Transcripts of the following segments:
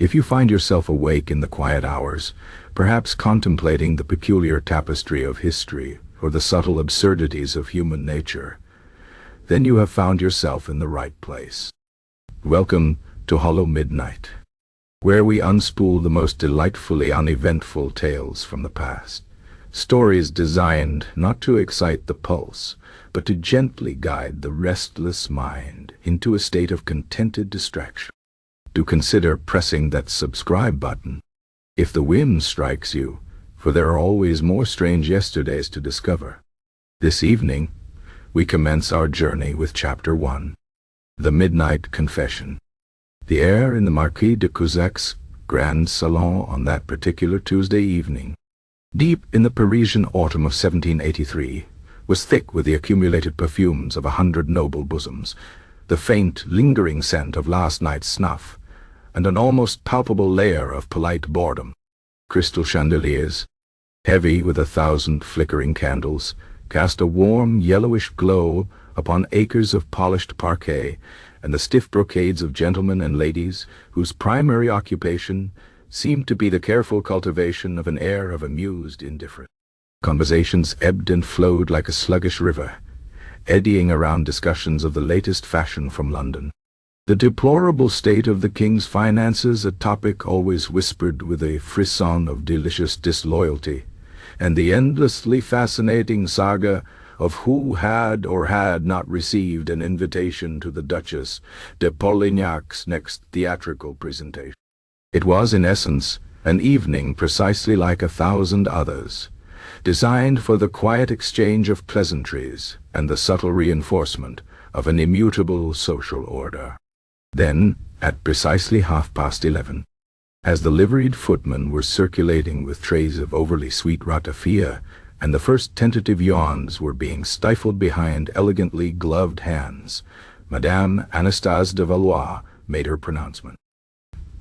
If you find yourself awake in the quiet hours, perhaps contemplating the peculiar tapestry of history or the subtle absurdities of human nature, then you have found yourself in the right place. Welcome to Hollow Midnight, where we unspool the most delightfully uneventful tales from the past. Stories designed not to excite the pulse, but to gently guide the restless mind into a state of contented distraction. Do consider pressing that subscribe button if the whim strikes you, for there are always more strange yesterdays to discover. This evening, we commence our journey with Chapter 1, The Midnight Confession. The air in the Marquis de Caussac's grand salon on that particular Tuesday evening, deep in the Parisian autumn of 1783, was thick with the accumulated perfumes of 100 noble bosoms, the faint, lingering scent of last night's snuff, and an almost palpable layer of polite boredom. Crystal chandeliers, heavy with 1,000 flickering candles, cast a warm, yellowish glow upon acres of polished parquet and the stiff brocades of gentlemen and ladies whose primary occupation seemed to be the careful cultivation of an air of amused indifference. Conversations ebbed and flowed like a sluggish river, eddying around discussions of the latest fashion from London. The deplorable state of the king's finances, a topic always whispered with a frisson of delicious disloyalty, and the endlessly fascinating saga of who had or had not received an invitation to the Duchess de Polignac's next theatrical presentation. It was, in essence, an evening precisely like 1,000 others, designed for the quiet exchange of pleasantries and the subtle reinforcement of an immutable social order. Then, at precisely 11:30, as the liveried footmen were circulating with trays of overly sweet ratafia, and the first tentative yawns were being stifled behind elegantly gloved hands, Madame Anastasie de Valois made her pronouncement.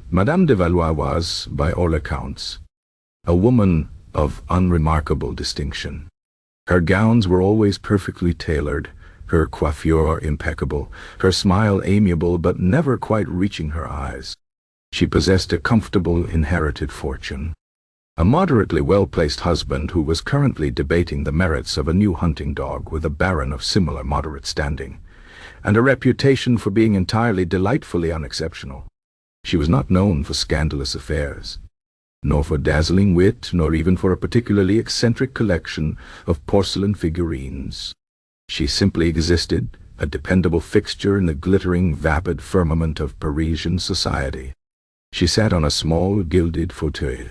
Madame de Valois was, by all accounts, a woman of unremarkable distinction. Her gowns were always perfectly tailored, her coiffure impeccable, her smile amiable but never quite reaching her eyes. She possessed a comfortable inherited fortune, a moderately well-placed husband who was currently debating the merits of a new hunting dog with a baron of similar moderate standing, and a reputation for being entirely delightfully unexceptional. She was not known for scandalous affairs, nor for dazzling wit, nor even for a particularly eccentric collection of porcelain figurines. She simply existed, a dependable fixture in the glittering, vapid firmament of Parisian society. She sat on a small, gilded fauteuil,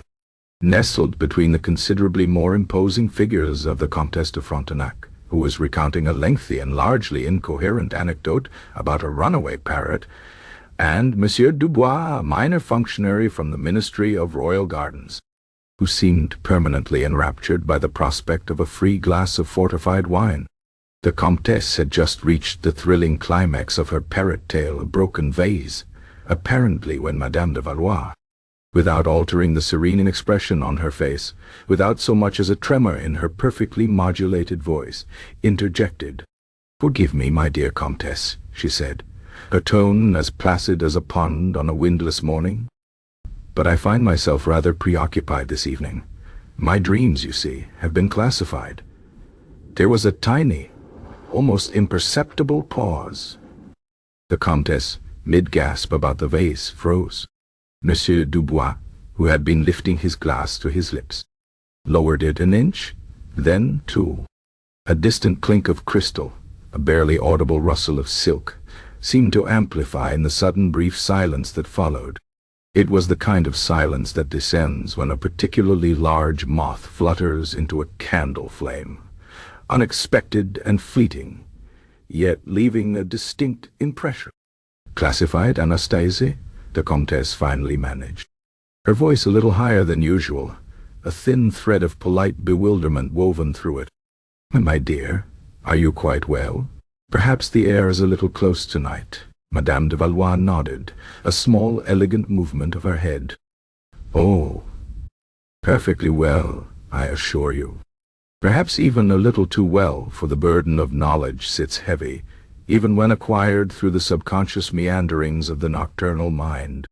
nestled between the considerably more imposing figures of the Comtesse de Frontenac, who was recounting a lengthy and largely incoherent anecdote about a runaway parrot, and Monsieur Dubois, a minor functionary from the Ministry of Royal Gardens, who seemed permanently enraptured by the prospect of a free glass of fortified wine. The Comtesse had just reached the thrilling climax of her parrot tale, A Broken Vase, apparently when Madame de Valois, without altering the serene expression on her face, without so much as a tremor in her perfectly modulated voice, interjected. "Forgive me, my dear Comtesse," she said, her tone as placid as a pond on a windless morning, "but I find myself rather preoccupied this evening. My dreams, you see, have been classified." There was a tiny, almost imperceptible pause. The Comtesse, mid-gasp about the vase, froze. Monsieur Dubois, who had been lifting his glass to his lips, lowered it an inch, then 2. A distant clink of crystal, a barely audible rustle of silk, seemed to amplify in the sudden brief silence that followed. It was the kind of silence that descends when a particularly large moth flutters into a candle flame, unexpected and fleeting, yet leaving a distinct impression. "Classified, Anastasie?" the Comtesse finally managed, her voice a little higher than usual, a thin thread of polite bewilderment woven through it. "My dear, are you quite well? Perhaps the air is a little close tonight." Madame de Valois nodded, a small, elegant movement of her head. "Oh, perfectly well, I assure you. Perhaps even a little too well, for the burden of knowledge sits heavy, even when acquired through the subconscious meanderings of the nocturnal mind.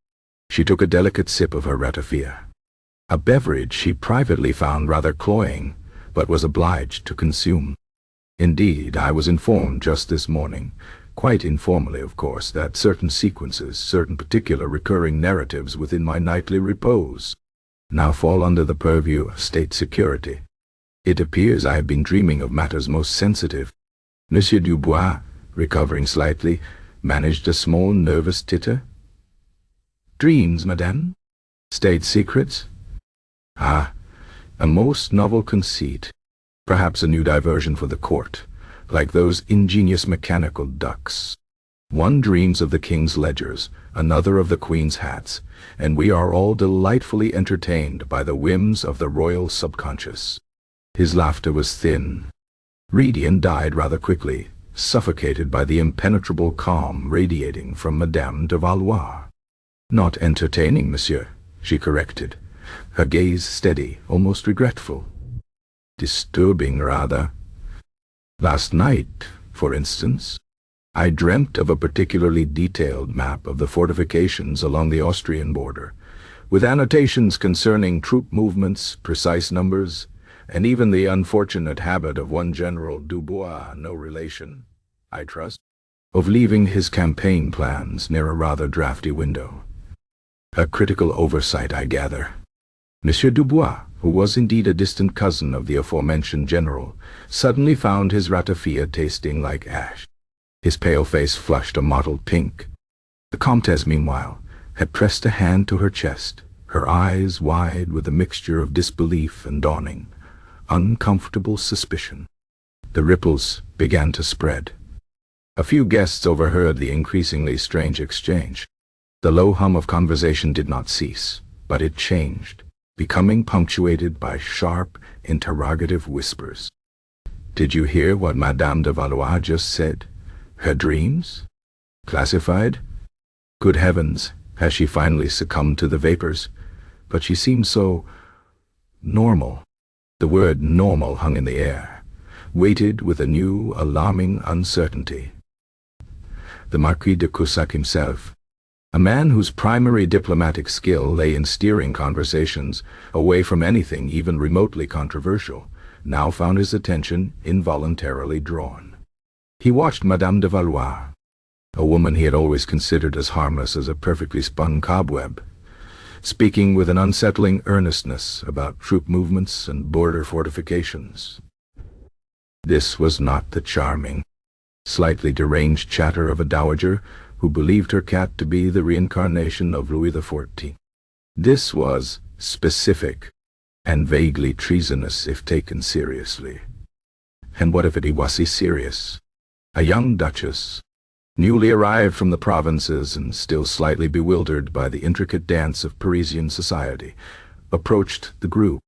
She took a delicate sip of her ratafia, a beverage she privately found rather cloying, but was obliged to consume. Indeed, I was informed just this morning, quite informally of course, that certain sequences, certain particular recurring narratives within my nightly repose, now fall under the purview of state security. It appears I have been dreaming of matters most sensitive. Monsieur Dubois, recovering slightly, managed a small nervous titter. Dreams, madame? State secrets? Ah, a most novel conceit. Perhaps a new diversion for the court, like those ingenious mechanical ducks. One dreams of the king's ledgers, another of the queen's hats, and we are all delightfully entertained by the whims of the royal subconscious. His laughter was thin, reedy, and died rather quickly, suffocated by the impenetrable calm radiating from Madame de Valois. Not entertaining, monsieur, she corrected, her gaze steady, almost regretful. Disturbing, rather. Last night, for instance, I dreamt of a particularly detailed map of the fortifications along the Austrian border, with annotations concerning troop movements, precise numbers, and even the unfortunate habit of one General Dubois, no relation, I trust, of leaving his campaign plans near a rather draughty window. A critical oversight, I gather. Monsieur Dubois, who was indeed a distant cousin of the aforementioned general, suddenly found his ratafia tasting like ash. His pale face flushed a mottled pink. The Comtesse, meanwhile, had pressed a hand to her chest, her eyes wide with a mixture of disbelief and dawning, uncomfortable suspicion. The ripples began to spread. A few guests overheard the increasingly strange exchange. The low hum of conversation did not cease, but it changed, becoming punctuated by sharp, interrogative whispers. Did you hear what Madame de Valois just said? Her dreams? Classified? Good heavens, has she finally succumbed to the vapors? But she seemed so normal. The word normal hung in the air, weighted with a new, alarming uncertainty. The Marquis de Cussac himself, a man whose primary diplomatic skill lay in steering conversations away from anything even remotely controversial, now found his attention involuntarily drawn. He watched Madame de Valois, a woman he had always considered as harmless as a perfectly spun cobweb, speaking with an unsettling earnestness about troop movements and border fortifications. This was not the charming, slightly deranged chatter of a dowager who believed her cat to be the reincarnation of Louis XIV. This was specific and vaguely treasonous if taken seriously. And what if it was serious? A young duchess, newly arrived from the provinces and still slightly bewildered by the intricate dance of Parisian society, approached the group.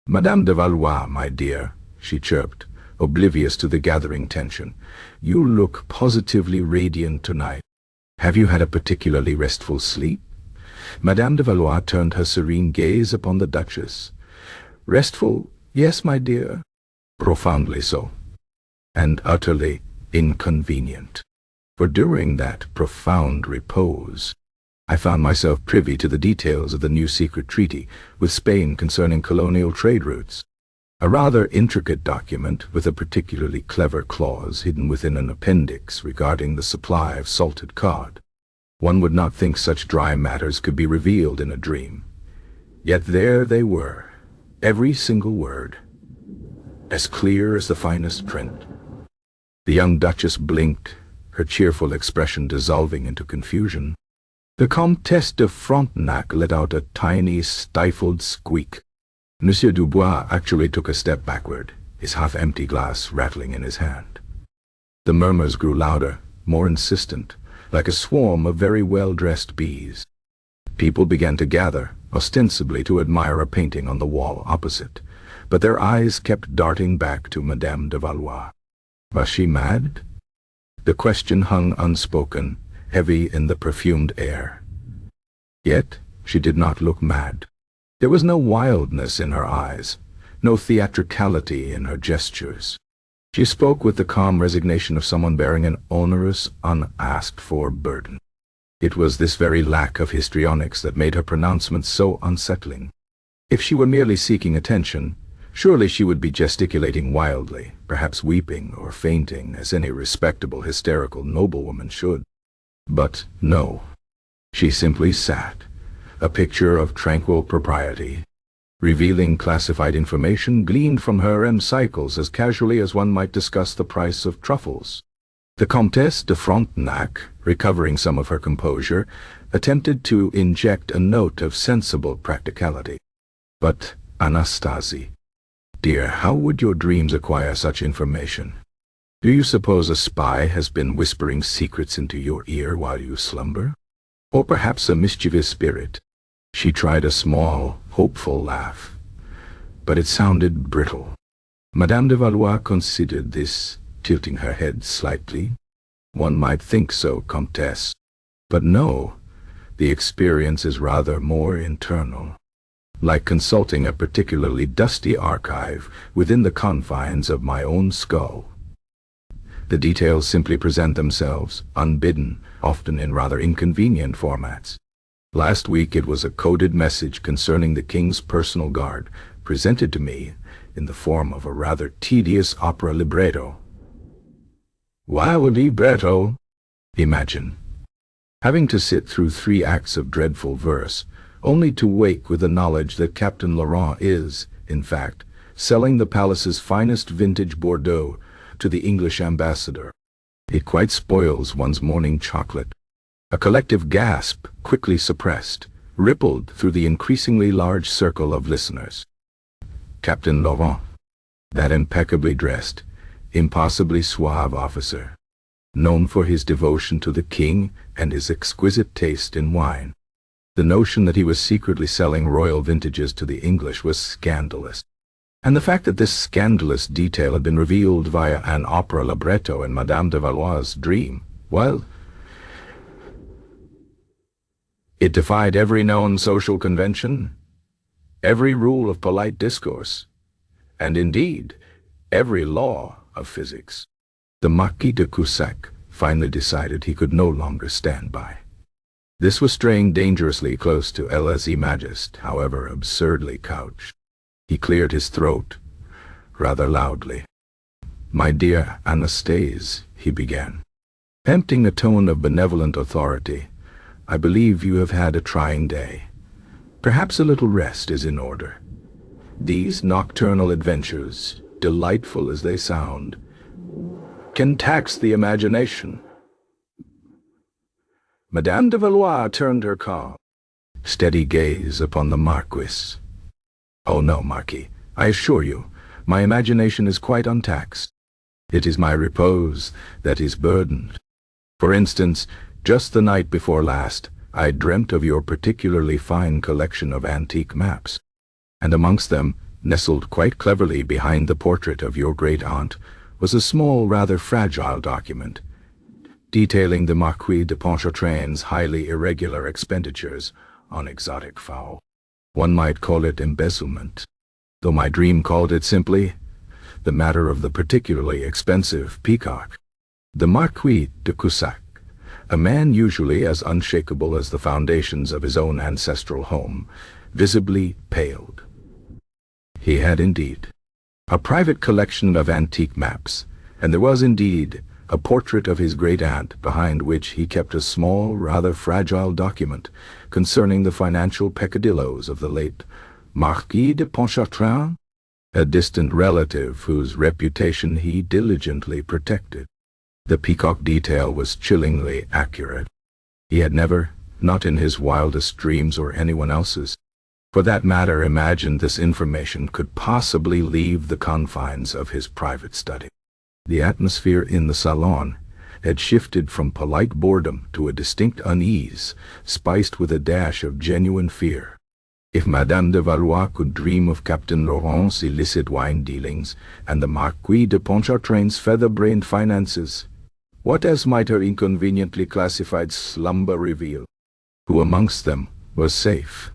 Madame de Valois, my dear, she chirped, oblivious to the gathering tension, you look positively radiant tonight. Have you had a particularly restful sleep? Madame de Valois turned her serene gaze upon the Duchess. Restful, yes, my dear. Profoundly so. And utterly inconvenient. For during that profound repose, I found myself privy to the details of the new secret treaty with Spain concerning colonial trade routes. A rather intricate document with a particularly clever clause hidden within an appendix regarding the supply of salted cod. One would not think such dry matters could be revealed in a dream. Yet there they were, every single word, as clear as the finest print. The young Duchess blinked, her cheerful expression dissolving into confusion. The Comtesse de Frontenac let out a tiny, stifled squeak. Monsieur Dubois actually took a step backward, his half-empty glass rattling in his hand. The murmurs grew louder, more insistent, like a swarm of very well-dressed bees. People began to gather, ostensibly to admire a painting on the wall opposite, but their eyes kept darting back to Madame de Valois. Was she mad? The question hung unspoken, heavy in the perfumed air. Yet she did not look mad. There was no wildness in her eyes, no theatricality in her gestures. She spoke with the calm resignation of someone bearing an onerous, unasked-for burden. It was this very lack of histrionics that made her pronouncements so unsettling. If she were merely seeking attention, surely she would be gesticulating wildly, perhaps weeping or fainting, as any respectable hysterical noblewoman should. But no. She simply sat, a picture of tranquil propriety, revealing classified information gleaned from her and cycles as casually as one might discuss the price of truffles. The Comtesse de Frontenac, recovering some of her composure, attempted to inject a note of sensible practicality. But, Anastasie, dear, how would your dreams acquire such information? Do you suppose a spy has been whispering secrets into your ear while you slumber? Or perhaps a mischievous spirit? She tried a small, hopeful laugh, but it sounded brittle. Madame de Valois considered this, tilting her head slightly. One might think so, Comtesse. But no, the experience is rather more internal, like consulting a particularly dusty archive within the confines of my own skull. The details simply present themselves, unbidden, often in rather inconvenient formats. Last week it was a coded message concerning the king's personal guard, presented to me in the form of a rather tedious opera libretto. Wow, a libretto! Imagine having to sit through 3 acts of dreadful verse, only to wake with the knowledge that Captain Laurent is, in fact, selling the palace's finest vintage Bordeaux to the English ambassador. It quite spoils one's morning chocolate. A collective gasp, quickly suppressed, rippled through the increasingly large circle of listeners. Captain Laurent, that impeccably dressed, impossibly suave officer, known for his devotion to the king and his exquisite taste in wine. The notion that he was secretly selling royal vintages to the English was scandalous. And the fact that this scandalous detail had been revealed via an opera libretto in Madame de Valois' dream, well, it defied every known social convention, every rule of polite discourse, and indeed, every law of physics. The Marquis de Caussac finally decided he could no longer stand by. This was straying dangerously close to Lese Majest, however absurdly couched. He cleared his throat, rather loudly. "My dear Anastasie," he began, emptying a tone of benevolent authority, "I believe you have had a trying day. Perhaps a little rest is in order. These nocturnal adventures, delightful as they sound, can tax the imagination." Madame de Valois turned her calm, steady gaze upon the Marquis. "Oh no, Marquis, I assure you, my imagination is quite untaxed. It is my repose that is burdened. For instance, just the night before last, I dreamt of your particularly fine collection of antique maps, and amongst them, nestled quite cleverly behind the portrait of your great-aunt, was a small, rather fragile document, detailing the Marquis de Pontchartrain's highly irregular expenditures on exotic fowl. One might call it embezzlement, though my dream called it simply the matter of the particularly expensive peacock. The Marquis de Caussac, a man usually as unshakable as the foundations of his own ancestral home, visibly paled. He had indeed a private collection of antique maps, and there was indeed a portrait of his great-aunt behind which he kept a small, rather fragile document concerning the financial peccadilloes of the late Marquis de Pontchartrain, a distant relative whose reputation he diligently protected. The peacock detail was chillingly accurate. He had never, not in his wildest dreams or anyone else's, for that matter, imagined this information could possibly leave the confines of his private study. The atmosphere in the salon had shifted from polite boredom to a distinct unease, spiced with a dash of genuine fear. If Madame de Valois could dream of Captain Laurent's illicit wine dealings and the Marquis de Pontchartrain's feather-brained finances, what else might her inconveniently classified slumber reveal? Who amongst them was safe?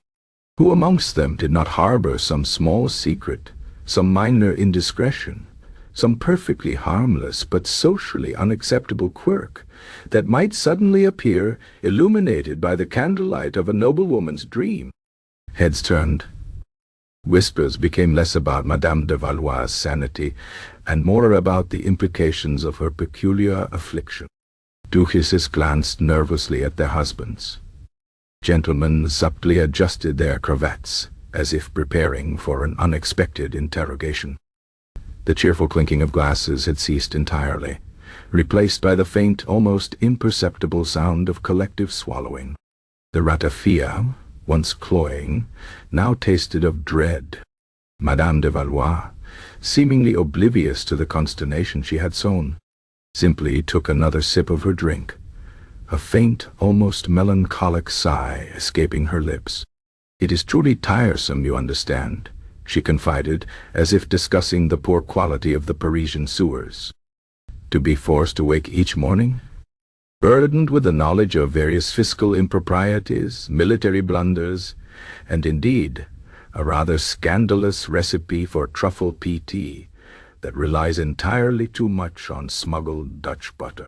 Who amongst them did not harbor some small secret, some minor indiscretion, some perfectly harmless but socially unacceptable quirk that might suddenly appear illuminated by the candlelight of a noblewoman's dream. Heads turned. Whispers became less about Madame de Valois' sanity and more about the implications of her peculiar affliction. Duchesses glanced nervously at their husbands. Gentlemen subtly adjusted their cravats, as if preparing for an unexpected interrogation. The cheerful clinking of glasses had ceased entirely, replaced by the faint, almost imperceptible sound of collective swallowing. The ratafia, once cloying, now tasted of dread. Madame de Valois, seemingly oblivious to the consternation she had sown, simply took another sip of her drink, a faint, almost melancholic sigh escaping her lips. "It is truly tiresome, you understand," she confided, as if discussing the poor quality of the Parisian sewers. "To be forced to wake each morning, burdened with the knowledge of various fiscal improprieties, military blunders, and indeed a rather scandalous recipe for truffle PT that relies entirely too much on smuggled Dutch butter.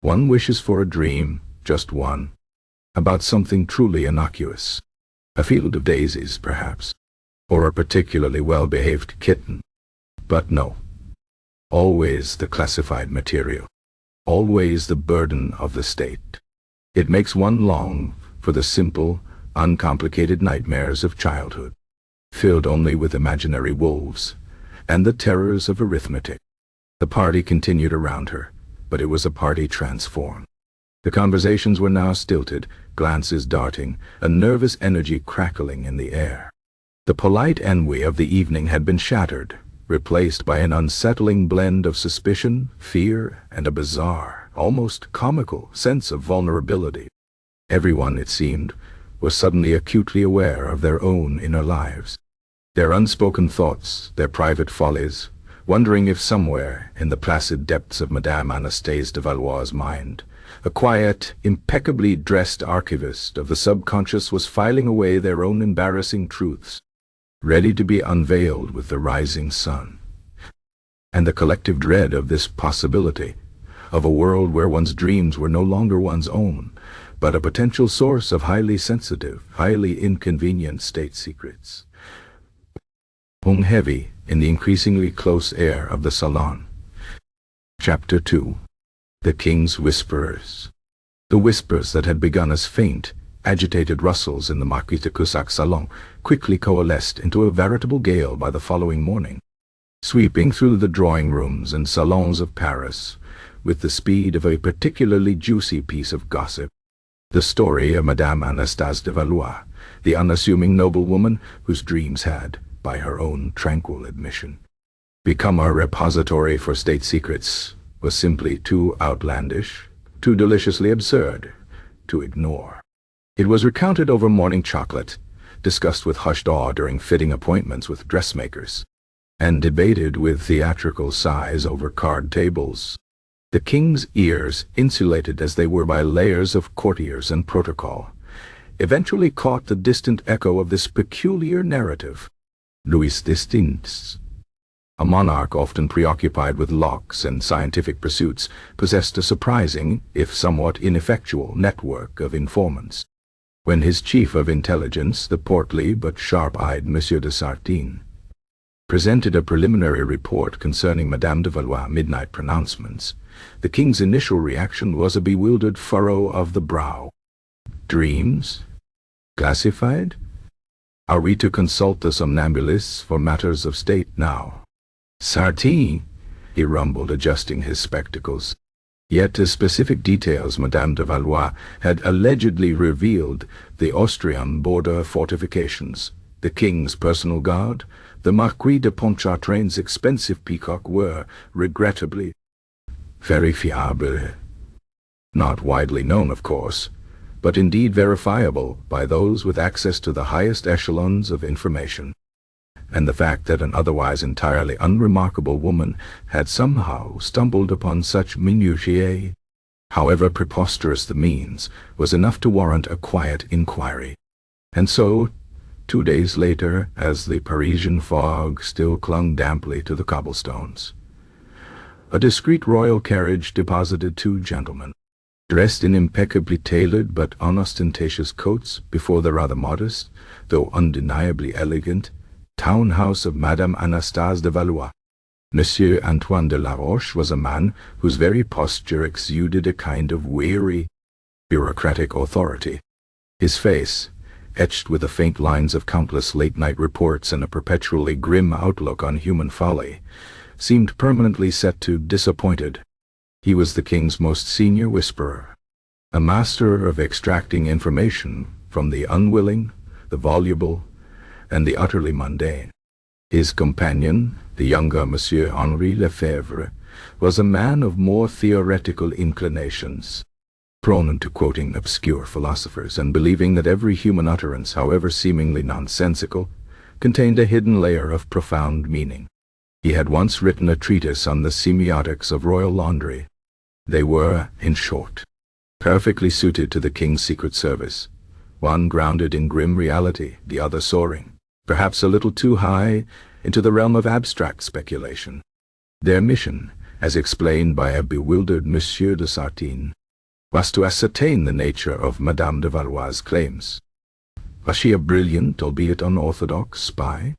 One wishes for a dream, just one, about something truly innocuous. A field of daisies, perhaps, or a particularly well-behaved kitten. But no. Always the classified material. Always the burden of the state. It makes one long for the simple, uncomplicated nightmares of childhood, filled only with imaginary wolves and the terrors of arithmetic." The party continued around her, but it was a party transformed. The conversations were now stilted, glances darting, a nervous energy crackling in the air. The polite ennui of the evening had been shattered, replaced by an unsettling blend of suspicion, fear, and a bizarre, almost comical sense of vulnerability. Everyone, it seemed, was suddenly acutely aware of their own inner lives, their unspoken thoughts, their private follies, wondering if somewhere in the placid depths of Madame Anastasie de Valois' mind, a quiet, impeccably dressed archivist of the subconscious was filing away their own embarrassing truths, ready to be unveiled with the rising sun. And the collective dread of this possibility, of a world where one's dreams were no longer one's own, but a potential source of highly sensitive, highly inconvenient state secrets, hung heavy in the increasingly close air of the salon. Chapter 2. The King's Whisperers. The whispers that had begun as faint, agitated rustles in the Marquis de Cusac's salon quickly coalesced into a veritable gale by the following morning, sweeping through the drawing rooms and salons of Paris with the speed of a particularly juicy piece of gossip. The story of Madame Anastasie de Valois, the unassuming noblewoman whose dreams had, by her own tranquil admission, become a repository for state secrets, was simply too outlandish, too deliciously absurd, to ignore. It was recounted over morning chocolate, discussed with hushed awe during fitting appointments with dressmakers, and debated with theatrical sighs over card tables. The king's ears, insulated as they were by layers of courtiers and protocol, eventually caught the distant echo of this peculiar narrative. Louis XVI, a monarch often preoccupied with locks and scientific pursuits, possessed a surprising, if somewhat ineffectual, network of informants. When his chief of intelligence, the portly but sharp-eyed Monsieur de Sartine, presented a preliminary report concerning Madame de Valois' midnight pronouncements, the king's initial reaction was a bewildered furrow of the brow. Dreams? Classified? Are we to consult the somnambulists for matters of state now? Sartine, he rumbled, adjusting his spectacles. Yet as specific details Madame de Valois had allegedly revealed the Austrian border fortifications, the king's personal guard, the Marquis de Pontchartrain's expensive peacock were, regrettably, verifiable. Not widely known, of course, but indeed verifiable by those with access to the highest echelons of information. And the fact that an otherwise entirely unremarkable woman had somehow stumbled upon such minutiae, however preposterous the means, was enough to warrant a quiet inquiry. And so, 2 days later, as the Parisian fog still clung damply to the cobblestones, A discreet royal carriage deposited two gentlemen, dressed in impeccably tailored but unostentatious coats, before the rather modest, though undeniably elegant, townhouse of Madame Anastase de Valois. Monsieur Antoine de la Roche was a man whose very posture exuded a kind of weary, bureaucratic authority. His face, etched with the faint lines of countless late-night reports and a perpetually grim outlook on human folly, seemed permanently set to disappointed. He was the king's most senior whisperer, a master of extracting information from the unwilling, the voluble, and the utterly mundane. His companion, the younger Monsieur Henri Lefebvre, was a man of more theoretical inclinations, prone to quoting obscure philosophers and believing that every human utterance, however seemingly nonsensical, contained a hidden layer of profound meaning. He had once written a treatise on the semiotics of royal laundry. They were, in short, perfectly suited to the king's secret service, one grounded in grim reality, the other soaring, perhaps a little too high, into the realm of abstract speculation. Their mission, as explained by a bewildered Monsieur de Sartine, was to ascertain the nature of Madame de Valois' claims. Was she a brilliant, albeit unorthodox, spy?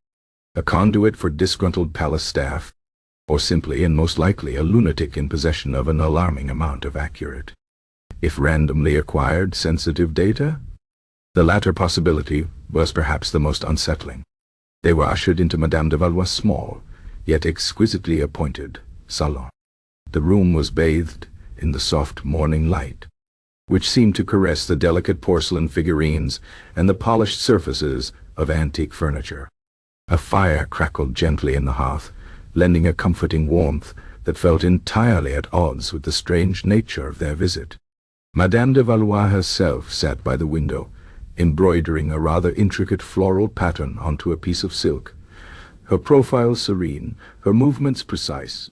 A conduit for disgruntled palace staff? Or simply, and most likely, a lunatic in possession of an alarming amount of accurate, if randomly acquired, sensitive data? The latter possibility was perhaps the most unsettling. They were ushered into Madame de Valois' small, yet exquisitely appointed, salon. The room was bathed in the soft morning light, which seemed to caress the delicate porcelain figurines and the polished surfaces of antique furniture. A fire crackled gently in the hearth, lending a comforting warmth that felt entirely at odds with the strange nature of their visit. Madame de Valois herself sat by the window, embroidering a rather intricate floral pattern onto a piece of silk, her profile serene, her movements precise.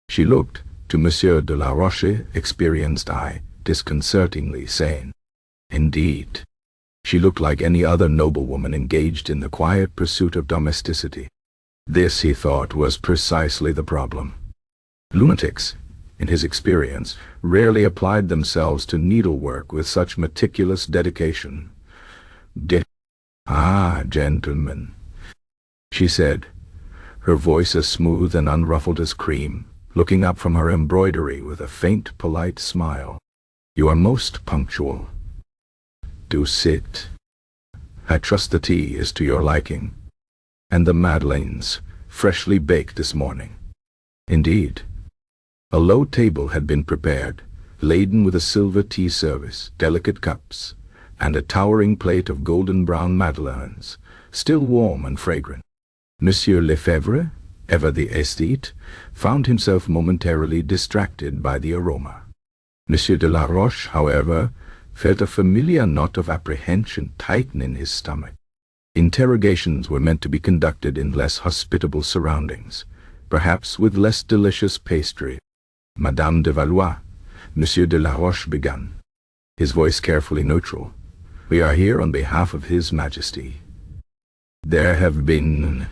She looked, to Monsieur de la Roche's experienced eye, disconcertingly sane. Indeed, she looked like any other noblewoman engaged in the quiet pursuit of domesticity. This, he thought, was precisely the problem. Lunatics, in his experience, rarely applied themselves to needlework with such meticulous dedication. Gentlemen," she said, her voice as smooth and unruffled as cream, looking up from her embroidery with a faint, polite smile. "You are most punctual. Do sit. I trust the tea is to your liking, and the madeleines, freshly baked this morning." Indeed, a low table had been prepared, laden with a silver tea service, delicate cups, and a towering plate of golden-brown madeleines, still warm and fragrant. Monsieur Lefebvre, ever the aesthete, found himself momentarily distracted by the aroma. Monsieur de la Roche, however, felt a familiar knot of apprehension tighten in his stomach. Interrogations were meant to be conducted in less hospitable surroundings, perhaps with less delicious pastry. "Madame de Valois," Monsieur de la Roche began, his voice carefully neutral, "we are here on behalf of His Majesty. There have been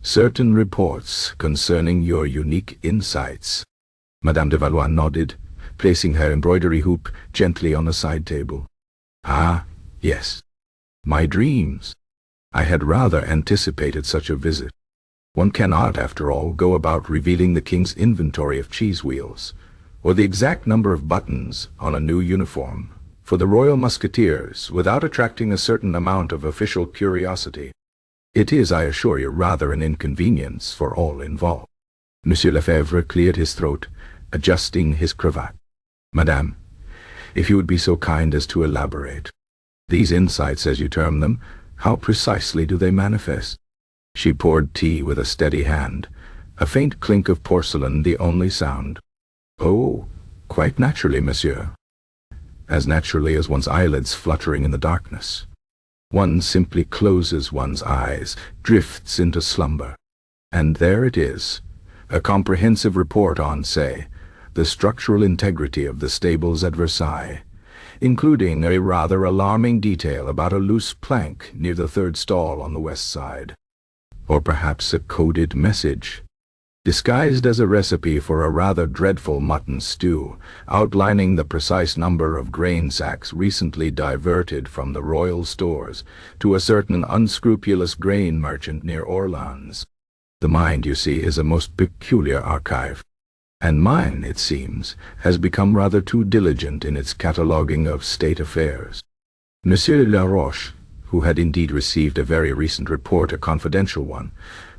certain reports concerning your unique insights." Madame de Valois nodded, placing her embroidery hoop gently on a side table. "Ah, yes. My dreams. I had rather anticipated such a visit. One cannot, after all, go about revealing the king's inventory of cheese wheels, or the exact number of buttons on a new uniform for the Royal Musketeers without attracting a certain amount of official curiosity. It is, I assure you, rather an inconvenience for all involved." Monsieur Lefebvre cleared his throat, adjusting his cravat. "Madame, if you would be so kind as to elaborate. These insights, as you term them, how precisely do they manifest?" She poured tea with a steady hand, a faint clink of porcelain the only sound. "Oh, quite naturally, monsieur. As naturally as one's eyelids fluttering in the darkness. One simply closes one's eyes, drifts into slumber, and there it is, a comprehensive report on, say, the structural integrity of the stables at Versailles, including a rather alarming detail about a loose plank near the third stall on the west side. Or perhaps a coded message, disguised as a recipe for a rather dreadful mutton stew, outlining the precise number of grain sacks recently diverted from the royal stores to a certain unscrupulous grain merchant near Orleans. The mind, you see, is a most peculiar archive, and mine, it seems, has become rather too diligent in its cataloguing of state affairs. Monsieur Laroche, who had indeed received a very recent report, a confidential one,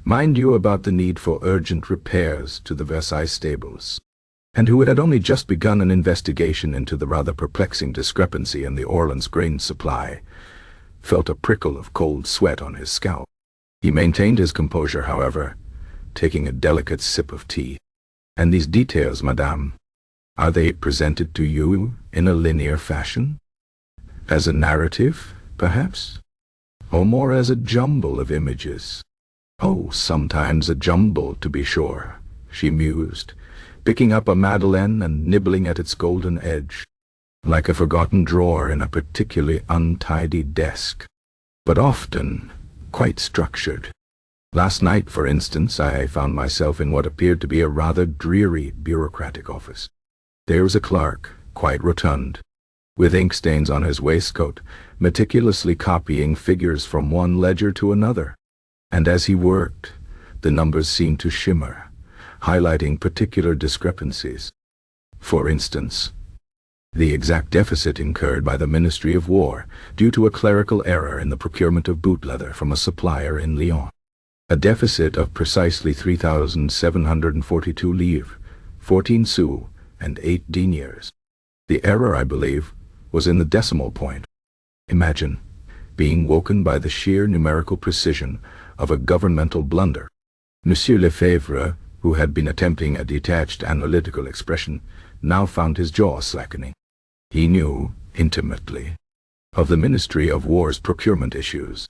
mind you, about the need for urgent repairs to the Versailles stables, and who had only just begun an investigation into the rather perplexing discrepancy in the Orleans grain supply, felt a prickle of cold sweat on his scalp. He maintained his composure, however, taking a delicate sip of tea. "And these details, madame, are they presented to you in a linear fashion? As a narrative, perhaps? Or more as a jumble of images?" "Oh, sometimes a jumble, to be sure," she mused, picking up a madeleine and nibbling at its golden edge, like a forgotten drawer in a particularly untidy desk. "But often quite structured. Last night, for instance, I found myself in what appeared to be a rather dreary bureaucratic office. There was a clerk, quite rotund, with ink stains on his waistcoat, meticulously copying figures from one ledger to another. And as he worked, the numbers seemed to shimmer, highlighting particular discrepancies. For instance, the exact deficit incurred by the Ministry of War due to a clerical error in the procurement of boot leather from a supplier in Lyon. A deficit of precisely 3,742 livres, 14 sous, and 8 deniers. The error, I believe, was in the decimal point. Imagine being woken by the sheer numerical precision of a governmental blunder. Monsieur Lefebvre, who had been attempting a detached analytical expression, now found his jaw slackening. He knew, intimately, of the Ministry of War's procurement issues.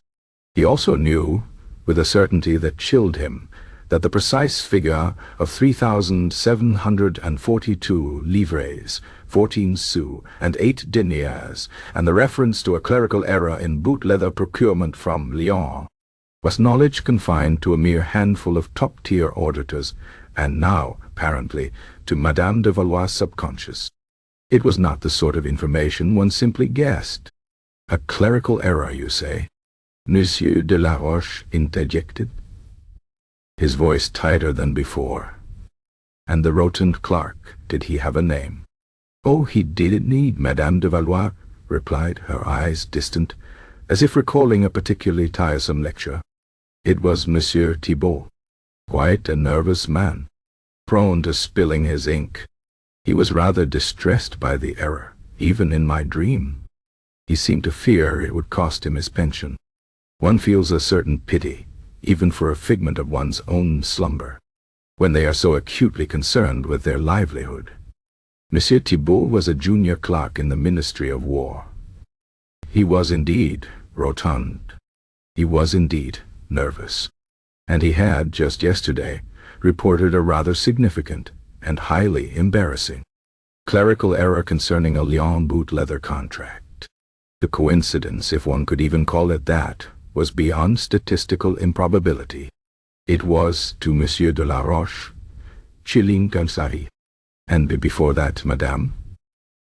He also knew, with a certainty that chilled him, that the precise figure of 3,742 livres, 14 sous, and 8 deniers, and the reference to a clerical error in boot leather procurement from Lyon, was knowledge confined to a mere handful of top-tier auditors, and now, apparently, to Madame de Valois' subconscious. It was not the sort of information one simply guessed. "A clerical error, you say?" Monsieur de la Roche interjected, his voice tighter than before. "And the rotund clerk, did he have a name?" "Oh, he did indeed, Madame de Valois," replied, her eyes distant, as if recalling a particularly tiresome lecture. "It was Monsieur Thibault, quite a nervous man, prone to spilling his ink. He was rather distressed by the error, even in my dream. He seemed to fear it would cost him his pension. One feels a certain pity, even for a figment of one's own slumber, when they are so acutely concerned with their livelihood." Monsieur Thibault was a junior clerk in the Ministry of War. He was indeed rotund. He was indeed nervous. And he had, just yesterday, reported a rather significant and highly embarrassing clerical error concerning a Lyon boot leather contract. The coincidence, if one could even call it that, was beyond statistical improbability. It was, to Monsieur de la Roche, chilling Calsari. "And before that, madame?"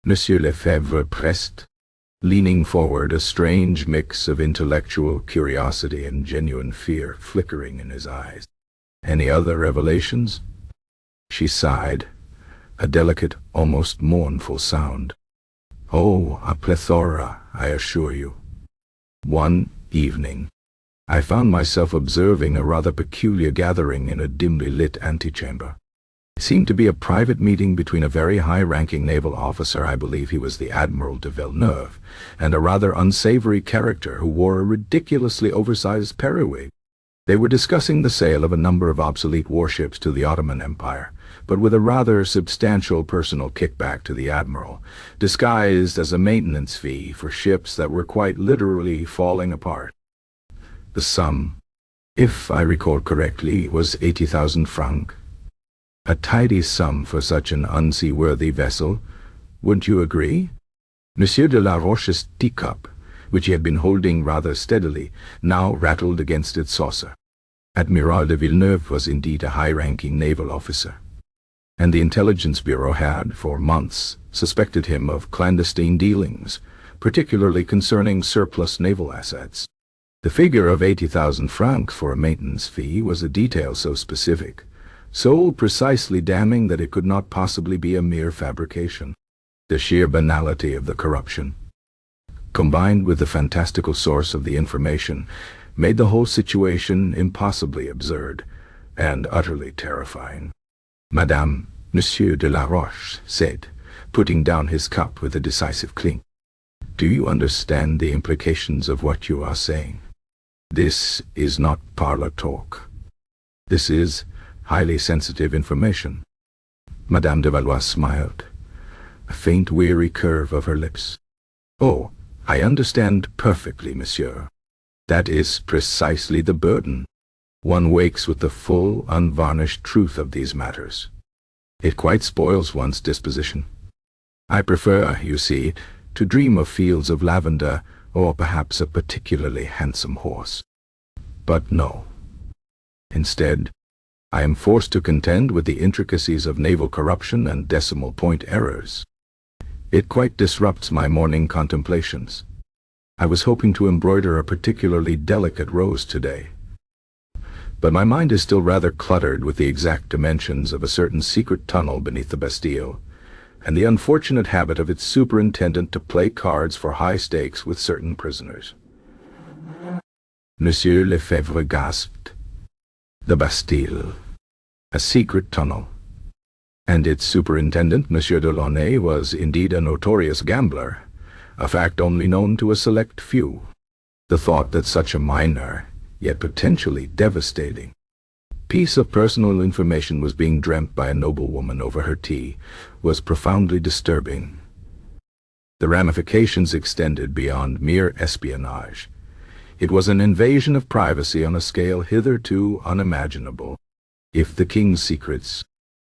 Monsieur Lefebvre pressed, leaning forward, a strange mix of intellectual curiosity and genuine fear flickering in his eyes. "Any other revelations?" She sighed, a delicate, almost mournful sound. "Oh, a plethora, I assure you. One evening, I found myself observing a rather peculiar gathering in a dimly lit antechamber. It seemed to be a private meeting between a very high-ranking naval officer, I believe he was the Admiral de Villeneuve, and a rather unsavory character who wore a ridiculously oversized periwig. They were discussing the sale of a number of obsolete warships to the Ottoman Empire, but with a rather substantial personal kickback to the Admiral, disguised as a maintenance fee for ships that were quite literally falling apart. The sum, if I recall correctly, was 80,000 francs. A tidy sum for such an unseaworthy vessel, wouldn't you agree? Monsieur de la Roche's teacup, which he had been holding rather steadily, now rattled against its saucer. Admiral de Villeneuve was indeed a high-ranking naval officer, and the Intelligence Bureau had, for months, suspected him of clandestine dealings, particularly concerning surplus naval assets. The figure of 80,000 francs for a maintenance fee was a detail so specific, so precisely damning that it could not possibly be a mere fabrication. The sheer banality of the corruption, combined with the fantastical source of the information, made the whole situation impossibly absurd and utterly terrifying. "Madame, Monsieur de la Roche said, putting down his cup with a decisive clink. "Do you understand the implications of what you are saying? This is not parlor talk. This is highly sensitive information." Madame de Valois smiled, a faint weary curve of her lips. "Oh, I understand perfectly, monsieur. That is precisely the burden. One wakes with the full, unvarnished truth of these matters. It quite spoils one's disposition. I prefer, you see, to dream of fields of lavender, or perhaps a particularly handsome horse. But no. Instead, I am forced to contend with the intricacies of naval corruption and decimal point errors. It quite disrupts my morning contemplations. I was hoping to embroider a particularly delicate rose today, but my mind is still rather cluttered with the exact dimensions of a certain secret tunnel beneath the Bastille, and the unfortunate habit of its superintendent to play cards for high stakes with certain prisoners." Monsieur Lefebvre gasped. The Bastille. A secret tunnel. And its superintendent, Monsieur de Launay, was indeed a notorious gambler, a fact only known to a select few. The thought that such a minor, yet potentially devastating, piece of personal information was being dreamt by a noblewoman over her tea was profoundly disturbing. The ramifications extended beyond mere espionage. It was an invasion of privacy on a scale hitherto unimaginable. If the king's secrets,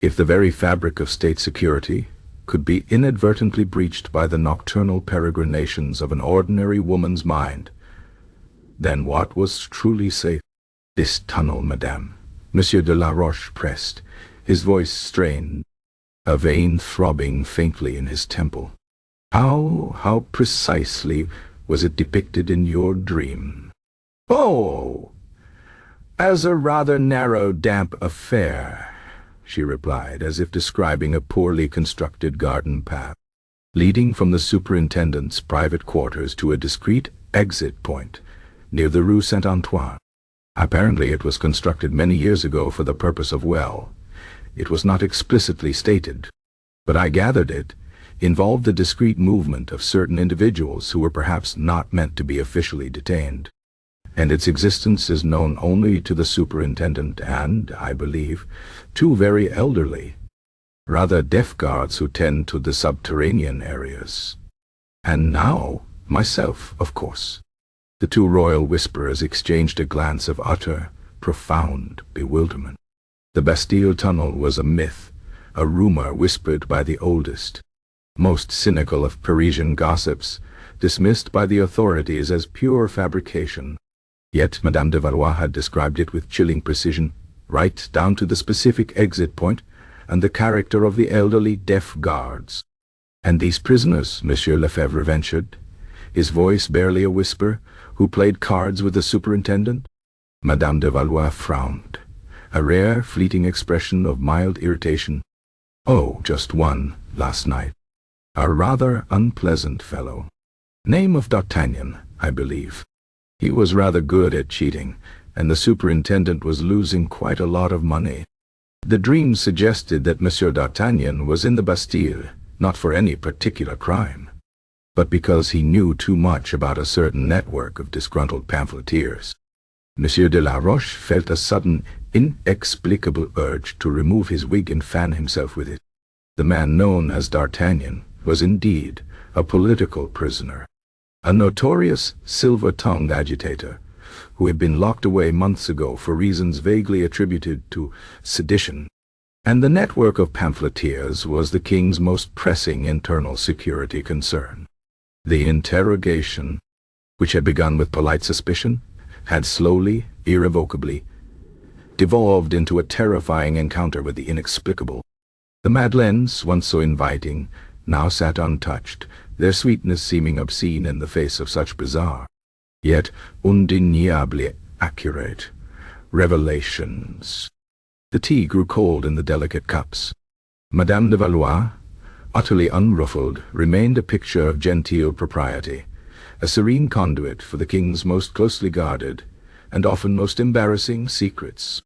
if the very fabric of state security, could be inadvertently breached by the nocturnal peregrinations of an ordinary woman's mind, then what was truly safe? "This tunnel, madame," Monsieur de la Roche pressed, his voice strained, a vein throbbing faintly in his temple. How precisely was it depicted in your dream?" "Oh, as a rather narrow, damp affair," she replied, as if describing a poorly constructed garden path, leading from the superintendent's private quarters to a discreet exit point near the Rue Saint-Antoine. Apparently it was constructed many years ago for the purpose of, well, it was not explicitly stated, but I gathered it involved the discreet movement of certain individuals who were perhaps not meant to be officially detained, and its existence is known only to the superintendent and, I believe, two very elderly, rather deaf guards who tend to the subterranean areas. And now, myself, of course. The two royal whisperers exchanged a glance of utter, profound bewilderment. The Bastille tunnel was a myth, a rumor whispered by the oldest, most cynical of Parisian gossips, dismissed by the authorities as pure fabrication. Yet Madame de Valois had described it with chilling precision, right down to the specific exit point and the character of the elderly deaf guards. "And these prisoners," Monsieur Lefebvre ventured, his voice barely a whisper, "who played cards with the superintendent?" Madame de Valois frowned, a rare, fleeting expression of mild irritation. "Oh, just one, last night. A rather unpleasant fellow. Name of D'Artagnan, I believe. He was rather good at cheating, and the superintendent was losing quite a lot of money. The dream suggested that Monsieur d'Artagnan was in the Bastille, not for any particular crime, but because he knew too much about a certain network of disgruntled pamphleteers." Monsieur de la Roche felt a sudden, inexplicable urge to remove his wig and fan himself with it. The man known as D'Artagnan was indeed a political prisoner, a notorious silver-tongued agitator who had been locked away months ago for reasons vaguely attributed to sedition, and the network of pamphleteers was the king's most pressing internal security concern. The interrogation, which had begun with polite suspicion, had slowly, irrevocably, devolved into a terrifying encounter with the inexplicable. The Madeleines, once so inviting, now sat untouched, their sweetness seeming obscene in the face of such bizarre, yet undeniably accurate, revelations. The tea grew cold in the delicate cups. Madame de Valois, utterly unruffled, remained a picture of genteel propriety, a serene conduit for the king's most closely guarded, and often most embarrassing, secrets.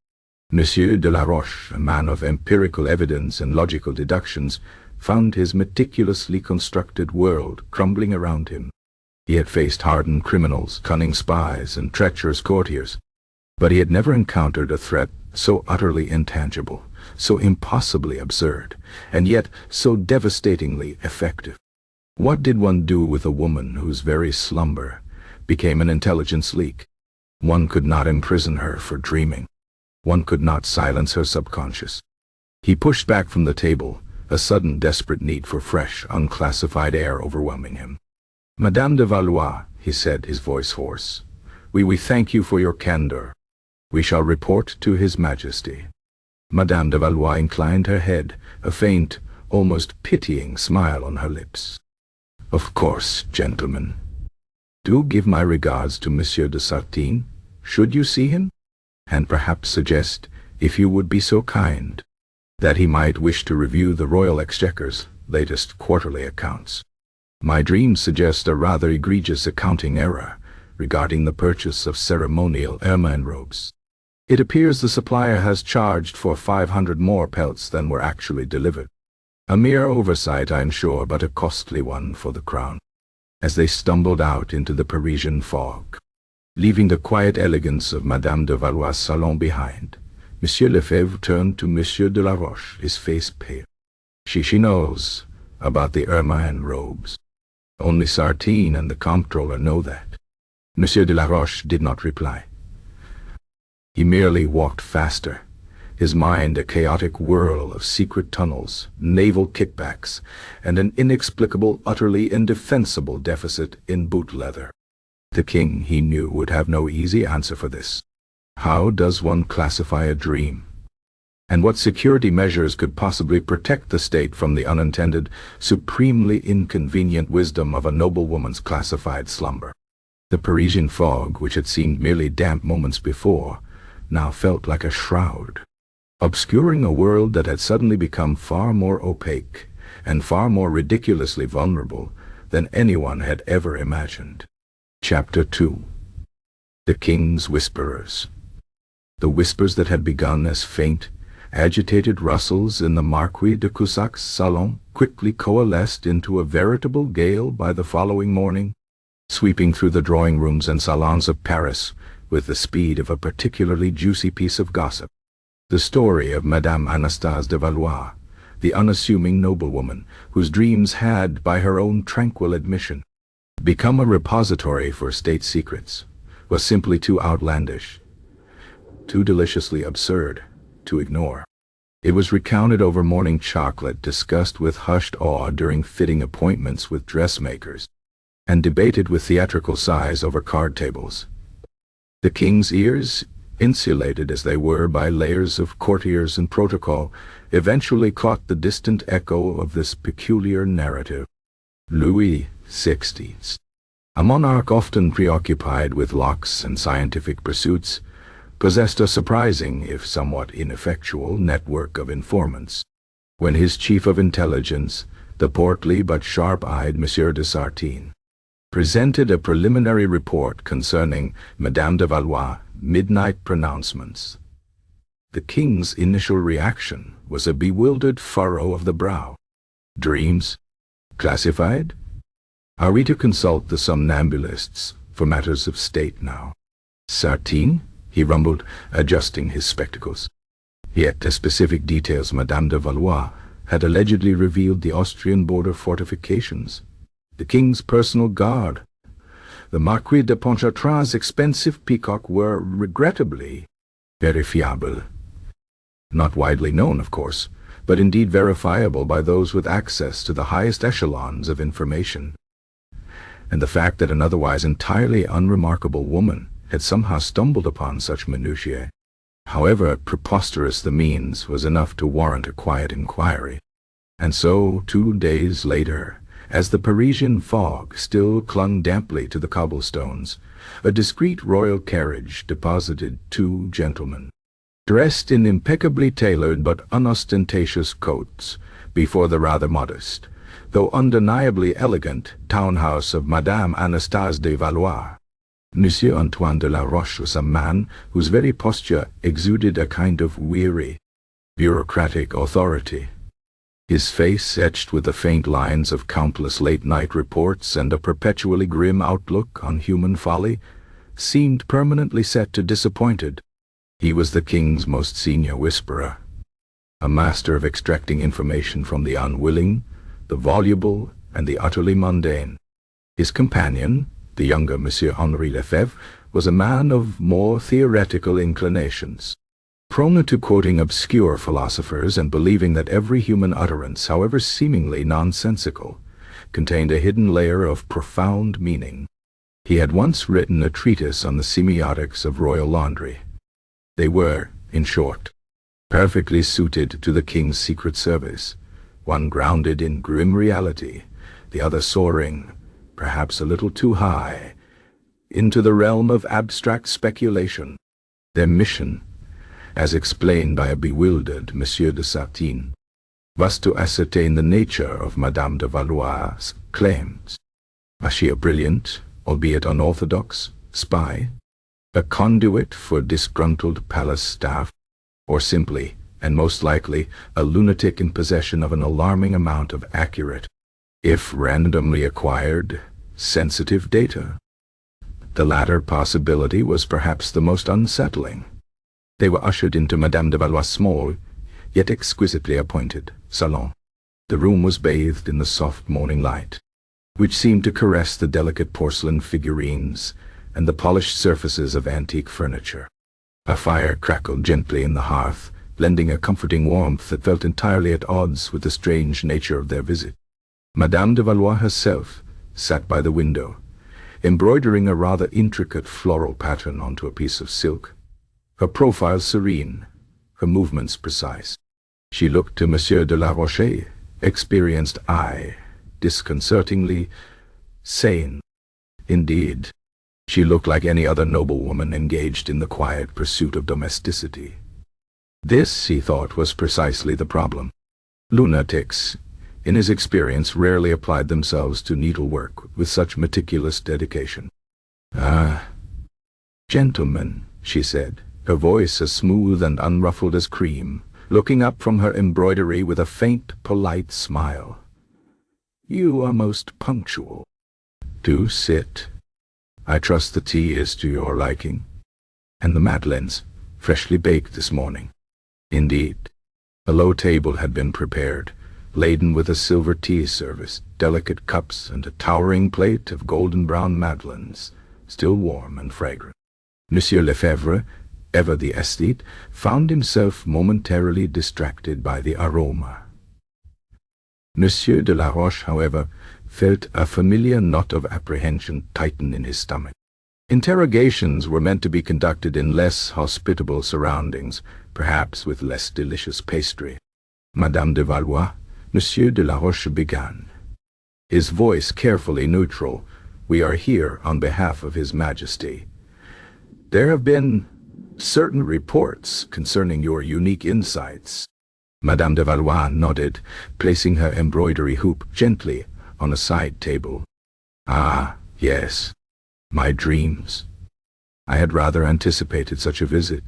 Monsieur de la Roche, a man of empirical evidence and logical deductions, found his meticulously constructed world crumbling around him. He had faced hardened criminals, cunning spies, and treacherous courtiers, but he had never encountered a threat so utterly intangible, so impossibly absurd, and yet so devastatingly effective. What did one do with a woman whose very slumber became an intelligence leak? One could not imprison her for dreaming. One could not silence her subconscious. He pushed back from the table, a sudden desperate need for fresh, unclassified air overwhelming him. "Madame de Valois," he said, his voice hoarse, we thank you for your candor. We shall report to His Majesty." Madame de Valois inclined her head, a faint, almost pitying smile on her lips. "Of course, gentlemen. Do give my regards to Monsieur de Sartine, should you see him, and perhaps suggest, if you would be so kind, that he might wish to review the Royal Exchequer's latest quarterly accounts. My dreams suggest a rather egregious accounting error regarding the purchase of ceremonial ermine robes. It appears the supplier has charged for 500 more pelts than were actually delivered. A mere oversight, I am sure, but a costly one for the crown." As they stumbled out into the Parisian fog, leaving the quiet elegance of Madame de Valois' salon behind, Monsieur Lefebvre turned to Monsieur de la Roche, his face pale. She knows about the ermine robes. Only Sartine and the comptroller know that." Monsieur de la Roche did not reply. He merely walked faster, his mind a chaotic whirl of secret tunnels, naval kickbacks, and an inexplicable, utterly indefensible deficit in boot leather. The king, he knew, would have no easy answer for this. How does one classify a dream? And what security measures could possibly protect the state from the unintended, supremely inconvenient wisdom of a noblewoman's classified slumber? The Parisian fog, which had seemed merely damp moments before, now felt like a shroud, obscuring a world that had suddenly become far more opaque and far more ridiculously vulnerable than anyone had ever imagined. Chapter 2. The King's Whisperers. The whispers that had begun as faint, agitated rustles in the Marquis de Cusac's salon quickly coalesced into a veritable gale by the following morning, sweeping through the drawing rooms and salons of Paris with the speed of a particularly juicy piece of gossip. The story of Madame Anastase de Valois, the unassuming noblewoman whose dreams had, by her own tranquil admission, become a repository for state secrets, was simply too outlandish, too deliciously absurd to ignore. It was recounted over morning chocolate, discussed with hushed awe during fitting appointments with dressmakers, and debated with theatrical sighs over card tables. The king's ears, insulated as they were by layers of courtiers and protocol, eventually caught the distant echo of this peculiar narrative. Louis XVI, a monarch often preoccupied with locks and scientific pursuits, possessed a surprising, if somewhat ineffectual, network of informants. When his chief of intelligence, the portly but sharp-eyed Monsieur de Sartine, presented a preliminary report concerning Madame de Valois' midnight pronouncements, the king's initial reaction was a bewildered furrow of the brow. Dreams? Classified? Are we to consult the somnambulists for matters of state now? Sartine? He rumbled, adjusting his spectacles. Yet the specific details Madame de Valois had allegedly revealed the Austrian border fortifications, the king's personal guard, the Marquis de Pontchartrain's expensive peacock were, regrettably, verifiable. Not widely known, of course, but indeed verifiable by those with access to the highest echelons of information. And the fact that an otherwise entirely unremarkable woman had somehow stumbled upon such minutiae, However preposterous the means was enough to warrant a quiet inquiry. And so, 2 days later, as the Parisian fog still clung damply to the cobblestones, a discreet royal carriage deposited 2 gentlemen, dressed in impeccably tailored but unostentatious coats, before the rather modest, though undeniably elegant, townhouse of Madame Anastasie de Valois. Monsieur Antoine de la Roche was a man whose very posture exuded a kind of weary, bureaucratic authority. His face, etched with the faint lines of countless late-night reports and a perpetually grim outlook on human folly, seemed permanently set to disappointed. He was the king's most senior whisperer, a master of extracting information from the unwilling, the voluble, and the utterly mundane. His companion, the younger Monsieur Henri Lefebvre, was a man of more theoretical inclinations, prone to quoting obscure philosophers and believing that every human utterance, however seemingly nonsensical, contained a hidden layer of profound meaning. He had once written a treatise on the semiotics of royal laundry. They were, in short, perfectly suited to the king's secret service, one grounded in grim reality, the other soaring, perhaps a little too high, into the realm of abstract speculation. Their mission, as explained by a bewildered Monsieur de Sartine, was to ascertain the nature of Madame de Valois' claims. Was she a brilliant, albeit unorthodox, spy, a conduit for disgruntled palace staff, or simply, and most likely, a lunatic in possession of an alarming amount of accurate, if randomly acquired, sensitive data? The latter possibility was perhaps the most unsettling. They were ushered into Madame de Valois' small, yet exquisitely appointed, salon. The room was bathed in the soft morning light, which seemed to caress the delicate porcelain figurines and the polished surfaces of antique furniture. A fire crackled gently in the hearth, lending a comforting warmth that felt entirely at odds with the strange nature of their visit. Madame de Valois herself sat by the window, embroidering a rather intricate floral pattern onto a piece of silk, her profile serene, her movements precise. She looked to Monsieur de la Roche, experienced eye, disconcertingly sane. Indeed, she looked like any other noblewoman engaged in the quiet pursuit of domesticity. This, he thought, was precisely the problem. Lunatics, in his experience, rarely applied themselves to needlework with such meticulous dedication. "Ah, gentlemen," she said, her voice as smooth and unruffled as cream, looking up from her embroidery with a faint, polite smile. "You are most punctual. Do sit. I trust the tea is to your liking, and the madeleines, freshly baked this morning." Indeed, a low table had been prepared, laden with a silver tea service, delicate cups, and a towering plate of golden-brown madeleines, still warm and fragrant. Monsieur Lefebvre, ever the aesthete, found himself momentarily distracted by the aroma. Monsieur de la Roche, however, felt a familiar knot of apprehension tighten in his stomach. Interrogations were meant to be conducted in less hospitable surroundings, perhaps with less delicious pastry. Madame de Valois, Monsieur de la Roche began, his voice carefully neutral. "We are here on behalf of His Majesty. There have been certain reports concerning your unique insights." Madame de Valois nodded, placing her embroidery hoop gently on a side table. "Ah, yes. My dreams. I had rather anticipated such a visit.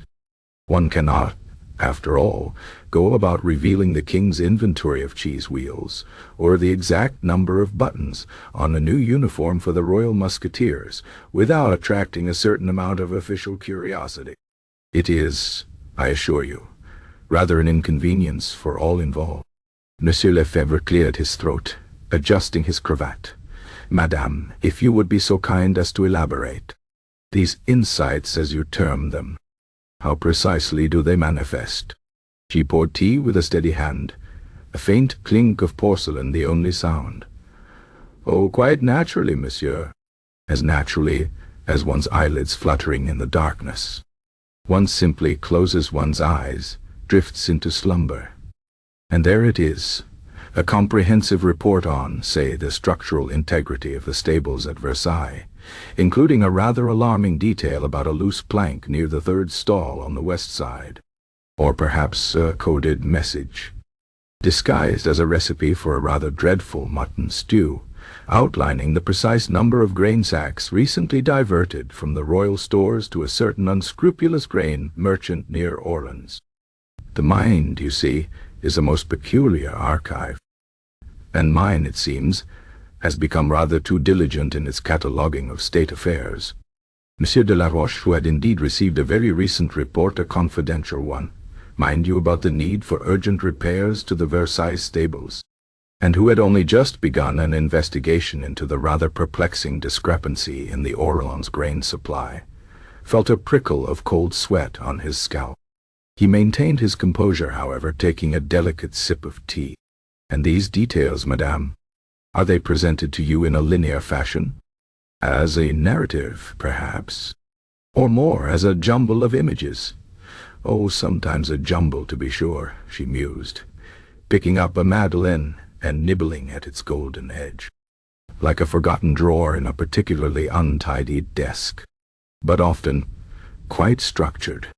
One cannot, after all, go about revealing the king's inventory of cheese wheels, or the exact number of buttons on a new uniform for the Royal Musketeers, without attracting a certain amount of official curiosity. It is, I assure you, rather an inconvenience for all involved." Monsieur Lefebvre cleared his throat, adjusting his cravat. "Madame, if you would be so kind as to elaborate. These insights, as you term them, how precisely do they manifest?" She poured tea with a steady hand, a faint clink of porcelain the only sound. "Oh, quite naturally, monsieur. As naturally as one's eyelids fluttering in the darkness." One simply closes one's eyes, drifts into slumber. And there it is, a comprehensive report on, say, the structural integrity of the stables at Versailles, including a rather alarming detail about a loose plank near the third stall on the west side. Or perhaps a coded message, disguised as a recipe for a rather dreadful mutton stew, outlining the precise number of grain sacks recently diverted from the royal stores to a certain unscrupulous grain merchant near Orleans. The mind, you see, is a most peculiar archive. And mine, it seems, has become rather too diligent in its cataloguing of state affairs. Monsieur de la Roche, who had indeed received a very recent report, a confidential one, mind you, about the need for urgent repairs to the Versailles stables, and who had only just begun an investigation into the rather perplexing discrepancy in the Orleans grain supply, felt a prickle of cold sweat on his scalp. He maintained his composure, however, taking a delicate sip of tea. "And these details, madame, are they presented to you in a linear fashion? As a narrative, perhaps? Or more as a jumble of images?" "Oh, sometimes a jumble, to be sure," she mused, picking up a Madeleine and nibbling at its golden edge, like a forgotten drawer in a particularly untidied desk. "But often quite structured.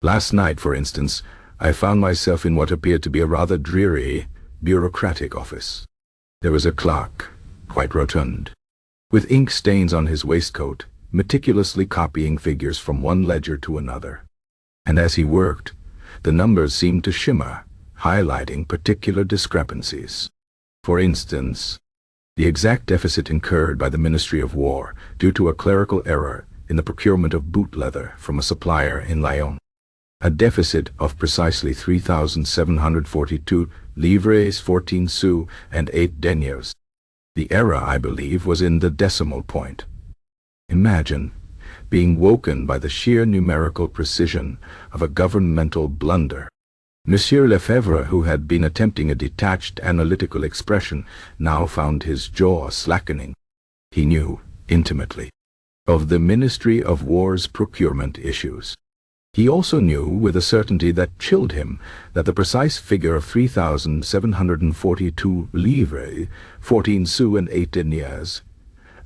Last night, for instance, I found myself in what appeared to be a rather dreary, bureaucratic office. There was a clerk, quite rotund, with ink stains on his waistcoat, meticulously copying figures from one ledger to another. And as he worked, the numbers seemed to shimmer, highlighting particular discrepancies. For instance, the exact deficit incurred by the Ministry of War due to a clerical error in the procurement of boot leather from a supplier in Lyon. A deficit of precisely 3,742 livres 14 sous and 8 deniers. The error, I believe, was in the decimal point. Imagine being woken by the sheer numerical precision of a governmental blunder. Monsieur Lefebvre, who had been attempting a detached analytical expression, now found his jaw slackening. He knew, intimately, of the Ministry of War's procurement issues. He also knew, with a certainty that chilled him, that the precise figure of 3,742 livres, 14 sous and 8 deniers,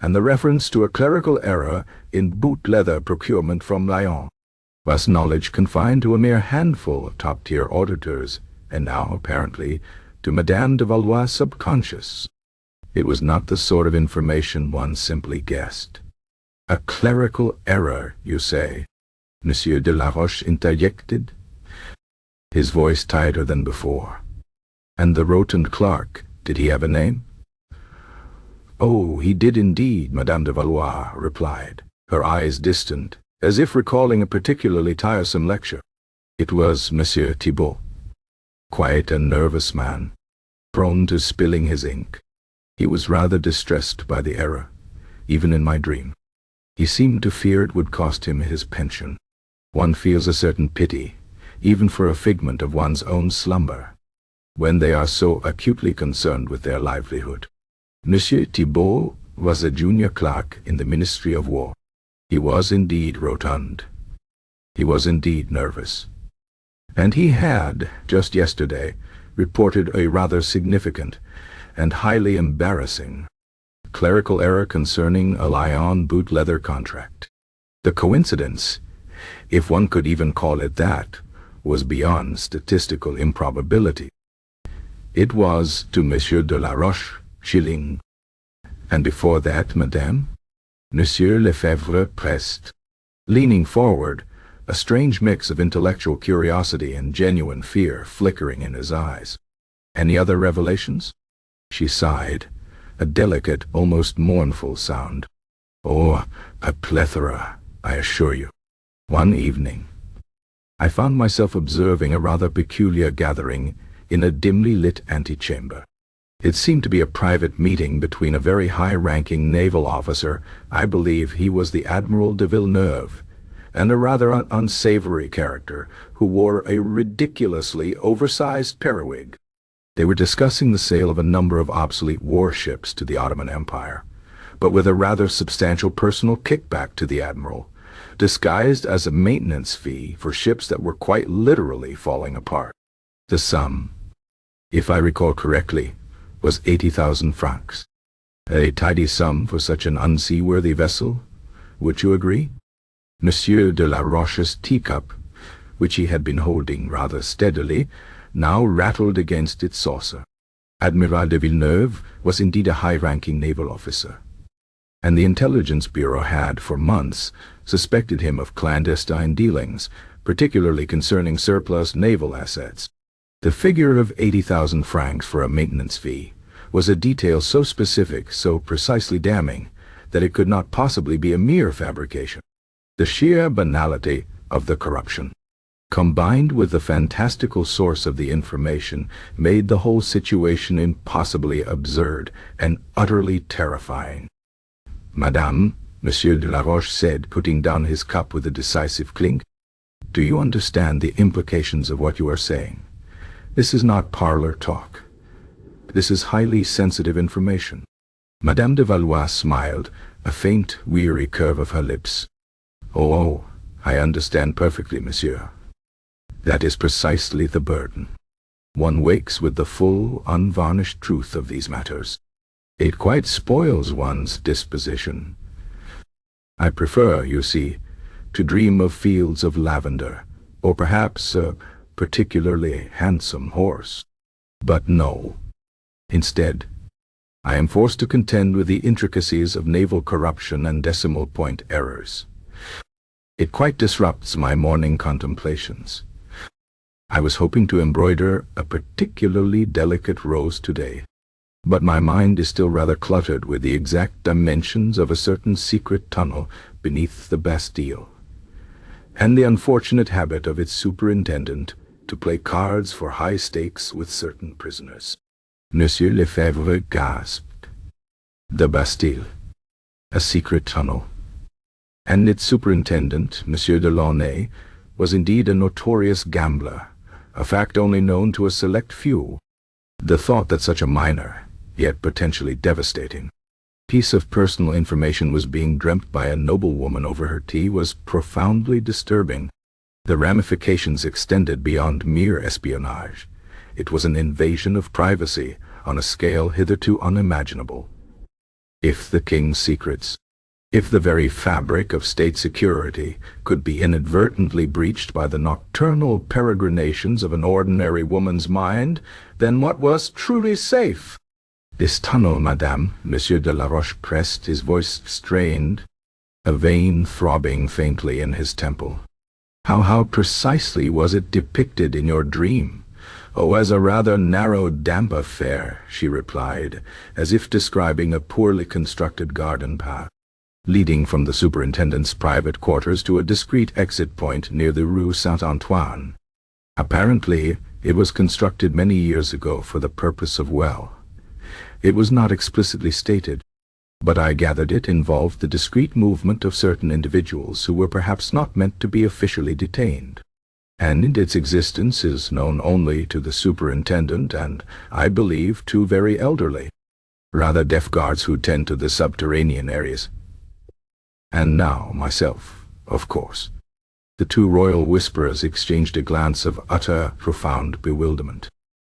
and the reference to a clerical error in boot leather procurement from Lyon, was knowledge confined to a mere handful of top-tier auditors, and now, apparently, to Madame de Valois' subconscious. It was not the sort of information one simply guessed. "A clerical error, you say?" Monsieur de la Roche interjected, his voice tighter than before. "And the rotund clerk, did he have a name?" "Oh, he did indeed," Madame de Valois replied, her eyes distant, as if recalling a particularly tiresome lecture. "It was Monsieur Thibault. Quite a nervous man, prone to spilling his ink. He was rather distressed by the error, even in my dream. He seemed to fear it would cost him his pension. One feels a certain pity, even for a figment of one's own slumber, when they are so acutely concerned with their livelihood. Monsieur Thibault was a junior clerk in the Ministry of War. He was indeed rotund. He was indeed nervous. And he had, just yesterday, reported a rather significant and highly embarrassing clerical error concerning a Lyon boot leather contract. The coincidence, if one could even call it that, was beyond statistical improbability. It was to Monsieur de la Roche, shilling. And before that, madame? Monsieur Lefebvre pressed, leaning forward, a strange mix of intellectual curiosity and genuine fear flickering in his eyes. "Any other revelations?" She sighed, a delicate, almost mournful sound. "Oh, a plethora, I assure you. One evening, I found myself observing a rather peculiar gathering in a dimly lit antechamber. It seemed to be a private meeting between a very high-ranking naval officer, I believe he was the Admiral de Villeneuve, and a rather unsavory character who wore a ridiculously oversized periwig. They were discussing the sale of a number of obsolete warships to the Ottoman Empire, but with a rather substantial personal kickback to the Admiral, disguised as a maintenance fee for ships that were quite literally falling apart. The sum, if I recall correctly, was 80,000 francs. A tidy sum for such an unseaworthy vessel, would you agree? Monsieur de la Roche's teacup, which he had been holding rather steadily, now rattled against its saucer. Admiral de Villeneuve was indeed a high-ranking naval officer, and the Intelligence Bureau had, for months, suspected him of clandestine dealings, particularly concerning surplus naval assets. The figure of 80,000 francs for a maintenance fee was a detail so specific, so precisely damning, that it could not possibly be a mere fabrication. The sheer banality of the corruption, combined with the fantastical source of the information, made the whole situation impossibly absurd and utterly terrifying. "Madame," Monsieur de la Roche said, putting down his cup with a decisive clink, "do you understand the implications of what you are saying? This is not parlor talk. This is highly sensitive information." Madame de Valois smiled, a faint, weary curve of her lips. Oh, I understand perfectly, monsieur. That is precisely the burden. One wakes with the full, unvarnished truth of these matters. It quite spoils one's disposition. I prefer, you see, to dream of fields of lavender, or perhaps a particularly handsome horse. But no. Instead, I am forced to contend with the intricacies of naval corruption and decimal point errors. It quite disrupts my morning contemplations. I was hoping to embroider a particularly delicate rose today, but my mind is still rather cluttered with the exact dimensions of a certain secret tunnel beneath the Bastille, and the unfortunate habit of its superintendent to play cards for high stakes with certain prisoners. Monsieur Lefebvre gasped. The Bastille, a secret tunnel, and its superintendent, Monsieur de Launay, was indeed a notorious gambler, a fact only known to a select few. The thought that such a minor, yet potentially devastating, piece of personal information was being dreamt by a noblewoman over her tea was profoundly disturbing. The ramifications extended beyond mere espionage. It was an invasion of privacy on a scale hitherto unimaginable. If the king's secrets, if the very fabric of state security could be inadvertently breached by the nocturnal peregrinations of an ordinary woman's mind, then what was truly safe? This tunnel, madame, Monsieur de la Roche pressed, his voice strained, a vein throbbing faintly in his temple. How precisely was it depicted in your dream? Oh, as a rather narrow, damp affair, she replied, as if describing a poorly constructed garden path, leading from the superintendent's private quarters to a discreet exit point near the Rue Saint-Antoine. Apparently, it was constructed many years ago for the purpose of it was not explicitly stated, but I gathered it involved the discreet movement of certain individuals who were perhaps not meant to be officially detained, and its existence is known only to the superintendent and, I believe, two very elderly, rather deaf guards who tend to the subterranean areas. And now, myself, of course. The two royal whisperers exchanged a glance of utter, profound bewilderment.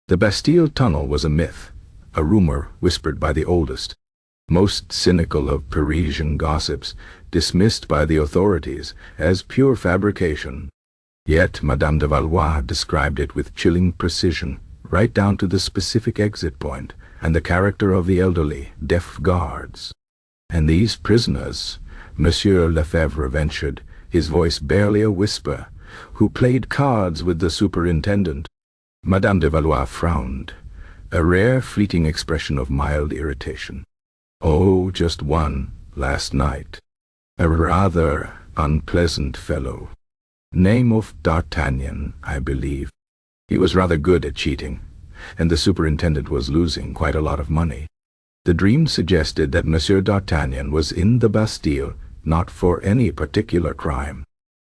The Bastille tunnel was a myth, a rumor whispered by the oldest, most cynical of Parisian gossips, dismissed by the authorities as pure fabrication. Yet Madame de Valois described it with chilling precision, right down to the specific exit point and the character of the elderly, deaf guards. And these prisoners, Monsieur Lefebvre ventured, his voice barely a whisper, who played cards with the superintendent. Madame de Valois frowned, a rare fleeting expression of mild irritation. Oh, just one, last night. A rather unpleasant fellow. Name of D'Artagnan, I believe. He was rather good at cheating, and the superintendent was losing quite a lot of money. The dream suggested that Monsieur D'Artagnan was in the Bastille not for any particular crime,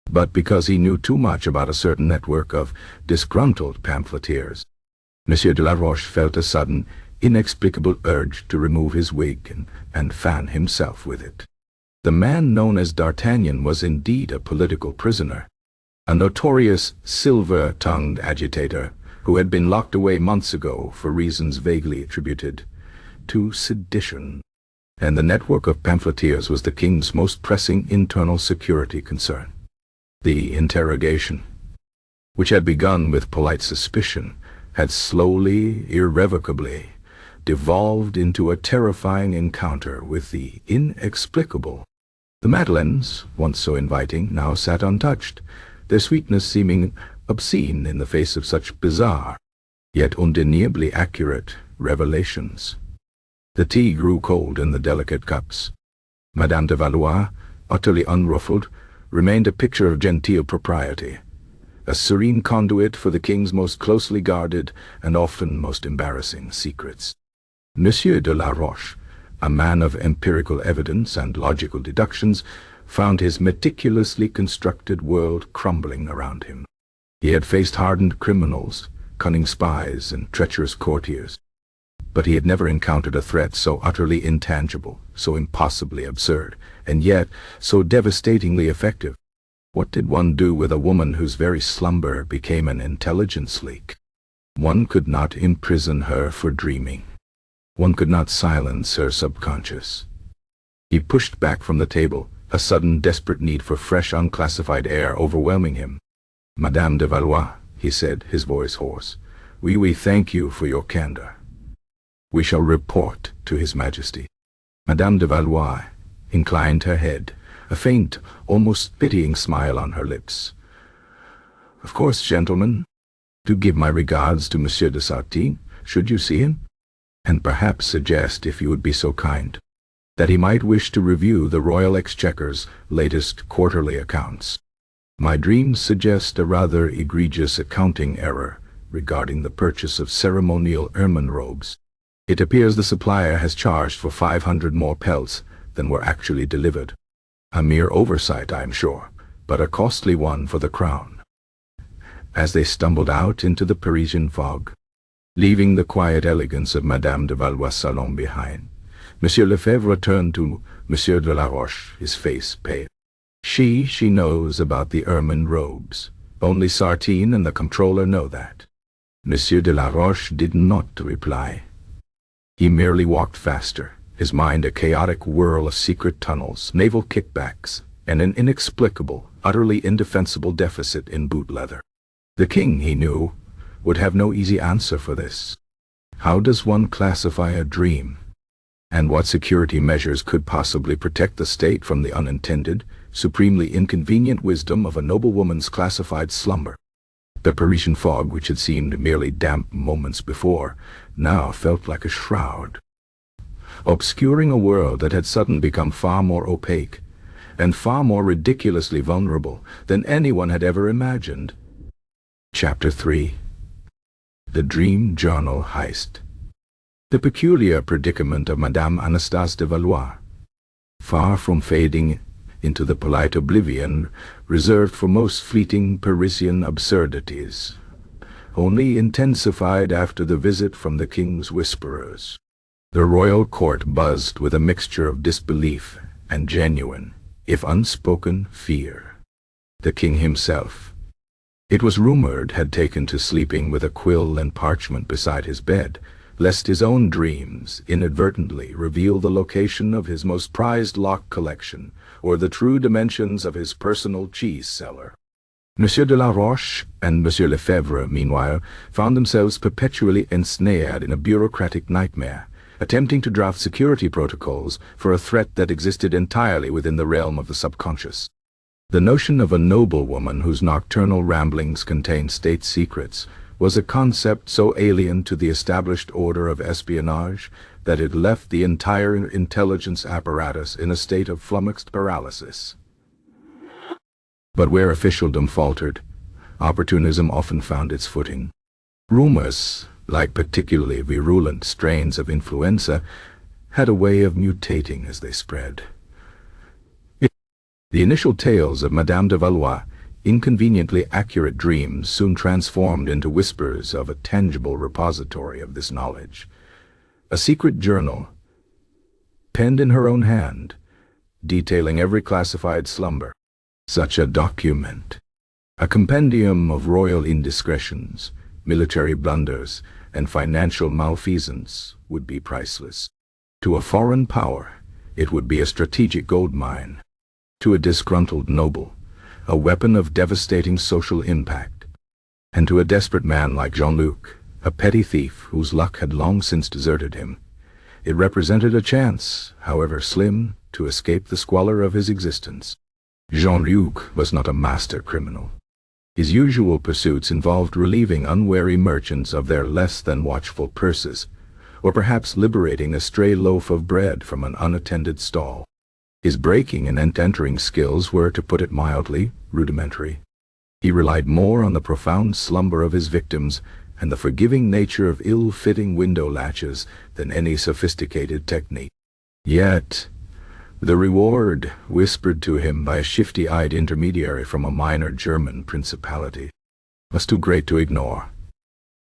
but because he knew too much about a certain network of disgruntled pamphleteers. Monsieur de la Roche felt a sudden, inexplicable urge to remove his wig and fan himself with it. The man known as D'Artagnan was indeed a political prisoner, a notorious silver-tongued agitator who had been locked away months ago for reasons vaguely attributed to sedition. And the network of pamphleteers was the king's most pressing internal security concern. The interrogation, which had begun with polite suspicion, had slowly, irrevocably, devolved into a terrifying encounter with the inexplicable. The Madeleines, once so inviting, now sat untouched, their sweetness seeming obscene in the face of such bizarre, yet undeniably accurate, revelations. The tea grew cold in the delicate cups. Madame de Valois, utterly unruffled, remained a picture of genteel propriety, a serene conduit for the king's most closely guarded and often most embarrassing secrets. Monsieur de la Roche, a man of empirical evidence and logical deductions, found his meticulously constructed world crumbling around him. He had faced hardened criminals, cunning spies, and treacherous courtiers, but he had never encountered a threat so utterly intangible, so impossibly absurd, and yet so devastatingly effective. What did one do with a woman whose very slumber became an intelligence leak? One could not imprison her for dreaming. One could not silence her subconscious. He pushed back from the table, a sudden desperate need for fresh unclassified air overwhelming him. "Madame de Valois," he said, his voice hoarse, we thank you for your candor. We shall report to His Majesty." Madame de Valois inclined her head, a faint, almost pitying smile on her lips. "Of course, gentlemen. Do give my regards to Monsieur de Sartine, should you see him, and perhaps suggest, if you would be so kind, that he might wish to review the Royal Exchequer's latest quarterly accounts. My dreams suggest a rather egregious accounting error regarding the purchase of ceremonial ermine robes. It appears the supplier has charged for 500 more pelts than were actually delivered. A mere oversight, I am sure, but a costly one for the crown." As they stumbled out into the Parisian fog, leaving the quiet elegance of Madame de Valois' salon behind, Monsieur Lefebvre turned to Monsieur de la Roche, his face pale. She knows about the ermine robes. Only Sartine and the comptroller know that." Monsieur de la Roche did not reply. He merely walked faster, his mind a chaotic whirl of secret tunnels, naval kickbacks, and an inexplicable, utterly indefensible deficit in boot leather. The king, he knew, would have no easy answer for this. How does one classify a dream? And what security measures could possibly protect the state from the unintended, supremely inconvenient wisdom of a noblewoman's classified slumber? The Parisian fog, which had seemed merely damp moments before, now felt like a shroud, obscuring a world that had suddenly become far more opaque and far more ridiculously vulnerable than anyone had ever imagined. Chapter 3. The Dream Journal Heist. The peculiar predicament of Madame Anastasie de Valois, far from fading into the polite oblivion reserved for most fleeting Parisian absurdities, only intensified after the visit from the king's whisperers. The royal court buzzed with a mixture of disbelief and genuine, if unspoken, fear. The king himself, it was rumored, had taken to sleeping with a quill and parchment beside his bed, lest his own dreams inadvertently reveal the location of his most prized lock collection or the true dimensions of his personal cheese cellar. Monsieur de la Roche and Monsieur Lefebvre, meanwhile, found themselves perpetually ensnared in a bureaucratic nightmare, attempting to draft security protocols for a threat that existed entirely within the realm of the subconscious. The notion of a noblewoman whose nocturnal ramblings contained state secrets was a concept so alien to the established order of espionage that it left the entire intelligence apparatus in a state of flummoxed paralysis. But where officialdom faltered, opportunism often found its footing. Rumors, like particularly virulent strains of influenza, had a way of mutating as they spread. The initial tales of Madame de Valois, inconveniently accurate dreams, soon transformed into whispers of a tangible repository of this knowledge. A secret journal, penned in her own hand, detailing every classified slumber. Such a document, a compendium of royal indiscretions, military blunders, and financial malfeasance, would be priceless. To a foreign power, it would be a strategic gold mine. To a disgruntled noble, a weapon of devastating social impact. And to a desperate man like Jean-Luc, a petty thief whose luck had long since deserted him, it represented a chance, however slim, to escape the squalor of his existence. Jean-Luc was not a master criminal. His usual pursuits involved relieving unwary merchants of their less than watchful purses, or perhaps liberating a stray loaf of bread from an unattended stall. His breaking and entering skills were, to put it mildly, rudimentary. He relied more on the profound slumber of his victims and the forgiving nature of ill-fitting window latches than any sophisticated technique. Yet, the reward, whispered to him by a shifty-eyed intermediary from a minor German principality, was too great to ignore.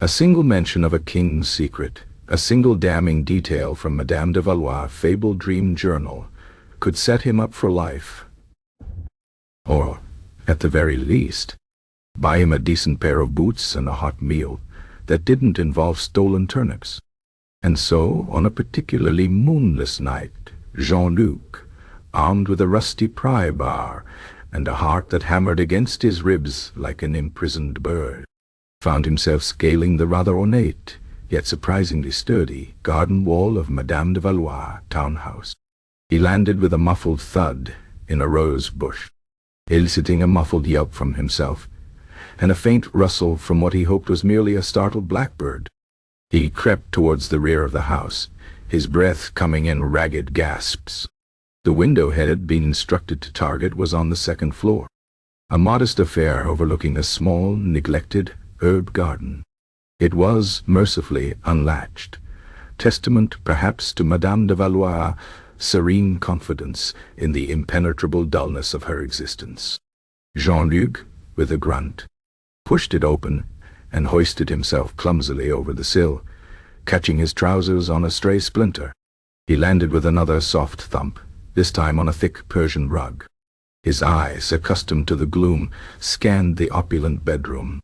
A single mention of a king's secret, a single damning detail from Madame de Valois' fabled dream journal, could set him up for life. Or, at the very least, buy him a decent pair of boots and a hot meal that didn't involve stolen turnips. And so, on a particularly moonless night, Jean-Luc, armed with a rusty pry bar and a heart that hammered against his ribs like an imprisoned bird, found himself scaling the rather ornate, yet surprisingly sturdy, garden wall of Madame de Valois' townhouse. He landed with a muffled thud in a rose bush, eliciting a muffled yelp from himself, and a faint rustle from what he hoped was merely a startled blackbird. He crept towards the rear of the house, his breath coming in ragged gasps. The window he had been instructed to target was on the second floor, a modest affair overlooking a small, neglected herb garden. It was, mercifully, unlatched, testament perhaps to Madame de Valois' serene confidence in the impenetrable dullness of her existence. Jean-Luc, with a grunt, pushed it open and hoisted himself clumsily over the sill, catching his trousers on a stray splinter. He landed with another soft thump, this time on a thick Persian rug. His eyes, accustomed to the gloom, scanned the opulent bedroom.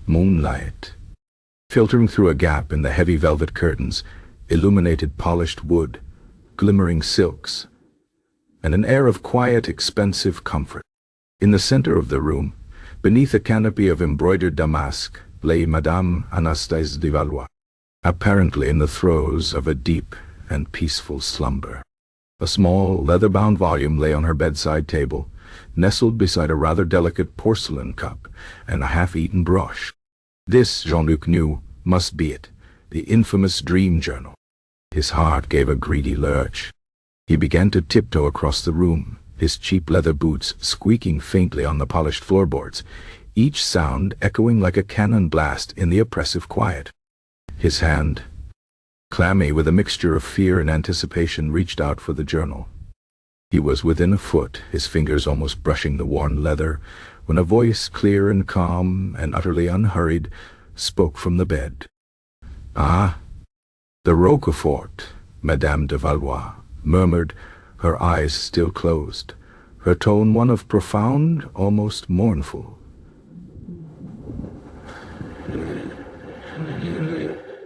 Moonlight, filtering through a gap in the heavy velvet curtains, illuminated polished wood, glimmering silks, and an air of quiet, expensive comfort. In the center of the room, beneath a canopy of embroidered damask, lay Madame Anastasie de Valois, apparently in the throes of a deep and peaceful slumber. A small, leather-bound volume lay on her bedside table, nestled beside a rather delicate porcelain cup and a half-eaten brush. This, Jean-Luc knew, must be it, the infamous dream journal. His heart gave a greedy lurch. He began to tiptoe across the room, his cheap leather boots squeaking faintly on the polished floorboards, each sound echoing like a cannon blast in the oppressive quiet. His hand, clammy with a mixture of fear and anticipation, reached out for the journal. He was within a foot, his fingers almost brushing the worn leather, when a voice, clear and calm and utterly unhurried, spoke from the bed. "Ah, the Roquefort," Madame de Valois murmured, her eyes still closed, her tone one of profound, almost mournful.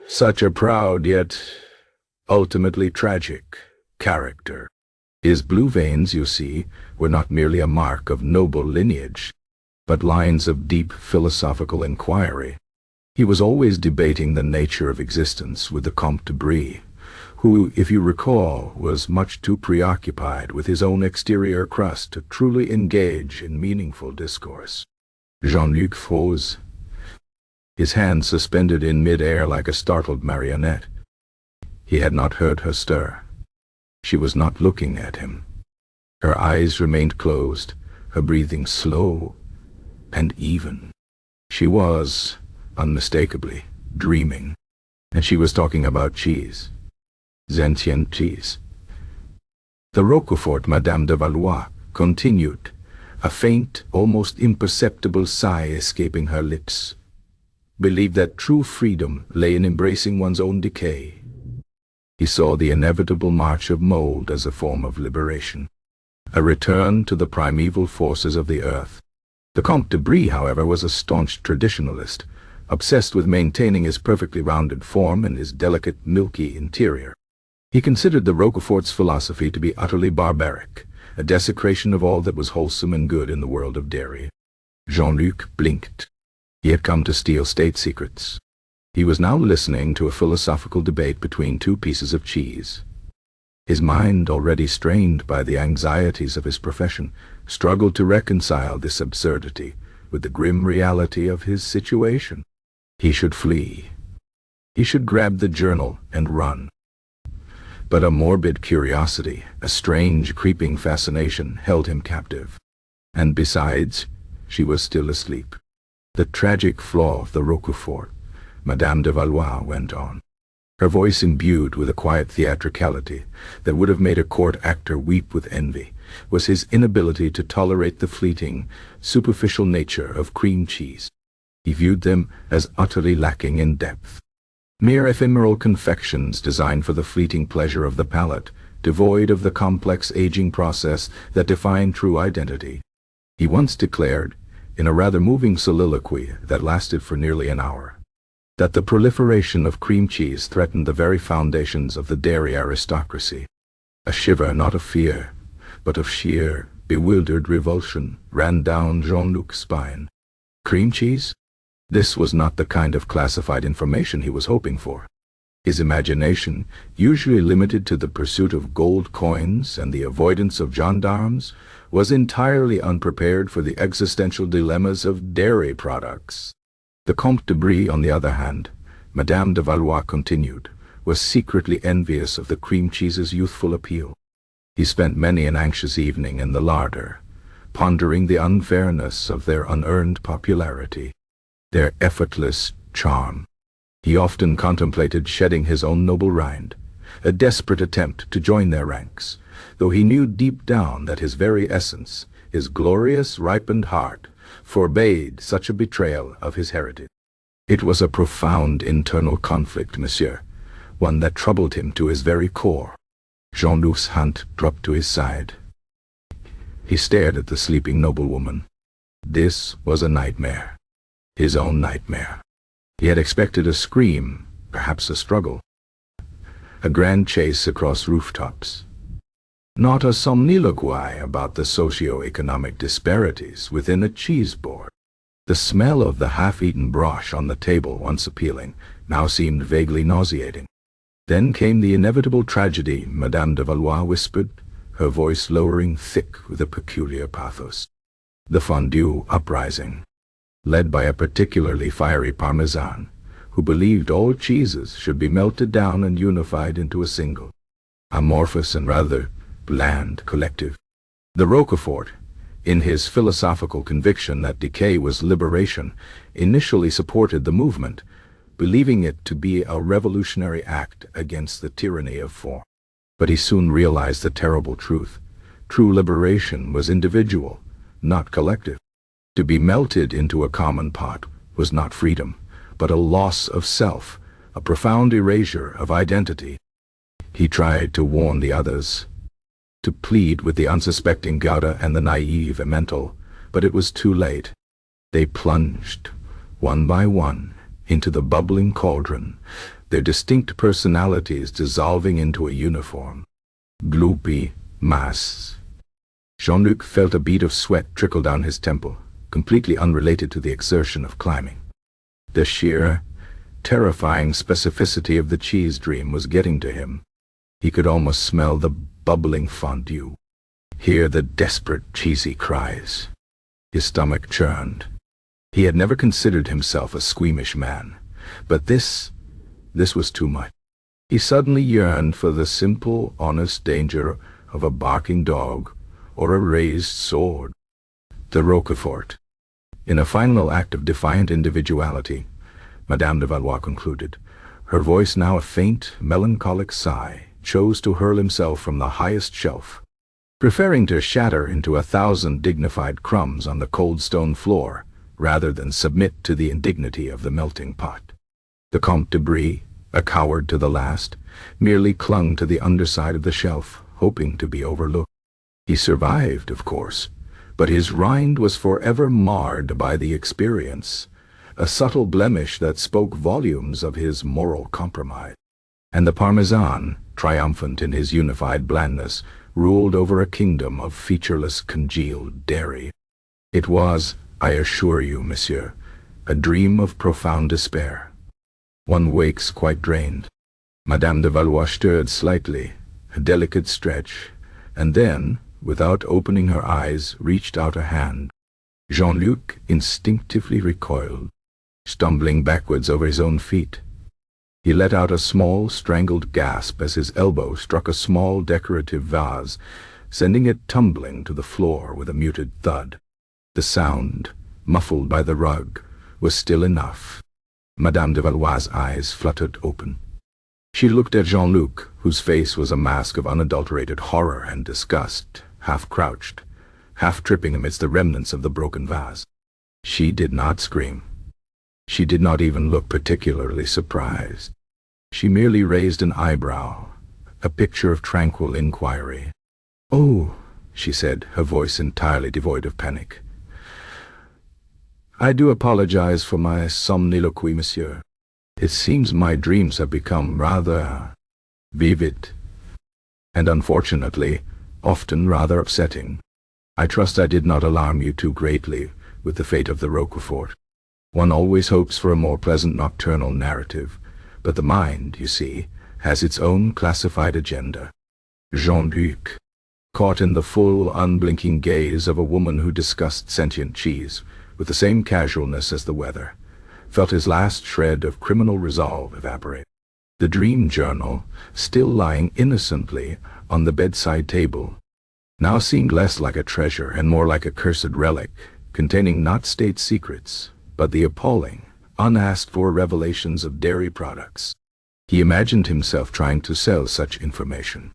Such a proud, yet ultimately tragic character. His blue veins, you see, were not merely a mark of noble lineage, but lines of deep philosophical inquiry. He was always debating the nature of existence with the Comte de Brie, who, if you recall, was much too preoccupied with his own exterior crust to truly engage in meaningful discourse. Jean-Luc froze, his hand suspended in mid-air like a startled marionette. He had not heard her stir. She was not looking at him. Her eyes remained closed, her breathing slow and even. She was, unmistakably, dreaming, and she was talking about cheese. Zentien cheese. The Roquefort, Madame de Valois continued, a faint, almost imperceptible sigh escaping her lips, believed that true freedom lay in embracing one's own decay. He saw the inevitable march of mold as a form of liberation. a return to the primeval forces of the earth. The Comte de Brie, however, was a staunch traditionalist, obsessed with maintaining his perfectly rounded form and his delicate, milky interior. He considered the Roquefort's philosophy to be utterly barbaric, a desecration of all that was wholesome and good in the world of dairy. Jean-Luc blinked. He had come to steal state secrets. He was now listening to a philosophical debate between two pieces of cheese. His mind, already strained by the anxieties of his profession, struggled to reconcile this absurdity with the grim reality of his situation. He should flee. He should grab the journal and run. But a morbid curiosity, a strange creeping fascination, held him captive. And besides, she was still asleep. The tragic flaw of the Roquefort, Madame de Valois went on, her voice imbued with a quiet theatricality that would have made a court actor weep with envy, was his inability to tolerate the fleeting, superficial nature of cream cheese. He viewed them as utterly lacking in depth. Mere ephemeral confections designed for the fleeting pleasure of the palate, devoid of the complex aging process that defined true identity. He once declared, in a rather moving soliloquy that lasted for nearly an hour, that the proliferation of cream cheese threatened the very foundations of the dairy aristocracy. A shiver not of fear, but of sheer, bewildered revulsion ran down Jean-Luc's spine. Cream cheese? This was not the kind of classified information he was hoping for. His imagination, usually limited to the pursuit of gold coins and the avoidance of gendarmes, was entirely unprepared for the existential dilemmas of dairy products. The Comte de Brie, on the other hand, Madame de Valois continued, was secretly envious of the cream cheese's youthful appeal. He spent many an anxious evening in the larder, pondering the unfairness of their unearned popularity, their effortless charm. He often contemplated shedding his own noble rind, a desperate attempt to join their ranks, though he knew deep down that his very essence, his glorious ripened heart, forbade such a betrayal of his heritage. It was a profound internal conflict, monsieur, one that troubled him to his very core. Jean-Luc's hand dropped to his side. He stared at the sleeping noblewoman. This was a nightmare. His own nightmare. He had expected a scream, perhaps a struggle, a grand chase across rooftops. Not a somniloquy about the socio-economic disparities within a cheese board. The smell of the half-eaten broche on the table, once appealing, now seemed vaguely nauseating. Then came the inevitable tragedy, Madame de Valois whispered, her voice lowering thick with a peculiar pathos. The fondue uprising, led by a particularly fiery Parmesan, who believed all cheeses should be melted down and unified into a single, amorphous and rather bland collective. The Roquefort, in his philosophical conviction that decay was liberation, initially supported the movement, believing it to be a revolutionary act against the tyranny of form. But he soon realized the terrible truth. True liberation was individual, not collective. To be melted into a common pot was not freedom, but a loss of self, a profound erasure of identity. He tried to warn the others, to plead with the unsuspecting Gouda and the naive Emmental, but it was too late. They plunged, one by one, into the bubbling cauldron, their distinct personalities dissolving into a uniform, gloopy mass. Jean-Luc felt a bead of sweat trickle down his temple, completely unrelated to the exertion of climbing. The sheer, terrifying specificity of the cheese dream was getting to him. He could almost smell the bubbling fondue, hear the desperate cheesy cries. His stomach churned. He had never considered himself a squeamish man, but this was too much. He suddenly yearned for the simple, honest danger of a barking dog or a raised sword. The Roquefort. In a final act of defiant individuality, Madame de Valois concluded, her voice now a faint, melancholic sigh, chose to hurl himself from the highest shelf, preferring to shatter into 1,000 dignified crumbs on the cold stone floor, rather than submit to the indignity of the melting pot. The Comte de Brie, a coward to the last, merely clung to the underside of the shelf, hoping to be overlooked. He survived, of course, but his rind was forever marred by the experience, a subtle blemish that spoke volumes of his moral compromise. And the Parmesan, triumphant in his unified blandness, ruled over a kingdom of featureless congealed dairy. It was, I assure you, monsieur, a dream of profound despair. One wakes quite drained. Madame de Valois stirred slightly, a delicate stretch, and then, without opening her eyes, reached out a hand. Jean-Luc instinctively recoiled, stumbling backwards over his own feet. He let out a small, strangled gasp as his elbow struck a small decorative vase, sending it tumbling to the floor with a muted thud. The sound, muffled by the rug, was still enough. Madame de Valois' eyes fluttered open. She looked at Jean-Luc, whose face was a mask of unadulterated horror and disgust, half crouched, half tripping amidst the remnants of the broken vase. She did not scream. She did not even look particularly surprised. She merely raised an eyebrow, a picture of tranquil inquiry. "Oh," she said, her voice entirely devoid of panic. "I do apologize for my somniloquy, monsieur. It seems my dreams have become rather vivid, and unfortunately, often rather upsetting. I trust I did not alarm you too greatly with the fate of the Roquefort. One always hopes for a more pleasant nocturnal narrative, but the mind, you see, has its own classified agenda." Jean-Luc, caught in the full, unblinking gaze of a woman who discussed sentient cheese with the same casualness as the weather, felt his last shred of criminal resolve evaporate. The dream journal, still lying innocently on the bedside table, now seemed less like a treasure and more like a cursed relic, containing not state secrets, but the appalling, unasked-for revelations of dairy products. He imagined himself trying to sell such information.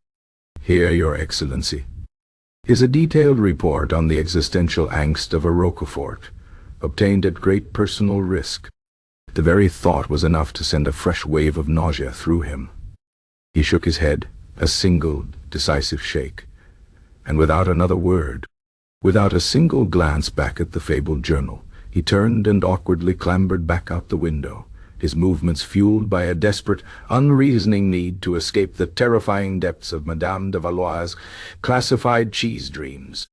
"Here, Your Excellency, is a detailed report on the existential angst of a Roquefort, obtained at great personal risk." The very thought was enough to send a fresh wave of nausea through him. He shook his head, a single, decisive shake, and without another word, without a single glance back at the fabled journal, he turned and awkwardly clambered back out the window, his movements fueled by a desperate, unreasoning need to escape the terrifying depths of Madame de Valois' classified cheese dreams.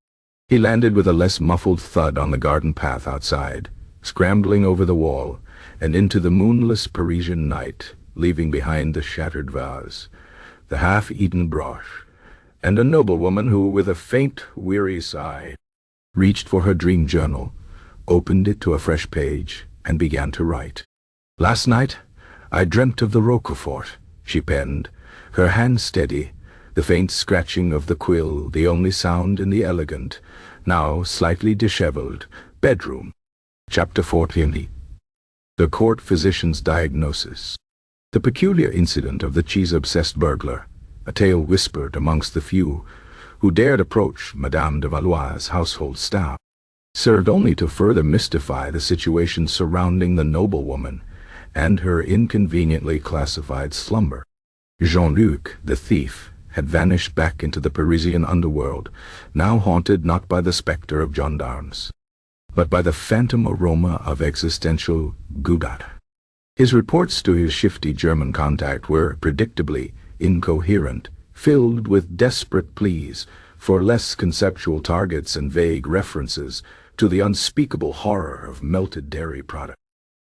He landed with a less muffled thud on the garden path outside, scrambling over the wall and into the moonless Parisian night, leaving behind the shattered vase, the half-eaten broche, and a noblewoman who, with a faint, weary sigh, reached for her dream journal, opened it to a fresh page, and began to write. "Last night, I dreamt of the Roquefort," she penned, her hand steady, the faint scratching of the quill the only sound in the elegant, now slightly disheveled, bedroom. Chapter 14. The Court Physician's Diagnosis. The peculiar incident of the cheese-obsessed burglar, a tale whispered amongst the few who dared approach Madame de Valois' household staff, served only to further mystify the situation surrounding the noblewoman and her inconveniently classified slumber. Jean-Luc, the thief, had vanished back into the Parisian underworld, now haunted not by the spectre of gendarmes, but by the phantom aroma of existential goudat. His reports to his shifty German contact were, predictably, incoherent, filled with desperate pleas for less conceptual targets and vague references to the unspeakable horror of melted dairy products.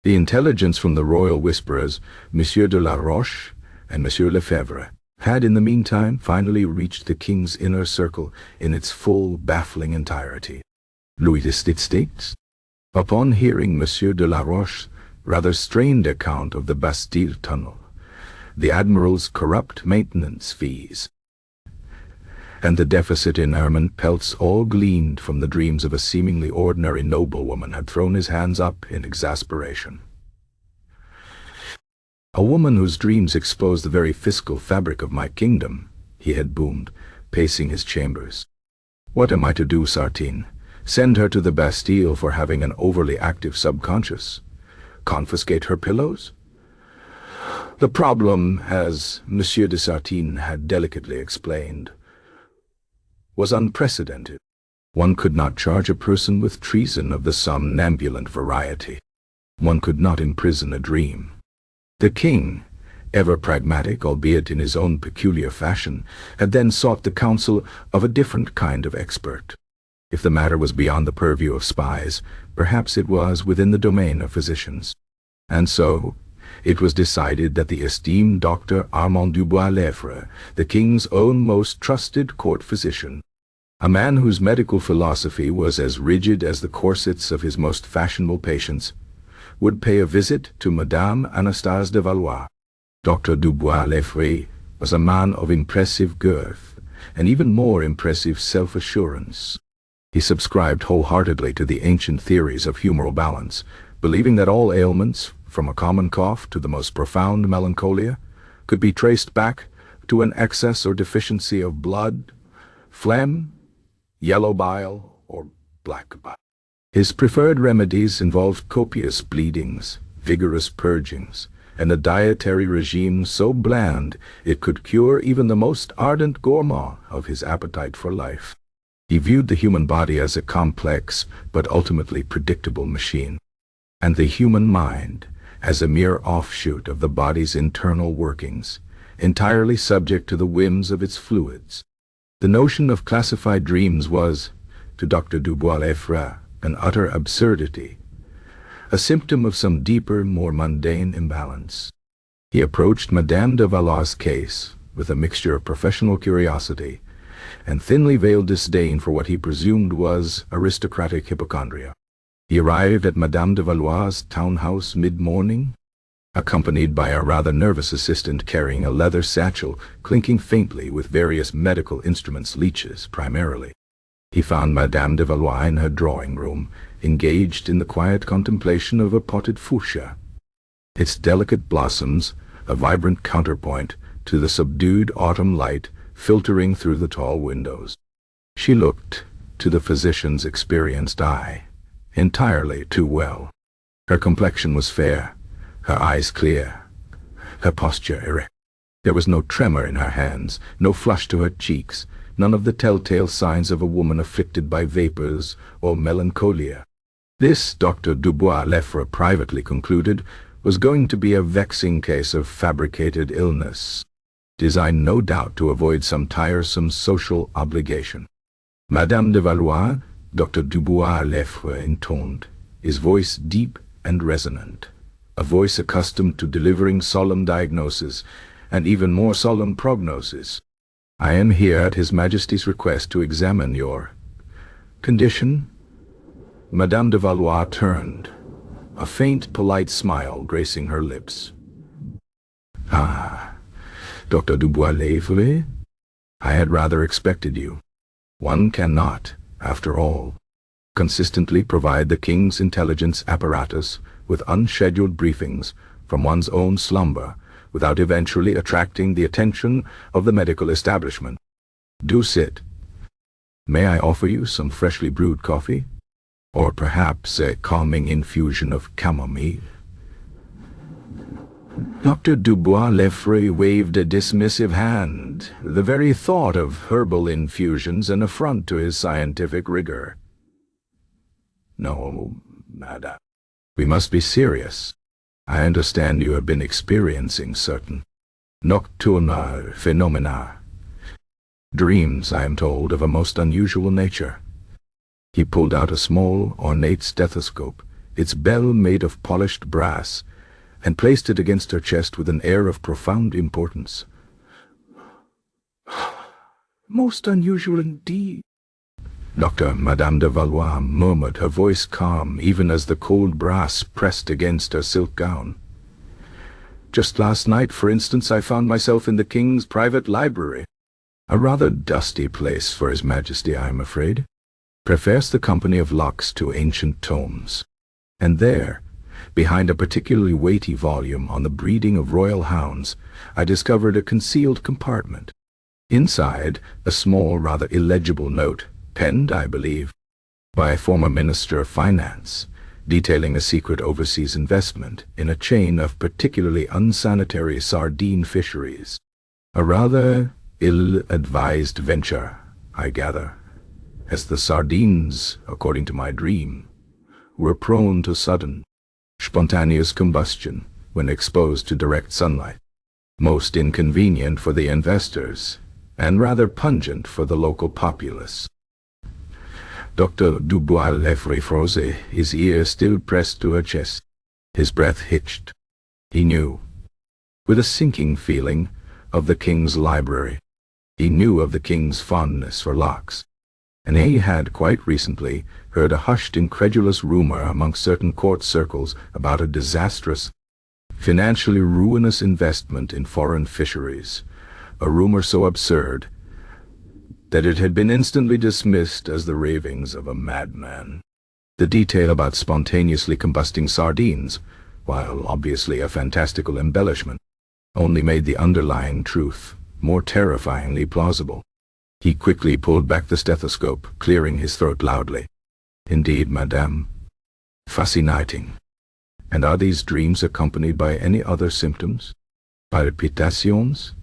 The intelligence from the royal whisperers, Monsieur de la Roche and Monsieur Lefebvre, had in the meantime finally reached the king's inner circle in its full, baffling entirety. Louis states, upon hearing Monsieur de la Roche's rather strained account of the Bastille tunnel, the admiral's corrupt maintenance fees, and the deficit in ermine pelts all gleaned from the dreams of a seemingly ordinary noblewoman, had thrown his hands up in exasperation. "A woman whose dreams expose the very fiscal fabric of my kingdom," he had boomed, pacing his chambers. "What am I to do, Sartine? Send her to the Bastille for having an overly active subconscious? Confiscate her pillows?" The problem, as Monsieur de Sartine had delicately explained, was unprecedented. One could not charge a person with treason of the somnambulant variety. One could not imprison a dream. The king, ever pragmatic, albeit in his own peculiar fashion, had then sought the counsel of a different kind of expert. If the matter was beyond the purview of spies, perhaps it was within the domain of physicians. And so, it was decided that the esteemed Dr. Armand Dubois-Lefre, the king's own most trusted court physician, a man whose medical philosophy was as rigid as the corsets of his most fashionable patients, would pay a visit to Madame Anastasie de Valois. Dr. Dubois-Lefre was a man of impressive girth, and even more impressive self-assurance. He subscribed wholeheartedly to the ancient theories of humoral balance, believing that all ailments, from a common cough to the most profound melancholia, could be traced back to an excess or deficiency of blood, phlegm, yellow bile, or black bile. His preferred remedies involved copious bleedings, vigorous purgings, and a dietary regime so bland it could cure even the most ardent gourmand of his appetite for life. He viewed the human body as a complex but ultimately predictable machine, and the human mind as a mere offshoot of the body's internal workings, entirely subject to the whims of its fluids. The notion of classified dreams was, to Dr. Dubois-Lefre, an utter absurdity, a symptom of some deeper, more mundane imbalance. He approached Madame de Valois' case with a mixture of professional curiosity and thinly veiled disdain for what he presumed was aristocratic hypochondria. He arrived at Madame de Valois' townhouse mid-morning, accompanied by a rather nervous assistant carrying a leather satchel clinking faintly with various medical instruments, leeches primarily. He found Madame de Valois in her drawing-room, engaged in the quiet contemplation of a potted fuchsia, its delicate blossoms a vibrant counterpoint to the subdued autumn light filtering through the tall windows. She looked, to the physician's experienced eye, entirely too well. Her complexion was fair, her eyes clear, her posture erect. There was no tremor in her hands, no flush to her cheeks, none of the telltale signs of a woman afflicted by vapors or melancholia. This, Dr. Dubois-Lefre privately concluded, was going to be a vexing case of fabricated illness, designed no doubt to avoid some tiresome social obligation. Madame de Valois, Dr. Dubois-Lefre intoned, his voice deep and resonant, a voice accustomed to delivering solemn diagnoses and even more solemn prognoses. I am here at His Majesty's request to examine your condition. Madame de Valois turned, a faint, polite smile gracing her lips. Ah, Dr. Dubois-Lefre, I had rather expected you. One cannot, after all, consistently provide the king's intelligence apparatus with unscheduled briefings from one's own slumber without eventually attracting the attention of the medical establishment. Do sit. May I offer you some freshly brewed coffee? Or perhaps a calming infusion of chamomile? Dr. Dubois-Lefre waved a dismissive hand, the very thought of herbal infusions an affront to his scientific rigor. No, madame. We must be serious. I understand you have been experiencing certain nocturnal phenomena. Dreams, I am told, of a most unusual nature. He pulled out a small, ornate stethoscope, its bell made of polished brass, and placed it against her chest with an air of profound importance. Most unusual indeed. Madame de Valois murmured, her voice calm, even as the cold brass pressed against her silk gown. Just last night, for instance, I found myself in the king's private library. A rather dusty place for His Majesty, I am afraid. Prefers the company of Locks to ancient tomes. And there, behind a particularly weighty volume on the breeding of royal hounds, I discovered a concealed compartment. Inside, a small, rather illegible note, penned, I believe, by a former Minister of Finance, detailing a secret overseas investment in a chain of particularly unsanitary sardine fisheries. A rather ill-advised venture, I gather, as the sardines, according to my dream, were prone to sudden, spontaneous combustion when exposed to direct sunlight, most inconvenient for the investors, and rather pungent for the local populace. Dr. Dubois-Lefray froze, his ear still pressed to her chest. His breath hitched. He knew, with a sinking feeling, of the king's library. He knew of the king's fondness for locks, and he had quite recently heard a hushed, incredulous rumor among certain court circles about a disastrous, financially ruinous investment in foreign fisheries, a rumor so absurd that it had been instantly dismissed as the ravings of a madman. The detail about spontaneously combusting sardines, while obviously a fantastical embellishment, only made the underlying truth more terrifyingly plausible. He quickly pulled back the stethoscope, clearing his throat loudly. Indeed, madame. Fascinating. And are these dreams accompanied by any other symptoms? Palpitations?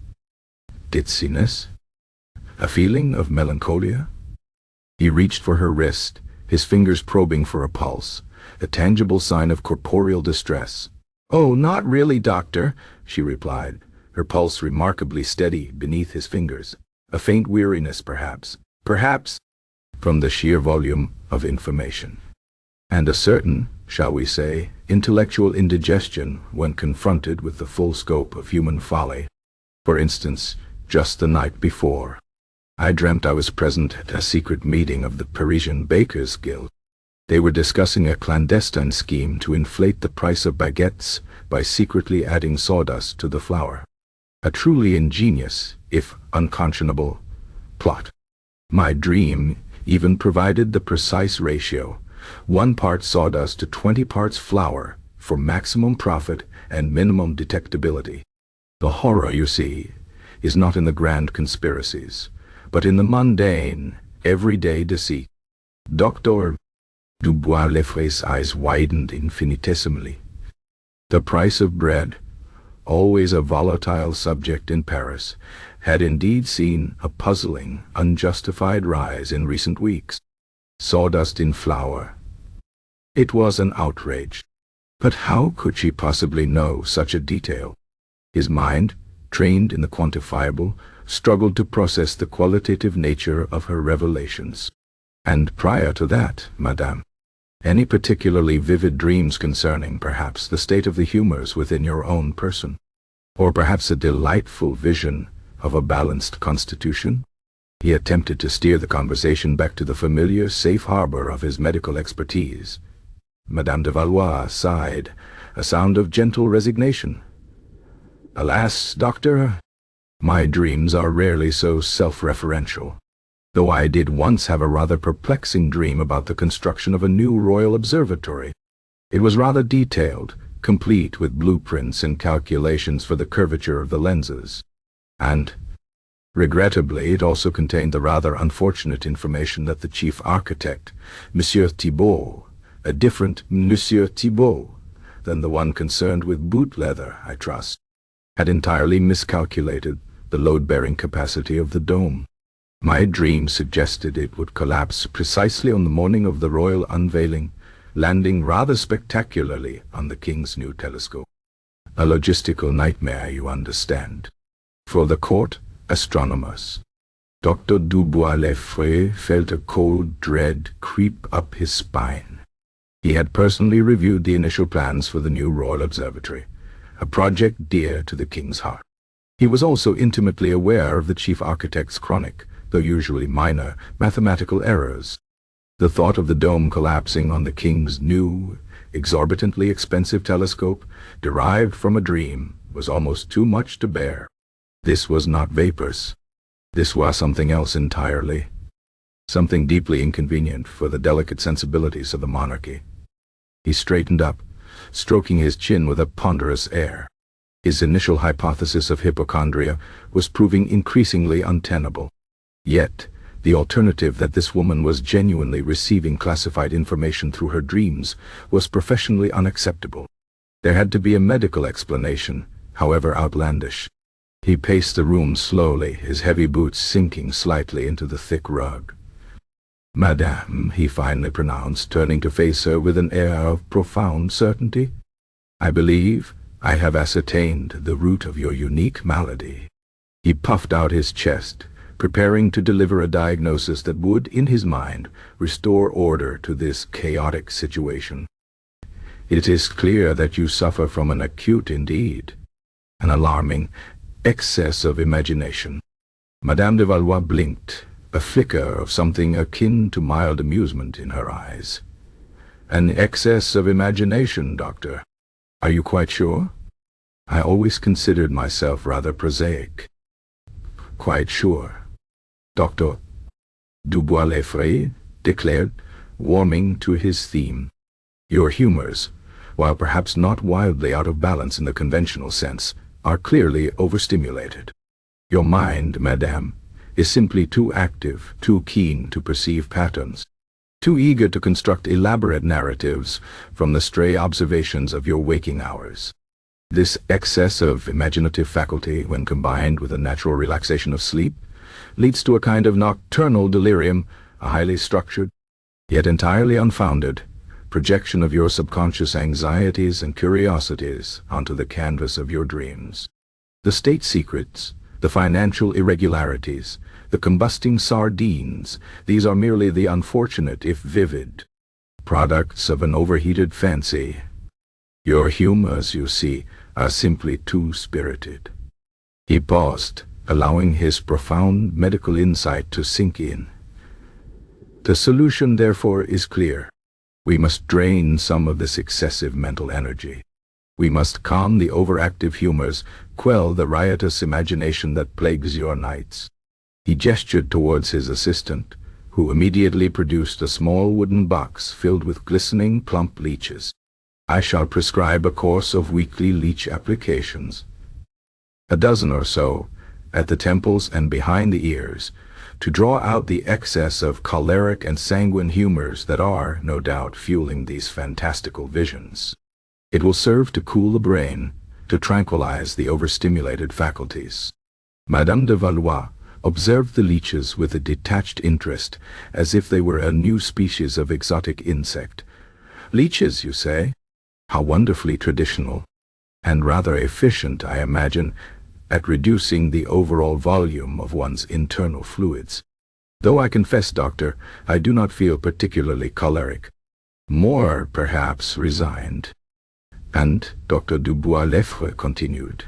Dizziness? A feeling of melancholia? He reached for her wrist, his fingers probing for a pulse, a tangible sign of corporeal distress. "Oh, not really, doctor," she replied, her pulse remarkably steady beneath his fingers. A faint weariness, perhaps, from the sheer volume of information. And a certain, shall we say, intellectual indigestion when confronted with the full scope of human folly. For instance, just the night before, I dreamt I was present at a secret meeting of the Parisian Bakers' Guild. They were discussing a clandestine scheme to inflate the price of baguettes by secretly adding sawdust to the flour. A truly ingenious, if unconscionable, plot. My dream even provided the precise ratio, 1 part sawdust to 20 parts flour, for maximum profit and minimum detectability. The horror, you see, is not in the grand conspiracies, but in the mundane, everyday deceit. Dr. Dubois-Lefray's eyes widened infinitesimally. The price of bread, always a volatile subject in Paris, had indeed seen a puzzling, unjustified rise in recent weeks. Sawdust in flour. It was an outrage. But how could she possibly know such a detail? His mind, trained in the quantifiable, struggled to process the qualitative nature of her revelations. And prior to that, madame, any particularly vivid dreams concerning, perhaps, the state of the humors within your own person? Or perhaps a delightful vision of a balanced constitution? He attempted to steer the conversation back to the familiar safe harbor of his medical expertise. Madame de Valois sighed, a sound of gentle resignation. "Alas, doctor, my dreams are rarely so self-referential, though I did once have a rather perplexing dream about the construction of a new royal observatory. It was rather detailed, complete with blueprints and calculations for the curvature of the lenses. And, regrettably, it also contained the rather unfortunate information that the chief architect, Monsieur Thibault, a different Monsieur Thibault than the one concerned with boot leather, I trust, had entirely miscalculated the load-bearing capacity of the dome. My dream suggested it would collapse precisely on the morning of the royal unveiling, landing rather spectacularly on the king's new telescope. A logistical nightmare, you understand, for the court astronomers." Dr. Dubois-Lefray felt a cold dread creep up his spine. He had personally reviewed the initial plans for the new royal observatory, a project dear to the king's heart. He was also intimately aware of the chief architect's chronic, though usually minor, mathematical errors. The thought of the dome collapsing on the king's new, exorbitantly expensive telescope, derived from a dream, was almost too much to bear. This was not vapors. This was something else entirely. Something deeply inconvenient for the delicate sensibilities of the monarchy. He straightened up, stroking his chin with a ponderous air. His initial hypothesis of hypochondria was proving increasingly untenable. Yet, the alternative that this woman was genuinely receiving classified information through her dreams was professionally unacceptable. There had to be a medical explanation, however outlandish. He paced the room slowly, his heavy boots sinking slightly into the thick rug. "Madame," he finally pronounced, turning to face her with an air of profound certainty, "I believe I have ascertained the root of your unique malady." He puffed out his chest, preparing to deliver a diagnosis that would, in his mind, restore order to this chaotic situation. "It is clear that you suffer from an acute, indeed, an alarming excess of imagination." Madame de Valois blinked, a flicker of something akin to mild amusement in her eyes. "An excess of imagination, doctor? Are you quite sure? I always considered myself rather prosaic." "Quite sure," Dr. Dubois-Lefray declared, warming to his theme. "Your humors, while perhaps not wildly out of balance in the conventional sense, are clearly overstimulated. Your mind, madame, is simply too active, too keen to perceive patterns, too eager to construct elaborate narratives from the stray observations of your waking hours. This excess of imaginative faculty, when combined with a natural relaxation of sleep, leads to a kind of nocturnal delirium, a highly structured, yet entirely unfounded, projection of your subconscious anxieties and curiosities onto the canvas of your dreams. The state secrets, the financial irregularities, the combusting sardines, these are merely the unfortunate, if vivid, products of an overheated fancy. Your humors, you see, are simply too spirited." He paused, allowing his profound medical insight to sink in. "The solution, therefore, is clear. We must drain some of this excessive mental energy. We must calm the overactive humors, quell the riotous imagination that plagues your nights." He gestured towards his assistant, who immediately produced a small wooden box filled with glistening, plump leeches. "I shall prescribe a course of weekly leech applications, a dozen or so, at the temples and behind the ears, to draw out the excess of choleric and sanguine humors that are, no doubt, fueling these fantastical visions. It will serve to cool the brain, to tranquilize the overstimulated faculties." Madame de Valois observed the leeches with a detached interest, as if they were a new species of exotic insect. "Leeches, you say? How wonderfully traditional, and rather efficient, I imagine, at reducing the overall volume of one's internal fluids. Though I confess, doctor, I do not feel particularly choleric. More, perhaps, resigned." And Dr. Dubois-Lefray continued,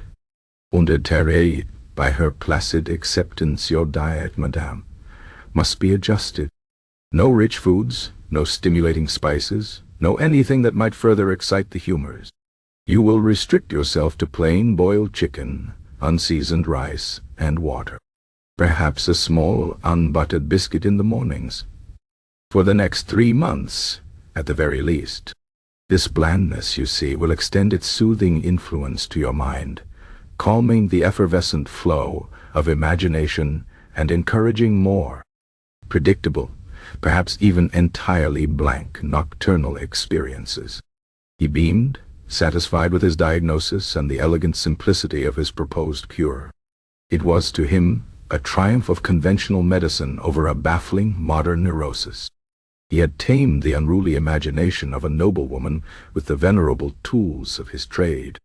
"Undeterred by her placid acceptance, your diet, madame, must be adjusted. No rich foods, no stimulating spices, no anything that might further excite the humors. You will restrict yourself to plain boiled chicken, unseasoned rice, and water. Perhaps a small unbuttered biscuit in the mornings. For the next 3 months, at the very least. This blandness, you see, will extend its soothing influence to your mind, calming the effervescent flow of imagination and encouraging more predictable, perhaps even entirely blank nocturnal experiences." He beamed, satisfied with his diagnosis and the elegant simplicity of his proposed cure. It was to him a triumph of conventional medicine over a baffling modern neurosis. He had tamed the unruly imagination of a noblewoman with the venerable tools of his trade.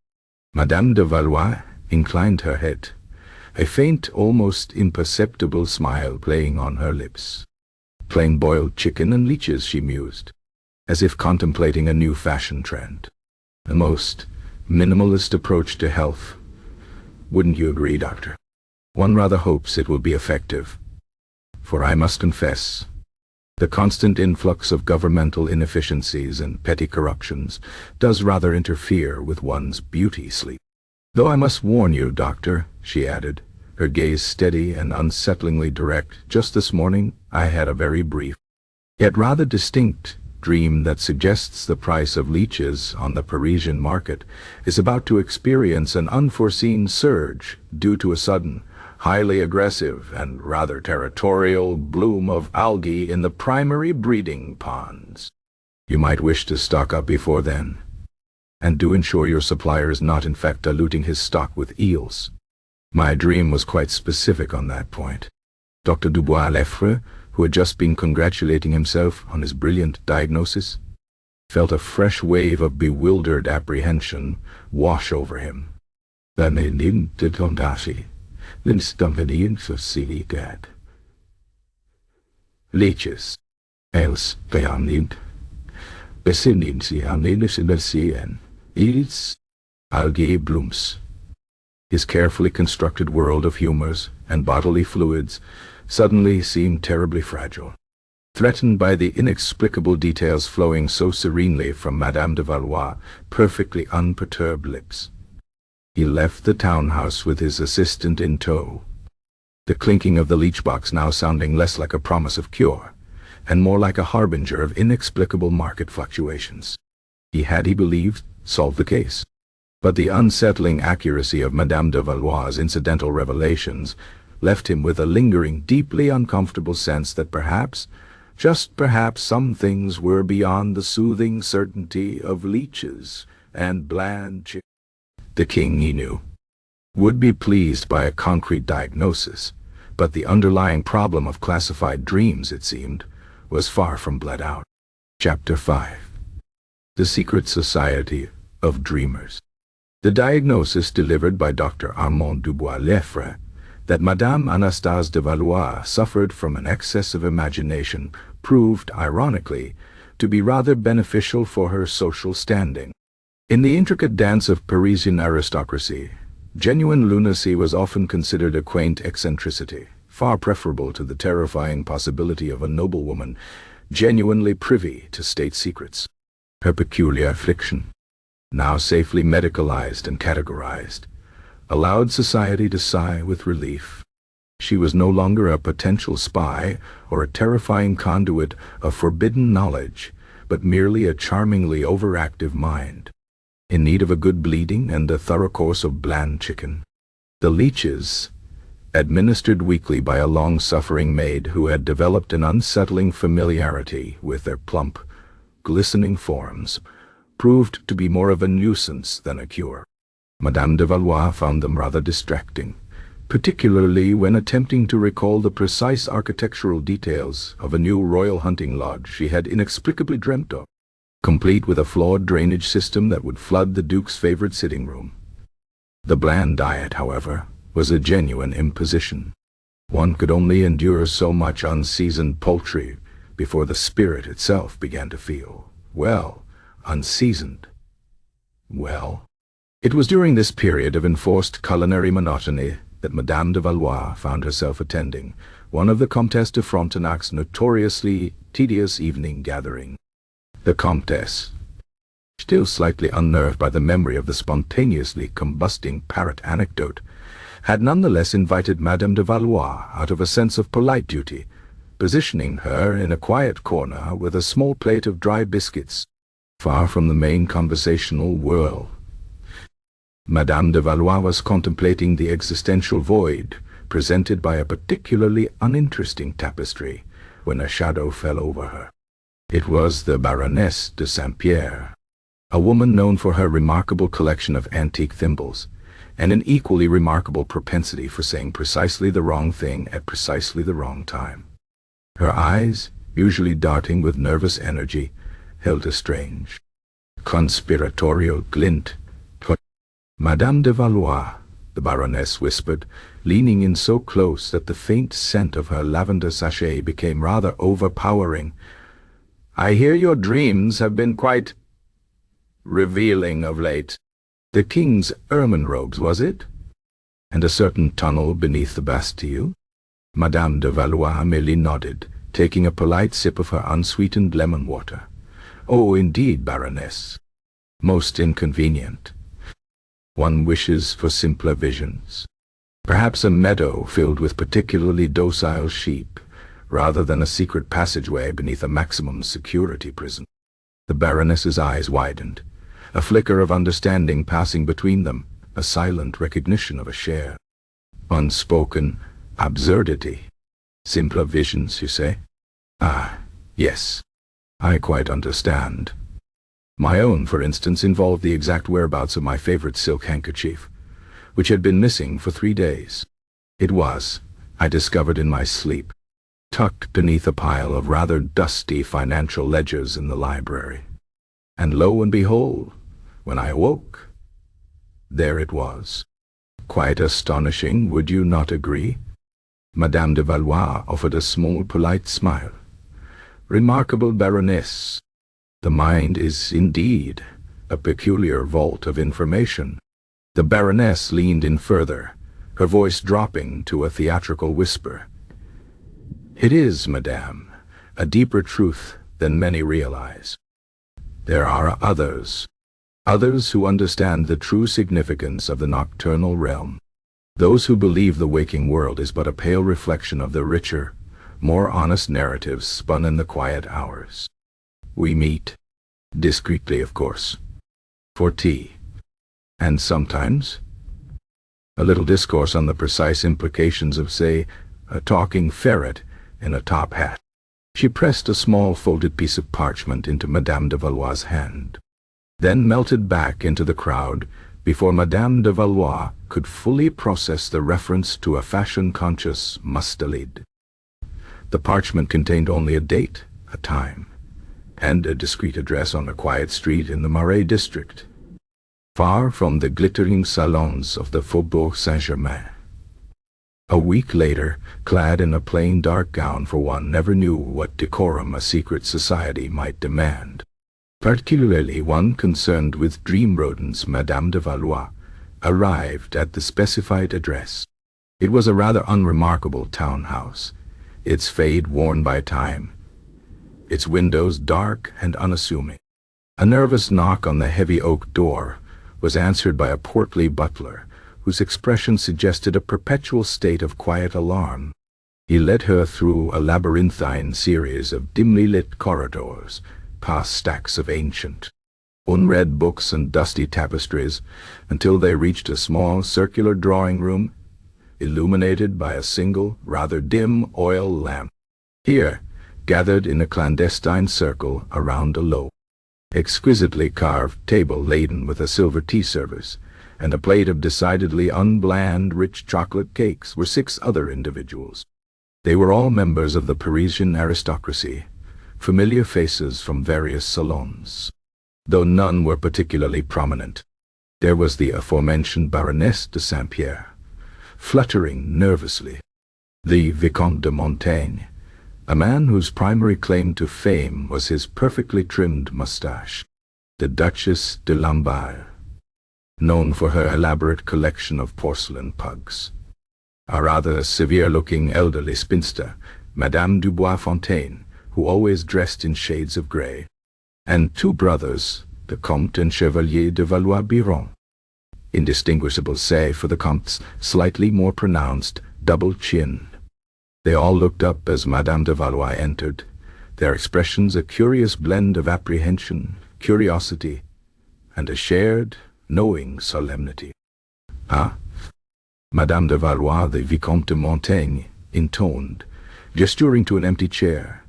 Madame de Valois inclined her head, a faint, almost imperceptible smile playing on her lips. "Plain boiled chicken and leeches," she mused, as if contemplating a new fashion trend. "The most minimalist approach to health. Wouldn't you agree, doctor? One rather hopes it will be effective. For I must confess, the constant influx of governmental inefficiencies and petty corruptions does rather interfere with one's beauty sleep. Though I must warn you, doctor," she added, her gaze steady and unsettlingly direct, "just this morning I had a very brief, yet rather distinct, dream that suggests the price of leeches on the Parisian market is about to experience an unforeseen surge due to a sudden, highly aggressive and rather territorial bloom of algae in the primary breeding ponds. You might wish to stock up before then, and do ensure your supplier is not in fact diluting his stock with eels." My dream was quite specific on that point. Dr. Dubois-Leffre, who had just been congratulating himself on his brilliant diagnosis, felt a fresh wave of bewildered apprehension wash over him. Leeches. Els behanid. Besinnin sie hanines in der Seen. Ils. Algae blooms. His carefully constructed world of humors and bodily fluids suddenly seemed terribly fragile, threatened by the inexplicable details flowing so serenely from Madame de Valois' perfectly unperturbed lips. He left the townhouse with his assistant in tow, the clinking of the leech box now sounding less like a promise of cure, and more like a harbinger of inexplicable market fluctuations. He had, he believed, solved the case. But the unsettling accuracy of Madame de Valois' incidental revelations left him with a lingering, deeply uncomfortable sense that perhaps, just perhaps, some things were beyond the soothing certainty of leeches and bland chicken. The king, he knew, would be pleased by a concrete diagnosis, but the underlying problem of classified dreams, it seemed, was far from bled out. Chapter 5. The Secret Society of Dreamers. The diagnosis delivered by Dr. Armand Dubois-Leffre that Madame Anastasie de Valois suffered from an excess of imagination proved, ironically, to be rather beneficial for her social standing. In the intricate dance of Parisian aristocracy, genuine lunacy was often considered a quaint eccentricity, far preferable to the terrifying possibility of a noblewoman genuinely privy to state secrets. Her peculiar affliction, now safely medicalized and categorized, allowed society to sigh with relief. She was no longer a potential spy or a terrifying conduit of forbidden knowledge, but merely a charmingly overactive mind, in need of a good bleeding and a thorough course of bland chicken. The leeches, administered weekly by a long-suffering maid who had developed an unsettling familiarity with their plump, glistening forms, proved to be more of a nuisance than a cure. Madame de Valois found them rather distracting, particularly when attempting to recall the precise architectural details of a new royal hunting lodge she had inexplicably dreamt of, complete with a flawed drainage system that would flood the Duke's favorite sitting room. The bland diet, however, was a genuine imposition. One could only endure so much unseasoned poultry before the spirit itself began to feel, well, unseasoned. Well, it was during this period of enforced culinary monotony that Madame de Valois found herself attending one of the Comtesse de Frontenac's notoriously tedious evening gatherings. The Comtesse, still slightly unnerved by the memory of the spontaneously combusting parrot anecdote, had nonetheless invited Madame de Valois out of a sense of polite duty, positioning her in a quiet corner with a small plate of dry biscuits, far from the main conversational whirl. Madame de Valois was contemplating the existential void presented by a particularly uninteresting tapestry when a shadow fell over her. It was the Baroness de Saint-Pierre, a woman known for her remarkable collection of antique thimbles, and an equally remarkable propensity for saying precisely the wrong thing at precisely the wrong time. Her eyes, usually darting with nervous energy, held a strange, conspiratorial glint. Madame de Valois, the Baroness whispered, leaning in so close that the faint scent of her lavender sachet became rather overpowering. "I hear your dreams have been quite revealing of late." The king's ermine robes, was it? And a certain tunnel beneath the Bastille? Madame de Valois merely nodded, taking a polite sip of her unsweetened lemon water. "Oh, indeed, Baroness. Most inconvenient. One wishes for simpler visions. Perhaps a meadow filled with particularly docile sheep, rather than a secret passageway beneath a maximum security prison." The Baroness's eyes widened, a flicker of understanding passing between them, a silent recognition of a shared, unspoken absurdity. "Simpler visions, you say? Ah, yes. I quite understand. My own, for instance, involved the exact whereabouts of my favorite silk handkerchief, which had been missing for 3 days. It was, I discovered in my sleep, tucked beneath a pile of rather dusty financial ledgers in the library. And lo and behold, when I awoke, there it was. Quite astonishing, would you not agree? Madame de Valois offered a small, polite smile. Remarkable Baroness. The mind is indeed a peculiar vault of information. The Baroness leaned in further, her voice dropping to a theatrical whisper. It is, madame, a deeper truth than many realize. There are others who understand the true significance of the nocturnal realm, those who believe the waking world is but a pale reflection of the richer, more honest narratives spun in the quiet hours. We meet, discreetly of course, for tea, and sometimes a little discourse on the precise implications of, say, a talking ferret in a top hat. She pressed a small folded piece of parchment into Madame de Valois' hand, then melted back into the crowd before Madame de Valois could fully process the reference to a fashion-conscious mustelid. The parchment contained only a date, a time, and a discreet address on a quiet street in the Marais district, far from the glittering salons of the Faubourg Saint-Germain. A week later, clad in a plain dark gown, for one never knew what decorum a secret society might demand, particularly one concerned with dream rodents, Madame de Valois arrived at the specified address. It was a rather unremarkable townhouse, its fade worn by time, its windows dark and unassuming. A nervous knock on the heavy oak door was answered by a portly butler, whose expression suggested a perpetual state of quiet alarm. He led her through a labyrinthine series of dimly lit corridors, past stacks of ancient, unread books and dusty tapestries, until they reached a small circular drawing room, illuminated by a single, rather dim oil lamp. Here, gathered in a clandestine circle around a low, exquisitely carved table laden with a silver tea service and a plate of decidedly unbland, rich chocolate cakes, were 6 other individuals. They were all members of the Parisian aristocracy, familiar faces from various salons, though none were particularly prominent. There was the aforementioned Baroness de Saint-Pierre, fluttering nervously, the Vicomte de Montaigne, a man whose primary claim to fame was his perfectly trimmed moustache, the Duchess de Lamballe, known for her elaborate collection of porcelain pugs, a rather severe-looking elderly spinster, Madame Dubois-Fontaine, who always dressed in shades of grey, and 2 brothers, the Comte and Chevalier de Valois-Biron, indistinguishable save for the Comte's slightly more pronounced double chin. They all looked up as Madame de Valois entered, their expressions a curious blend of apprehension, curiosity, and a shared, knowing solemnity. Ah, Madame de Valois, the Vicomte de Montaigne intoned, gesturing to an empty chair,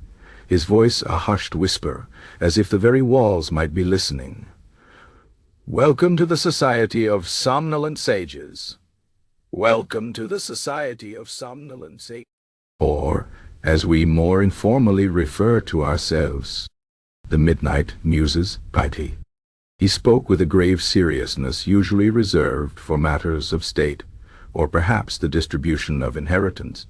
his voice a hushed whisper, as if the very walls might be listening. Welcome to the Society of Somnolent Sages. Welcome to the Society of Somnolent Sages. Or, as we more informally refer to ourselves, the Midnight Muses, Piety. He spoke with a grave seriousness usually reserved for matters of state, or perhaps the distribution of inheritance.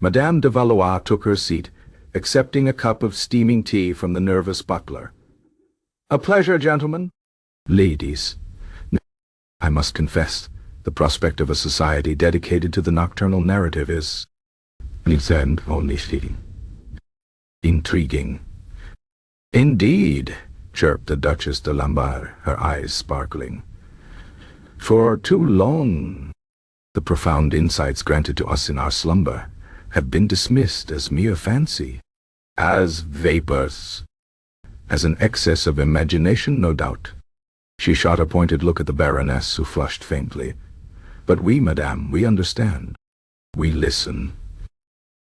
Madame de Valois took her seat, accepting a cup of steaming tea from the nervous butler. A pleasure, gentlemen. Ladies. I must confess, the prospect of a society dedicated to the nocturnal narrative is intriguing. Indeed, chirped the Duchess de Lamballe, her eyes sparkling. For too long, the profound insights granted to us in our slumber have been dismissed as mere fancy, as vapors, as an excess of imagination, no doubt. She shot a pointed look at the Baroness, who flushed faintly. But we, madame, we understand. We listen.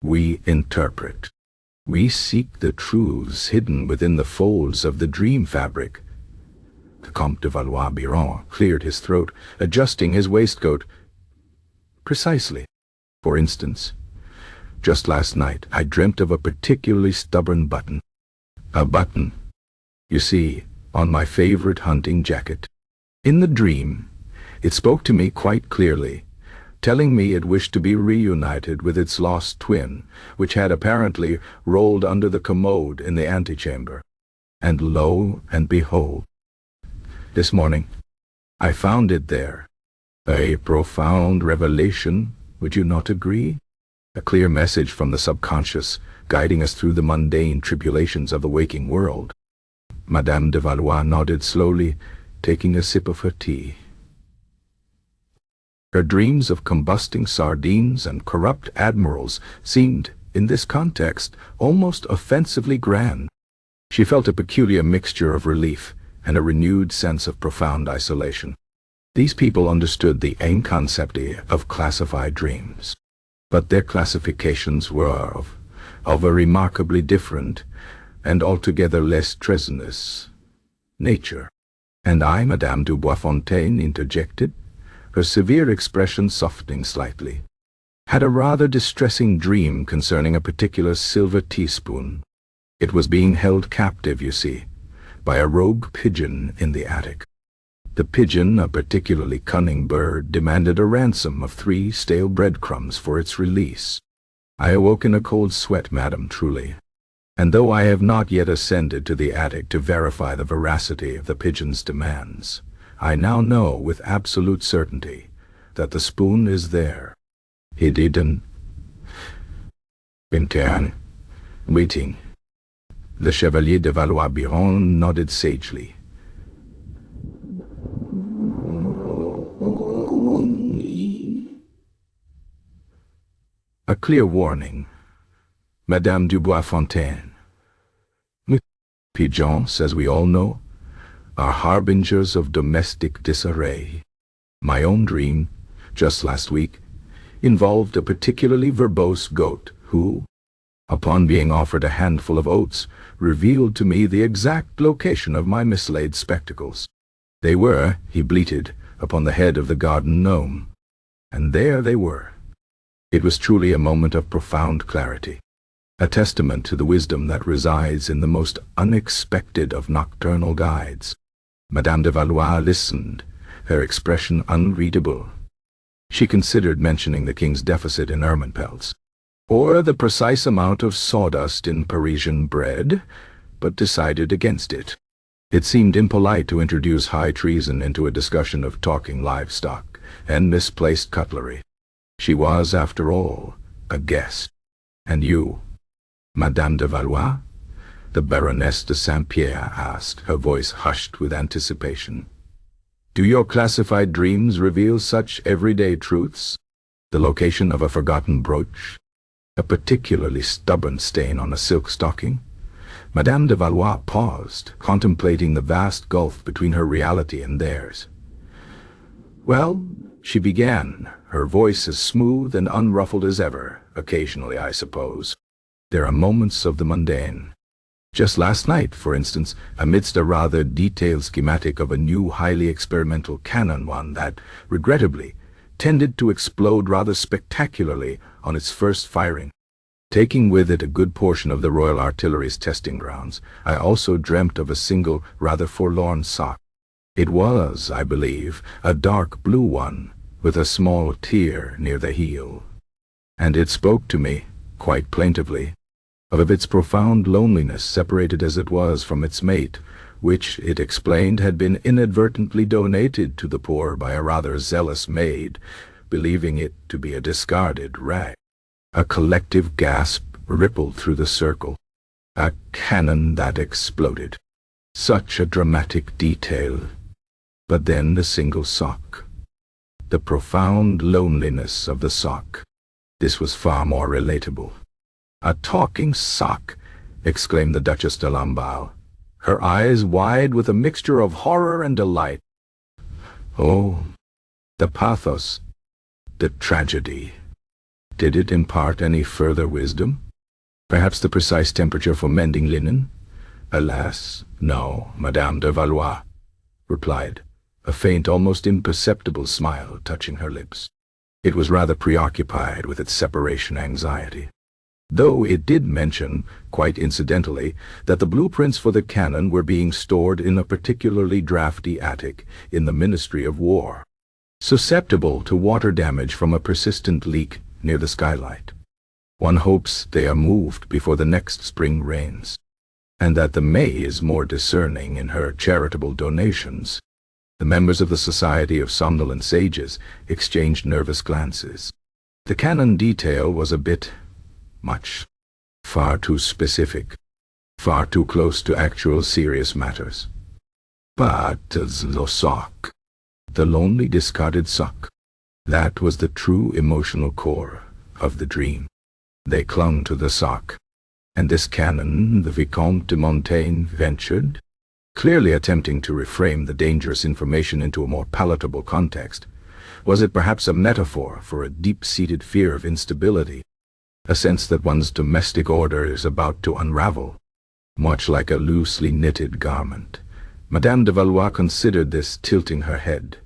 We interpret. We seek the truths hidden within the folds of the dream fabric. The Comte de Valois-Biron cleared his throat, adjusting his waistcoat. Precisely. For instance, just last night I dreamt of a particularly stubborn button. A button, you see, on my favorite hunting jacket. In the dream, it spoke to me quite clearly, telling me it wished to be reunited with its lost twin, which had apparently rolled under the commode in the antechamber. And lo and behold, this morning, I found it there. A profound revelation, would you not agree? A clear message from the subconscious, guiding us through the mundane tribulations of the waking world. Madame de Valois nodded slowly, taking a sip of her tea. Her dreams of combusting sardines and corrupt admirals seemed, in this context, almost offensively grand. She felt a peculiar mixture of relief and a renewed sense of profound isolation. These people understood the inconcepti of classified dreams, but their classifications were of a remarkably different and altogether less treasonous nature. And I, Madame du Boisfontaine interjected, her severe expression softening slightly, had a rather distressing dream concerning a particular silver teaspoon. It was being held captive, you see, by a rogue pigeon in the attic. The pigeon, a particularly cunning bird, demanded a ransom of 3 stale breadcrumbs for its release. I awoke in a cold sweat, madam, truly. And though I have not yet ascended to the attic to verify the veracity of the pigeon's demands, I now know with absolute certainty that the spoon is there. Hidden. Interne. Waiting. The Chevalier de Valois-Biron nodded sagely. A clear warning. Madame du Boisfontaine. Pigeons, as we all know, are harbingers of domestic disarray. My own dream, just last week, involved a particularly verbose goat who, upon being offered a handful of oats, revealed to me the exact location of my mislaid spectacles. They were, he bleated, upon the head of the garden gnome. And there they were. It was truly a moment of profound clarity, a testament to the wisdom that resides in the most unexpected of nocturnal guides. Madame de Valois listened, her expression unreadable. She considered mentioning the king's deficit in ermine pelts, or the precise amount of sawdust in Parisian bread, but decided against it. It seemed impolite to introduce high treason into a discussion of talking livestock and misplaced cutlery. She was, after all, a guest. And you, Madame de Valois? The Baroness de Saint-Pierre asked, her voice hushed with anticipation. Do your classified dreams reveal such everyday truths? The location of a forgotten brooch? A particularly stubborn stain on a silk stocking? Madame de Valois paused, contemplating the vast gulf between her reality and theirs. Well, she began, her voice as smooth and unruffled as ever, occasionally, I suppose. There are moments of the mundane. Just last night, for instance, amidst a rather detailed schematic of a new highly experimental cannon, one that, regrettably, tended to explode rather spectacularly on its first firing. Taking with it a good portion of the Royal Artillery's testing grounds, I also dreamt of a single, rather forlorn sock. It was, I believe, a dark blue one, with a small tear near the heel. And it spoke to me, quite plaintively, of its profound loneliness, separated as it was from its mate, which, it explained, had been inadvertently donated to the poor by a rather zealous maid, believing it to be a discarded rag. A collective gasp rippled through the circle. A cannon that exploded. Such a dramatic detail. But then the single sock. The profound loneliness of the sock. This was far more relatable. A talking sock, exclaimed the Duchess de Lamballe, her eyes wide with a mixture of horror and delight. Oh, the pathos, the tragedy. Did it impart any further wisdom? Perhaps the precise temperature for mending linen? Alas, no, Madame de Valois replied, a faint, almost imperceptible smile touching her lips. It was rather preoccupied with its separation anxiety. Though it did mention, quite incidentally, that the blueprints for the cannon were being stored in a particularly drafty attic in the Ministry of War, susceptible to water damage from a persistent leak near the skylight. One hopes they are moved before the next spring rains, and that the May is more discerning in her charitable donations. The members of the Society of Somnolent Sages exchanged nervous glances. The canon detail was a bit much. Far too specific. Far too close to actual serious matters. But the sock. The lonely discarded sock. That was the true emotional core of the dream. They clung to the sock. And this canon, the Vicomte de Montaigne ventured, clearly attempting to reframe the dangerous information into a more palatable context. Was it perhaps a metaphor for a deep-seated fear of instability? A sense that one's domestic order is about to unravel, much like a loosely knitted garment. Madame de Valois considered this, tilting her head.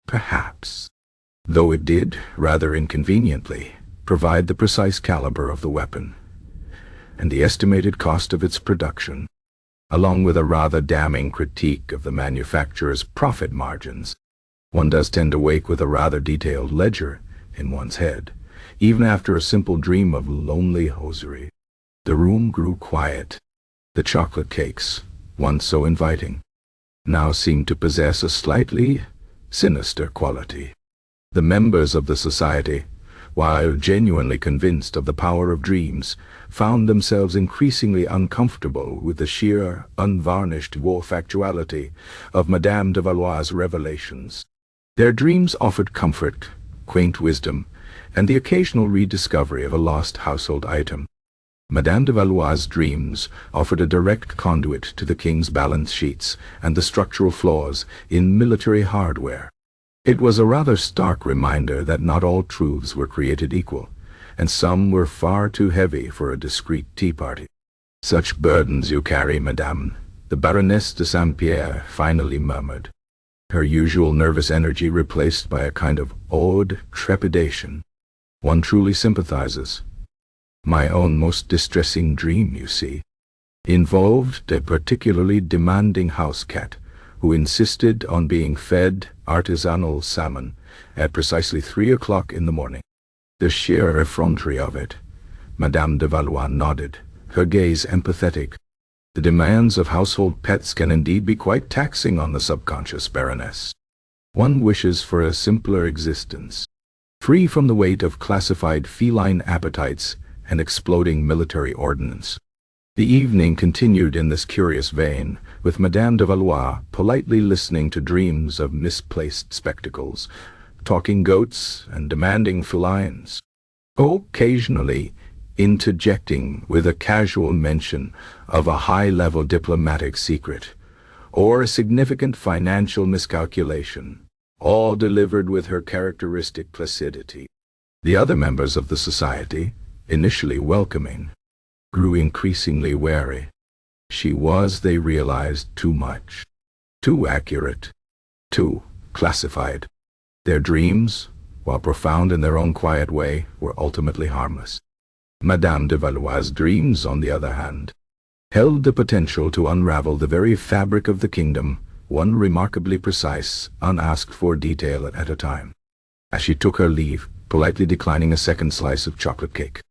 Perhaps. Though it did, rather inconveniently, provide the precise caliber of the weapon, and the estimated cost of its production, along with a rather damning critique of the manufacturer's profit margins. One does tend to wake with a rather detailed ledger in one's head, even after a simple dream of lonely hosiery. The room grew quiet. The chocolate cakes, once so inviting, now seemed to possess a slightly sinister quality. The members of the society, while genuinely convinced of the power of dreams, found themselves increasingly uncomfortable with the sheer, unvarnished raw factuality of Madame de Valois' revelations. Their dreams offered comfort, quaint wisdom, and the occasional rediscovery of a lost household item. Madame de Valois' dreams offered a direct conduit to the king's balance sheets and the structural flaws in military hardware. It was a rather stark reminder that not all truths were created equal, and some were far too heavy for a discreet tea party. "Such burdens you carry, madame," the Baroness de Saint-Pierre finally murmured, her usual nervous energy replaced by a kind of awed trepidation. "One truly sympathizes. My own most distressing dream, you see, involved a particularly demanding house cat who insisted on being fed artisanal salmon at precisely 3 o'clock in the morning. The sheer effrontery of it." Madame de Valois nodded, her gaze empathetic. "The demands of household pets can indeed be quite taxing on the subconscious, Baroness. One wishes for a simpler existence, free from the weight of classified feline appetites and exploding military ordnance." The evening continued in this curious vein, with Madame de Valois politely listening to dreams of misplaced spectacles, talking goats and demanding felines, occasionally interjecting with a casual mention of a high-level diplomatic secret, or a significant financial miscalculation, all delivered with her characteristic placidity. The other members of the society, initially welcoming, grew increasingly wary. She was, they realized, too much, too accurate, too classified. Their dreams, while profound in their own quiet way, were ultimately harmless. Madame de Valois' dreams, on the other hand, held the potential to unravel the very fabric of the kingdom, one remarkably precise, unasked-for detail at a time. As she took her leave, politely declining a second slice of chocolate cake,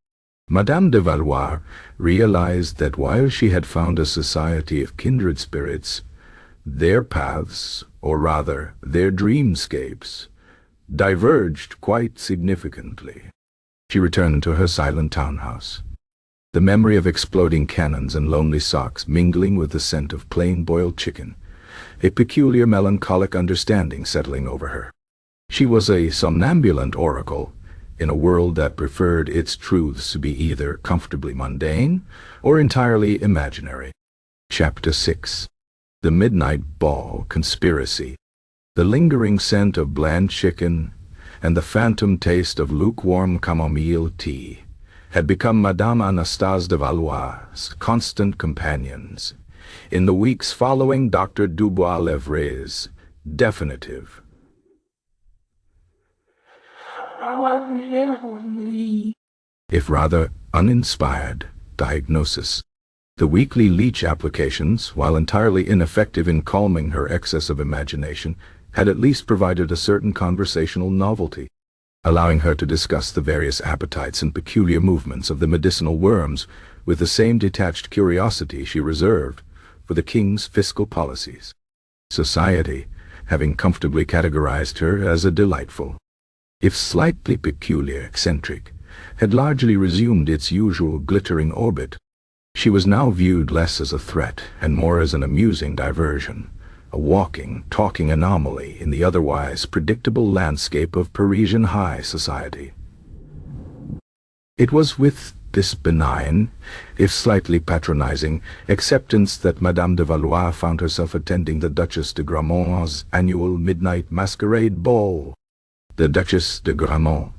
Madame de Valois realized that while she had found a society of kindred spirits, their paths, or rather their dreamscapes, diverged quite significantly. She returned to her silent townhouse, the memory of exploding cannons and lonely socks mingling with the scent of plain boiled chicken, a peculiar melancholic understanding settling over her. She was a somnambulant oracle in a world that preferred its truths to be either comfortably mundane or entirely imaginary. Chapter 6. The Midnight Ball Conspiracy. The lingering scent of bland chicken and the phantom taste of lukewarm chamomile tea had become Madame Anastasie de Valois' constant companions in the weeks following Dr. Dubois-Levraye's definitive if rather uninspired, diagnosis. The weekly leech applications, while entirely ineffective in calming her excess of imagination, had at least provided a certain conversational novelty, allowing her to discuss the various appetites and peculiar movements of the medicinal worms with the same detached curiosity she reserved for the king's fiscal policies. Society, having comfortably categorized her as a delightful, if slightly peculiar eccentric, had largely resumed its usual glittering orbit. She was now viewed less as a threat and more as an amusing diversion, a walking, talking anomaly in the otherwise predictable landscape of Parisian high society. It was with this benign, if slightly patronizing, acceptance that Madame de Valois found herself attending the Duchess de Grammont's annual midnight masquerade ball. The Duchess de Grammont,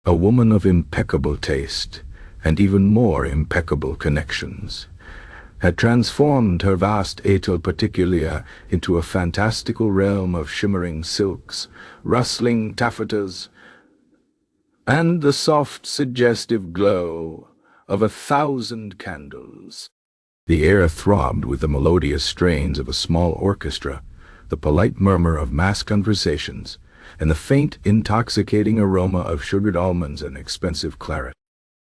a woman of impeccable taste and even more impeccable connections, had transformed her vast étole particulière into a fantastical realm of shimmering silks, rustling taffetas, and the soft, suggestive glow of 1,000 candles. The air throbbed with the melodious strains of a small orchestra, the polite murmur of mass conversations, and the faint, intoxicating aroma of sugared almonds and expensive claret.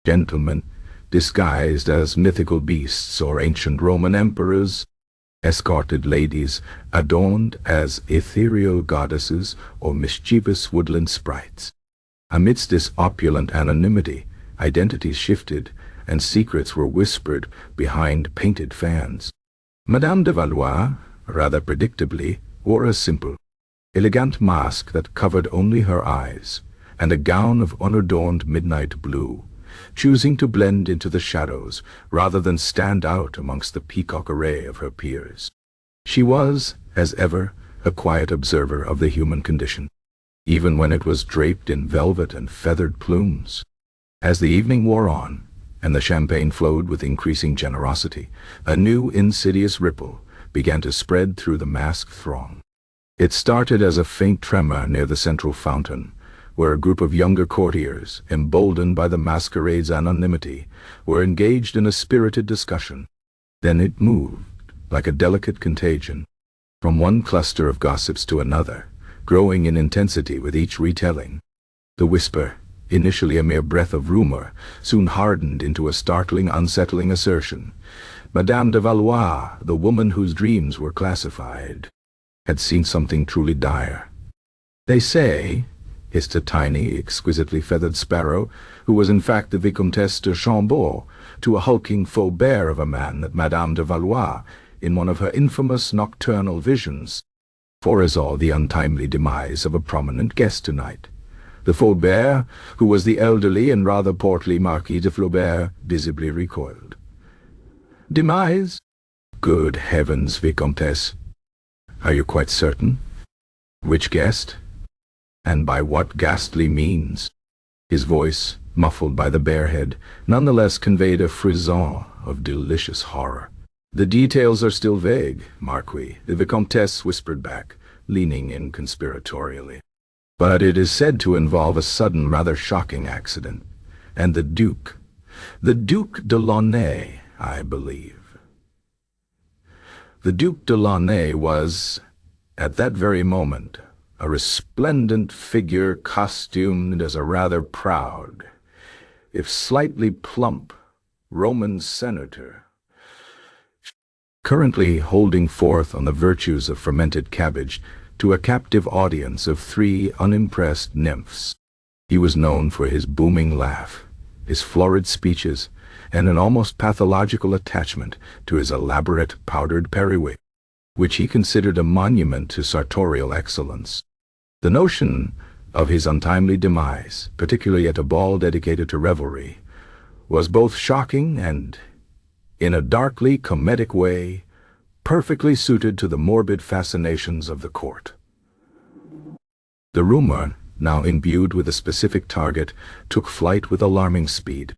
Gentlemen, disguised as mythical beasts or ancient Roman emperors, escorted ladies adorned as ethereal goddesses or mischievous woodland sprites. Amidst this opulent anonymity, identities shifted and secrets were whispered behind painted fans. Madame de Valois, rather predictably, wore a simple, elegant mask that covered only her eyes, and a gown of unadorned midnight blue, choosing to blend into the shadows rather than stand out amongst the peacock array of her peers. She was, as ever, a quiet observer of the human condition, even when it was draped in velvet and feathered plumes. As the evening wore on, and the champagne flowed with increasing generosity, a new insidious ripple began to spread through the masked throng. It started as a faint tremor near the central fountain, where a group of younger courtiers, emboldened by the masquerade's anonymity, were engaged in a spirited discussion. Then it moved, like a delicate contagion, from one cluster of gossips to another, growing in intensity with each retelling. The whisper, initially a mere breath of rumor, soon hardened into a startling, unsettling assertion. Madame de Valois, the woman whose dreams were classified, had seen something truly dire. "They say," hissed a tiny, exquisitely feathered sparrow, who was in fact the Vicomtesse de Chambord, to a hulking faux-bear of a man, that Madame de Valois, in one of her infamous nocturnal visions, foresaw the untimely demise of a prominent guest tonight. The faux-bear, who was the elderly and rather portly Marquis de Flaubert, visibly recoiled. "Demise? Good heavens, Vicomtesse! Are you quite certain? Which guest? And by what ghastly means?" His voice, muffled by the bare head, nonetheless conveyed a frisson of delicious horror. "The details are still vague, Marquis," the Vicomtesse whispered back, leaning in conspiratorially. "But it is said to involve a sudden, rather shocking accident. And the Duke de Launay, I believe." The Duke de Launay was, at that very moment, a resplendent figure costumed as a rather proud, if slightly plump, Roman senator, currently holding forth on the virtues of fermented cabbage to a captive audience of 3 unimpressed nymphs. He was known for his booming laugh, his florid speeches, and an almost pathological attachment to his elaborate powdered periwig, which he considered a monument to sartorial excellence. The notion of his untimely demise, particularly at a ball dedicated to revelry, was both shocking and, in a darkly comedic way, perfectly suited to the morbid fascinations of the court. The rumor, now imbued with a specific target, took flight with alarming speed.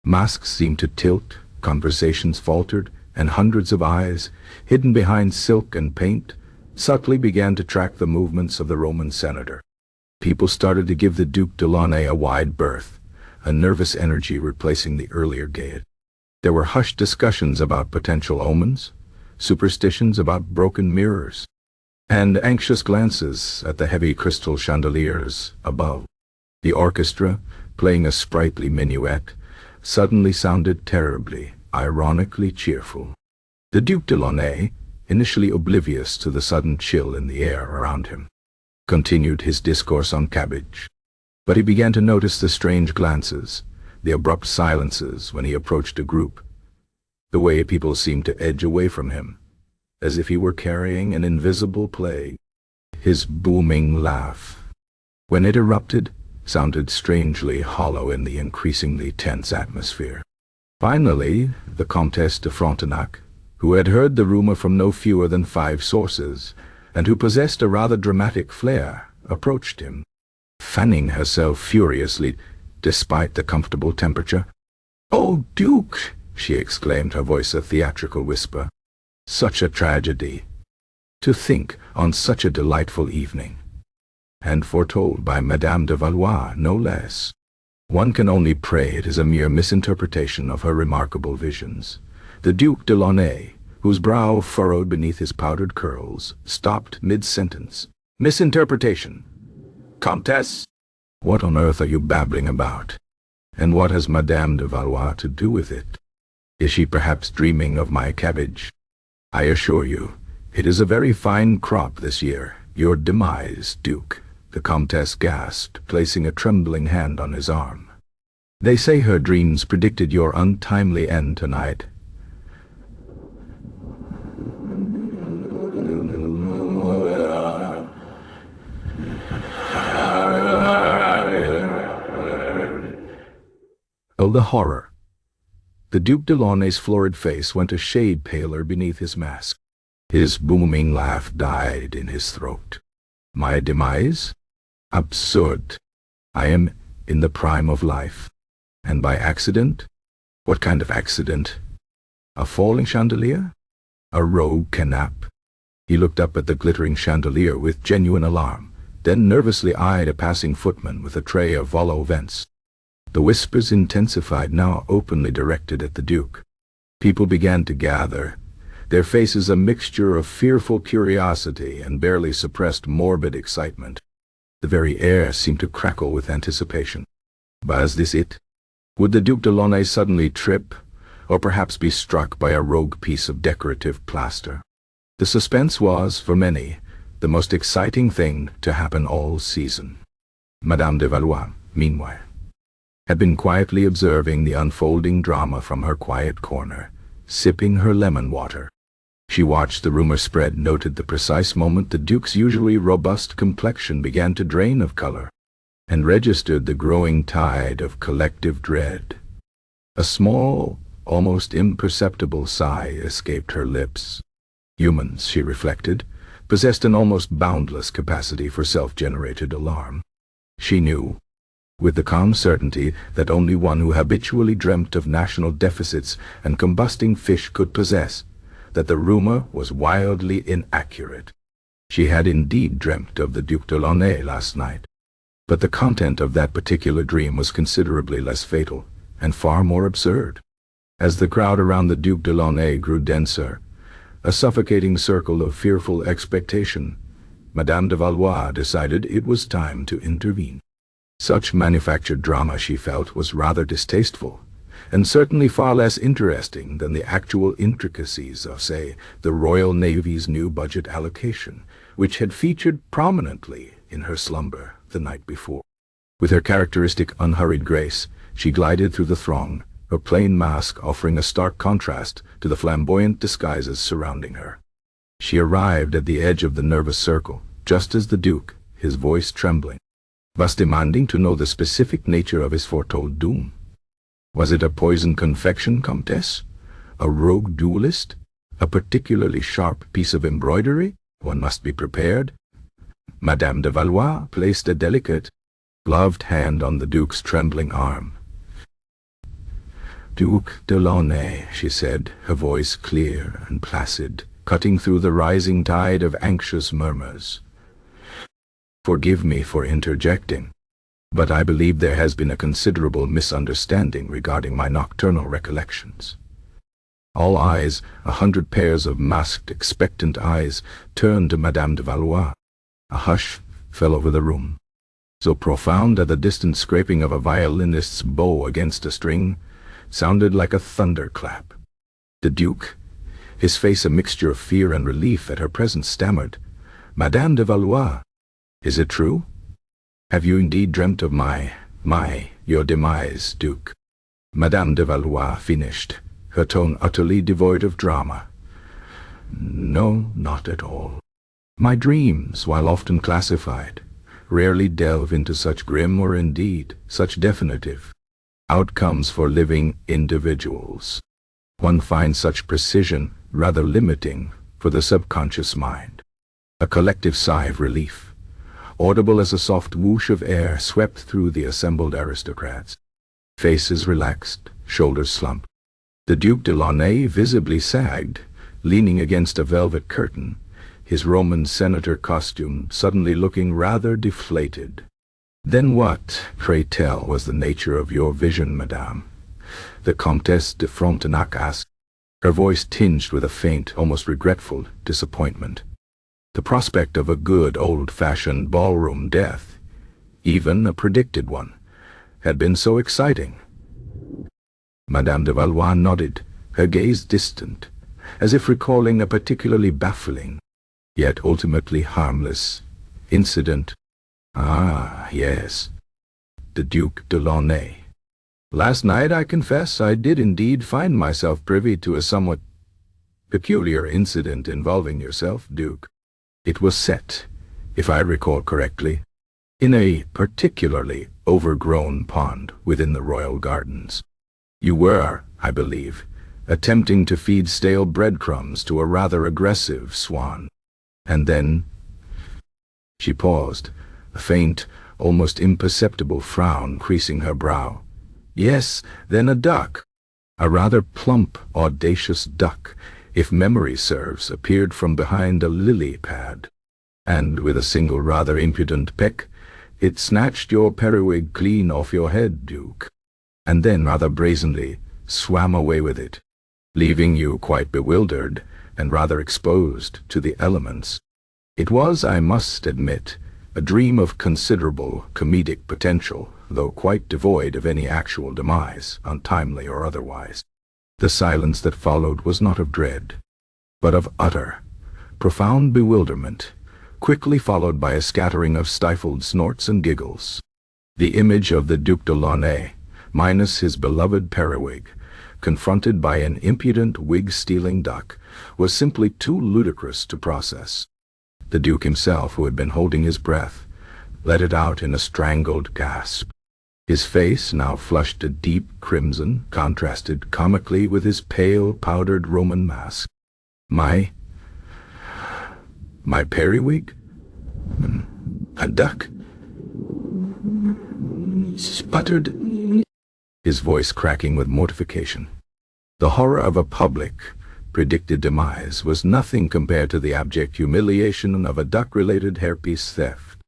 Masks seemed to tilt, conversations faltered, and hundreds of eyes, hidden behind silk and paint, subtly began to track the movements of the Roman senator. People started to give the Duc de Launay a wide berth, a nervous energy replacing the earlier gaiety. There were hushed discussions about potential omens, superstitions about broken mirrors, and anxious glances at the heavy crystal chandeliers above. The orchestra, playing a sprightly minuet, suddenly sounded terribly, ironically cheerful. The Duc de Launay, initially oblivious to the sudden chill in the air around him, continued his discourse on cabbage. But he began to notice the strange glances, the abrupt silences when he approached a group, the way people seemed to edge away from him, as if he were carrying an invisible plague. His booming laugh, when it erupted, sounded strangely hollow in the increasingly tense atmosphere. Finally, the Comtesse de Frontenac, who had heard the rumor from no fewer than 5 sources, and who possessed a rather dramatic flair, approached him, fanning herself furiously despite the comfortable temperature. "Oh, Duke!" she exclaimed, her voice a theatrical whisper. "Such a tragedy! To think on such a delightful evening, and foretold by Madame de Valois, no less. One can only pray it is a mere misinterpretation of her remarkable visions." The Duc de Launay, whose brow furrowed beneath his powdered curls, stopped mid-sentence. "Misinterpretation? Comtesse? What on earth are you babbling about? And what has Madame de Valois to do with it? Is she perhaps dreaming of my cabbage? I assure you, it is a very fine crop this year. Your demise, Duke," the Comtesse gasped, placing a trembling hand on his arm. "They say her dreams predicted your untimely end tonight." Oh, the horror! The Duc de Launay's florid face went a shade paler beneath his mask. His booming laugh died in his throat. "My demise? Absurd! I am in the prime of life. And by accident? What kind of accident? A falling chandelier? A rogue canap?" He looked up at the glittering chandelier with genuine alarm, then nervously eyed a passing footman with a tray of vol au vents. The whispers intensified, now openly directed at the Duke. People began to gather, their faces a mixture of fearful curiosity and barely suppressed morbid excitement. The very air seemed to crackle with anticipation. Was this it? Would the Duc de Launay suddenly trip, or perhaps be struck by a rogue piece of decorative plaster? The suspense was, for many, the most exciting thing to happen all season. Madame de Valois, meanwhile, had been quietly observing the unfolding drama from her quiet corner, sipping her lemon water. She watched the rumor spread, noted the precise moment the Duke's usually robust complexion began to drain of color, and registered the growing tide of collective dread. A small, almost imperceptible sigh escaped her lips. Humans, she reflected, possessed an almost boundless capacity for self-generated alarm. She knew, with the calm certainty that only one who habitually dreamt of national deficits and combusting fish could possess, that the rumor was wildly inaccurate. She had indeed dreamt of the Duc de Launay last night, but the content of that particular dream was considerably less fatal and far more absurd. As the crowd around the Duc de Launay grew denser, a suffocating circle of fearful expectation, Madame de Valois decided it was time to intervene. Such manufactured drama, she felt, was rather distasteful, and certainly far less interesting than the actual intricacies of, say, the Royal Navy's new budget allocation, which had featured prominently in her slumber the night before. With her characteristic unhurried grace, she glided through the throng, her plain mask offering a stark contrast to the flamboyant disguises surrounding her. She arrived at the edge of the nervous circle, just as the Duke, his voice trembling, was demanding to know the specific nature of his foretold doom. Was it a poison confection, Comtesse? A rogue duelist? A particularly sharp piece of embroidery? One must be prepared. Madame de Valois placed a delicate, gloved hand on the Duke's trembling arm. "Duc de Launay," she said, her voice clear and placid, cutting through the rising tide of anxious murmurs. Forgive me for interjecting, but I believe there has been a considerable misunderstanding regarding my nocturnal recollections. All eyes, 100 pairs of masked, expectant eyes, turned to Madame de Valois. A hush fell over the room, so profound that the distant scraping of a violinist's bow against a string sounded like a thunderclap. The Duke, his face a mixture of fear and relief at her presence, stammered, "Madame de Valois, is it true? Have you indeed dreamt of your demise, Duke?" Madame de Valois finished, her tone utterly devoid of drama. "No, not at all. My dreams, while often classified, rarely delve into such grim or indeed such definitive outcomes for living individuals. One finds such precision rather limiting for the subconscious mind." A collective sigh of relief, audible as a soft whoosh of air, swept through the assembled aristocrats. Faces relaxed, shoulders slumped. The Duc de Launay visibly sagged, leaning against a velvet curtain, his Roman senator costume suddenly looking rather deflated. "Then what, pray tell, was the nature of your vision, madame?" the Comtesse de Frontenac asked, her voice tinged with a faint, almost regretful disappointment. The prospect of a good old-fashioned ballroom death, even a predicted one, had been so exciting. Madame de Valois nodded, her gaze distant, as if recalling a particularly baffling, yet ultimately harmless, incident. "Ah, yes. The Duc de Launay. Last night, I confess, I did indeed find myself privy to a somewhat peculiar incident involving yourself, Duke. It was set, if I recall correctly, in a particularly overgrown pond within the royal gardens. You were, I believe, attempting to feed stale breadcrumbs to a rather aggressive swan. And then—" She paused, a faint, almost imperceptible frown creasing her brow. "Yes, then a duck, a rather plump, audacious duck, if memory serves, appeared from behind a lily pad, and with a single rather impudent peck, it snatched your periwig clean off your head, Duke, and then rather brazenly swam away with it, leaving you quite bewildered and rather exposed to the elements. It was, I must admit, a dream of considerable comedic potential, though quite devoid of any actual demise, untimely or otherwise. The silence that followed was not of dread, but of utter, profound bewilderment, quickly followed by a scattering of stifled snorts and giggles. The image of the Duc de Launay, minus his beloved periwig, confronted by an impudent wig-stealing duck, was simply too ludicrous to process. The Duke himself, who had been holding his breath, let it out in a strangled gasp. His face, now flushed a deep crimson, contrasted comically with his pale, powdered Roman mask. My periwig? A duck? Sputtered, his voice cracking with mortification. The horror of a public, predicted demise was nothing compared to the abject humiliation of a duck-related hairpiece theft.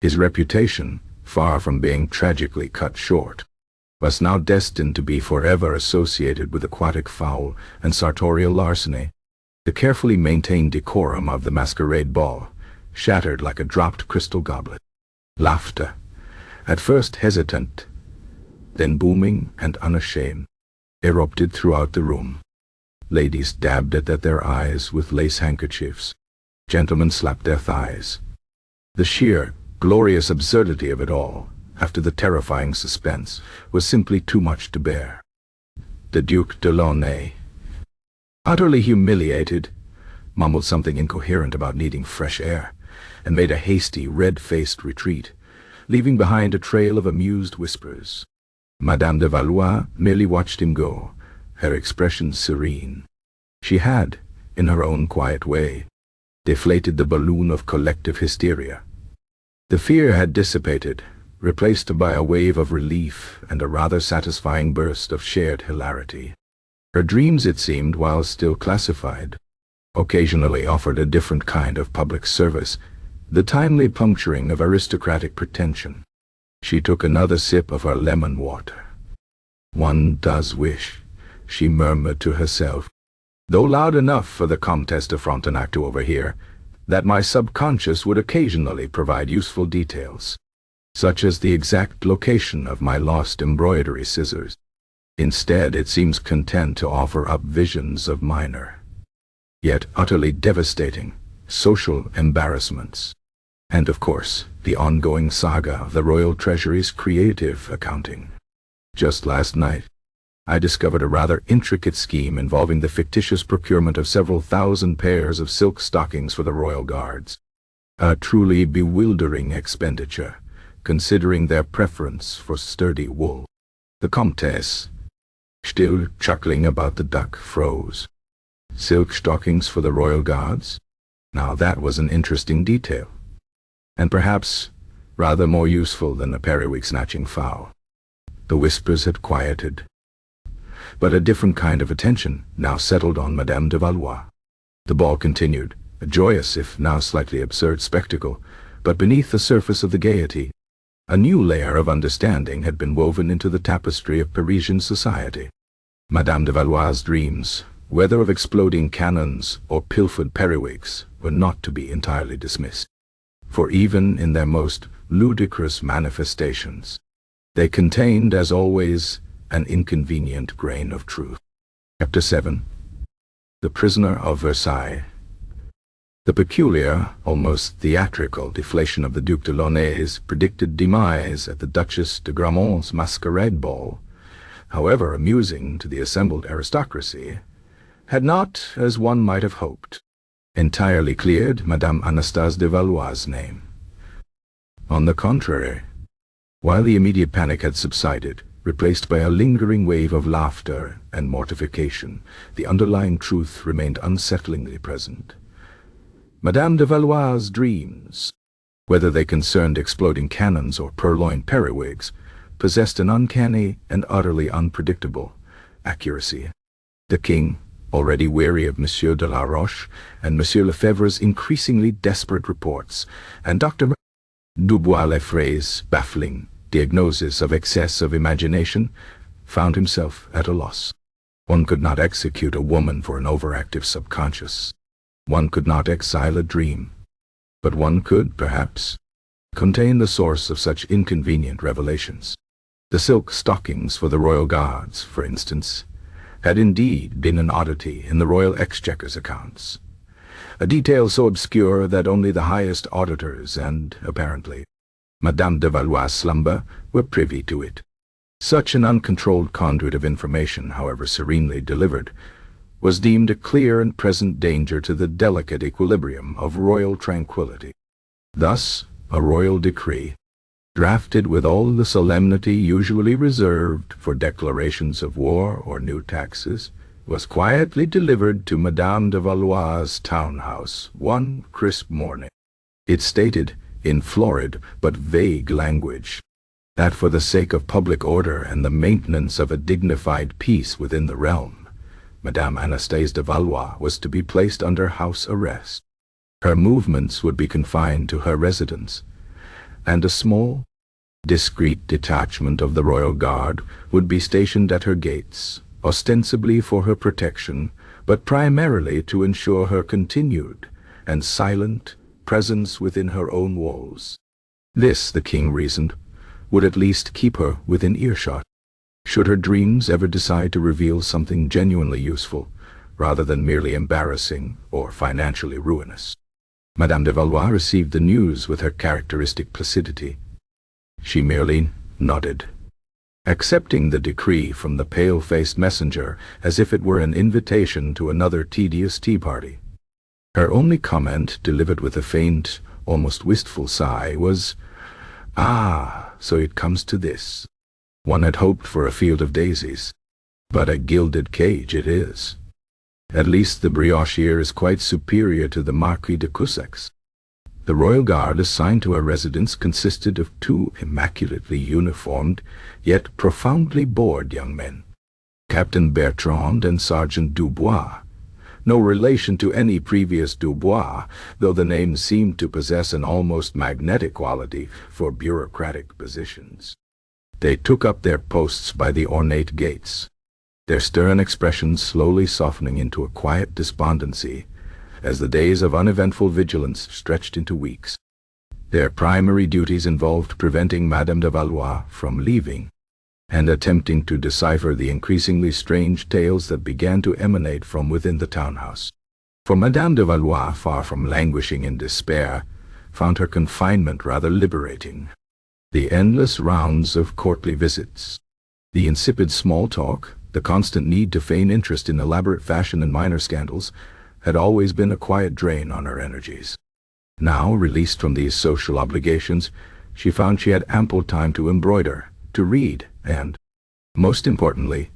His reputation, far from being tragically cut short, was now destined to be forever associated with aquatic fowl and sartorial larceny. The carefully maintained decorum of the masquerade ball shattered like a dropped crystal goblet. Laughter, at first hesitant, then booming and unashamed, erupted throughout the room. Ladies dabbed it at their eyes with lace handkerchiefs. Gentlemen slapped their thighs. The sheer, glorious absurdity of it all, after the terrifying suspense, was simply too much to bear. The Duc de Launay, utterly humiliated, mumbled something incoherent about needing fresh air, and made a hasty, red-faced retreat, leaving behind a trail of amused whispers. Madame de Valois merely watched him go, her expression serene. She had, in her own quiet way, deflated the balloon of collective hysteria. The fear had dissipated, replaced by a wave of relief and a rather satisfying burst of shared hilarity. Her dreams, it seemed, while still classified, occasionally offered a different kind of public service, the timely puncturing of aristocratic pretension. She took another sip of her lemon water. "One does wish," she murmured to herself, though loud enough for the Comtesse de Frontenac to overhear, that my subconscious would occasionally provide useful details, such as the exact location of my lost embroidery scissors. Instead, it seems content to offer up visions of minor, yet utterly devastating, social embarrassments. And of course, the ongoing saga of the Royal Treasury's creative accounting. Just last night, I discovered a rather intricate scheme involving the fictitious procurement of several thousand pairs of silk stockings for the Royal Guards. A truly bewildering expenditure, considering their preference for sturdy wool. The Comtesse, still chuckling about the duck, froze. Silk stockings for the Royal Guards? Now that was an interesting detail, and perhaps rather more useful than a periwig-snatching fowl. The whispers had quieted, but a different kind of attention now settled on Madame de Valois. The ball continued, a joyous, if now slightly absurd spectacle, but beneath the surface of the gaiety, a new layer of understanding had been woven into the tapestry of Parisian society. Madame de Valois' dreams, whether of exploding cannons or pilfered periwigs, were not to be entirely dismissed. For even in their most ludicrous manifestations, they contained, as always, an inconvenient grain of truth. Chapter 7. The Prisoner of Versailles. The peculiar, almost theatrical deflation of the Duc de Launay's predicted demise at the Duchess de Grammont's masquerade ball, however amusing to the assembled aristocracy, had not, as one might have hoped, entirely cleared Madame Anastasie de Valois' name. On the contrary, while the immediate panic had subsided, replaced by a lingering wave of laughter and mortification, the underlying truth remained unsettlingly present. Madame de Valois' dreams, whether they concerned exploding cannons or purloined periwigs, possessed an uncanny and utterly unpredictable accuracy. The king, already weary of Monsieur de la Roche and Monsieur Lefebvre's increasingly desperate reports, and Dr. Dubois-Lefray's baffling diagnosis of excess of imagination, found himself at a loss. One could not execute a woman for an overactive subconscious. One could not exile a dream. But one could, perhaps, contain the source of such inconvenient revelations. The silk stockings for the Royal Guards, for instance, had indeed been an oddity in the Royal Exchequer's accounts. A detail so obscure that only the highest auditors and, apparently, Madame de Valois' slumber were privy to it. Such an uncontrolled conduit of information, however serenely delivered, was deemed a clear and present danger to the delicate equilibrium of royal tranquility. Thus, a royal decree, drafted with all the solemnity usually reserved for declarations of war or new taxes, was quietly delivered to Madame de Valois' townhouse one crisp morning. It stated, in florid but vague language, that for the sake of public order and the maintenance of a dignified peace within the realm, Madame Anastasie de Valois was to be placed under house arrest. Her movements would be confined to her residence, and a small, discreet detachment of the Royal Guard would be stationed at her gates, ostensibly for her protection, but primarily to ensure her continued and silent presence within her own walls. This, the king reasoned, would at least keep her within earshot, should her dreams ever decide to reveal something genuinely useful, rather than merely embarrassing or financially ruinous. Madame de Valois received the news with her characteristic placidity. She merely nodded, accepting the decree from the pale-faced messenger as if it were an invitation to another tedious tea party. Her only comment, delivered with a faint, almost wistful sigh, was, "Ah, so it comes to this. One had hoped for a field of daisies, but a gilded cage it is. At least the briochier is quite superior to the Marquis de Cussack's." The Royal Guard assigned to her residence consisted of two immaculately uniformed, yet profoundly bored young men, Captain Bertrand and Sergeant Dubois, no relation to any previous Dubois, though the name seemed to possess an almost magnetic quality for bureaucratic positions. They took up their posts by the ornate gates, their stern expressions slowly softening into a quiet despondency as the days of uneventful vigilance stretched into weeks. Their primary duties involved preventing Madame de Valois from leaving, and attempting to decipher the increasingly strange tales that began to emanate from within the townhouse. For Madame de Valois, far from languishing in despair, found her confinement rather liberating. The endless rounds of courtly visits, the insipid small talk, the constant need to feign interest in elaborate fashion and minor scandals, had always been a quiet drain on her energies. Now, released from these social obligations, she found she had ample time to embroider, to read, and, most importantly,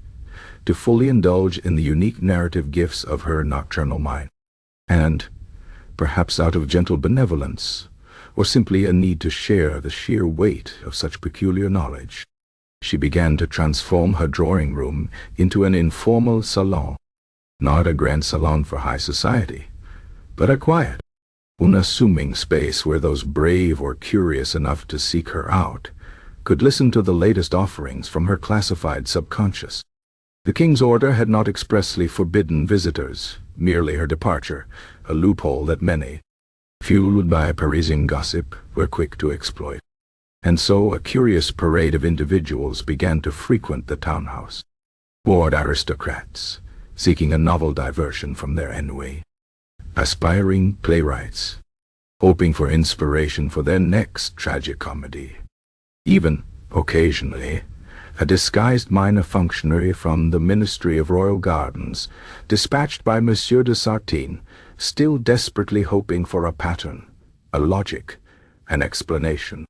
to fully indulge in the unique narrative gifts of her nocturnal mind. And, perhaps out of gentle benevolence, or simply a need to share the sheer weight of such peculiar knowledge, she began to transform her drawing-room into an informal salon, not a grand salon for high society, but a quiet, unassuming space where those brave or curious enough to seek her out could listen to the latest offerings from her classified subconscious. The king's order had not expressly forbidden visitors, merely her departure, a loophole that many, fueled by Parisian gossip, were quick to exploit. And so a curious parade of individuals began to frequent the townhouse. Bored aristocrats, seeking a novel diversion from their ennui. Aspiring playwrights, hoping for inspiration for their next tragicomedy. Even, occasionally, a disguised minor functionary from the Ministry of Royal Gardens, dispatched by Monsieur de Sartine, still desperately hoping for a pattern, a logic, an explanation.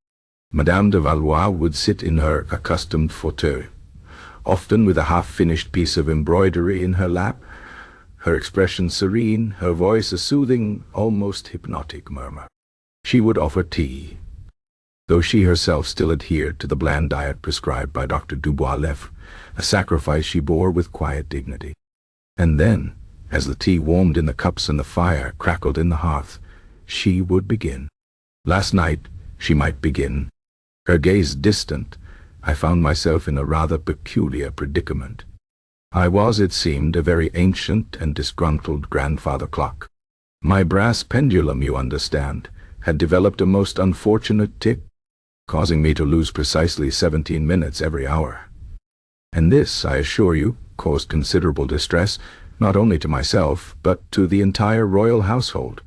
Madame de Valois would sit in her accustomed fauteuil, often with a half-finished piece of embroidery in her lap, her expression serene, her voice a soothing, almost hypnotic murmur. She would offer tea, though she herself still adhered to the bland diet prescribed by Dr. Dubois-Leffe, a sacrifice she bore with quiet dignity. And then, as the tea warmed in the cups and the fire crackled in the hearth, she would begin. Last night, she might begin. Her gaze distant, I found myself in a rather peculiar predicament. I was, it seemed, a very ancient and disgruntled grandfather clock. My brass pendulum, you understand, had developed a most unfortunate tick, causing me to lose precisely 17 minutes every hour. And this, I assure you, caused considerable distress, not only to myself, but to the entire royal household,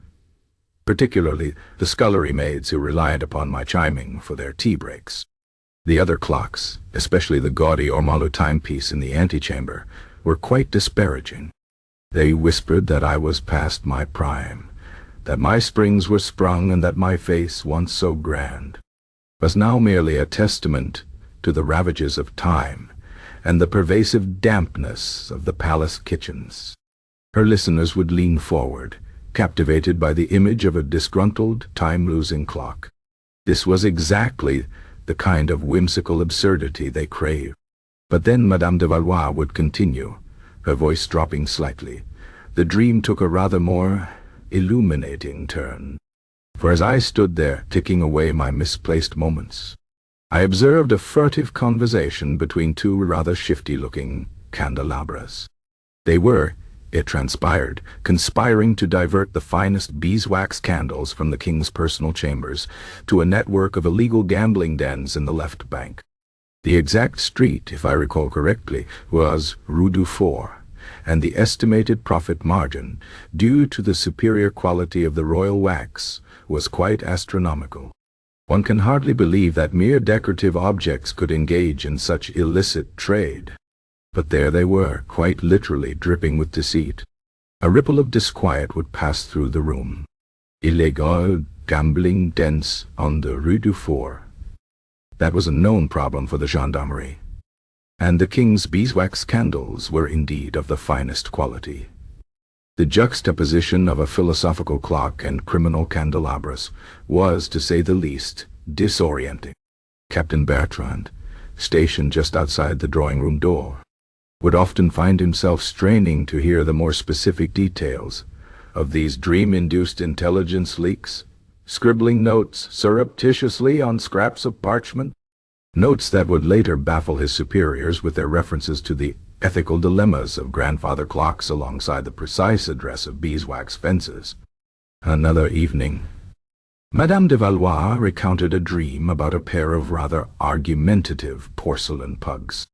particularly the scullery maids who relied upon my chiming for their tea breaks. The other clocks, especially the gaudy ormolu timepiece in the antechamber, were quite disparaging. They whispered that I was past my prime, that my springs were sprung, and that my face, once so grand, was now merely a testament to the ravages of time and the pervasive dampness of the palace kitchens. Her listeners would lean forward, captivated by the image of a disgruntled, time-losing clock. This was exactly the kind of whimsical absurdity they craved. But then Madame de Valois would continue, her voice dropping slightly. The dream took a rather more illuminating turn. For as I stood there, ticking away my misplaced moments, I observed a furtive conversation between two rather shifty-looking candelabras. They were, it transpired, conspiring to divert the finest beeswax candles from the king's personal chambers to a network of illegal gambling dens in the left bank. The exact street, if I recall correctly, was Rue du Fort, and the estimated profit margin, due to the superior quality of the royal wax, was quite astronomical. One can hardly believe that mere decorative objects could engage in such illicit trade. But there they were, quite literally dripping with deceit. A ripple of disquiet would pass through the room. Illegal gambling dens on the Rue du Fort. That was a known problem for the gendarmerie. And the king's beeswax candles were indeed of the finest quality. The juxtaposition of a philosophical clock and criminal candelabras was, to say the least, disorienting. Captain Bertrand, stationed just outside the drawing-room door, would often find himself straining to hear the more specific details of these dream-induced intelligence leaks, scribbling notes surreptitiously on scraps of parchment, notes that would later baffle his superiors with their references to the ethical dilemmas of grandfather clocks alongside the precise address of beeswax fences. Another evening, Madame de Valois recounted a dream about a pair of rather argumentative porcelain pugs.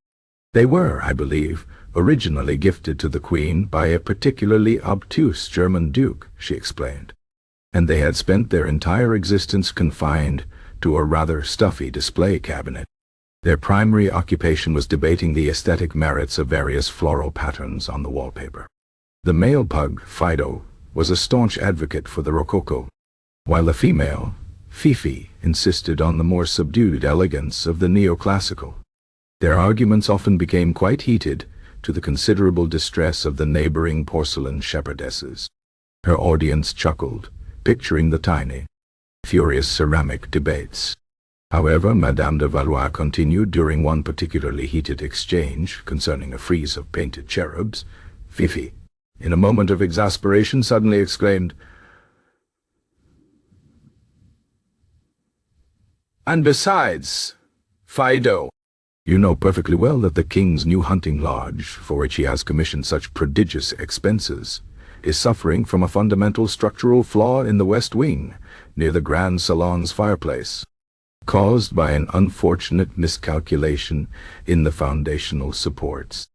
They were, I believe, originally gifted to the Queen by a particularly obtuse German duke, she explained, and they had spent their entire existence confined to a rather stuffy display cabinet. Their primary occupation was debating the aesthetic merits of various floral patterns on the wallpaper. The male pug, Fido, was a staunch advocate for the Rococo, while the female, Fifi, insisted on the more subdued elegance of the neoclassical. Their arguments often became quite heated, to the considerable distress of the neighboring porcelain shepherdesses. Her audience chuckled, picturing the tiny, furious ceramic debates. However, Madame de Valois continued during one particularly heated exchange concerning a frieze of painted cherubs. Fifi, in a moment of exasperation, suddenly exclaimed, "And besides, Fido, you know perfectly well that the King's new hunting lodge, for which he has commissioned such prodigious expenses, is suffering from a fundamental structural flaw in the West Wing, near the Grand Salon's fireplace, caused by an unfortunate miscalculation in the foundational supports.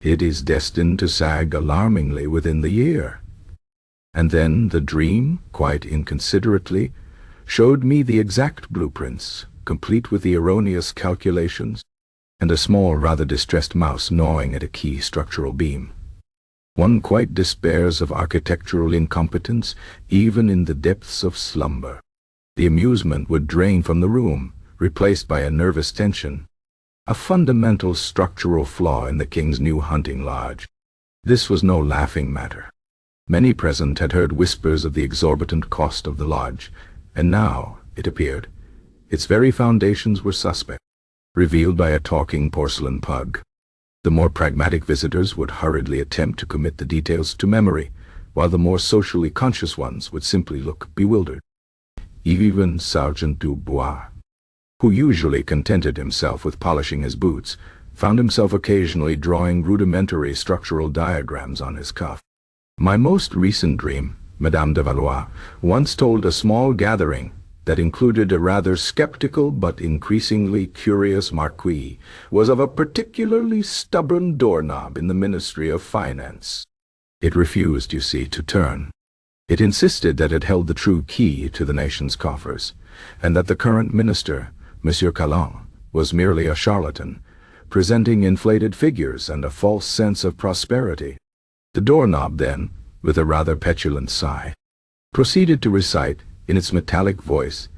It is destined to sag alarmingly within the year." And then the dream, quite inconsiderately, showed me the exact blueprints, complete with the erroneous calculations, and a small, rather distressed mouse gnawing at a key structural beam. One quite despairs of architectural incompetence, even in the depths of slumber. The amusement would drain from the room, replaced by a nervous tension. A fundamental structural flaw in the King's new hunting lodge. This was no laughing matter. Many present had heard whispers of the exorbitant cost of the lodge, and now, it appeared, its very foundations were suspect, revealed by a talking porcelain pug. The more pragmatic visitors would hurriedly attempt to commit the details to memory, while the more socially conscious ones would simply look bewildered. Even Sergeant Dubois, who usually contented himself with polishing his boots, found himself occasionally drawing rudimentary structural diagrams on his cuff. My most recent dream, Madame de Valois once told a small gathering that included a rather skeptical but increasingly curious marquis, was of a particularly stubborn doorknob in the Ministry of Finance. It refused, you see, to turn. It insisted that it held the true key to the nation's coffers, and that the current minister, Monsieur Callan, was merely a charlatan, presenting inflated figures and a false sense of prosperity. The doorknob then, with a rather petulant sigh, proceeded to recite, in its metallic voice,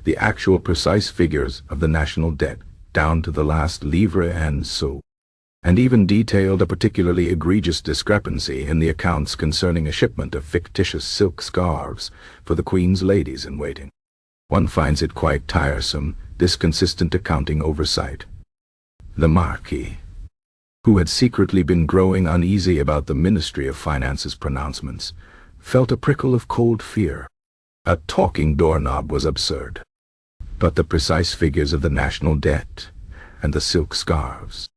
the actual precise figures of the national debt, down to the last livre and sou, and even detailed a particularly egregious discrepancy in the accounts concerning a shipment of fictitious silk scarves for the Queen's ladies-in-waiting. One finds it quite tiresome, this consistent accounting oversight. The Marquis, who had secretly been growing uneasy about the Ministry of Finance's pronouncements, felt a prickle of cold fear. A talking doorknob was absurd. But the precise figures of the national debt and the silk scarves,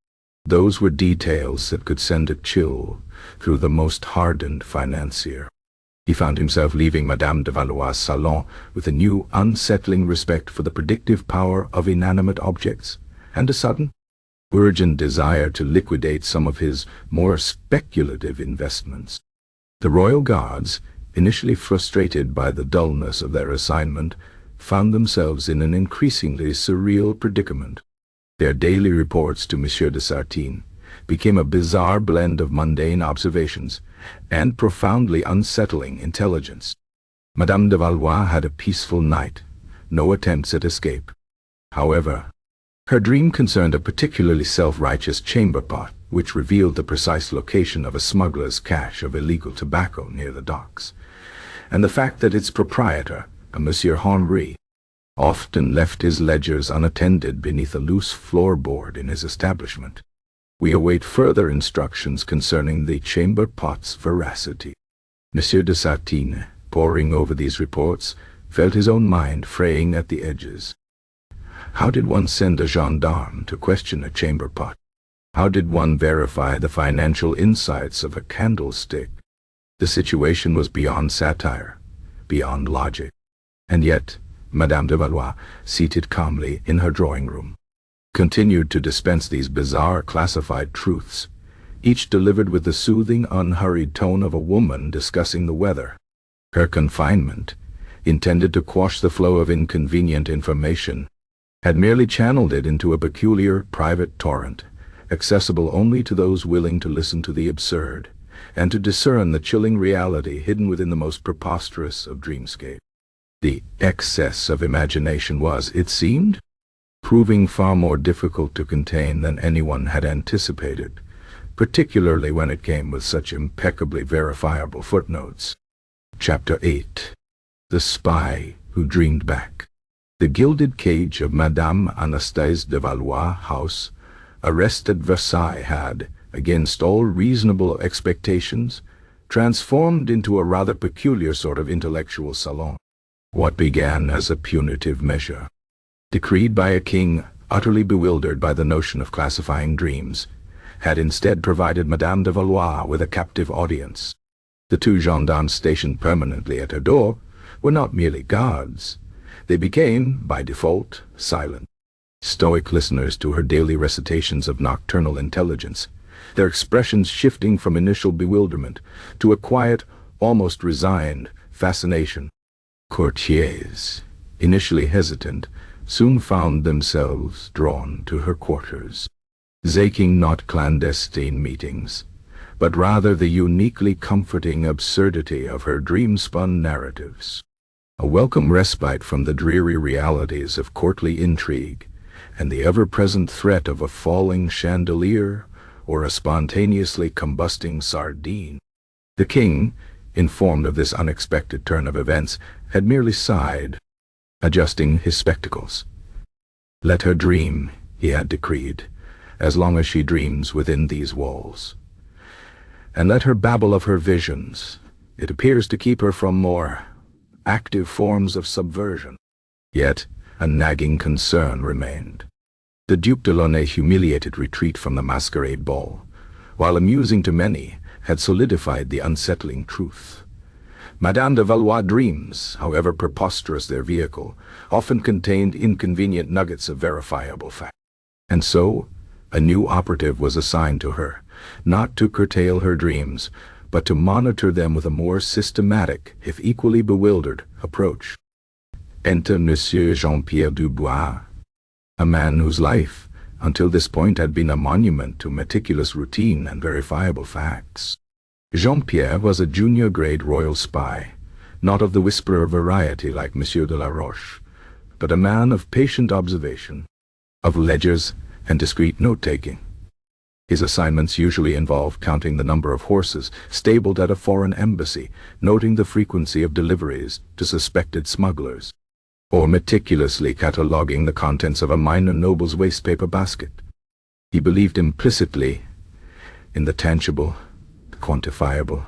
those were details that could send a chill through the most hardened financier. He found himself leaving Madame de Valois' salon with a new, unsettling respect for the predictive power of inanimate objects, and a sudden, urgent desire to liquidate some of his more speculative investments. The royal guards, initially frustrated by the dullness of their assignment, found themselves in an increasingly surreal predicament. Their daily reports to Monsieur de Sartine became a bizarre blend of mundane observations and profoundly unsettling intelligence. Madame de Valois had a peaceful night, no attempts at escape. However, her dream concerned a particularly self-righteous chamber pot, which revealed the precise location of a smuggler's cache of illegal tobacco near the docks, and the fact that its proprietor, a Monsieur Henri, often left his ledgers unattended beneath a loose floorboard in his establishment. We await further instructions concerning the chamber pot's veracity." Monsieur de Sartine, poring over these reports, felt his own mind fraying at the edges. How did one send a gendarme to question a chamber pot? How did one verify the financial insights of a candlestick? The situation was beyond satire, beyond logic. And yet, Madame de Valois, seated calmly in her drawing-room, continued to dispense these bizarre classified truths, each delivered with the soothing, unhurried tone of a woman discussing the weather. Her confinement, intended to quash the flow of inconvenient information, had merely channeled it into a peculiar private torrent, accessible only to those willing to listen to the absurd, and to discern the chilling reality hidden within the most preposterous of dreamscapes. The excess of imagination was, it seemed, proving far more difficult to contain than anyone had anticipated, particularly when it came with such impeccably verifiable footnotes. Chapter 8. The Spy Who Dreamed Back. The gilded cage of Madame Anastasie de Valois' house, arrest at Versailles, had, against all reasonable expectations, transformed into a rather peculiar sort of intellectual salon. What began as a punitive measure, decreed by a king utterly bewildered by the notion of classifying dreams, had instead provided Madame de Valois with a captive audience. The two gendarmes stationed permanently at her door were not merely guards. They became, by default, silent, stoic listeners to her daily recitations of nocturnal intelligence, their expressions shifting from initial bewilderment to a quiet, almost resigned fascination. Courtiers, initially hesitant, soon found themselves drawn to her quarters, seeking not clandestine meetings, but rather the uniquely comforting absurdity of her dream-spun narratives. A welcome respite from the dreary realities of courtly intrigue and the ever-present threat of a falling chandelier or a spontaneously combusting sardine. The king, informed of this unexpected turn of events, had merely sighed, adjusting his spectacles. "Let her dream," he had decreed, "as long as she dreams within these walls. And let her babble of her visions. It appears to keep her from more active forms of subversion." Yet a nagging concern remained. The Duc de Launay's humiliated retreat from the masquerade ball, while amusing to many, had solidified the unsettling truth. Madame de Valois' dreams, however preposterous their vehicle, often contained inconvenient nuggets of verifiable fact. And so, a new operative was assigned to her, not to curtail her dreams, but to monitor them with a more systematic, if equally bewildered, approach. Enter Monsieur Jean-Pierre Dubois, a man whose life, until this point, had been a monument to meticulous routine and verifiable facts. Jean-Pierre was a junior-grade royal spy, not of the whisperer variety like Monsieur de la Roche, but a man of patient observation, of ledgers and discreet note-taking. His assignments usually involved counting the number of horses stabled at a foreign embassy, noting the frequency of deliveries to suspected smugglers, or meticulously cataloguing the contents of a minor noble's wastepaper basket. He believed implicitly in the tangible, the quantifiable,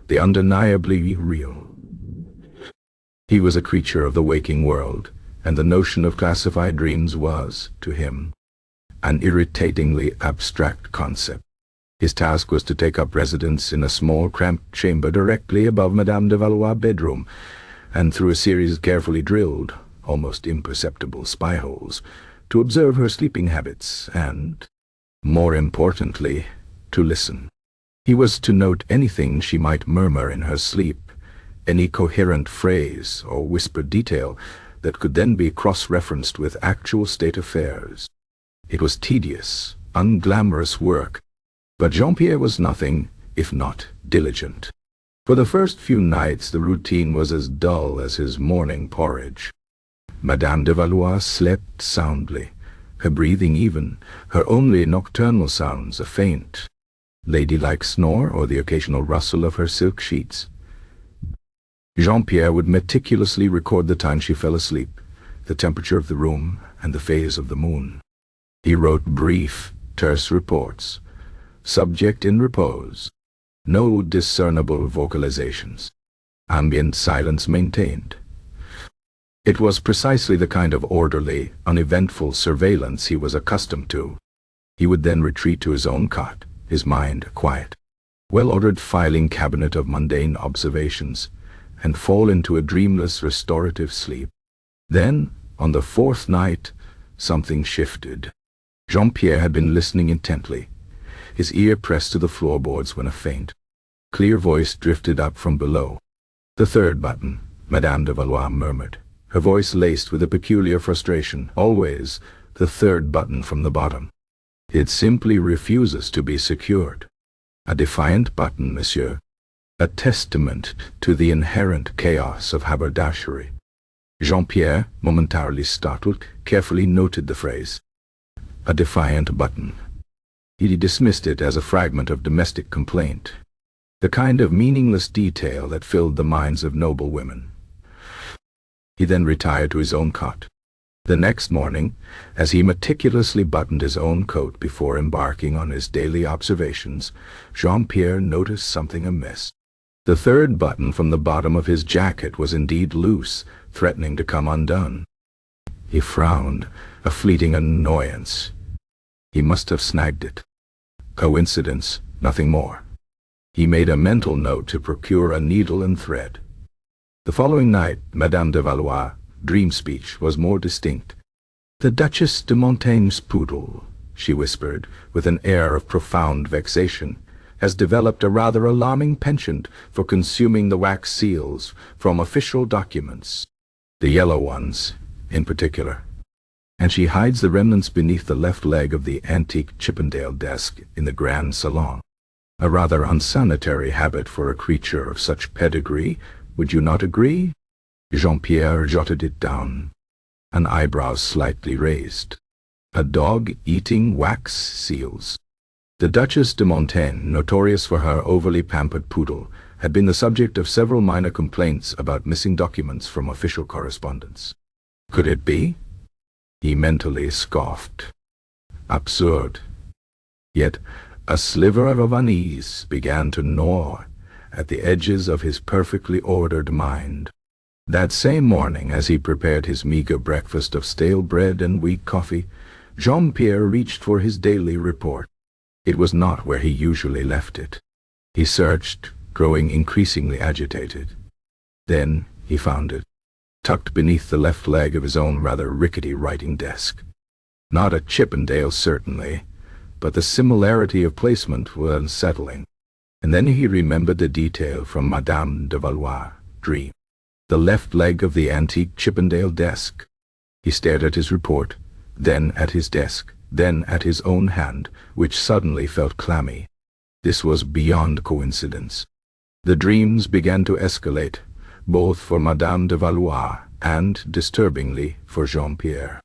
the undeniably real. He was a creature of the waking world, and the notion of classified dreams was, to him, an irritatingly abstract concept. His task was to take up residence in a small, cramped chamber directly above Madame de Valois' bedroom, and through a series of carefully drilled, almost imperceptible spy holes, to observe her sleeping habits and, more importantly, to listen. He was to note anything she might murmur in her sleep, any coherent phrase or whispered detail that could then be cross-referenced with actual state affairs. It was tedious, unglamorous work, but Jean-Pierre was nothing if not diligent. For the first few nights the routine was as dull as his morning porridge. Madame de Valois slept soundly, her breathing even, her only nocturnal sounds a faint, ladylike snore or the occasional rustle of her silk sheets. Jean-Pierre would meticulously record the time she fell asleep, the temperature of the room, and the phase of the moon. He wrote brief, terse reports. Subject in repose. No discernible vocalizations. Ambient silence maintained. It was precisely the kind of orderly, uneventful surveillance he was accustomed to. He would then retreat to his own cot, his mind quiet, well-ordered filing cabinet of mundane observations, and fall into a dreamless restorative sleep. Then, on the fourth night, something shifted. Jean-Pierre had been listening intently, his ear pressed to the floorboards when a faint, clear voice drifted up from below. "The third button," Madame de Valois murmured, her voice laced with a peculiar frustration. "Always the third button from the bottom. It simply refuses to be secured. A defiant button, monsieur. A testament to the inherent chaos of haberdashery." Jean-Pierre, momentarily startled, carefully noted the phrase. A defiant button. He dismissed it as a fragment of domestic complaint, the kind of meaningless detail that filled the minds of noblewomen. He then retired to his own cot. The next morning, as he meticulously buttoned his own coat before embarking on his daily observations, Jean-Pierre noticed something amiss. The third button from the bottom of his jacket was indeed loose, threatening to come undone. He frowned, a fleeting annoyance. He must have snagged it. Coincidence, nothing more. He made a mental note to procure a needle and thread. The following night, Madame de Valois' dream speech was more distinct. "The Duchess de Montaigne's poodle," she whispered, with an air of profound vexation, "has developed a rather alarming penchant for consuming the wax seals from official documents, the yellow ones, in particular. And she hides the remnants beneath the left leg of the antique Chippendale desk in the grand salon. A rather unsanitary habit for a creature of such pedigree, would you not agree?" Jean-Pierre jotted it down, an eyebrow slightly raised. A dog eating wax seals. The Duchess de Montaigne, notorious for her overly pampered poodle, had been the subject of several minor complaints about missing documents from official correspondence. Could it be? He mentally scoffed. Absurd. Yet a sliver of unease began to gnaw at the edges of his perfectly ordered mind. That same morning, as he prepared his meager breakfast of stale bread and weak coffee, Jean-Pierre reached for his daily report. It was not where he usually left it. He searched, growing increasingly agitated. Then he found it, tucked beneath the left leg of his own rather rickety writing desk. Not a Chippendale, certainly, but the similarity of placement was unsettling. And then he remembered the detail from Madame de Valois' dream. The left leg of the antique Chippendale desk. He stared at his report, then at his desk, then at his own hand, which suddenly felt clammy. This was beyond coincidence. The dreams began to escalate, both for Madame de Valois and, disturbingly, for Jean-Pierre.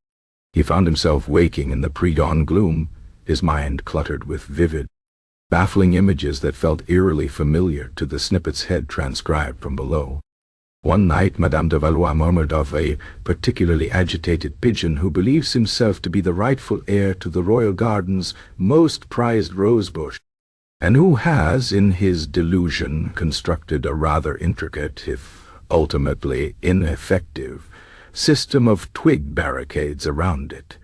He found himself waking in the pre-dawn gloom, his mind cluttered with vivid, baffling images that felt eerily familiar to the snippets head transcribed from below. One night Madame de Valois murmured of a particularly agitated pigeon who believes himself to be the rightful heir to the royal garden's most prized rosebush, and who has, in his delusion, constructed a rather intricate, if ultimately ineffective, system of twig barricades around it,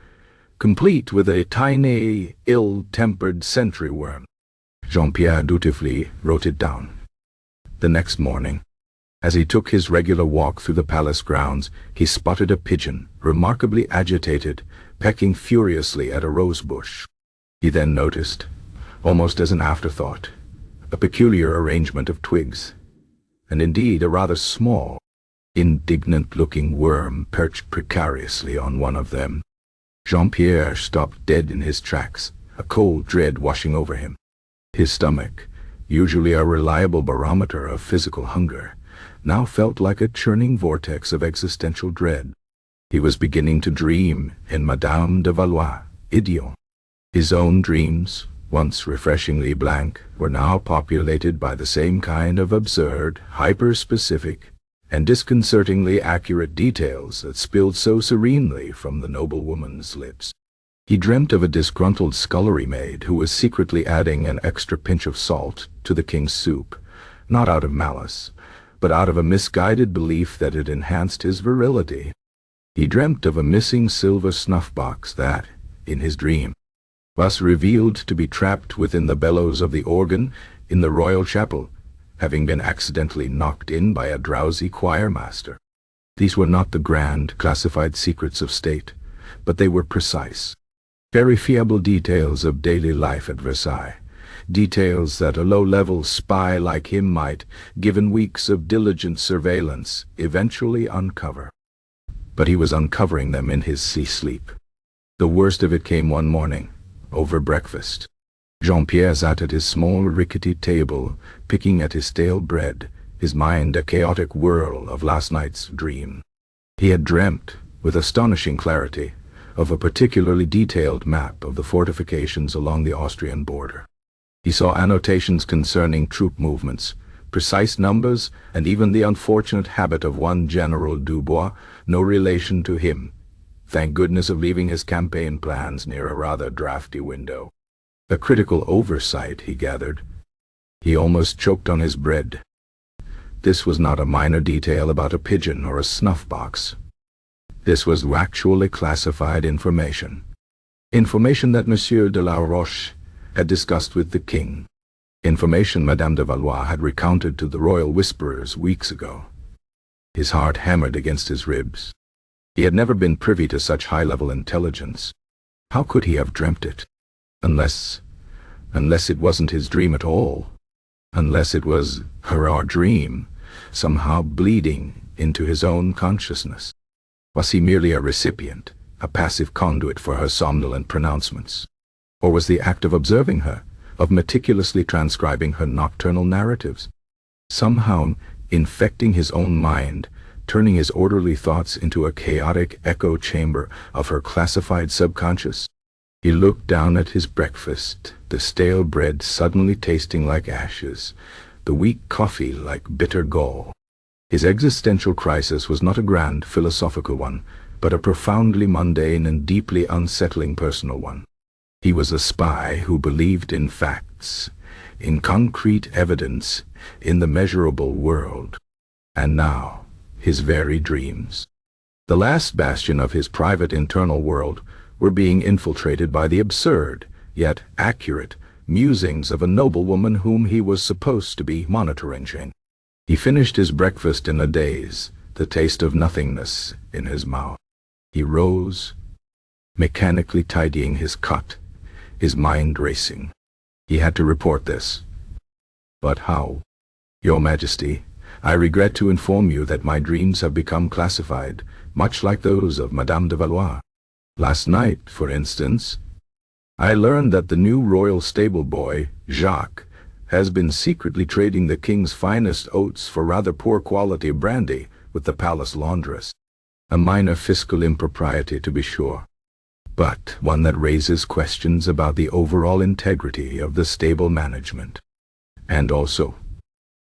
complete with a tiny, ill-tempered sentry worm. Jean-Pierre dutifully wrote it down. The next morning, as he took his regular walk through the palace grounds, he spotted a pigeon, remarkably agitated, pecking furiously at a rosebush. He then noticed, almost as an afterthought, a peculiar arrangement of twigs, and indeed a rather small, indignant-looking worm perched precariously on one of them. Jean-Pierre stopped dead in his tracks, a cold dread washing over him. His stomach, usually a reliable barometer of physical hunger, now felt like a churning vortex of existential dread. He was beginning to dream in Madame de Valois' idiom. His own dreams, once refreshingly blank, were now populated by the same kind of absurd, hyper-specific, and disconcertingly accurate details that spilled so serenely from the noblewoman's lips. He dreamt of a disgruntled scullery maid who was secretly adding an extra pinch of salt to the king's soup, not out of malice, but out of a misguided belief that it enhanced his virility. He dreamt of a missing silver snuff-box that, in his dream, was revealed to be trapped within the bellows of the organ in the royal chapel, having been accidentally knocked in by a drowsy choir-master. These were not the grand, classified secrets of state, but they were precise, verifiable details of daily life at Versailles, details that a low-level spy like him might, given weeks of diligent surveillance, eventually uncover. But he was uncovering them in his sleep. The worst of it came one morning, over breakfast. Jean-Pierre sat at his small rickety table, picking at his stale bread, his mind a chaotic whirl of last night's dream. He had dreamt, with astonishing clarity, of a particularly detailed map of the fortifications along the Austrian border. He saw annotations concerning troop movements, precise numbers, and even the unfortunate habit of one General Dubois, no relation to him, thank goodness, of leaving his campaign plans near a rather drafty window. A critical oversight, he gathered. He almost choked on his bread. This was not a minor detail about a pigeon or a snuff-box. This was actually classified information. Information that Monsieur de la Roche had discussed with the king. Information Madame de Valois had recounted to the royal whisperers weeks ago. His heart hammered against his ribs. He had never been privy to such high-level intelligence. How could he have dreamt it? Unless it wasn't his dream at all. Unless it was her dream, somehow bleeding into his own consciousness. Was he merely a recipient, a passive conduit for her somnolent pronouncements? Or was the act of observing her, of meticulously transcribing her nocturnal narratives, somehow infecting his own mind, turning his orderly thoughts into a chaotic echo chamber of her classified subconscious? He looked down at his breakfast, the stale bread suddenly tasting like ashes, the weak coffee like bitter gall. His existential crisis was not a grand philosophical one, but a profoundly mundane and deeply unsettling personal one. He was a spy who believed in facts, in concrete evidence, in the measurable world. And now, his very dreams, the last bastion of his private internal world, were being infiltrated by the absurd, yet accurate, musings of a noblewoman whom he was supposed to be monitoring. He finished his breakfast in a daze, the taste of nothingness in his mouth. He rose, mechanically tidying his cot, his mind racing. He had to report this. But how? Your Majesty, I regret to inform you that my dreams have become classified, much like those of Madame de Valois. Last night, for instance, I learned that the new royal stable boy, Jacques, has been secretly trading the king's finest oats for rather poor quality brandy with the palace laundress. A minor fiscal impropriety, to be sure, but one that raises questions about the overall integrity of the stable management. And also,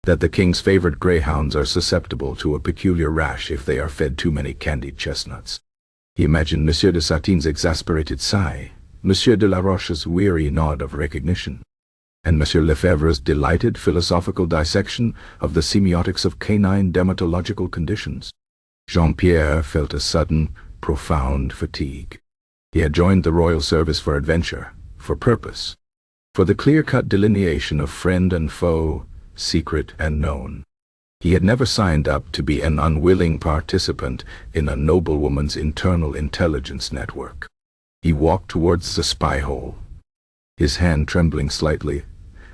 that the king's favorite greyhounds are susceptible to a peculiar rash if they are fed too many candied chestnuts. He imagined Monsieur de Satin's exasperated sigh, Monsieur de la Roche's weary nod of recognition, and Monsieur Lefebvre's delighted philosophical dissection of the semiotics of canine dermatological conditions. Jean-Pierre felt a sudden, profound fatigue. He had joined the royal service for adventure, for purpose, for the clear-cut delineation of friend and foe, secret and known. He had never signed up to be an unwilling participant in a noblewoman's internal intelligence network. He walked towards the spy hole, his hand trembling slightly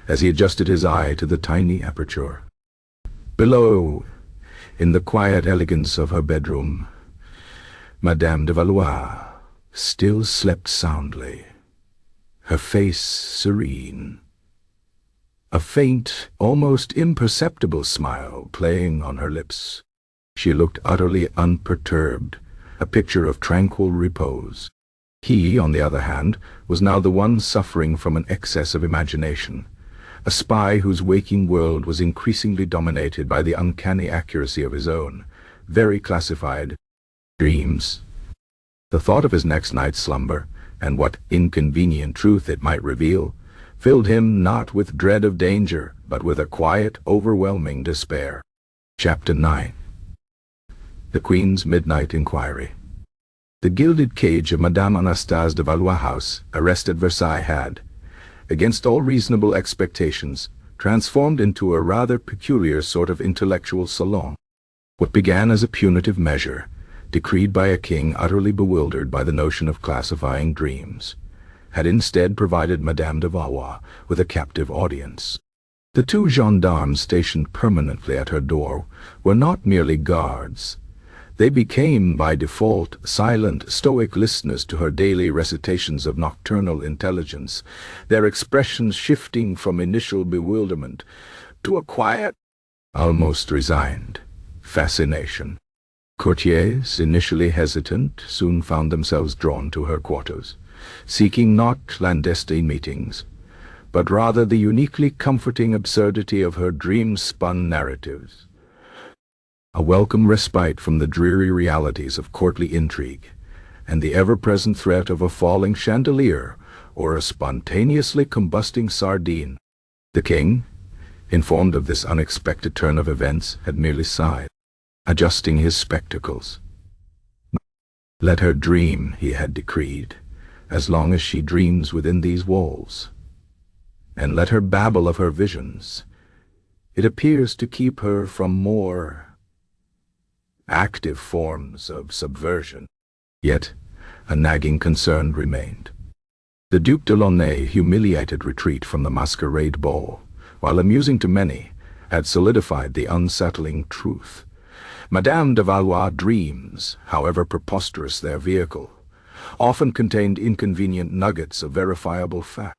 as he adjusted his eye to the tiny aperture. Below, in the quiet elegance of her bedroom, Madame de Valois still slept soundly, her face serene, a faint, almost imperceptible smile playing on her lips. She looked utterly unperturbed, a picture of tranquil repose. He, on the other hand, was now the one suffering from an excess of imagination, a spy whose waking world was increasingly dominated by the uncanny accuracy of his own, very classified dreams. The thought of his next night's slumber, and what inconvenient truth it might reveal, filled him not with dread of danger, but with a quiet, overwhelming despair. Chapter 9. The Queen's Midnight Inquiry. The gilded cage of Madame Anastase de Valois' house, arrest at Versailles, had, against all reasonable expectations, transformed into a rather peculiar sort of intellectual salon. What began as a punitive measure, decreed by a king utterly bewildered by the notion of classifying dreams, had instead provided Madame de Valois with a captive audience. The two gendarmes stationed permanently at her door were not merely guards. They became, by default, silent, stoic listeners to her daily recitations of nocturnal intelligence, their expressions shifting from initial bewilderment to a quiet, almost resigned, fascination. Courtiers, initially hesitant, soon found themselves drawn to her quarters, seeking not clandestine meetings, but rather the uniquely comforting absurdity of her dream-spun narratives. A welcome respite from the dreary realities of courtly intrigue, and the ever-present threat of a falling chandelier or a spontaneously combusting sardine. The king, informed of this unexpected turn of events, had merely sighed, adjusting his spectacles. Let her dream, he had decreed, as long as she dreams within these walls. And let her babble of her visions. It appears to keep her from more active forms of subversion. Yet, a nagging concern remained. The Duc de Launay's humiliated retreat from the masquerade ball, while amusing to many, had solidified the unsettling truth. Madame de Valois' dreams, however preposterous their vehicle, often contained inconvenient nuggets of verifiable fact.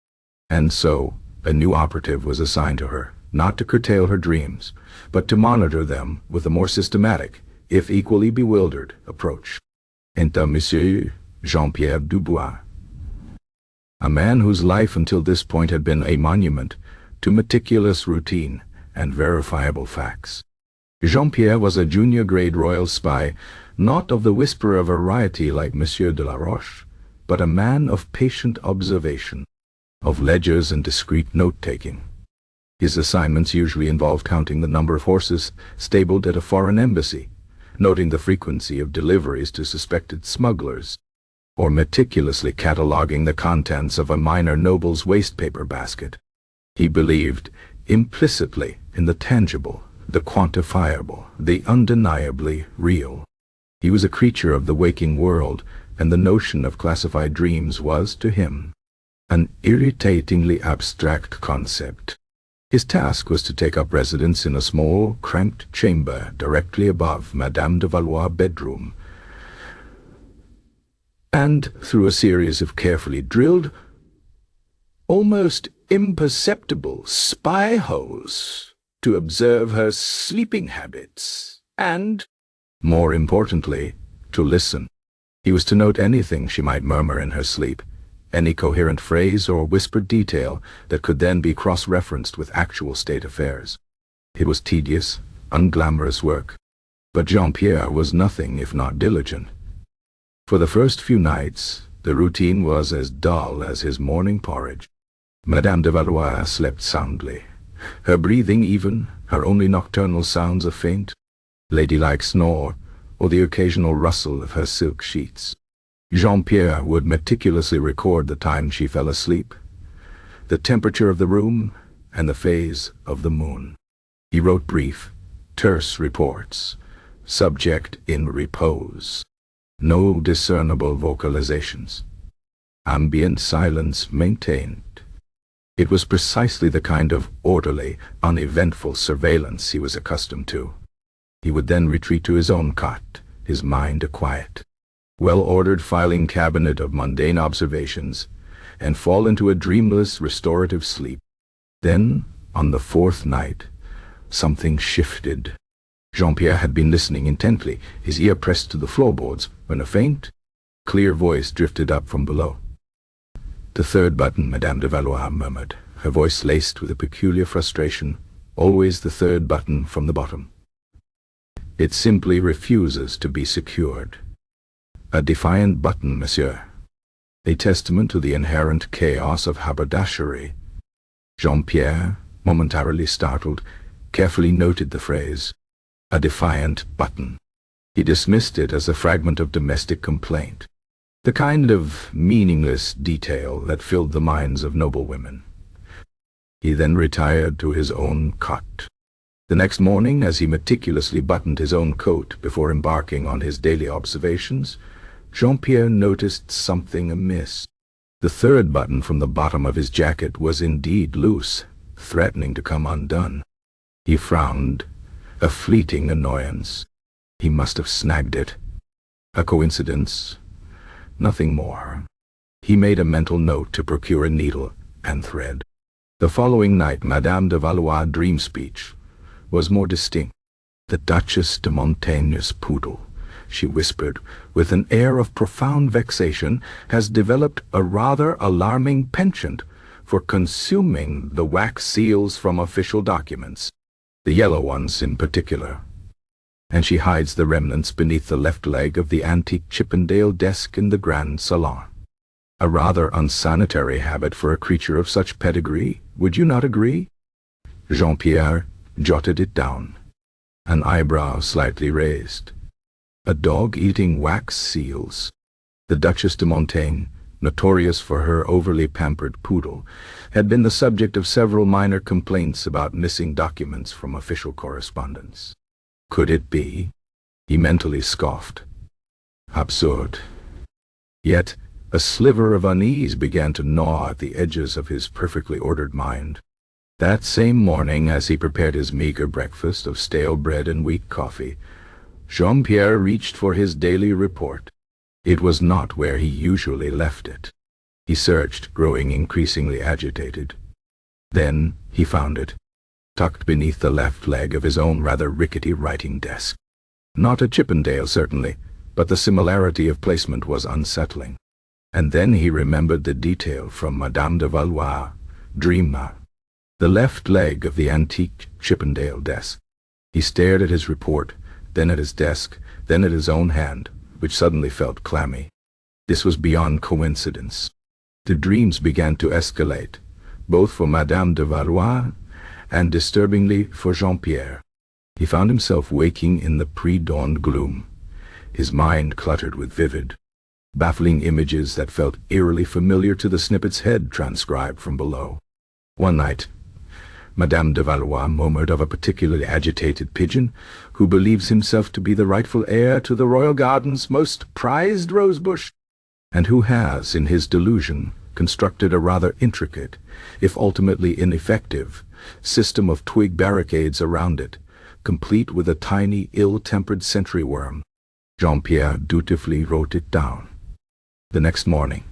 And so, a new operative was assigned to her, not to curtail her dreams, but to monitor them with a more systematic, if equally bewildered, approach. Enter Monsieur Jean-Pierre Dubois, a man whose life until this point had been a monument to meticulous routine and verifiable facts. Jean-Pierre was a junior-grade royal spy, not of the whisperer variety like Monsieur de la Roche, but a man of patient observation, of ledgers and discreet note-taking. His assignments usually involved counting the number of horses stabled at a foreign embassy, noting the frequency of deliveries to suspected smugglers, or meticulously cataloguing the contents of a minor noble's waste-paper basket. He believed implicitly in the tangible, the quantifiable, the undeniably real. He was a creature of the waking world, and the notion of classified dreams was, to him, an irritatingly abstract concept. His task was to take up residence in a small, cramped chamber directly above Madame de Valois' bedroom, and, through a series of carefully drilled, almost imperceptible spy holes, to observe her sleeping habits, and, more importantly, to listen. He was to note anything she might murmur in her sleep, any coherent phrase or whispered detail that could then be cross-referenced with actual state affairs. It was tedious, unglamorous work, but Jean-Pierre was nothing if not diligent. For the first few nights, the routine was as dull as his morning porridge. Madame de Valois slept soundly, her breathing even, her only nocturnal sounds a faint, ladylike snore, or the occasional rustle of her silk sheets. Jean-Pierre would meticulously record the time she fell asleep, the temperature of the room, and the phase of the moon. He wrote brief, terse reports, subject in repose, no discernible vocalizations, ambient silence maintained. It was precisely the kind of orderly, uneventful surveillance he was accustomed to. He would then retreat to his own cot, his mind a quiet, well-ordered filing cabinet of mundane observations, and fall into a dreamless, restorative sleep. Then, on the fourth night, something shifted. Jean-Pierre had been listening intently, his ear pressed to the floorboards, when a faint, clear voice drifted up from below. "The third button," Madame de Valois murmured, her voice laced with a peculiar frustration. "Always the third button from the bottom. It simply refuses to be secured." "A defiant button, monsieur." a testament to the inherent chaos of haberdashery. Jean-Pierre, momentarily startled, carefully noted the phrase, "a defiant button." He dismissed it as a fragment of domestic complaint, the kind of meaningless detail that filled the minds of noblewomen. He then retired to his own cot. The next morning, as he meticulously buttoned his own coat before embarking on his daily observations, Jean-Pierre noticed something amiss. The third button from the bottom of his jacket was indeed loose, threatening to come undone. He frowned, a fleeting annoyance. He must have snagged it. A coincidence? Nothing more. He made a mental note to procure a needle and thread. The following night, Madame de Valois' dream speech was more distinct. "The Duchess de Montaigne's poodle," she whispered, with an air of profound vexation, "has developed a rather alarming penchant for consuming the wax seals from official documents, the yellow ones in particular. And she hides the remnants beneath the left leg of the antique Chippendale desk in the Grand Salon. A rather unsanitary habit for a creature of such pedigree, would you not agree?" Jean-Pierre jotted it down, an eyebrow slightly raised. A dog eating wax seals. The Duchess de Montaigne, notorious for her overly pampered poodle, had been the subject of several minor complaints about missing documents from official correspondence. Could it be? He mentally scoffed. Absurd. Yet a sliver of unease began to gnaw at the edges of his perfectly ordered mind. That same morning, as he prepared his meager breakfast of stale bread and weak coffee, Jean-Pierre reached for his daily report. It was not where he usually left it. He searched, growing increasingly agitated. Then he found it, tucked beneath the left leg of his own rather rickety writing desk. Not a Chippendale, certainly, but the similarity of placement was unsettling. And then he remembered the detail from Madame de Valois' dream map. The left leg of the antique Chippendale desk. He stared at his report, then at his desk, then at his own hand, which suddenly felt clammy. This was beyond coincidence. The dreams began to escalate, both for Madame de Valois and, disturbingly, for Jean-Pierre. He found himself waking in the pre-dawn gloom, his mind cluttered with vivid, baffling images that felt eerily familiar to the snippets head transcribed from below. One night, Madame de Valois murmured of a particularly agitated pigeon who believes himself to be the rightful heir to the royal garden's most prized rosebush, and who has, in his delusion, constructed a rather intricate, if ultimately ineffective, system of twig barricades around it, complete with a tiny, ill-tempered sentry worm. Jean-Pierre dutifully wrote it down. The next morning,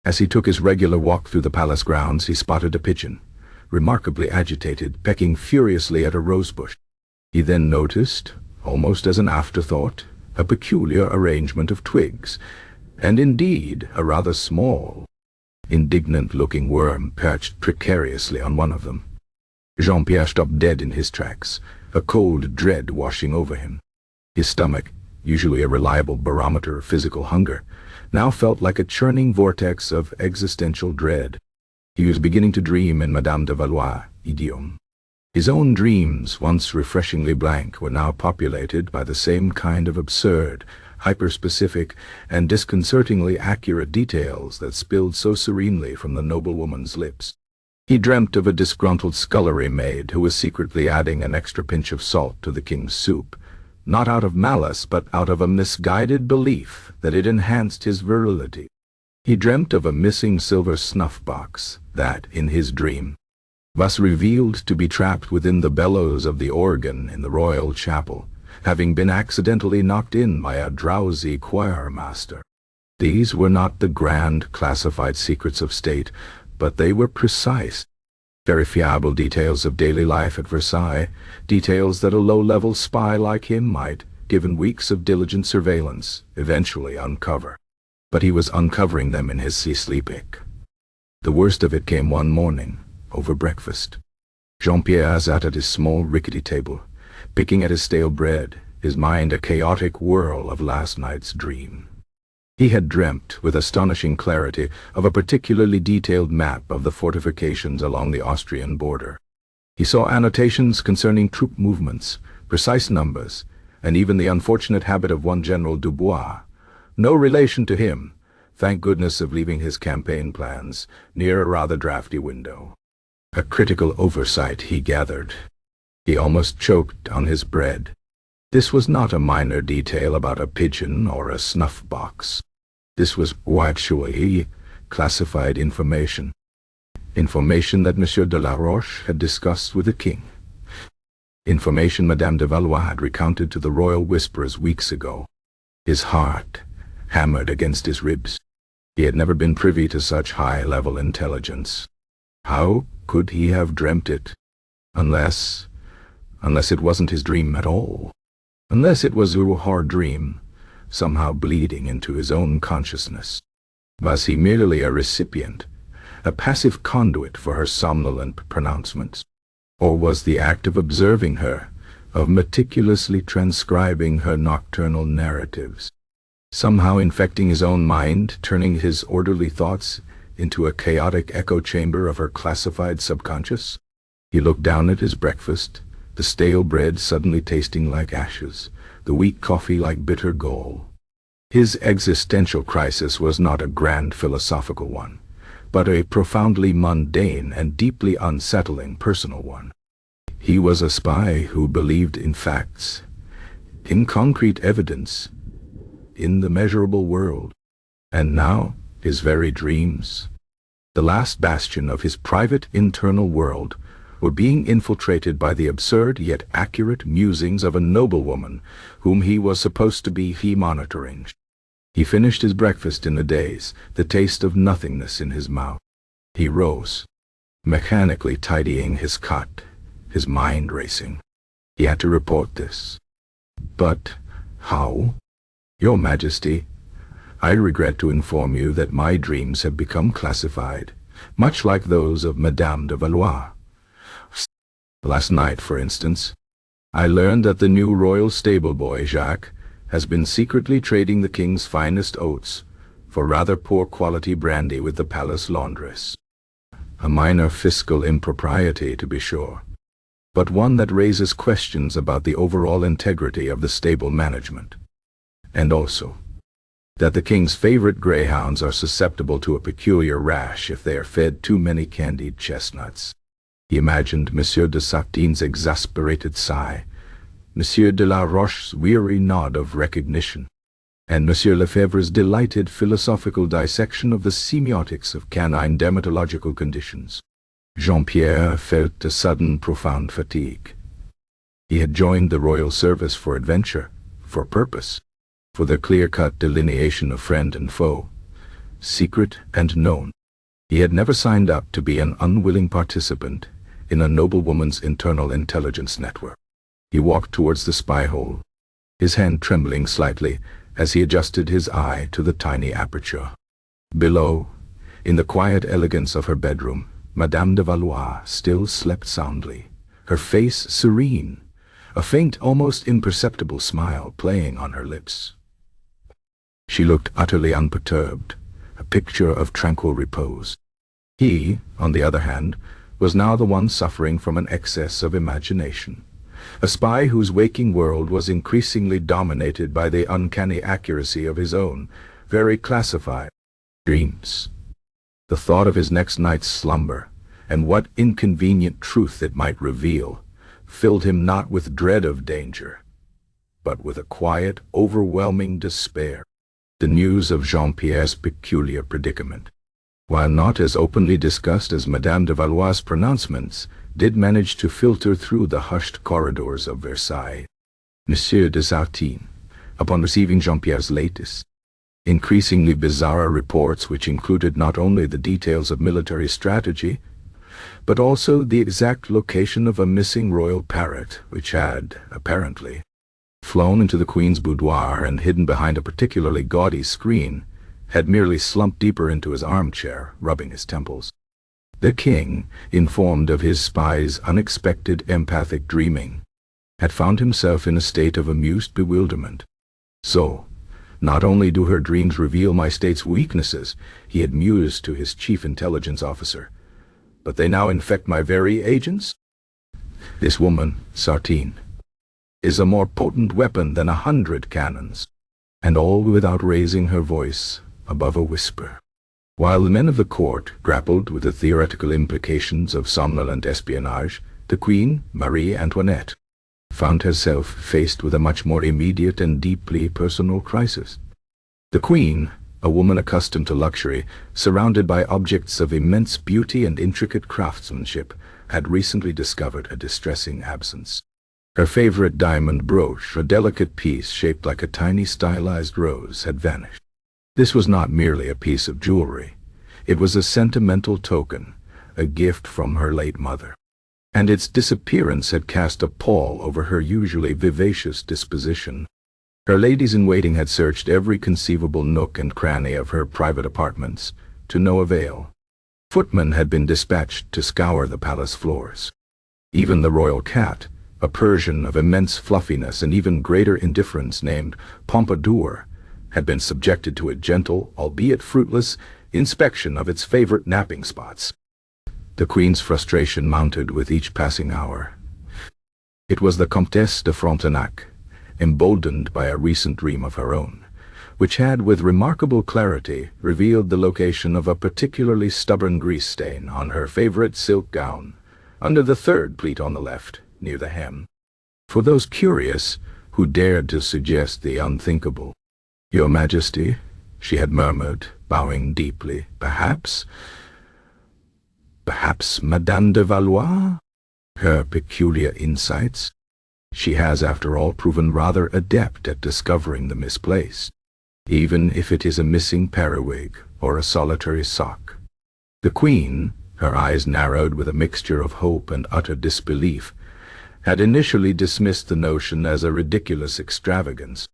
as he took his regular walk through the palace grounds, he spotted a pigeon, remarkably agitated, pecking furiously at a rosebush. He then noticed, almost as an afterthought, a peculiar arrangement of twigs, and indeed a rather small, indignant-looking worm perched precariously on one of them. Jean-Pierre stopped dead in his tracks, a cold dread washing over him. His stomach, usually a reliable barometer of physical hunger, now felt like a churning vortex of existential dread. He was beginning to dream in Madame de Valois' idiom. His own dreams, once refreshingly blank, were now populated by the same kind of absurd, hyper-specific, and disconcertingly accurate details that spilled so serenely from the noblewoman's lips. He dreamt of a disgruntled scullery maid who was secretly adding an extra pinch of salt to the king's soup, not out of malice, but out of a misguided belief that it enhanced his virility. He dreamt of a missing silver snuff-box that, in his dream, was revealed to be trapped within the bellows of the organ in the royal chapel, having been accidentally knocked in by a drowsy choir-master. These were not the grand, classified secrets of state, but they were precise, verifiable details of daily life at Versailles, details that a low-level spy like him might, given weeks of diligent surveillance, eventually uncover. But he was uncovering them in his sleep. The worst of it came one morning, over breakfast. Jean-Pierre sat at his small, rickety table, picking at his stale bread, his mind a chaotic whirl of last night's dream. He had dreamt, with astonishing clarity, of a particularly detailed map of the fortifications along the Austrian border. He saw annotations concerning troop movements, precise numbers, and even the unfortunate habit of one General Dubois, no relation to him, thank goodness, of leaving his campaign plans near a rather drafty window. A critical oversight, he gathered. He almost choked on his bread. This was not a minor detail about a pigeon or a snuff box. This was actually classified information. Information that Monsieur de la Roche had discussed with the king. Information Madame de Valois had recounted to the royal whisperers weeks ago. His heart hammered against his ribs. He had never been privy to such high-level intelligence. How could he have dreamt it? Unless it wasn't his dream at all. Unless it was a hard dream, somehow bleeding into his own consciousness. Was he merely a recipient, a passive conduit for her somnolent pronouncements? Or was the act of observing her, of meticulously transcribing her nocturnal narratives, somehow infecting his own mind, turning his orderly thoughts into a chaotic echo chamber of her classified subconscious? He looked down at his breakfast, the stale bread suddenly tasting like ashes, the weak coffee like bitter gall. His existential crisis was not a grand philosophical one, but a profoundly mundane and deeply unsettling personal one. He was a spy who believed in facts, in concrete evidence, in the measurable world. And now, his very dreams, the last bastion of his private internal world, were being infiltrated by the absurd yet accurate musings of a noblewoman whom he was supposed to be monitoring. He finished his breakfast in a daze, the taste of nothingness in his mouth. He rose, mechanically tidying his cot, his mind racing. He had to report this. But how? Your Majesty, I regret to inform you that my dreams have become classified, much like those of Madame de Valois. Last night, for instance, I learned that the new royal stable boy, Jacques, has been secretly trading the king's finest oats for rather poor quality brandy with the palace laundress. A minor fiscal impropriety, to be sure, but one that raises questions about the overall integrity of the stable management. And also, that the king's favorite greyhounds are susceptible to a peculiar rash if they are fed too many candied chestnuts. He imagined Monsieur de Sartine's exasperated sigh, Monsieur de la Roche's weary nod of recognition, and Monsieur Lefebvre's delighted philosophical dissection of the semiotics of canine dermatological conditions. Jean-Pierre felt a sudden profound fatigue. He had joined the royal service for adventure, for purpose, for the clear-cut delineation of friend and foe, secret and known. He had never signed up to be an unwilling participant in a noblewoman's internal intelligence network. He walked towards the spy-hole, his hand trembling slightly as he adjusted his eye to the tiny aperture. Below, in the quiet elegance of her bedroom, Madame de Valois still slept soundly, her face serene, a faint, almost imperceptible smile playing on her lips. She looked utterly unperturbed, a picture of tranquil repose. He, on the other hand, was now the one suffering from an excess of imagination, a spy whose waking world was increasingly dominated by the uncanny accuracy of his own, very classified dreams. The thought of his next night's slumber, and what inconvenient truth it might reveal, filled him not with dread of danger, but with a quiet, overwhelming despair. The news of Jean-Pierre's peculiar predicament, while not as openly discussed as Madame de Valois' pronouncements, did manage to filter through the hushed corridors of Versailles. Monsieur de Sartine, upon receiving Jean-Pierre's latest, increasingly bizarre reports which included not only the details of military strategy, but also the exact location of a missing royal parrot which had, apparently, flown into the Queen's boudoir and hidden behind a particularly gaudy screen, had merely slumped deeper into his armchair, rubbing his temples. The king, informed of his spy's unexpected empathic dreaming, had found himself in a state of amused bewilderment. So, Not only do her dreams reveal my state's weaknesses, he had mused to his chief intelligence officer, but they now infect my very agents? This woman, Sartine, is a more potent weapon than 100 cannons, and all without raising her voice above a whisper. While the men of the court grappled with the theoretical implications of somnolent espionage, the Queen, Marie Antoinette, found herself faced with a much more immediate and deeply personal crisis. The Queen, a woman accustomed to luxury, surrounded by objects of immense beauty and intricate craftsmanship, had recently discovered a distressing absence. Her favorite diamond brooch, a delicate piece shaped like a tiny stylized rose, had vanished. This was not merely a piece of jewelry. It was a sentimental token, a gift from her late mother. And its disappearance had cast a pall over her usually vivacious disposition. Her ladies-in-waiting had searched every conceivable nook and cranny of her private apartments, to no avail. Footmen had been dispatched to scour the palace floors. Even the royal cat, a Persian of immense fluffiness and even greater indifference named Pompadour, had been subjected to a gentle, albeit fruitless, inspection of its favorite napping spots. The Queen's frustration mounted with each passing hour. It was the Comtesse de Frontenac, emboldened by a recent dream of her own, which had with remarkable clarity revealed the location of a particularly stubborn grease stain on her favorite silk gown, under the third pleat on the left, near the hem. For those curious who dared to suggest the unthinkable, "Your Majesty," she had murmured, bowing deeply, perhaps Madame de Valois? Her peculiar insights? She has, after all, proven rather adept at discovering the misplaced, even if it is a missing periwig or a solitary sock. The Queen, her eyes narrowed with a mixture of hope and utter disbelief, had initially dismissed the notion as a ridiculous extravagance.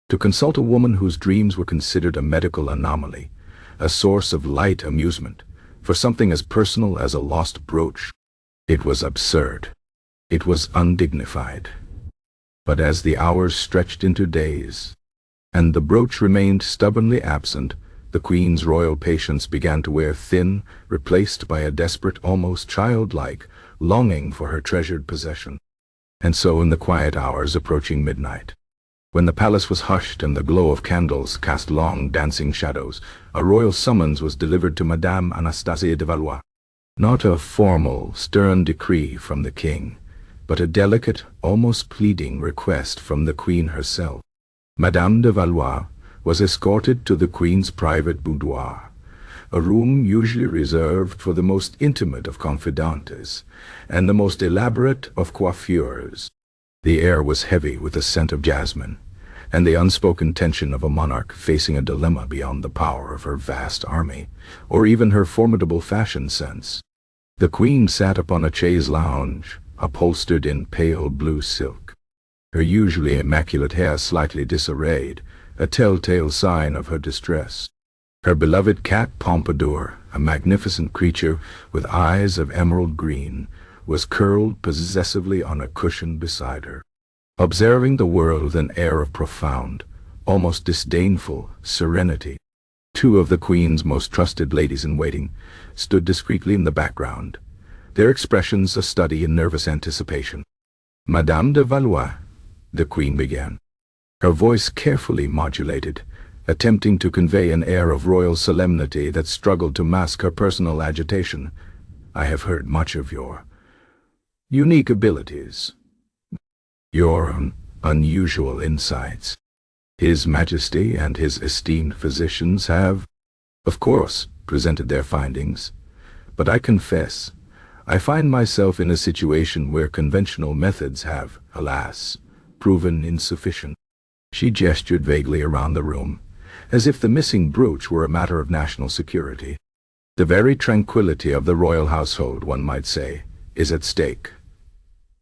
To consult a woman whose dreams were considered a medical anomaly, a source of light amusement, for something as personal as a lost brooch, it was absurd. It was undignified. But as the hours stretched into days, and the brooch remained stubbornly absent, the Queen's royal patience began to wear thin, replaced by a desperate, almost childlike, longing for her treasured possession. And so in the quiet hours approaching midnight, when the palace was hushed and the glow of candles cast long dancing shadows, a royal summons was delivered to Madame Anastasie de Valois. Not a formal, stern decree from the king, but a delicate, almost pleading request from the Queen herself. Madame de Valois was escorted to the Queen's private boudoir, a room usually reserved for the most intimate of confidantes and the most elaborate of coiffures. The air was heavy with the scent of jasmine, and the unspoken tension of a monarch facing a dilemma beyond the power of her vast army, or even her formidable fashion sense. The Queen sat upon a chaise lounge, upholstered in pale blue silk, her usually immaculate hair slightly disarrayed, a telltale sign of her distress. Her beloved cat Pompadour, a magnificent creature with eyes of emerald green, was curled possessively on a cushion beside her, observing the world with an air of profound, almost disdainful serenity. Two of the Queen's most trusted ladies-in-waiting stood discreetly in the background, their expressions a study in nervous anticipation. "Madame de Valois," the Queen began, her voice carefully modulated, attempting to convey an air of royal solemnity that struggled to mask her personal agitation. "I have heard much of your unique abilities, your unusual insights. His Majesty and his esteemed physicians have, of course, presented their findings, but I confess, I find myself in a situation where conventional methods have, alas, proven insufficient." She gestured vaguely around the room, as if the missing brooch were a matter of national security. The very tranquility of the royal household, one might say, is at stake.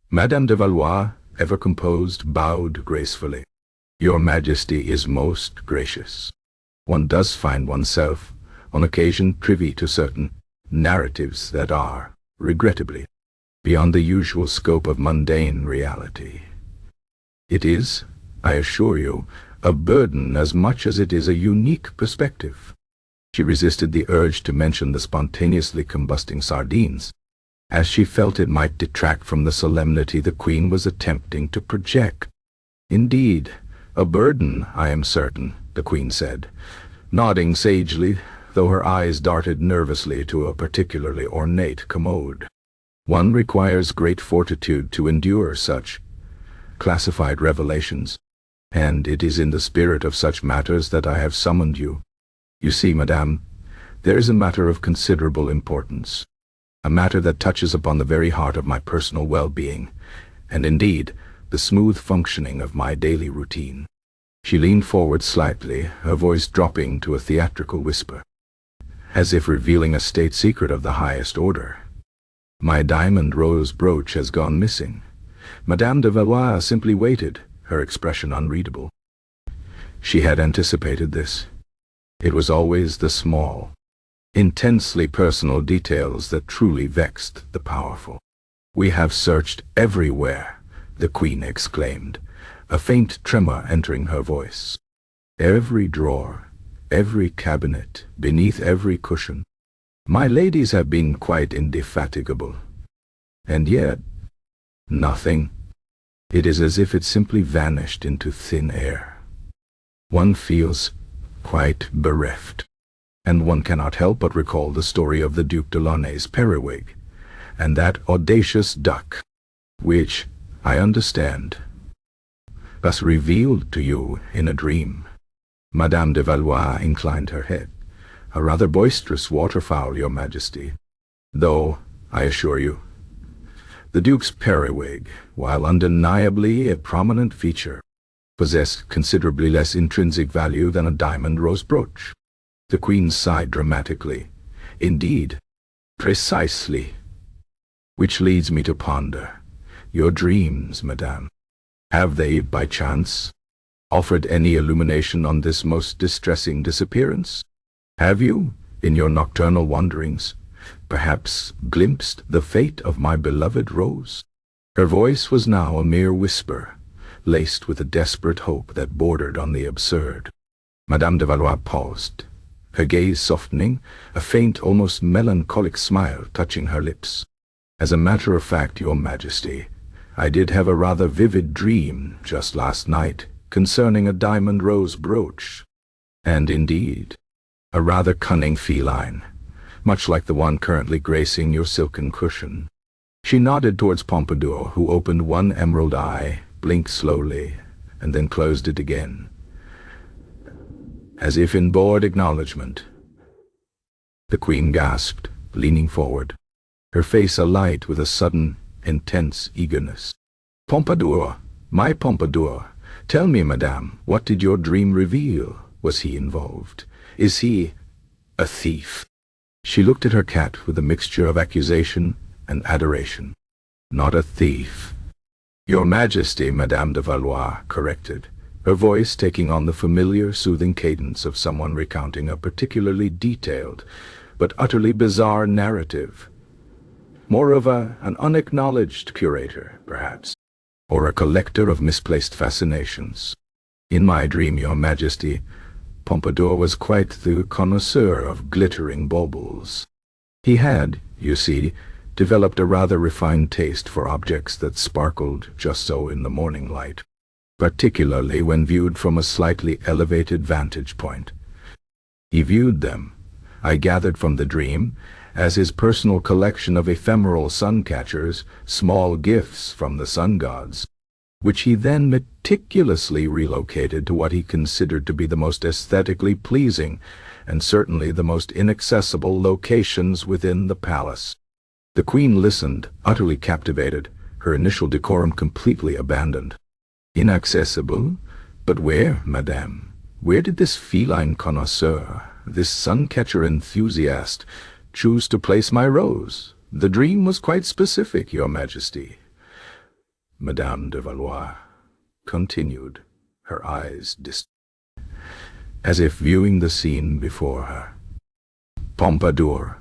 Madame de Valois, ever composed, bowed gracefully. "Your Majesty is most gracious. One does find oneself, on occasion, privy to certain narratives that are, regrettably, beyond the usual scope of mundane reality. It is, I assure you, a burden as much as it is a unique perspective. She resisted the urge to mention the spontaneously combusting sardines, as she felt it might detract from the solemnity the Queen was attempting to project. "Indeed, a burden, I am certain," the Queen said, nodding sagely, though her eyes darted nervously to a particularly ornate commode. "One requires great fortitude to endure such classified revelations, and it is in the spirit of such matters that I have summoned you. You see, madame, there is a matter of considerable importance, a matter that touches upon the very heart of my personal well-being, and indeed, the smooth functioning of my daily routine." She leaned forward slightly, her voice dropping to a theatrical whisper, as if revealing a state secret of the highest order. "My diamond rose brooch has gone missing." Madame de Valois simply waited, her expression unreadable. She had anticipated this. It was always the small, intensely personal details that truly vexed the powerful. "We have searched everywhere," the Queen exclaimed, a faint tremor entering her voice. "Every drawer, every cabinet, beneath every cushion. My ladies have been quite indefatigable. And yet, nothing. It is as if it simply vanished into thin air. One feels quite bereft, and one cannot help but recall the story of the Duc de Launay's periwig, and that audacious duck, which, I understand, was revealed to you in a dream." Madame de Valois inclined her head. "A rather boisterous waterfowl, your Majesty, though, I assure you, the Duke's periwig, while undeniably a prominent feature, possessed considerably less intrinsic value than a diamond rose brooch." The Queen sighed dramatically. "Indeed, precisely. Which leads me to ponder. Your dreams, madame. Have they, by chance, offered any illumination on this most distressing disappearance? Have you, in your nocturnal wanderings, perhaps glimpsed the fate of my beloved Rose?" Her voice was now a mere whisper, laced with a desperate hope that bordered on the absurd. Madame de Valois paused, her gaze softening, a faint, almost melancholic smile touching her lips. "As a matter of fact, your Majesty, I did have a rather vivid dream just last night concerning a diamond rose brooch, and indeed, a rather cunning feline, much like the one currently gracing your silken cushion." She nodded towards Pompadour, who opened one emerald eye, blinked slowly, and then closed it again, as if in bored acknowledgment. The Queen gasped, leaning forward, her face alight with a sudden, intense eagerness. "Pompadour, my Pompadour, tell me, madame, what did your dream reveal? Was he involved? Is he a thief?" She looked at her cat with a mixture of accusation and adoration. "Not a thief, your Majesty," Madame de Valois corrected, her voice taking on the familiar, soothing cadence of someone recounting a particularly detailed but utterly bizarre narrative. "More of an unacknowledged curator, perhaps, or a collector of misplaced fascinations. In my dream, your Majesty, Pompadour was quite the connoisseur of glittering baubles. He had, you see, developed a rather refined taste for objects that sparkled just so in the morning light, particularly when viewed from a slightly elevated vantage point. He viewed them, I gathered from the dream, as his personal collection of ephemeral sun-catchers, small gifts from the sun gods, which he then meticulously relocated to what he considered to be the most aesthetically pleasing and certainly the most inaccessible locations within the palace." The Queen listened, utterly captivated, her initial decorum completely abandoned. "Inaccessible? But where, madame? Where did this feline connoisseur, this sun-catcher enthusiast, choose to place my Rose? The dream was quite specific, your Majesty." Madame de Valois continued, her eyes distant, as if viewing the scene before her. "Pompadour,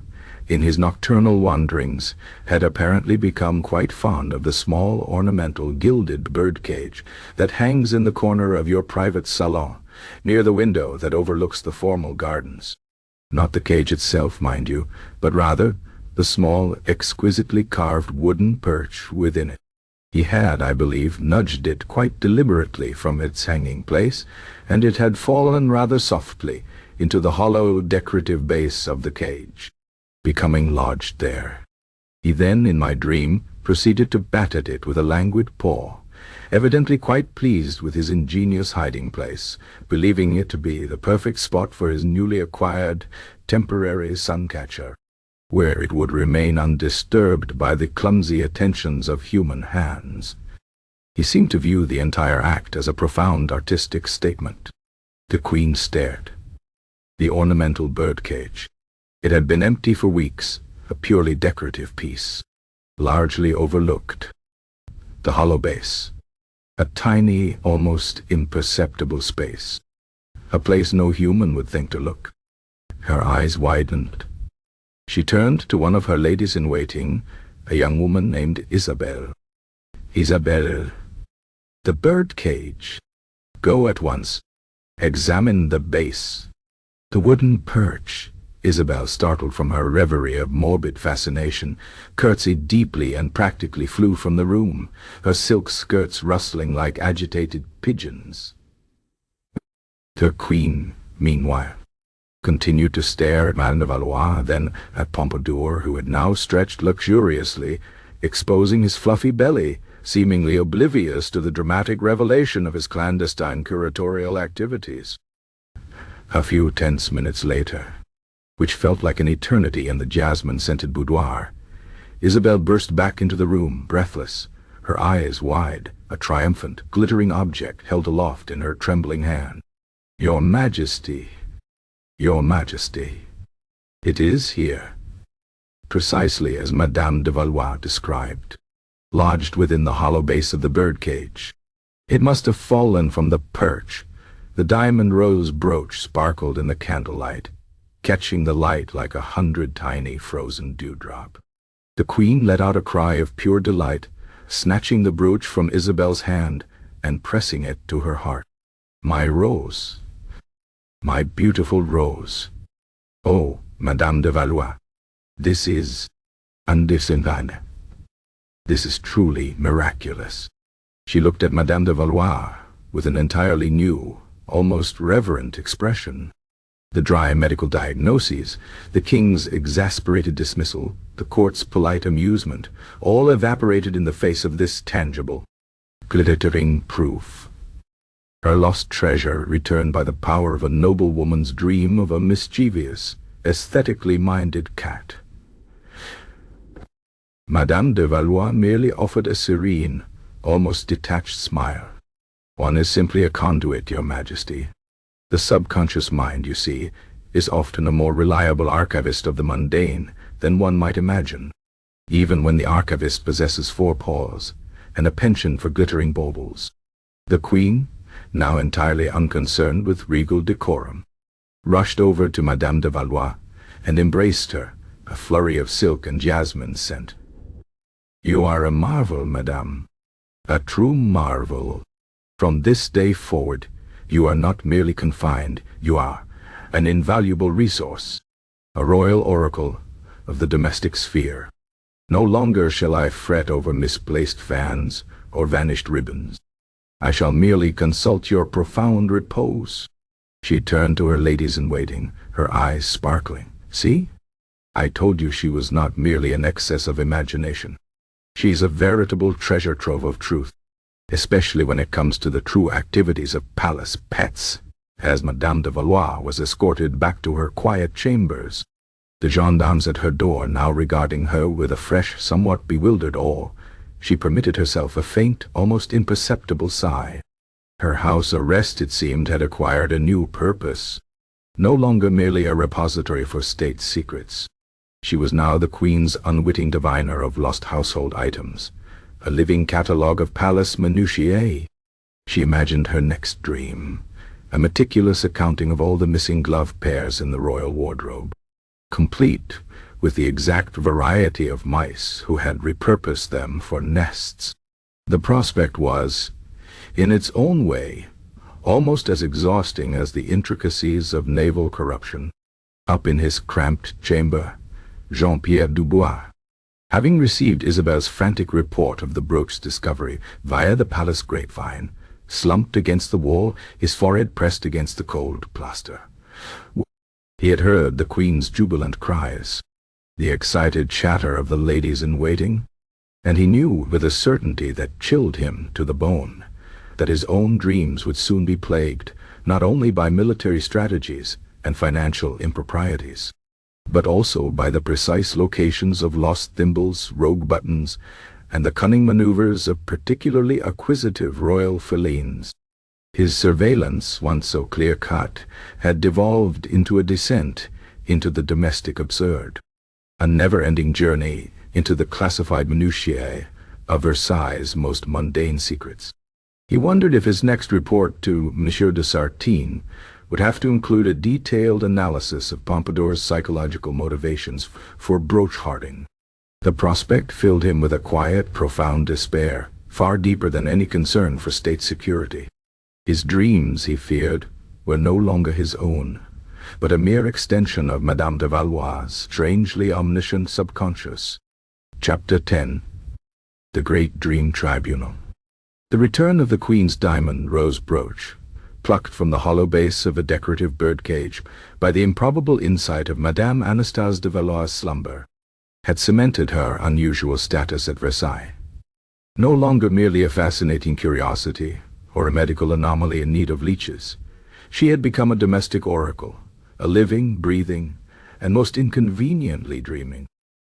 in his nocturnal wanderings, had apparently become quite fond of the small ornamental gilded birdcage that hangs in the corner of your private salon, near the window that overlooks the formal gardens. Not the cage itself, mind you, but rather the small, exquisitely carved wooden perch within it. He had, I believe, nudged it quite deliberately from its hanging place, and it had fallen rather softly into the hollow decorative base of the cage, becoming lodged there. He then, in my dream, proceeded to bat at it with a languid paw, evidently quite pleased with his ingenious hiding place, believing it to be the perfect spot for his newly acquired temporary sun-catcher, where it would remain undisturbed by the clumsy attentions of human hands. He seemed to view the entire act as a profound artistic statement. The Queen stared. The ornamental birdcage. It had been empty for weeks, a purely decorative piece, largely overlooked. The hollow base. A tiny, almost imperceptible space. A place no human would think to look. Her eyes widened. She turned to one of her ladies-in-waiting, a young woman named Isabelle. Isabelle. The birdcage. Go at once. Examine the base. The wooden perch. Isabelle, startled from her reverie of morbid fascination, curtsied deeply and practically flew from the room, her silk skirts rustling like agitated pigeons. The Queen, meanwhile, continued to stare at Madame de Valois, then at Pompadour, who had now stretched luxuriously, exposing his fluffy belly, seemingly oblivious to the dramatic revelation of his clandestine curatorial activities. A few tense minutes later, which felt like an eternity in the jasmine-scented boudoir, Isabelle burst back into the room, breathless, her eyes wide, a triumphant, glittering object held aloft in her trembling hand. "Your Majesty, Your Majesty, it is here," precisely as Madame de Valois described, lodged within the hollow base of the birdcage. It must have fallen from the perch. The diamond rose brooch sparkled in the candlelight, catching the light like 100 tiny frozen dewdrops. The Queen let out a cry of pure delight, snatching the brooch from Isabelle's hand and pressing it to her heart. "My rose, my beautiful rose. Oh, Madame de Valois, this is undiscerned. This is truly miraculous." She looked at Madame de Valois with an entirely new, almost reverent expression. The dry medical diagnoses, the king's exasperated dismissal, the court's polite amusement, all evaporated in the face of this tangible, glittering proof. Her lost treasure returned by the power of a noblewoman's dream of a mischievous, aesthetically minded cat. Madame de Valois merely offered a serene, almost detached smile. "One is simply a conduit, Your Majesty. The subconscious mind, you see, is often a more reliable archivist of the mundane than one might imagine, even when the archivist possesses 4 paws and a penchant for glittering baubles." The Queen, now entirely unconcerned with regal decorum, rushed over to Madame de Valois and embraced her, a flurry of silk and jasmine scent. "You are a marvel, Madame, a true marvel. From this day forward, you are not merely confined, you are an invaluable resource, a royal oracle of the domestic sphere. No longer shall I fret over misplaced fans or vanished ribbons. I shall merely consult your profound repose." She turned to her ladies-in-waiting, her eyes sparkling. "See? I told you she was not merely an excess of imagination. She's a veritable treasure trove of truth, especially when it comes to the true activities of palace pets." As Madame de Valois was escorted back to her quiet chambers, the gendarmes at her door now regarding her with a fresh, somewhat bewildered awe, she permitted herself a faint, almost imperceptible sigh. Her house arrest, it seemed, had acquired a new purpose. No longer merely a repository for state secrets. She was now the Queen's unwitting diviner of lost household items, a living catalogue of palace minutiae. She imagined her next dream, a meticulous accounting of all the missing glove pairs in the royal wardrobe, complete with the exact variety of mice who had repurposed them for nests. The prospect was, in its own way, almost as exhausting as the intricacies of naval corruption. Up in his cramped chamber, Jean-Pierre Dubois, having received Isabelle's frantic report of the brooch's discovery via the palace grapevine, slumped against the wall, his forehead pressed against the cold plaster. He had heard the Queen's jubilant cries, the excited chatter of the ladies-in-waiting, and he knew with a certainty that chilled him to the bone that his own dreams would soon be plagued not only by military strategies and financial improprieties, but also by the precise locations of lost thimbles, rogue buttons, and the cunning maneuvers of particularly acquisitive royal felines. His surveillance, once so clear-cut, had devolved into a descent into the domestic absurd, a never-ending journey into the classified minutiae of Versailles' most mundane secrets. He wondered if his next report to Monsieur de Sartine would have to include a detailed analysis of Pompadour's psychological motivations for brooch hoarding. The prospect filled him with a quiet, profound despair, far deeper than any concern for state security. His dreams, he feared, were no longer his own, but a mere extension of Madame de Valois' strangely omniscient subconscious. Chapter 10. The Great Dream Tribunal. The return of the Queen's diamond rose brooch, plucked from the hollow base of a decorative birdcage by the improbable insight of Madame Anastasie de Valois' slumber, had cemented her unusual status at Versailles. No longer merely a fascinating curiosity or a medical anomaly in need of leeches, she had become a domestic oracle, a living, breathing, and most inconveniently dreaming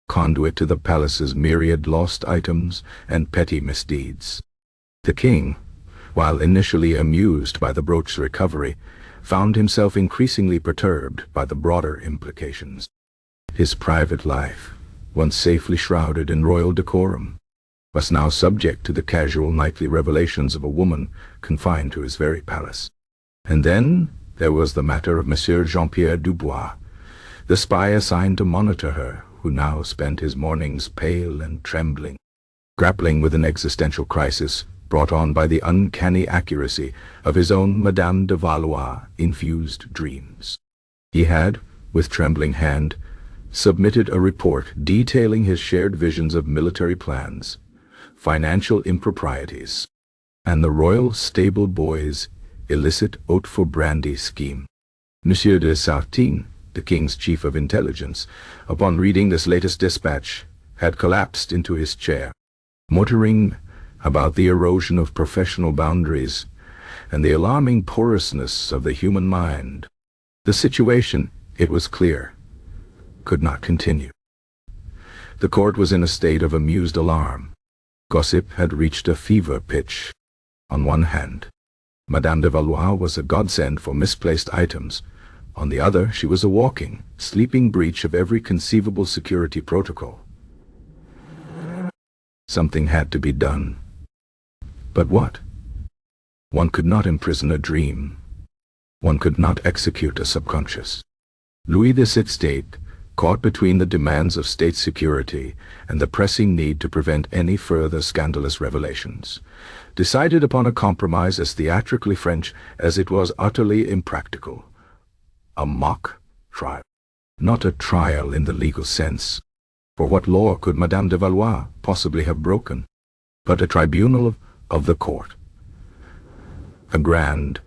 conduit to the palace's myriad lost items and petty misdeeds. The king, while initially amused by the brooch's recovery, found himself increasingly perturbed by the broader implications. His private life, once safely shrouded in royal decorum, was now subject to the casual nightly revelations of a woman confined to his very palace. And then there was the matter of Monsieur Jean-Pierre Dubois, the spy assigned to monitor her, who now spent his mornings pale and trembling, grappling with an existential crisis brought on by the uncanny accuracy of his own Madame de Valois-infused dreams. He had, with trembling hand, submitted a report detailing his shared visions of military plans, financial improprieties, and the royal stable boy's illicit oat-for-brandy scheme. Monsieur de Sartine, the king's chief of intelligence, upon reading this latest dispatch, had collapsed into his chair, muttering about the erosion of professional boundaries and the alarming porousness of the human mind. The situation, it was clear, could not continue. The court was in a state of amused alarm. Gossip had reached a fever pitch. On one hand, Madame de Valois was a godsend for misplaced items. On the other, she was a walking, sleeping breach of every conceivable security protocol. Something had to be done. But what? One could not imprison a dream. One could not execute a subconscious. Louis XVI, caught between the demands of state security and the pressing need to prevent any further scandalous revelations, decided upon a compromise as theatrically French as it was utterly impractical. A mock trial. Not a trial in the legal sense, for what law could Madame de Valois possibly have broken, but a tribunal of the court. A grand,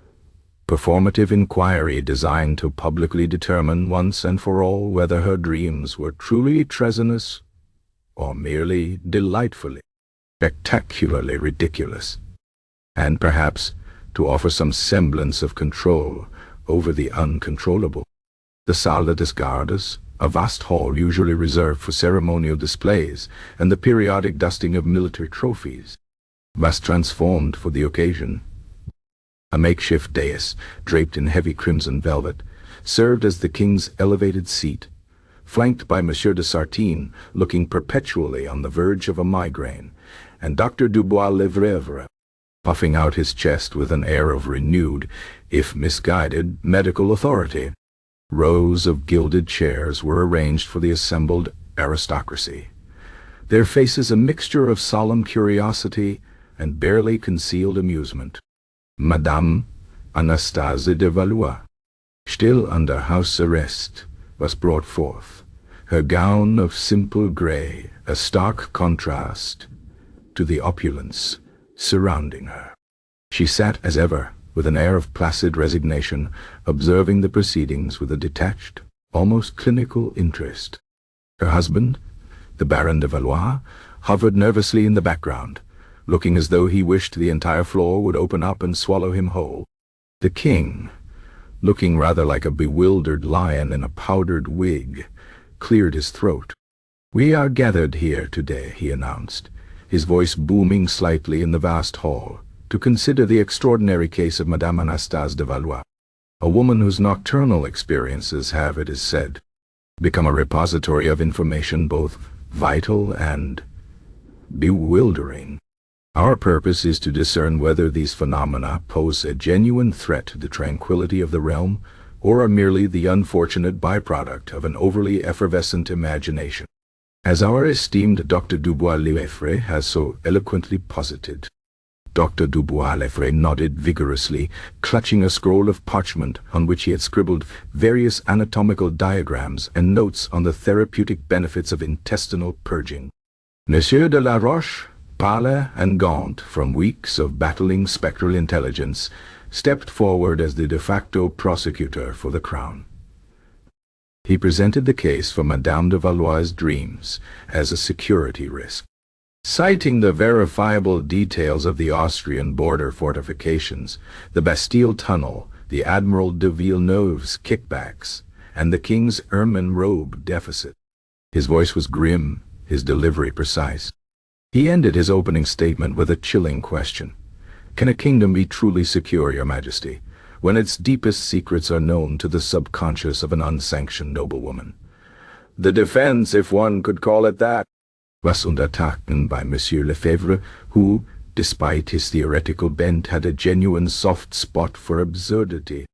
performative inquiry designed to publicly determine once and for all whether her dreams were truly treasonous or merely delightfully, spectacularly ridiculous, and perhaps to offer some semblance of control over the uncontrollable. The Salle des Gardes, a vast hall usually reserved for ceremonial displays and the periodic dusting of military trophies, was transformed for the occasion. A makeshift dais, draped in heavy crimson velvet, served as the king's elevated seat, flanked by Monsieur de Sartine, looking perpetually on the verge of a migraine, and Dr. Dubois-Levresvre, puffing out his chest with an air of renewed, if misguided, medical authority. Rows of gilded chairs were arranged for the assembled aristocracy, their faces a mixture of solemn curiosity and barely concealed amusement. Madame Anastasie de Valois, still under house arrest, was brought forth, her gown of simple grey a stark contrast to the opulence surrounding her. She sat as ever, with an air of placid resignation, observing the proceedings with a detached, almost clinical interest. Her husband, the Baron de Valois, hovered nervously in the background, looking as though he wished the entire floor would open up and swallow him whole. The king, looking rather like a bewildered lion in a powdered wig, cleared his throat. "We are gathered here today," he announced, his voice booming slightly in the vast hall, "to consider the extraordinary case of Madame Anastasie de Valois, a woman whose nocturnal experiences have, it is said, become a repository of information both vital and bewildering. Our purpose is to discern whether these phenomena pose a genuine threat to the tranquility of the realm or are merely the unfortunate byproduct of an overly effervescent imagination, as our esteemed Dr. Dubois-Lefray has so eloquently posited." Dr. Dubois-Lefray nodded vigorously, clutching a scroll of parchment on which he had scribbled various anatomical diagrams and notes on the therapeutic benefits of intestinal purging. Monsieur de la Roche, pale and gaunt from weeks of battling spectral intelligence, stepped forward as the de facto prosecutor for the crown. He presented the case for Madame de Valois' dreams as a security risk, citing the verifiable details of the Austrian border fortifications, the Bastille Tunnel, the Admiral de Villeneuve's kickbacks, and the king's ermine robe deficit. His voice was grim, his delivery precise. He ended his opening statement with a chilling question. "Can a kingdom be truly secure, Your Majesty, when its deepest secrets are known to the subconscious of an unsanctioned noblewoman?" "The defense, if one could call it that," was undertaken by Monsieur Lefebvre, who, despite his theoretical bent, had a genuine soft spot for absurdity.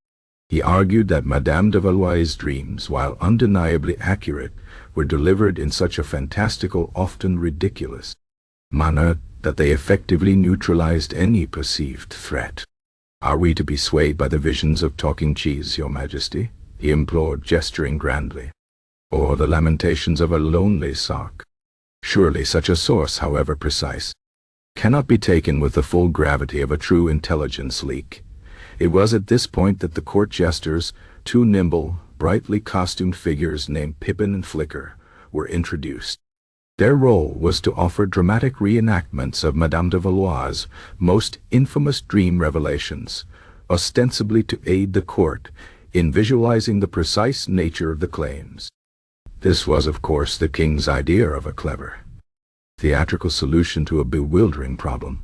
He argued that Madame de Valois' dreams, while undeniably accurate, were delivered in such a fantastical, often ridiculous, manner that they effectively neutralized any perceived threat. "Are we to be swayed by the visions of talking cheese, Your Majesty?" he implored, gesturing grandly. "Or the lamentations of a lonely sock? Surely such a source, however precise, cannot be taken with the full gravity of a true intelligence leak." It was at this point that the court jesters, two nimble, brightly costumed figures named Pippin and Flicker, were introduced. Their role was to offer dramatic reenactments of Madame de Valois' most infamous dream revelations, ostensibly to aid the court in visualizing the precise nature of the claims. This was, of course, the king's idea of a clever, theatrical solution to a bewildering problem.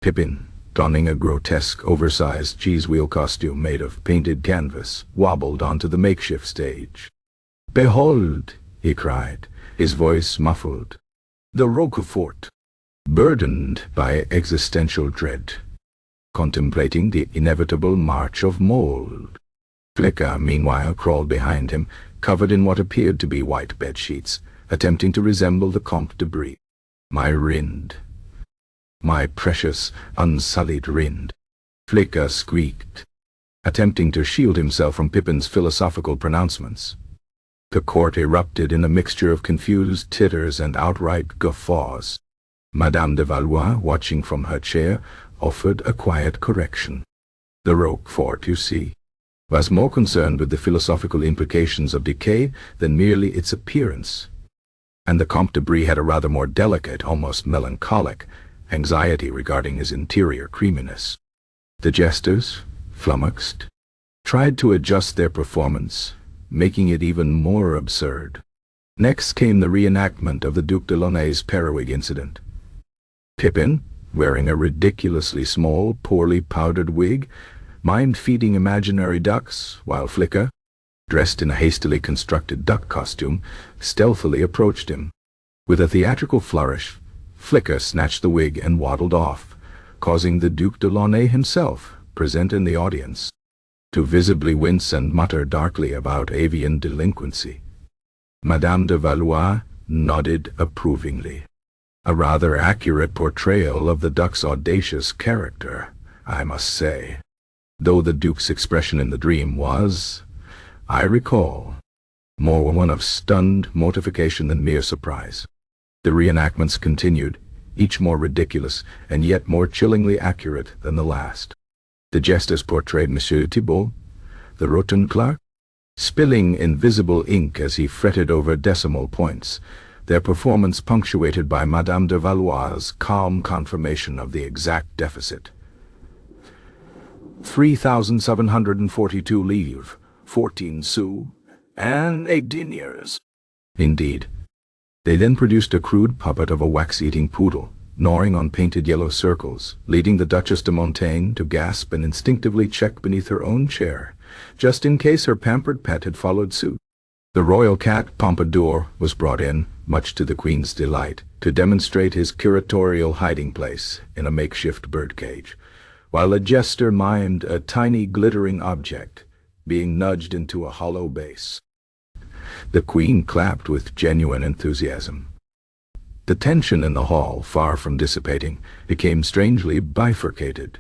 Pippin, donning a grotesque, oversized cheese wheel costume made of painted canvas, wobbled onto the makeshift stage. "Behold," he cried, his voice muffled, "the Roquefort, burdened by existential dread, contemplating the inevitable march of mold." Flicker, meanwhile, crawled behind him, covered in what appeared to be white bed-sheets, attempting to resemble the Comte de Brie. "My Rind, my precious, unsullied Rind," Flicker squeaked, attempting to shield himself from Pippin's philosophical pronouncements. The court erupted in a mixture of confused titters and outright guffaws. Madame de Valois, watching from her chair, offered a quiet correction. "The Roquefort, you see, was more concerned with the philosophical implications of decay than merely its appearance, and the Comte de Brie had a rather more delicate, almost melancholic, anxiety regarding his interior creaminess." The jesters, flummoxed, tried to adjust their performance, making it even more absurd. Next came the reenactment of the Duc de Launay's periwig incident. Pippin, wearing a ridiculously small, poorly powdered wig, mimed feeding imaginary ducks, while Flicker, dressed in a hastily constructed duck costume, stealthily approached him. With a theatrical flourish, Flicker snatched the wig and waddled off, causing the Duc de Launay himself, present in the audience, to visibly wince and mutter darkly about avian delinquency. Madame de Valois nodded approvingly. A rather accurate portrayal of the Duke's audacious character, I must say, though the Duke's expression in the dream was, I recall, more one of stunned mortification than mere surprise. The reenactments continued, each more ridiculous and yet more chillingly accurate than the last. The jesters portrayed Monsieur Thibault, the rotund clerk, spilling invisible ink as he fretted over decimal points, their performance punctuated by Madame de Valois' calm confirmation of the exact deficit. 3,742 livres, 14 sous, and 8 deniers. Indeed. They then produced a crude puppet of a wax-eating poodle, gnawing on painted yellow circles, leading the Duchess de Montaigne to gasp and instinctively check beneath her own chair, just in case her pampered pet had followed suit. The royal cat Pompadour was brought in, much to the Queen's delight, to demonstrate his curatorial hiding place in a makeshift birdcage, while a jester mimed a tiny glittering object being nudged into a hollow base. The Queen clapped with genuine enthusiasm. The tension in the hall, far from dissipating, became strangely bifurcated.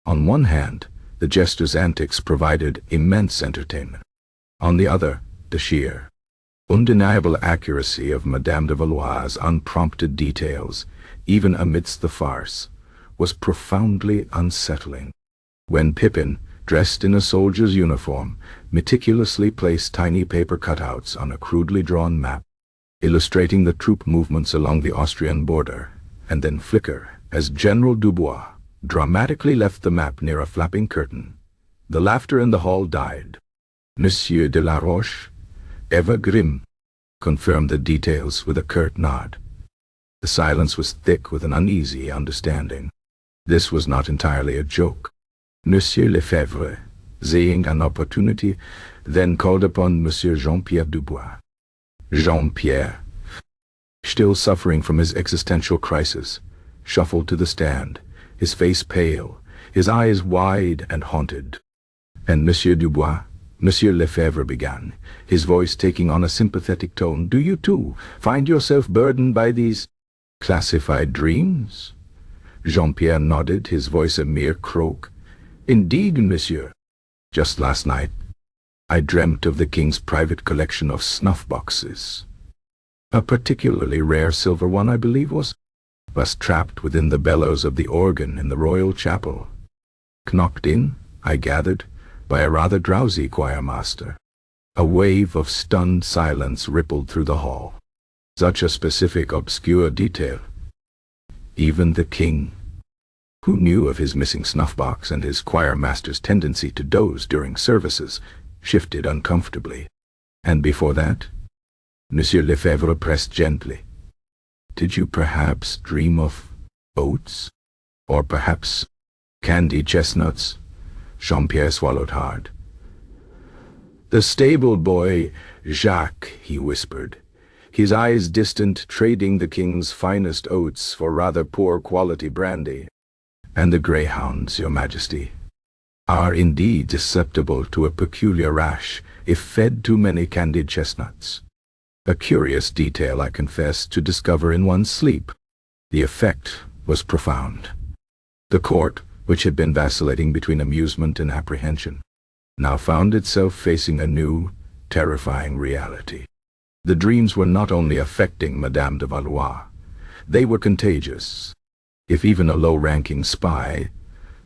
On one hand, the jester's antics provided immense entertainment. On the other, the sheer, undeniable accuracy of Madame de Valois' unprompted details, even amidst the farce, was profoundly unsettling. When Pippin, dressed in a soldier's uniform, meticulously placed tiny paper cutouts on a crudely drawn map, illustrating the troop movements along the Austrian border, and then flicker as General Dubois dramatically left the map near a flapping curtain, the laughter in the hall died. Monsieur de la Roche, ever grim, confirmed the details with a curt nod. The silence was thick with an uneasy understanding. This was not entirely a joke. Monsieur Lefebvre, seeing an opportunity, then called upon Monsieur Jean-Pierre Dubois. Jean-Pierre, still suffering from his existential crisis, shuffled to the stand, his face pale, his eyes wide and haunted. And Monsieur Dubois, Monsieur Lefebvre began, his voice taking on a sympathetic tone. Do you too find yourself burdened by these classified dreams? Jean-Pierre nodded, his voice a mere croak. Indeed, monsieur. Just last night, I dreamt of the king's private collection of snuff-boxes. A particularly rare silver one, I believe, was trapped within the bellows of the organ in the royal chapel. Knocked in, I gathered, by a rather drowsy choirmaster. A wave of stunned silence rippled through the hall. Such a specific, obscure detail. Even the king, who knew of his missing snuff-box and his choirmaster's tendency to doze during services, shifted uncomfortably. And before that, Monsieur Lefebvre pressed gently. Did you perhaps dream of oats? Or perhaps candied chestnuts? Jean-Pierre swallowed hard. The stable boy, Jacques, he whispered, his eyes distant, trading the king's finest oats for rather poor quality brandy. And the greyhounds, your majesty, are indeed susceptible to a peculiar rash if fed too many candied chestnuts. A curious detail, I confess, to discover in one's sleep. The effect was profound. The court, which had been vacillating between amusement and apprehension, now found itself facing a new, terrifying reality. The dreams were not only affecting Madame de Valois, they were contagious. If even a low-ranking spy,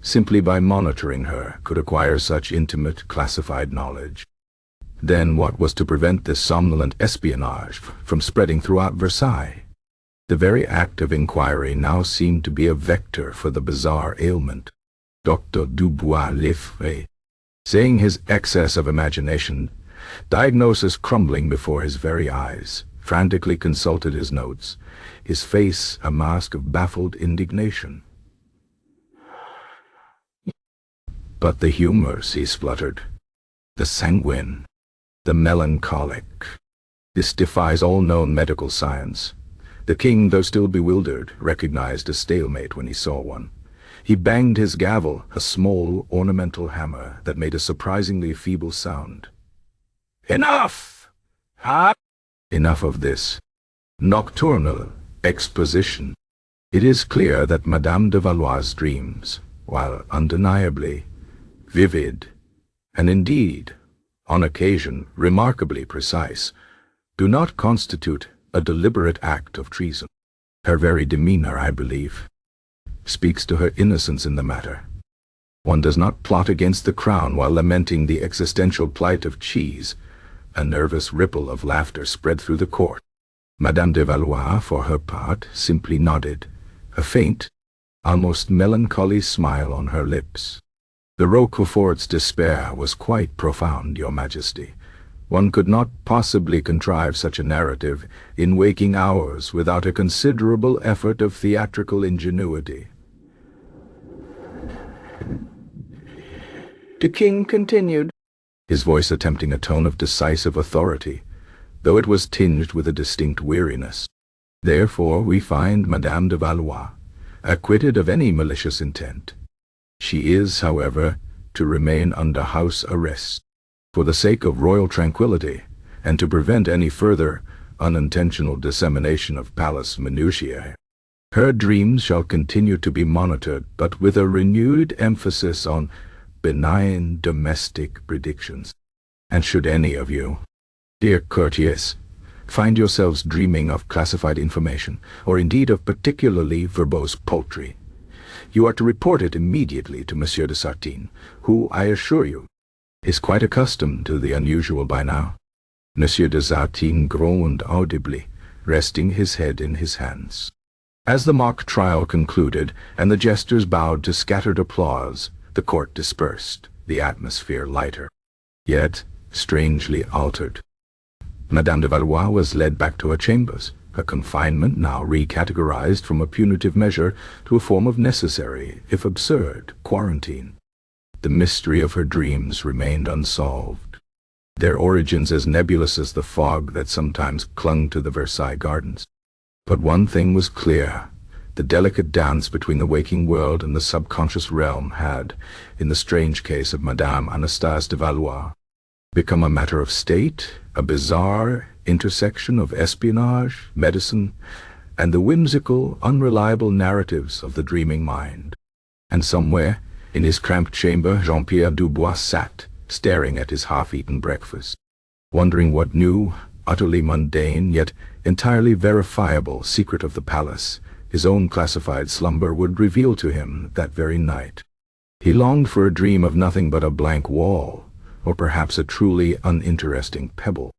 simply by monitoring her, could acquire such intimate, classified knowledge, then what was to prevent this somnolent espionage from spreading throughout Versailles? The very act of inquiry now seemed to be a vector for the bizarre ailment. Dr. Dubois Lefebvre, saying his excess of imagination, diagnosis crumbling before his very eyes, frantically consulted his notes, his face a mask of baffled indignation. But the humors, he spluttered, the sanguine, the melancholic. This defies all known medical science. The king, though still bewildered, recognized a stalemate when he saw one. He banged his gavel, a small ornamental hammer that made a surprisingly feeble sound. "Enough! Ah! Enough of this nocturnal exposition. It is clear that Madame de Valois' dreams, while undeniably vivid, and indeed, on occasion, remarkably precise, do not constitute a deliberate act of treason. Her very demeanor, I believe, speaks to her innocence in the matter. One does not plot against the crown while lamenting the existential plight of cheese." A nervous ripple of laughter spread through the court. Madame de Valois, for her part, simply nodded, a faint, almost melancholy smile on her lips. "The Roquefort's despair was quite profound, Your Majesty. One could not possibly contrive such a narrative in waking hours without a considerable effort of theatrical ingenuity." The king continued, his voice attempting a tone of decisive authority, though it was tinged with a distinct weariness. "Therefore we find Madame de Valois acquitted of any malicious intent. She is, however, to remain under house arrest, for the sake of royal tranquility, and to prevent any further unintentional dissemination of palace minutiae. Her dreams shall continue to be monitored, but with a renewed emphasis on benign domestic predictions. And should any of you, dear courtiers, find yourselves dreaming of classified information, or indeed of particularly verbose poultry, you are to report it immediately to Monsieur de Sartine, who, I assure you, is quite accustomed to the unusual by now." Monsieur de Sartine groaned audibly, resting his head in his hands. As the mock trial concluded, and the jesters bowed to scattered applause, the court dispersed, the atmosphere lighter, yet strangely altered. Madame de Valois was led back to her chambers, her confinement now recategorized from a punitive measure to a form of necessary, if absurd, quarantine. The mystery of her dreams remained unsolved, their origins as nebulous as the fog that sometimes clung to the Versailles gardens. But one thing was clear: the delicate dance between the waking world and the subconscious realm had, in the strange case of Madame Anastasie de Valois, become a matter of state, a bizarre intersection of espionage, medicine, and the whimsical, unreliable narratives of the dreaming mind. And somewhere, in his cramped chamber, Jean-Pierre Dubois sat, staring at his half-eaten breakfast, wondering what new, utterly mundane, yet entirely verifiable secret of the palace his own classified slumber would reveal to him that very night. He longed for a dream of nothing but a blank wall, or perhaps a truly uninteresting pebble.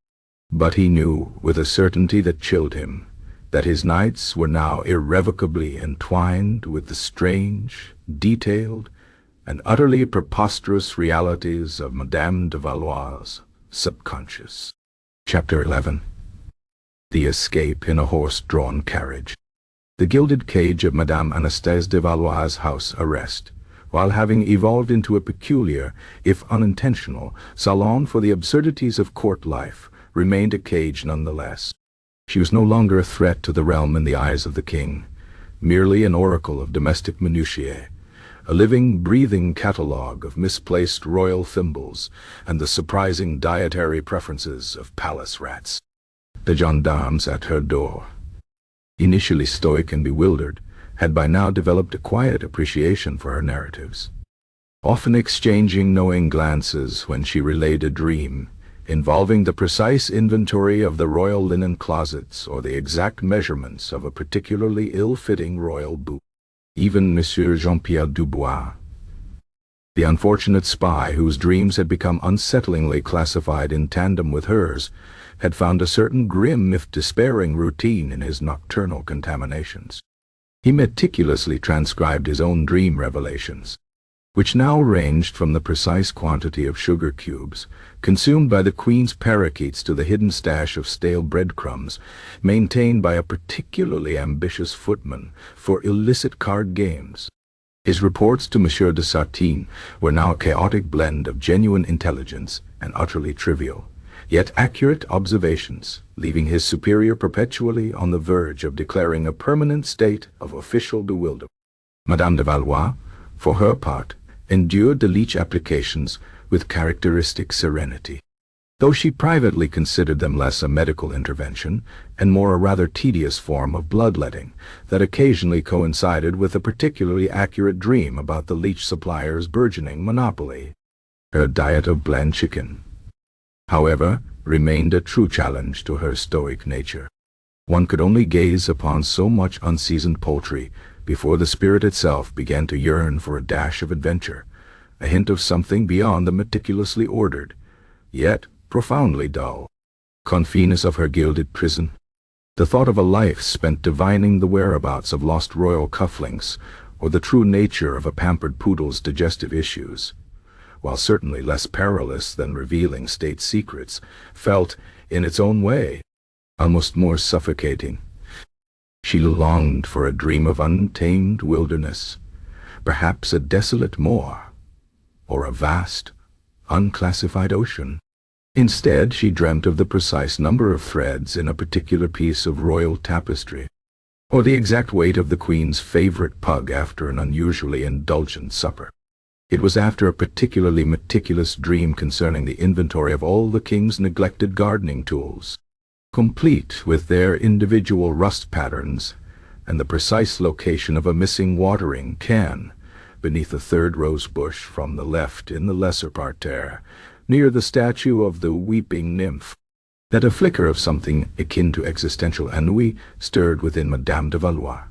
But he knew, with a certainty that chilled him, that his nights were now irrevocably entwined with the strange, detailed, and utterly preposterous realities of Madame de Valois' subconscious. Chapter 11. The Escape in a Horse-Drawn Carriage. The gilded cage of Madame Anastasie de Valois' house arrest, while having evolved into a peculiar, if unintentional, salon for the absurdities of court life, remained a cage nonetheless. She was no longer a threat to the realm in the eyes of the king, merely an oracle of domestic minutiae, a living, breathing catalogue of misplaced royal thimbles and the surprising dietary preferences of palace rats. The gendarmes at her door, initially stoic and bewildered, had by now developed a quiet appreciation for her narratives, often exchanging knowing glances when she relayed a dream involving the precise inventory of the royal linen closets or the exact measurements of a particularly ill-fitting royal boot. Even Monsieur Jean-Pierre Dubois, the unfortunate spy whose dreams had become unsettlingly classified in tandem with hers, had found a certain grim if despairing routine in his nocturnal contaminations. He meticulously transcribed his own dream revelations, which now ranged from the precise quantity of sugar cubes consumed by the Queen's parakeets to the hidden stash of stale breadcrumbs maintained by a particularly ambitious footman for illicit card games. His reports to Monsieur de Sartine were now a chaotic blend of genuine intelligence and utterly trivial, yet accurate observations, leaving his superior perpetually on the verge of declaring a permanent state of official bewilderment. Madame de Valois, for her part, endured the leech applications with characteristic serenity, though she privately considered them less a medical intervention and more a rather tedious form of bloodletting that occasionally coincided with a particularly accurate dream about the leech supplier's burgeoning monopoly. Her diet of bland chicken, however, remained a true challenge to her stoic nature. One could only gaze upon so much unseasoned poultry before the spirit itself began to yearn for a dash of adventure, a hint of something beyond the meticulously ordered, yet profoundly dull, confines of her gilded prison. The thought of a life spent divining the whereabouts of lost royal cufflinks or the true nature of a pampered poodle's digestive issues, while certainly less perilous than revealing state secrets, felt, in its own way, almost more suffocating. She longed for a dream of untamed wilderness, perhaps a desolate moor, or a vast, unclassified ocean. Instead, she dreamt of the precise number of threads in a particular piece of royal tapestry, or the exact weight of the Queen's favorite pug after an unusually indulgent supper. It was after a particularly meticulous dream concerning the inventory of all the King's neglected gardening tools, complete with their individual rust patterns and the precise location of a missing watering can beneath a third rose bush from the left in the lesser parterre, near the statue of the weeping nymph, that a flicker of something akin to existential ennui stirred within Madame de Valois.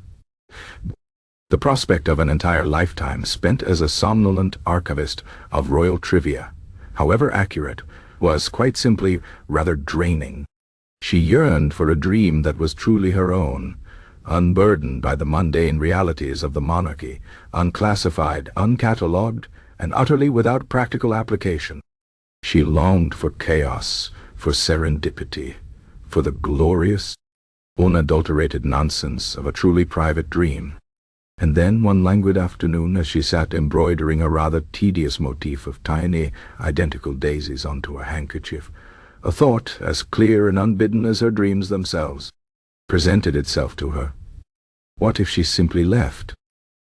The prospect of an entire lifetime spent as a somnolent archivist of royal trivia, however accurate, was quite simply rather draining. She yearned for a dream that was truly her own, unburdened by the mundane realities of the monarchy, unclassified, uncatalogued, and utterly without practical application. She longed for chaos, for serendipity, for the glorious, unadulterated nonsense of a truly private dream. And then one languid afternoon, as she sat embroidering a rather tedious motif of tiny, identical daisies onto a handkerchief, a thought, as clear and unbidden as her dreams themselves, presented itself to her. What if she simply left?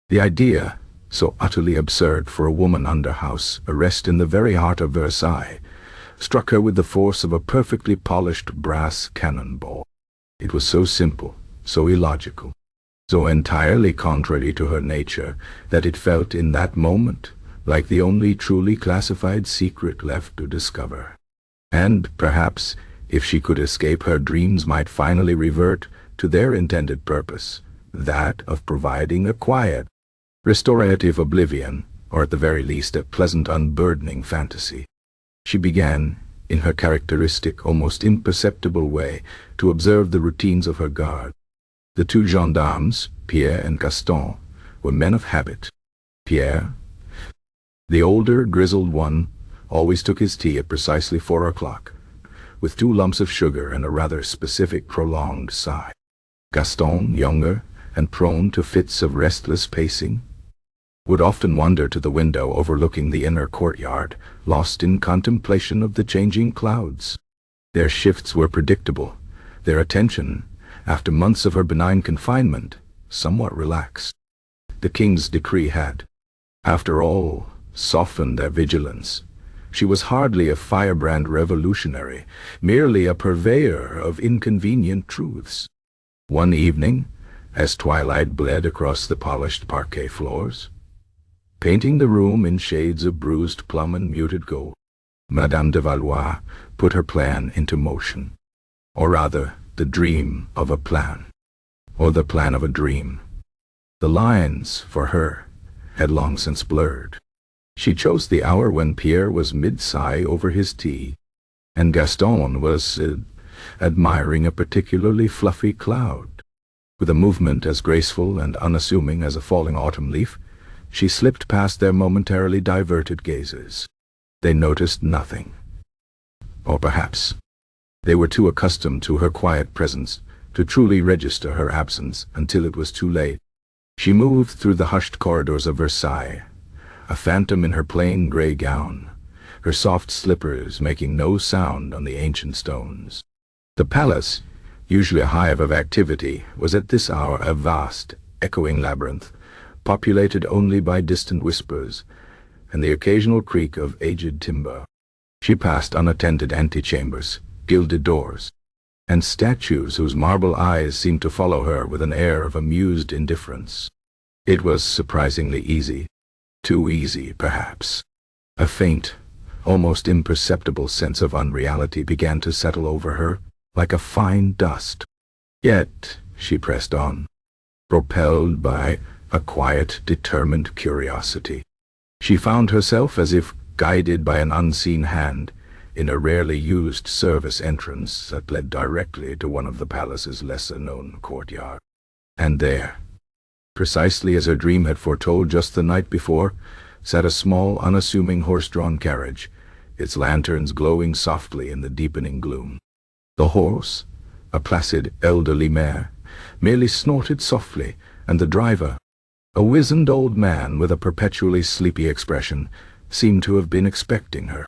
The idea, so utterly absurd for a woman under house arrest in the very heart of Versailles, struck her with the force of a perfectly polished brass cannonball. It was so simple, so illogical, so entirely contrary to her nature, that it felt in that moment like the only truly classified secret left to discover. And, perhaps, if she could escape, her dreams might finally revert to their intended purpose, that of providing a quiet, restorative oblivion, or at the very least a pleasant unburdening fantasy. She began, in her characteristic, almost imperceptible way, to observe the routines of her guard. The two gendarmes, Pierre and Gaston, were men of habit. Pierre, the older, grizzled one, always took his tea at precisely 4 o'clock, with 2 lumps of sugar and a rather specific prolonged sigh. Gaston, younger and prone to fits of restless pacing, would often wander to the window overlooking the inner courtyard, lost in contemplation of the changing clouds. Their shifts were predictable, their attention, after months of her benign confinement, somewhat relaxed. The King's decree had, after all, softened their vigilance. She was hardly a firebrand revolutionary, merely a purveyor of inconvenient truths. One evening, as twilight bled across the polished parquet floors, painting the room in shades of bruised plum and muted gold, Madame de Valois put her plan into motion, or rather, the dream of a plan, or the plan of a dream. The lines, for her, had long since blurred. She chose the hour when Pierre was mid-sigh over his tea, and Gaston was admiring a particularly fluffy cloud. With a movement as graceful and unassuming as a falling autumn leaf, she slipped past their momentarily diverted gazes. They noticed nothing. Or perhaps they were too accustomed to her quiet presence to truly register her absence until it was too late. She moved through the hushed corridors of Versailles, a phantom in her plain grey gown, her soft slippers making no sound on the ancient stones. The palace, usually a hive of activity, was at this hour a vast, echoing labyrinth, populated only by distant whispers and the occasional creak of aged timber. She passed unattended antechambers, gilded doors, and statues whose marble eyes seemed to follow her with an air of amused indifference. It was surprisingly easy. Too easy, perhaps. A faint, almost imperceptible sense of unreality began to settle over her, like a fine dust. Yet she pressed on, propelled by a quiet, determined curiosity. She found herself as if guided by an unseen hand in a rarely used service entrance that led directly to one of the palace's lesser-known courtyards. And there, precisely as her dream had foretold just the night before, sat a small, unassuming horse-drawn carriage, its lanterns glowing softly in the deepening gloom. The horse, a placid elderly mare, merely snorted softly, and the driver, a wizened old man with a perpetually sleepy expression, seemed to have been expecting her.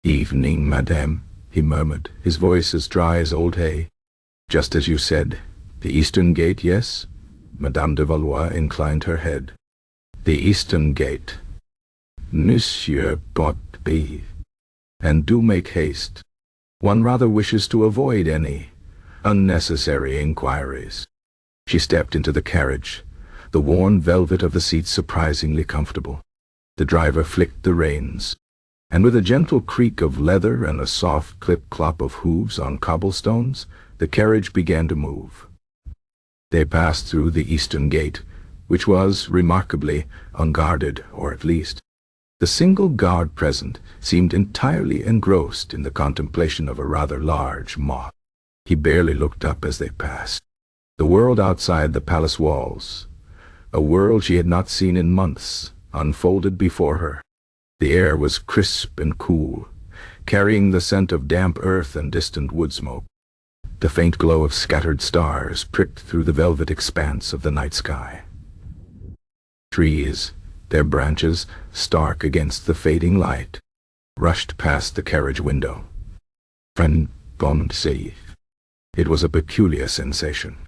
"Evening, madame," he murmured, his voice as dry as old hay. "Just as you said. The eastern gate, yes?" Madame de Valois inclined her head. "The eastern gate. Monsieur Botby. And do make haste. One rather wishes to avoid any unnecessary inquiries." She stepped into the carriage, the worn velvet of the seats surprisingly comfortable. The driver flicked the reins, and with a gentle creak of leather and a soft clip-clop of hooves on cobblestones, the carriage began to move. They passed through the eastern gate, which was, remarkably, unguarded, or at least, the single guard present seemed entirely engrossed in the contemplation of a rather large moth. He barely looked up as they passed. The world outside the palace walls, a world she had not seen in months, unfolded before her. The air was crisp and cool, carrying the scent of damp earth and distant wood smoke. The faint glow of scattered stars pricked through the velvet expanse of the night sky. Trees, their branches stark against the fading light, rushed past the carriage window. Friend bon safe. It was a peculiar sensation.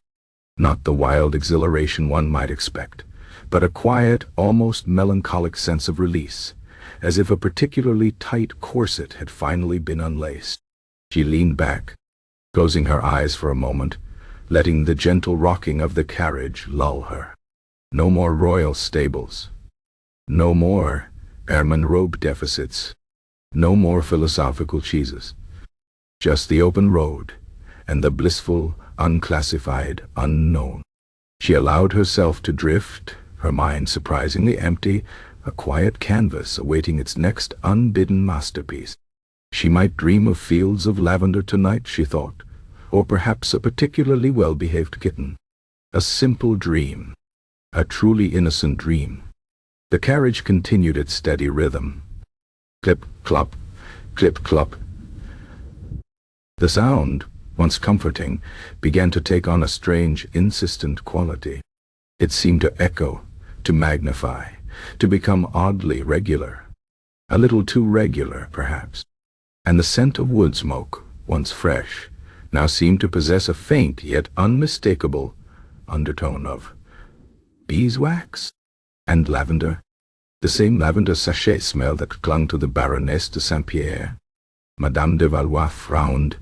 Not the wild exhilaration one might expect, but a quiet, almost melancholic sense of release, as if a particularly tight corset had finally been unlaced. She leaned back, closing her eyes for a moment, letting the gentle rocking of the carriage lull her. No more royal stables. No more ermine robe deficits. No more philosophical cheeses. Just the open road and the blissful, unclassified unknown. She allowed herself to drift, her mind surprisingly empty, a quiet canvas awaiting its next unbidden masterpiece. She might dream of fields of lavender tonight, she thought, or perhaps a particularly well-behaved kitten. A simple dream, a truly innocent dream. The carriage continued its steady rhythm. Clip-clop, clip-clop. The sound, once comforting, began to take on a strange, insistent quality. It seemed to echo, to magnify, to become oddly regular. A little too regular, perhaps. And the scent of wood smoke, once fresh, now seemed to possess a faint yet unmistakable undertone of beeswax and lavender, the same lavender sachet smell that clung to the Baroness de Saint-Pierre. Madame de Valois frowned,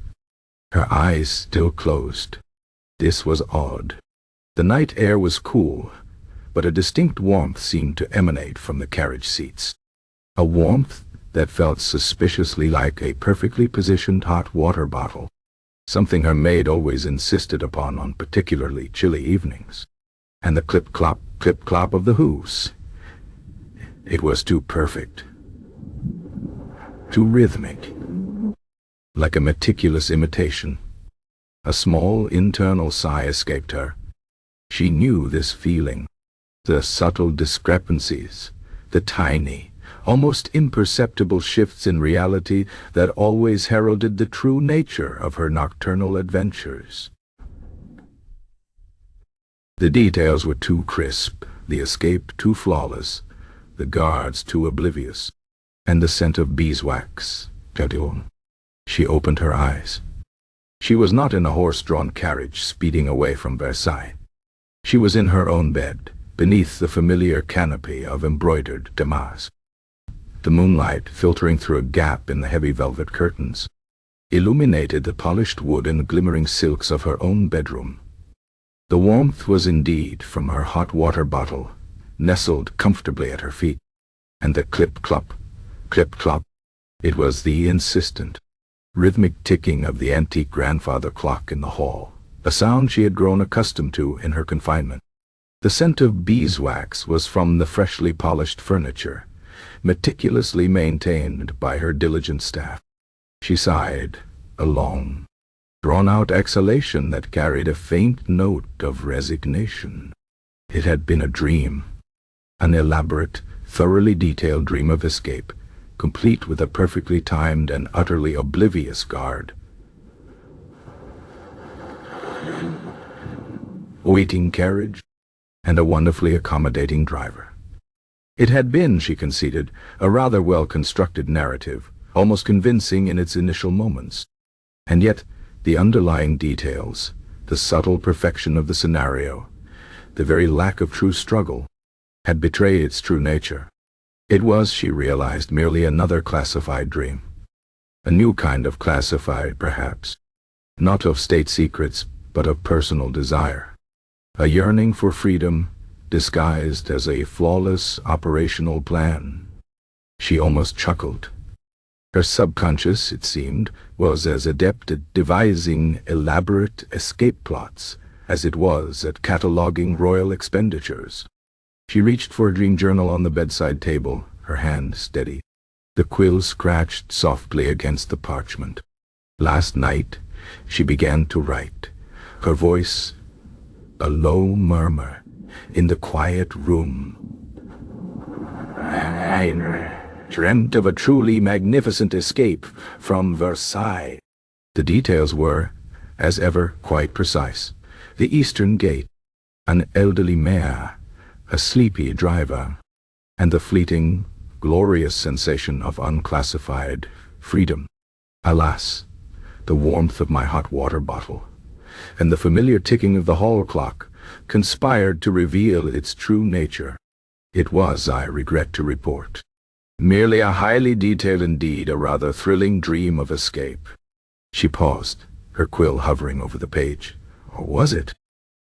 her eyes still closed. This was odd. The night air was cool, but a distinct warmth seemed to emanate from the carriage seats. A warmth that felt suspiciously like a perfectly positioned hot water bottle, something her maid always insisted upon on particularly chilly evenings. And the clip-clop of the hooves. It was too perfect, too rhythmic, like a meticulous imitation. A small internal sigh escaped her. She knew this feeling, the subtle discrepancies, the tiny, almost imperceptible shifts in reality that always heralded the true nature of her nocturnal adventures. The details were too crisp, the escape too flawless, the guards too oblivious, and the scent of beeswax. She opened her eyes. She was not in a horse-drawn carriage speeding away from Versailles. She was in her own bed, beneath the familiar canopy of embroidered damask. The moonlight, filtering through a gap in the heavy velvet curtains, illuminated the polished wood and glimmering silks of her own bedroom. The warmth was indeed from her hot water bottle, nestled comfortably at her feet, and the clip-clop, clip-clop, it was the insistent, rhythmic ticking of the antique grandfather clock in the hall, a sound she had grown accustomed to in her confinement. The scent of beeswax was from the freshly polished furniture, meticulously maintained by her diligent staff. She sighed, a long, drawn-out exhalation that carried a faint note of resignation. It had been a dream, an elaborate, thoroughly detailed dream of escape, complete with a perfectly timed and utterly oblivious guard, waiting carriage, and a wonderfully accommodating driver. It had been, she conceded, a rather well-constructed narrative, almost convincing in its initial moments. And yet, the underlying details, the subtle perfection of the scenario, the very lack of true struggle, had betrayed its true nature. It was, she realized, merely another classified dream. A new kind of classified, perhaps. Not of state secrets, but of personal desire. A yearning for freedom, disguised as a flawless operational plan. She almost chuckled. Her subconscious, it seemed, was as adept at devising elaborate escape plots as it was at cataloging royal expenditures. She reached for a dream journal on the bedside table, her hand steady. The quill scratched softly against the parchment. Last night, she began to write, her voice a low murmur in the quiet room. I dreamt of a truly magnificent escape from Versailles. The details were, as ever, quite precise. The eastern gate, an elderly mare, a sleepy driver, and the fleeting, glorious sensation of unclassified freedom. Alas, the warmth of my hot water bottle, and the familiar ticking of the hall clock, conspired to reveal its true nature. It was, I regret to report, merely a highly detailed, indeed a rather thrilling dream of escape. She paused, her quill hovering over the page. Or was it?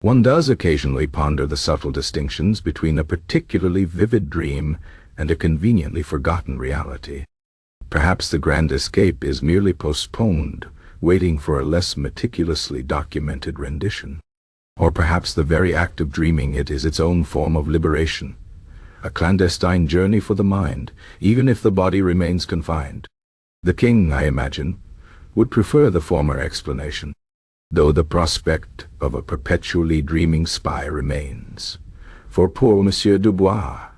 One does occasionally ponder the subtle distinctions between a particularly vivid dream and a conveniently forgotten reality. Perhaps the grand escape is merely postponed, waiting for a less meticulously documented rendition. Or perhaps the very act of dreaming it is its own form of liberation, a clandestine journey for the mind, even if the body remains confined. The king, I imagine, would prefer the former explanation, though the prospect of a perpetually dreaming spy remains, for poor Monsieur Dubois,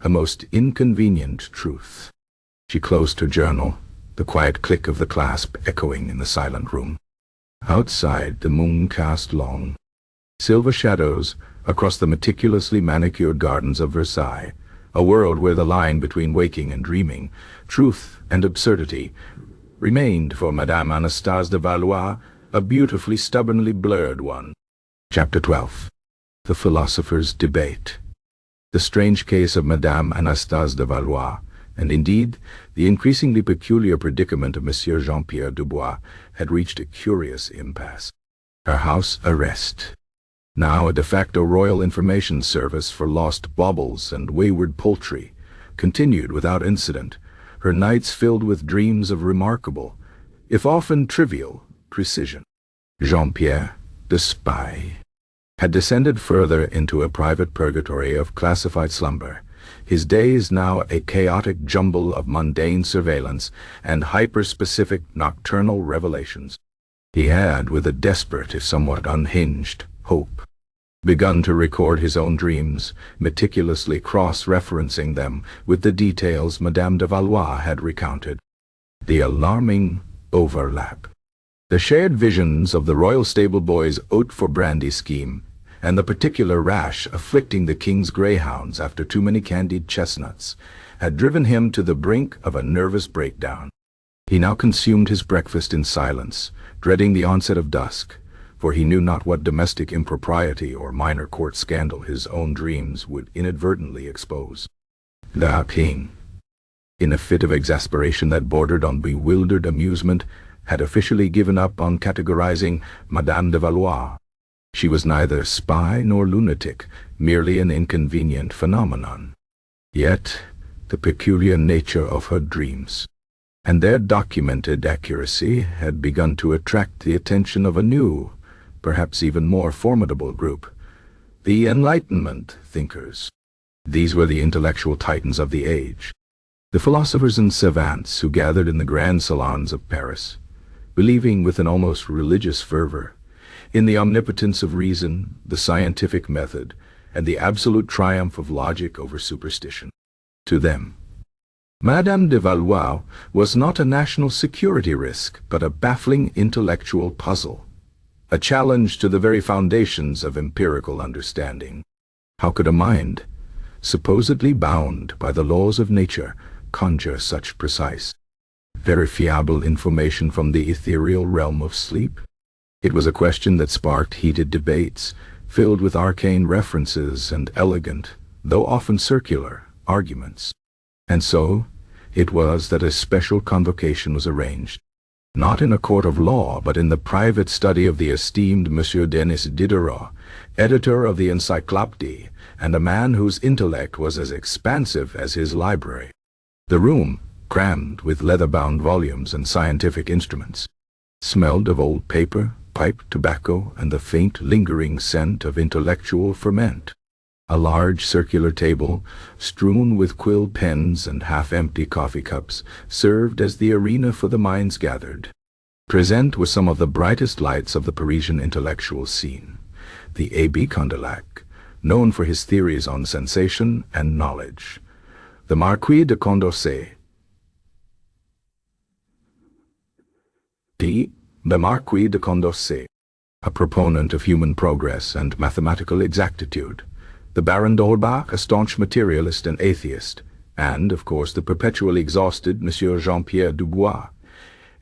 a most inconvenient truth. She closed her journal, the quiet click of the clasp echoing in the silent room. Outside, the moon cast long, silver shadows across the meticulously manicured gardens of Versailles, a world where the line between waking and dreaming, truth and absurdity, remained for Madame Anastase de Valois a beautifully stubbornly blurred one. Chapter 12. The Philosopher's Debate. The strange case of Madame Anastase de Valois, and indeed the increasingly peculiar predicament of Monsieur Jean-Pierre Dubois, had reached a curious impasse. Her house arrest, now a de facto royal information service for lost baubles and wayward poultry, continued without incident, her nights filled with dreams of remarkable, if often trivial, precision. Jean-Pierre, the spy, had descended further into a private purgatory of classified slumber, his days now a chaotic jumble of mundane surveillance and hyper-specific nocturnal revelations. He had, with a desperate if somewhat unhinged hope, begun to record his own dreams, meticulously cross-referencing them with the details Madame de Valois had recounted. The alarming overlap. The shared visions of the royal stable boy's oat for brandy scheme, and the particular rash afflicting the king's greyhounds after too many candied chestnuts, had driven him to the brink of a nervous breakdown. He now consumed his breakfast in silence, dreading the onset of dusk, for he knew not what domestic impropriety or minor court scandal his own dreams would inadvertently expose. The king, in a fit of exasperation that bordered on bewildered amusement, had officially given up on categorizing Madame de Valois. She was neither spy nor lunatic, merely an inconvenient phenomenon. Yet, the peculiar nature of her dreams, and their documented accuracy, had begun to attract the attention of a new, perhaps even more formidable group, the Enlightenment thinkers. These were the intellectual titans of the age, the philosophers and savants who gathered in the grand salons of Paris, believing with an almost religious fervor in the omnipotence of reason, the scientific method, and the absolute triumph of logic over superstition. To them, Madame de Valois was not a national security risk, but a baffling intellectual puzzle, a challenge to the very foundations of empirical understanding. How could a mind, supposedly bound by the laws of nature, conjure such precise, verifiable information from the ethereal realm of sleep? It was a question that sparked heated debates, filled with arcane references and elegant, though often circular, arguments. And so, it was that a special convocation was arranged, not in a court of law, but in the private study of the esteemed Monsieur Denis Diderot, editor of the Encyclopédie, and a man whose intellect was as expansive as his library. The room, crammed with leather-bound volumes and scientific instruments, smelled of old paper, pipe tobacco, and the faint lingering scent of intellectual ferment. A large circular table, strewn with quill pens and half-empty coffee cups, served as the arena for the minds gathered. Present were some of the brightest lights of the Parisian intellectual scene. The Abbé Condillac, known for his theories on sensation and knowledge. The Marquis de Condorcet. The Marquis de Condorcet, a proponent of human progress and mathematical exactitude. The Baron d'Holbach, a staunch materialist and atheist, and, of course, the perpetually exhausted Monsieur Jean-Pierre Dubois,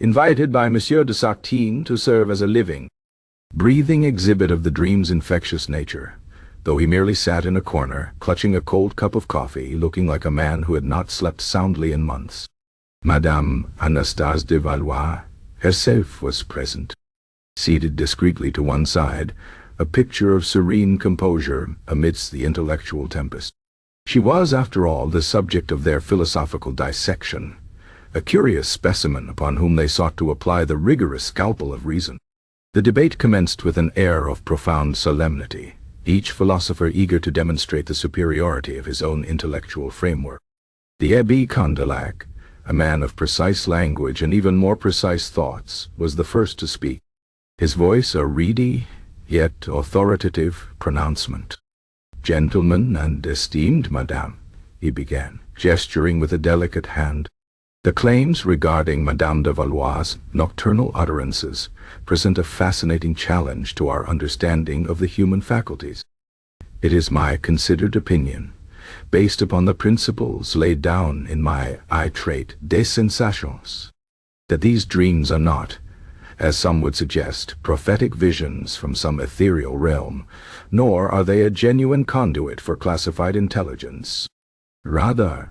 invited by Monsieur de Sartine to serve as a living, breathing exhibit of the dream's infectious nature, though he merely sat in a corner, clutching a cold cup of coffee, looking like a man who had not slept soundly in months. Madame Anastasie de Valois herself was present, seated discreetly to one side, a picture of serene composure amidst the intellectual tempest. She was, after all, the subject of their philosophical dissection, a curious specimen upon whom they sought to apply the rigorous scalpel of reason. The debate commenced with an air of profound solemnity, each philosopher eager to demonstrate the superiority of his own intellectual framework. The Abbé Condillac, a man of precise language and even more precise thoughts, was the first to speak, his voice a reedy, yet authoritative pronouncement. "Gentlemen and esteemed Madame," he began, gesturing with a delicate hand, "the claims regarding Madame de Valois' nocturnal utterances present a fascinating challenge to our understanding of the human faculties. It is my considered opinion, based upon the principles laid down in my Trait des Sensations, that these dreams are not, as some would suggest, prophetic visions from some ethereal realm, nor are they a genuine conduit for classified intelligence. Rather,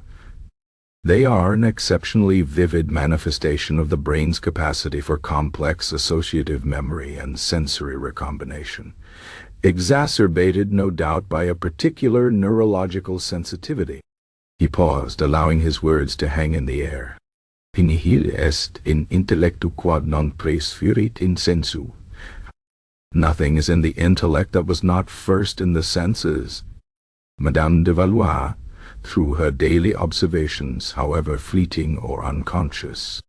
they are an exceptionally vivid manifestation of the brain's capacity for complex associative memory and sensory recombination, exacerbated, no doubt, by a particular neurological sensitivity." He paused, allowing his words to hang in the air. "Nihil est in intellectu quod non praesfurit in sensu." Nothing is in the intellect that was not first in the senses. Madame de Valois, through her daily observations, however fleeting or unconscious,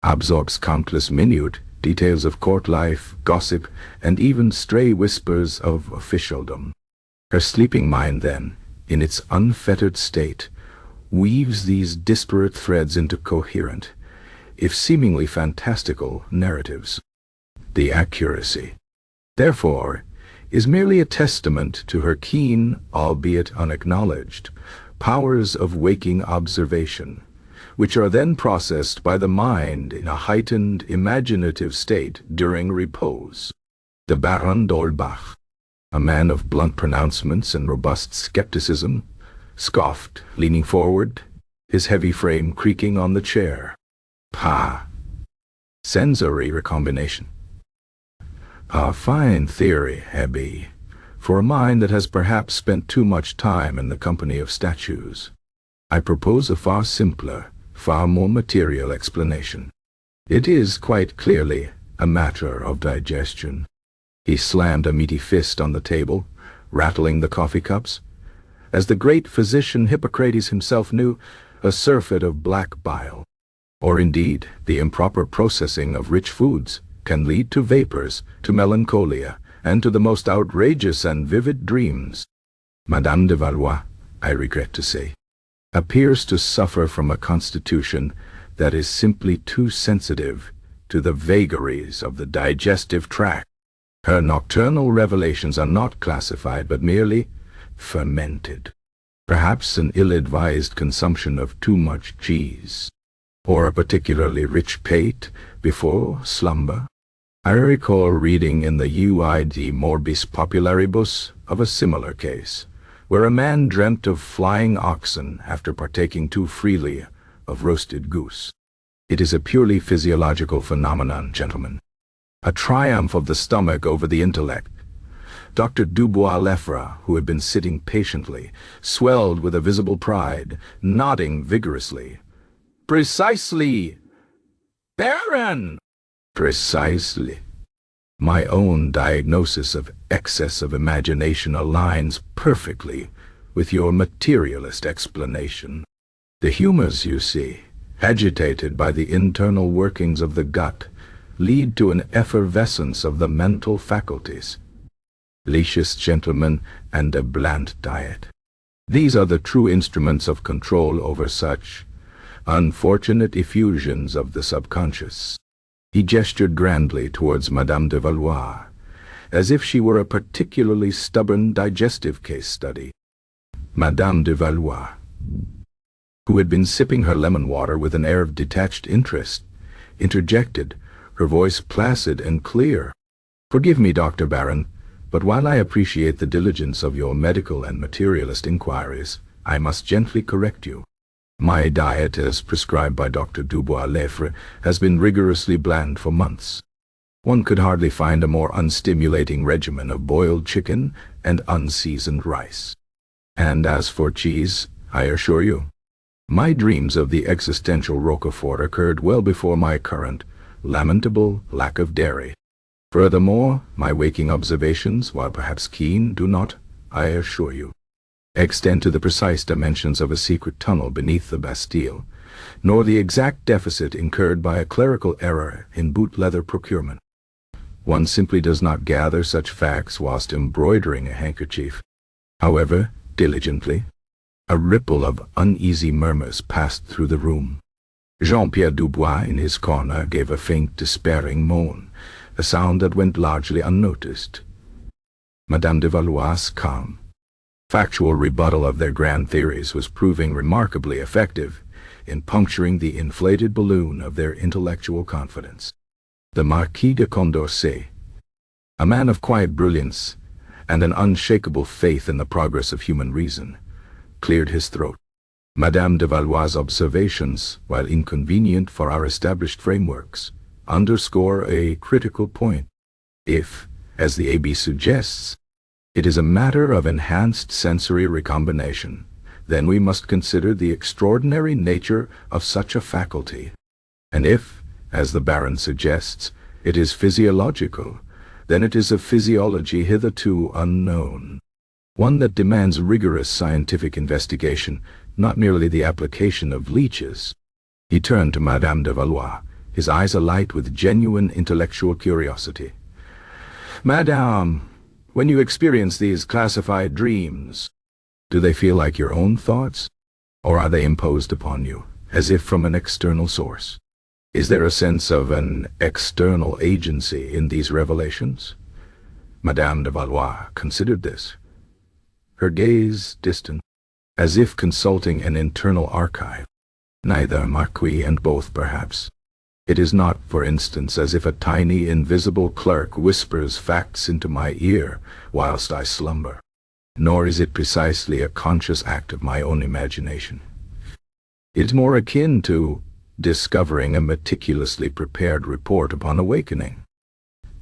absorbs countless minute details of court life, gossip, and even stray whispers of officialdom. Her sleeping mind then, in its unfettered state, weaves these disparate threads into coherent, if seemingly fantastical, narratives. The accuracy, therefore, is merely a testament to her keen, albeit unacknowledged, powers of waking observation, which are then processed by the mind in a heightened, imaginative state during repose. The Baron d'Holbach, a man of blunt pronouncements and robust skepticism, scoffed, leaning forward, his heavy frame creaking on the chair. Pah! Sensory recombination. A fine theory, Abby, for a mind that has perhaps spent too much time in the company of statues. I propose a far simpler, far more material explanation. It is quite clearly a matter of digestion. He slammed a meaty fist on the table, rattling the coffee cups. As the great physician Hippocrates himself knew, a surfeit of black bile, or indeed the improper processing of rich foods, can lead to vapors, to melancholia, and to the most outrageous and vivid dreams. Madame de Valois, I regret to say, appears to suffer from a constitution that is simply too sensitive to the vagaries of the digestive tract. Her nocturnal revelations are not classified, but merely fermented. Perhaps an ill-advised consumption of too much cheese, or a particularly rich pate before slumber. I recall reading in the Uid Morbis Popularibus of a similar case, where a man dreamt of flying oxen after partaking too freely of roasted goose. It is a purely physiological phenomenon, gentlemen. A triumph of the stomach over the intellect. Dr. Dubois-Lefra, who had been sitting patiently, swelled with a visible pride, nodding vigorously. "Precisely! Baron!" "Precisely. My own diagnosis of excess of imagination aligns perfectly with your materialist explanation. The humors, you see, agitated by the internal workings of the gut, lead to an effervescence of the mental faculties. Leicious gentlemen and a bland diet. These are the true instruments of control over such unfortunate effusions of the subconscious." He gestured grandly towards Madame de Valois, as if she were a particularly stubborn digestive case study. Madame de Valois, who had been sipping her lemon water with an air of detached interest, interjected, her voice placid and clear. "Forgive me, Dr. Baron, but while I appreciate the diligence of your medical and materialist inquiries, I must gently correct you. My diet, as prescribed by Dr. Dubois-Lefra, has been rigorously bland for months. One could hardly find a more unstimulating regimen of boiled chicken and unseasoned rice. And as for cheese, I assure you, my dreams of the existential Roquefort occurred well before my current, lamentable lack of dairy. Furthermore, my waking observations, while perhaps keen, do not, I assure you, extend to the precise dimensions of a secret tunnel beneath the Bastille, nor the exact deficit incurred by a clerical error in boot leather procurement. One simply does not gather such facts whilst embroidering a handkerchief, however diligently." A ripple of uneasy murmurs passed through the room. Jean-Pierre Dubois in his corner gave a faint despairing moan, a sound that went largely unnoticed. Madame de Valois' calm, factual rebuttal of their grand theories was proving remarkably effective in puncturing the inflated balloon of their intellectual confidence. The Marquis de Condorcet, a man of quiet brilliance and an unshakable faith in the progress of human reason, cleared his throat. Madame de Valois' observations, while inconvenient for our established frameworks, underscore a critical point. If, as the AB suggests, it is a matter of enhanced sensory recombination, then we must consider the extraordinary nature of such a faculty. And if, as the Baron suggests, it is physiological, then it is a physiology hitherto unknown, one that demands rigorous scientific investigation, not merely the application of leeches. He turned to Madame de Valois, his eyes alight with genuine intellectual curiosity. "Madame, when you experience these classified dreams, do they feel like your own thoughts, or are they imposed upon you, as if from an external source? Is there a sense of an external agency in these revelations?" Madame de Valois considered this, her gaze distant, as if consulting an internal archive. "Neither, Marquis, and both, perhaps. It is not, for instance, as if a tiny invisible clerk whispers facts into my ear whilst I slumber, nor is it precisely a conscious act of my own imagination. It is more akin to discovering a meticulously prepared report upon awakening.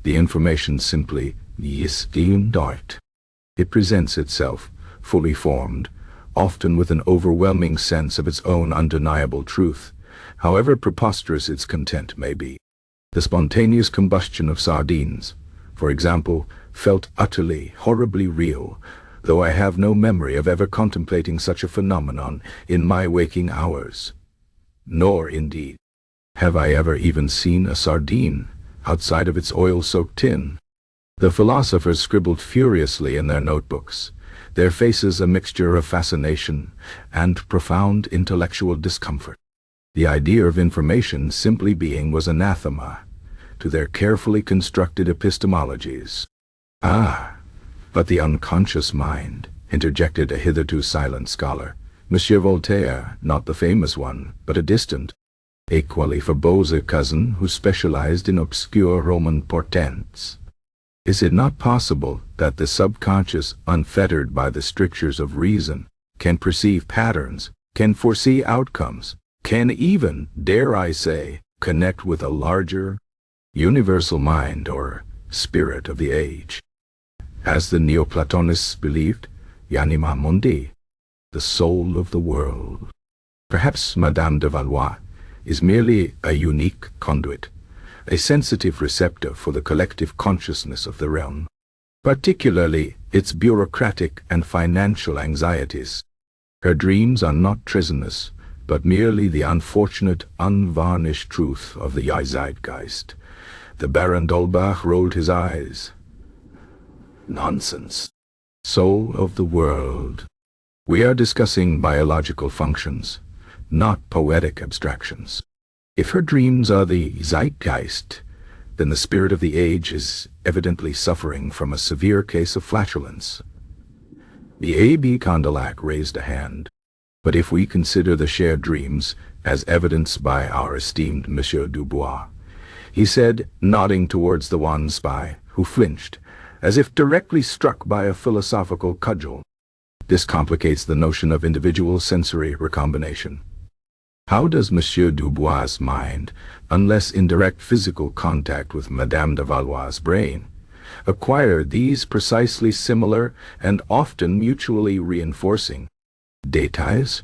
The information simply is deemed out. It presents itself, fully formed, often with an overwhelming sense of its own undeniable truth, however preposterous its content may be. The spontaneous combustion of sardines, for example, felt utterly, horribly real, though I have no memory of ever contemplating such a phenomenon in my waking hours. Nor, indeed, have I ever even seen a sardine outside of its oil-soaked tin. The philosophers scribbled furiously in their notebooks, their faces a mixture of fascination and profound intellectual discomfort. The idea of information simply being was anathema to their carefully constructed epistemologies. Ah, but the unconscious mind, interjected a hitherto silent scholar. Monsieur Voltaire, not the famous one, but a distant, equally verbose cousin who specialized in obscure Roman portents. Is it not possible that the subconscious, unfettered by the strictures of reason, can perceive patterns, can foresee outcomes, can even, dare I say, connect with a larger, universal mind or spirit of the age? As the Neoplatonists believed, anima mundi, the soul of the world. Perhaps Madame de Valois is merely a unique conduit, a sensitive receptor for the collective consciousness of the realm, particularly its bureaucratic and financial anxieties. Her dreams are not treasonous, but merely the unfortunate, unvarnished truth of the Zeitgeist. The Baron d'Holbach rolled his eyes. Nonsense. Soul of the world. We are discussing biological functions, not poetic abstractions. If her dreams are the Zeitgeist, then the spirit of the age is evidently suffering from a severe case of flatulence. The Abbé Condillac raised a hand. But if we consider the shared dreams, as evidenced by our esteemed Monsieur Dubois, he said, nodding towards the one spy, who flinched, as if directly struck by a philosophical cudgel. This complicates the notion of individual sensory recombination. How does Monsieur Dubois' mind, unless in direct physical contact with Madame de Valois' brain, acquire these precisely similar and often mutually reinforcing détails?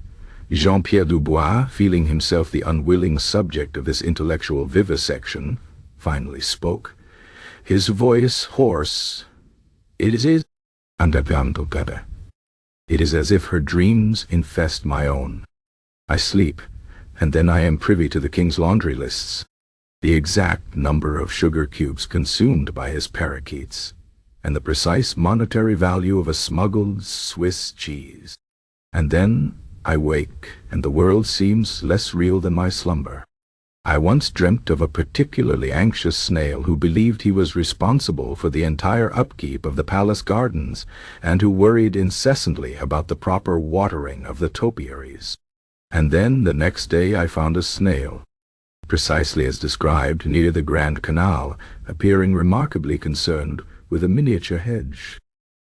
Jean-Pierre Dubois, feeling himself the unwilling subject of this intellectual vivisection, finally spoke, his voice hoarse. It is as if her dreams infest my own. I sleep, and then I am privy to the king's laundry lists, the exact number of sugar cubes consumed by his parakeets, and the precise monetary value of a smuggled Swiss cheese. And then I wake, and the world seems less real than my slumber. I once dreamt of a particularly anxious snail who believed he was responsible for the entire upkeep of the palace gardens, and who worried incessantly about the proper watering of the topiaries. And then the next day I found a snail, precisely as described, near the Grand Canal, appearing remarkably concerned with a miniature hedge.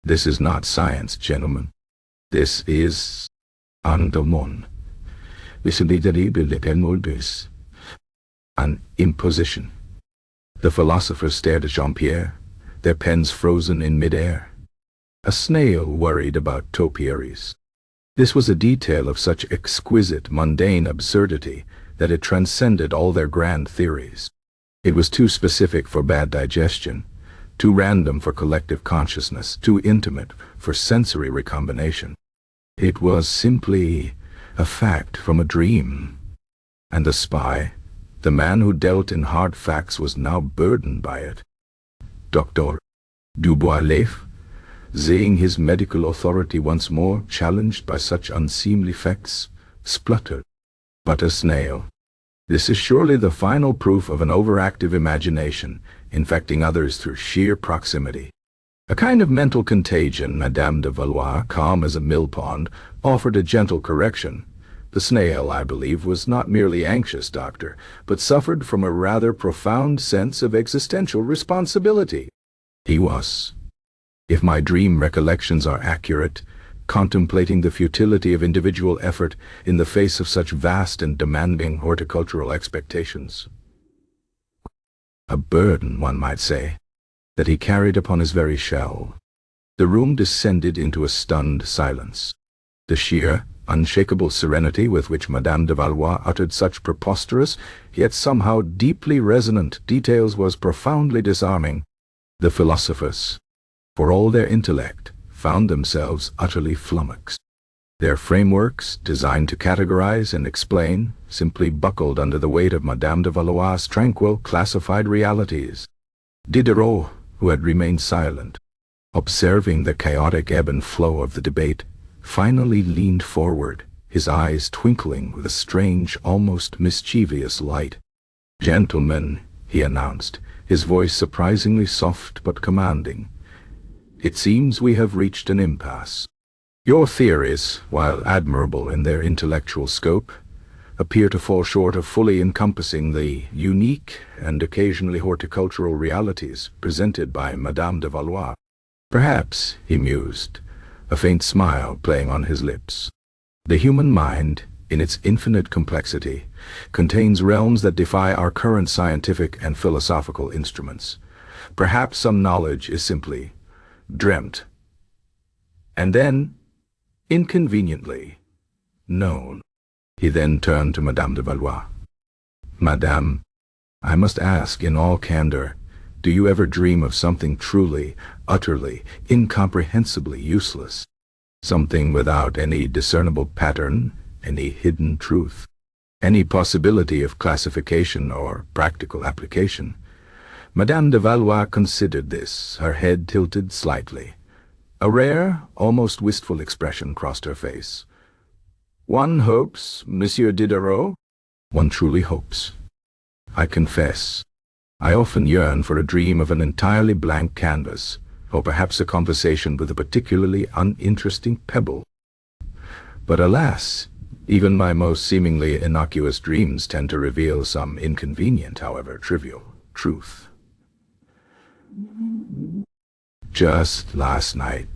This is not science, gentlemen. This is Andalmon. An imposition. The philosophers stared at Jean-Pierre, their pens frozen in mid-air. A snail worried about topiaries. This was a detail of such exquisite, mundane absurdity that it transcended all their grand theories. It was too specific for bad digestion, too random for collective consciousness, too intimate for sensory recombination. It was simply a fact from a dream. And the spy, the man who dealt in hard facts, was now burdened by it. Dr. Dubois-Leif, seeing his medical authority once more challenged by such unseemly facts, spluttered. But a snail. This is surely the final proof of an overactive imagination, infecting others through sheer proximity. A kind of mental contagion. Madame de Valois, calm as a mill pond, offered a gentle correction, The snail, I believe, was not merely anxious, Doctor, but suffered from a rather profound sense of existential responsibility. He was, if my dream recollections are accurate, contemplating the futility of individual effort in the face of such vast and demanding horticultural expectations. A burden, one might say, that he carried upon his very shell. The room descended into a stunned silence. The sheer, unshakable serenity with which Madame de Valois uttered such preposterous, yet somehow deeply resonant details was profoundly disarming. The philosophers, for all their intellect, found themselves utterly flummoxed. Their frameworks, designed to categorize and explain, simply buckled under the weight of Madame de Valois' tranquil, classified realities. Diderot, who had remained silent, observing the chaotic ebb and flow of the debate, finally leaned forward, his eyes twinkling with a strange, almost mischievous light. "Gentlemen," he announced, his voice surprisingly soft but commanding, "it seems we have reached an impasse. Your theories, while admirable in their intellectual scope, appear to fall short of fully encompassing the unique and occasionally horticultural realities presented by Madame de Valois. Perhaps," he mused, a faint smile playing on his lips, "the human mind, in its infinite complexity, contains realms that defy our current scientific and philosophical instruments. Perhaps some knowledge is simply dreamt, and then, inconveniently, known." He then turned to Madame de Valois. "Madame, I must ask in all candor, do you ever dream of something truly, utterly, incomprehensibly useless? Something without any discernible pattern, any hidden truth, any possibility of classification or practical application?" Madame de Valois considered this, her head tilted slightly. A rare, almost wistful expression crossed her face. "One hopes, Monsieur Diderot." "One truly hopes. I confess, I often yearn for a dream of an entirely blank canvas, or perhaps a conversation with a particularly uninteresting pebble. But alas, even my most seemingly innocuous dreams tend to reveal some inconvenient, however trivial, truth. Just last night,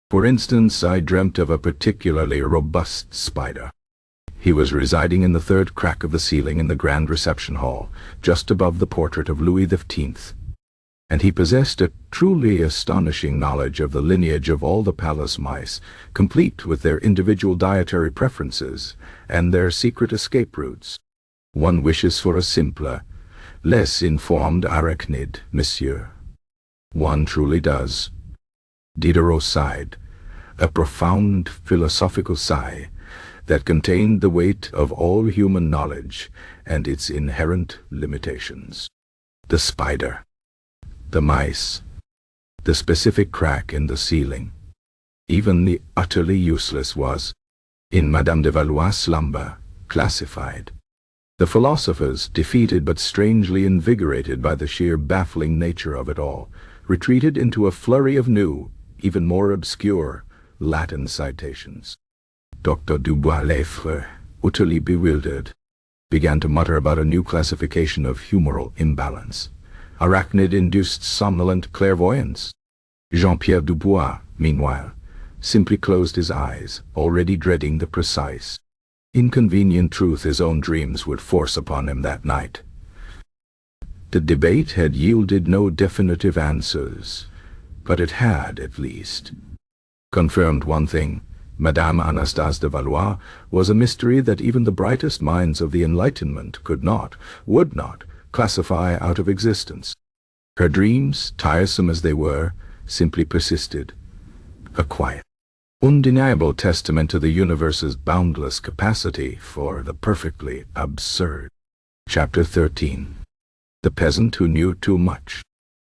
for instance, I dreamt of a particularly robust spider. He was residing in the third crack of the ceiling in the grand reception hall, just above the portrait of Louis XV, and he possessed a truly astonishing knowledge of the lineage of all the palace mice, complete with their individual dietary preferences and their secret escape routes. One wishes for a simpler, less informed arachnid, monsieur. One truly does. Diderot sighed, a profound philosophical sigh that contained the weight of all human knowledge and its inherent limitations. The spider, the mice, the specific crack in the ceiling, even the utterly useless was, in Madame de Valois' slumber, classified. The philosophers, defeated but strangely invigorated by the sheer baffling nature of it all, retreated into a flurry of new, even more obscure, Latin citations. Dr. Dubois-L'Effre, utterly bewildered, began to mutter about a new classification of humoral imbalance, arachnid-induced somnolent clairvoyance. Jean-Pierre Dubois, meanwhile, simply closed his eyes, already dreading the precise, inconvenient truth his own dreams would force upon him that night. The debate had yielded no definitive answers, but it had, at least, confirmed one thing. Madame Anastasie de Valois was a mystery that even the brightest minds of the Enlightenment could not, would not, classify out of existence. Her dreams, tiresome as they were, simply persisted, a quiet, undeniable testament to the universe's boundless capacity for the perfectly absurd. Chapter 13. The Peasant Who Knew Too Much.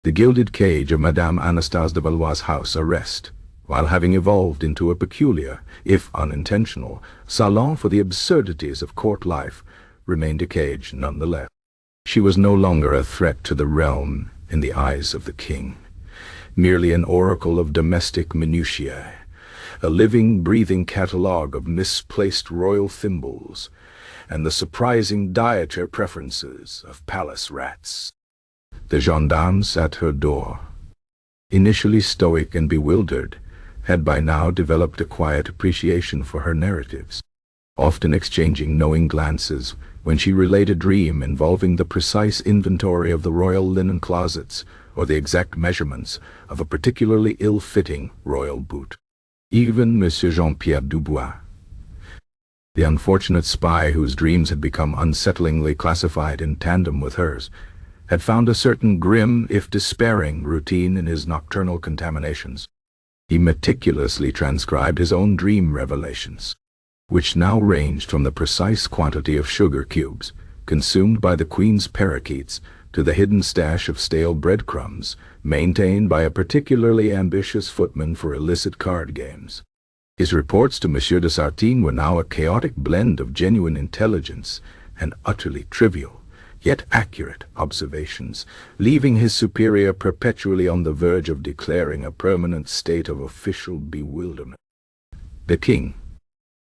The gilded cage of Madame Anastasie de Valois' house arrest, while having evolved into a peculiar, if unintentional, salon for the absurdities of court life, remained a cage nonetheless. She was no longer a threat to the realm in the eyes of the king, merely an oracle of domestic minutiae, a living, breathing catalogue of misplaced royal thimbles, and the surprising dietary preferences of palace rats. The gendarmes at her door, initially stoic and bewildered, had by now developed a quiet appreciation for her narratives, often exchanging knowing glances when she relayed a dream involving the precise inventory of the royal linen closets or the exact measurements of a particularly ill-fitting royal boot. Even Monsieur Jean-Pierre Dubois, the unfortunate spy whose dreams had become unsettlingly classified in tandem with hers, had found a certain grim, if despairing, routine in his nocturnal contaminations. He meticulously transcribed his own dream revelations, which now ranged from the precise quantity of sugar cubes consumed by the Queen's parakeets to the hidden stash of stale breadcrumbs maintained by a particularly ambitious footman for illicit card games. His reports to Monsieur de Sartine were now a chaotic blend of genuine intelligence and utterly trivial, yet accurate observations, leaving his superior perpetually on the verge of declaring a permanent state of official bewilderment. The king,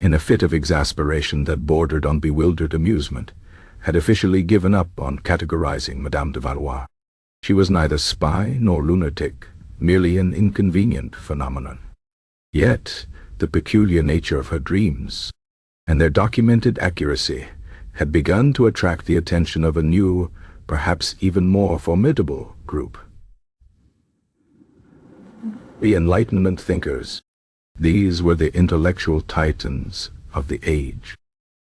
in a fit of exasperation that bordered on bewildered amusement, had officially given up on categorizing Madame de Valois. She was neither spy nor lunatic, merely an inconvenient phenomenon. Yet, the peculiar nature of her dreams, and their documented accuracy, had begun to attract the attention of a new, perhaps even more formidable group. The Enlightenment thinkers. These were the intellectual titans of the age,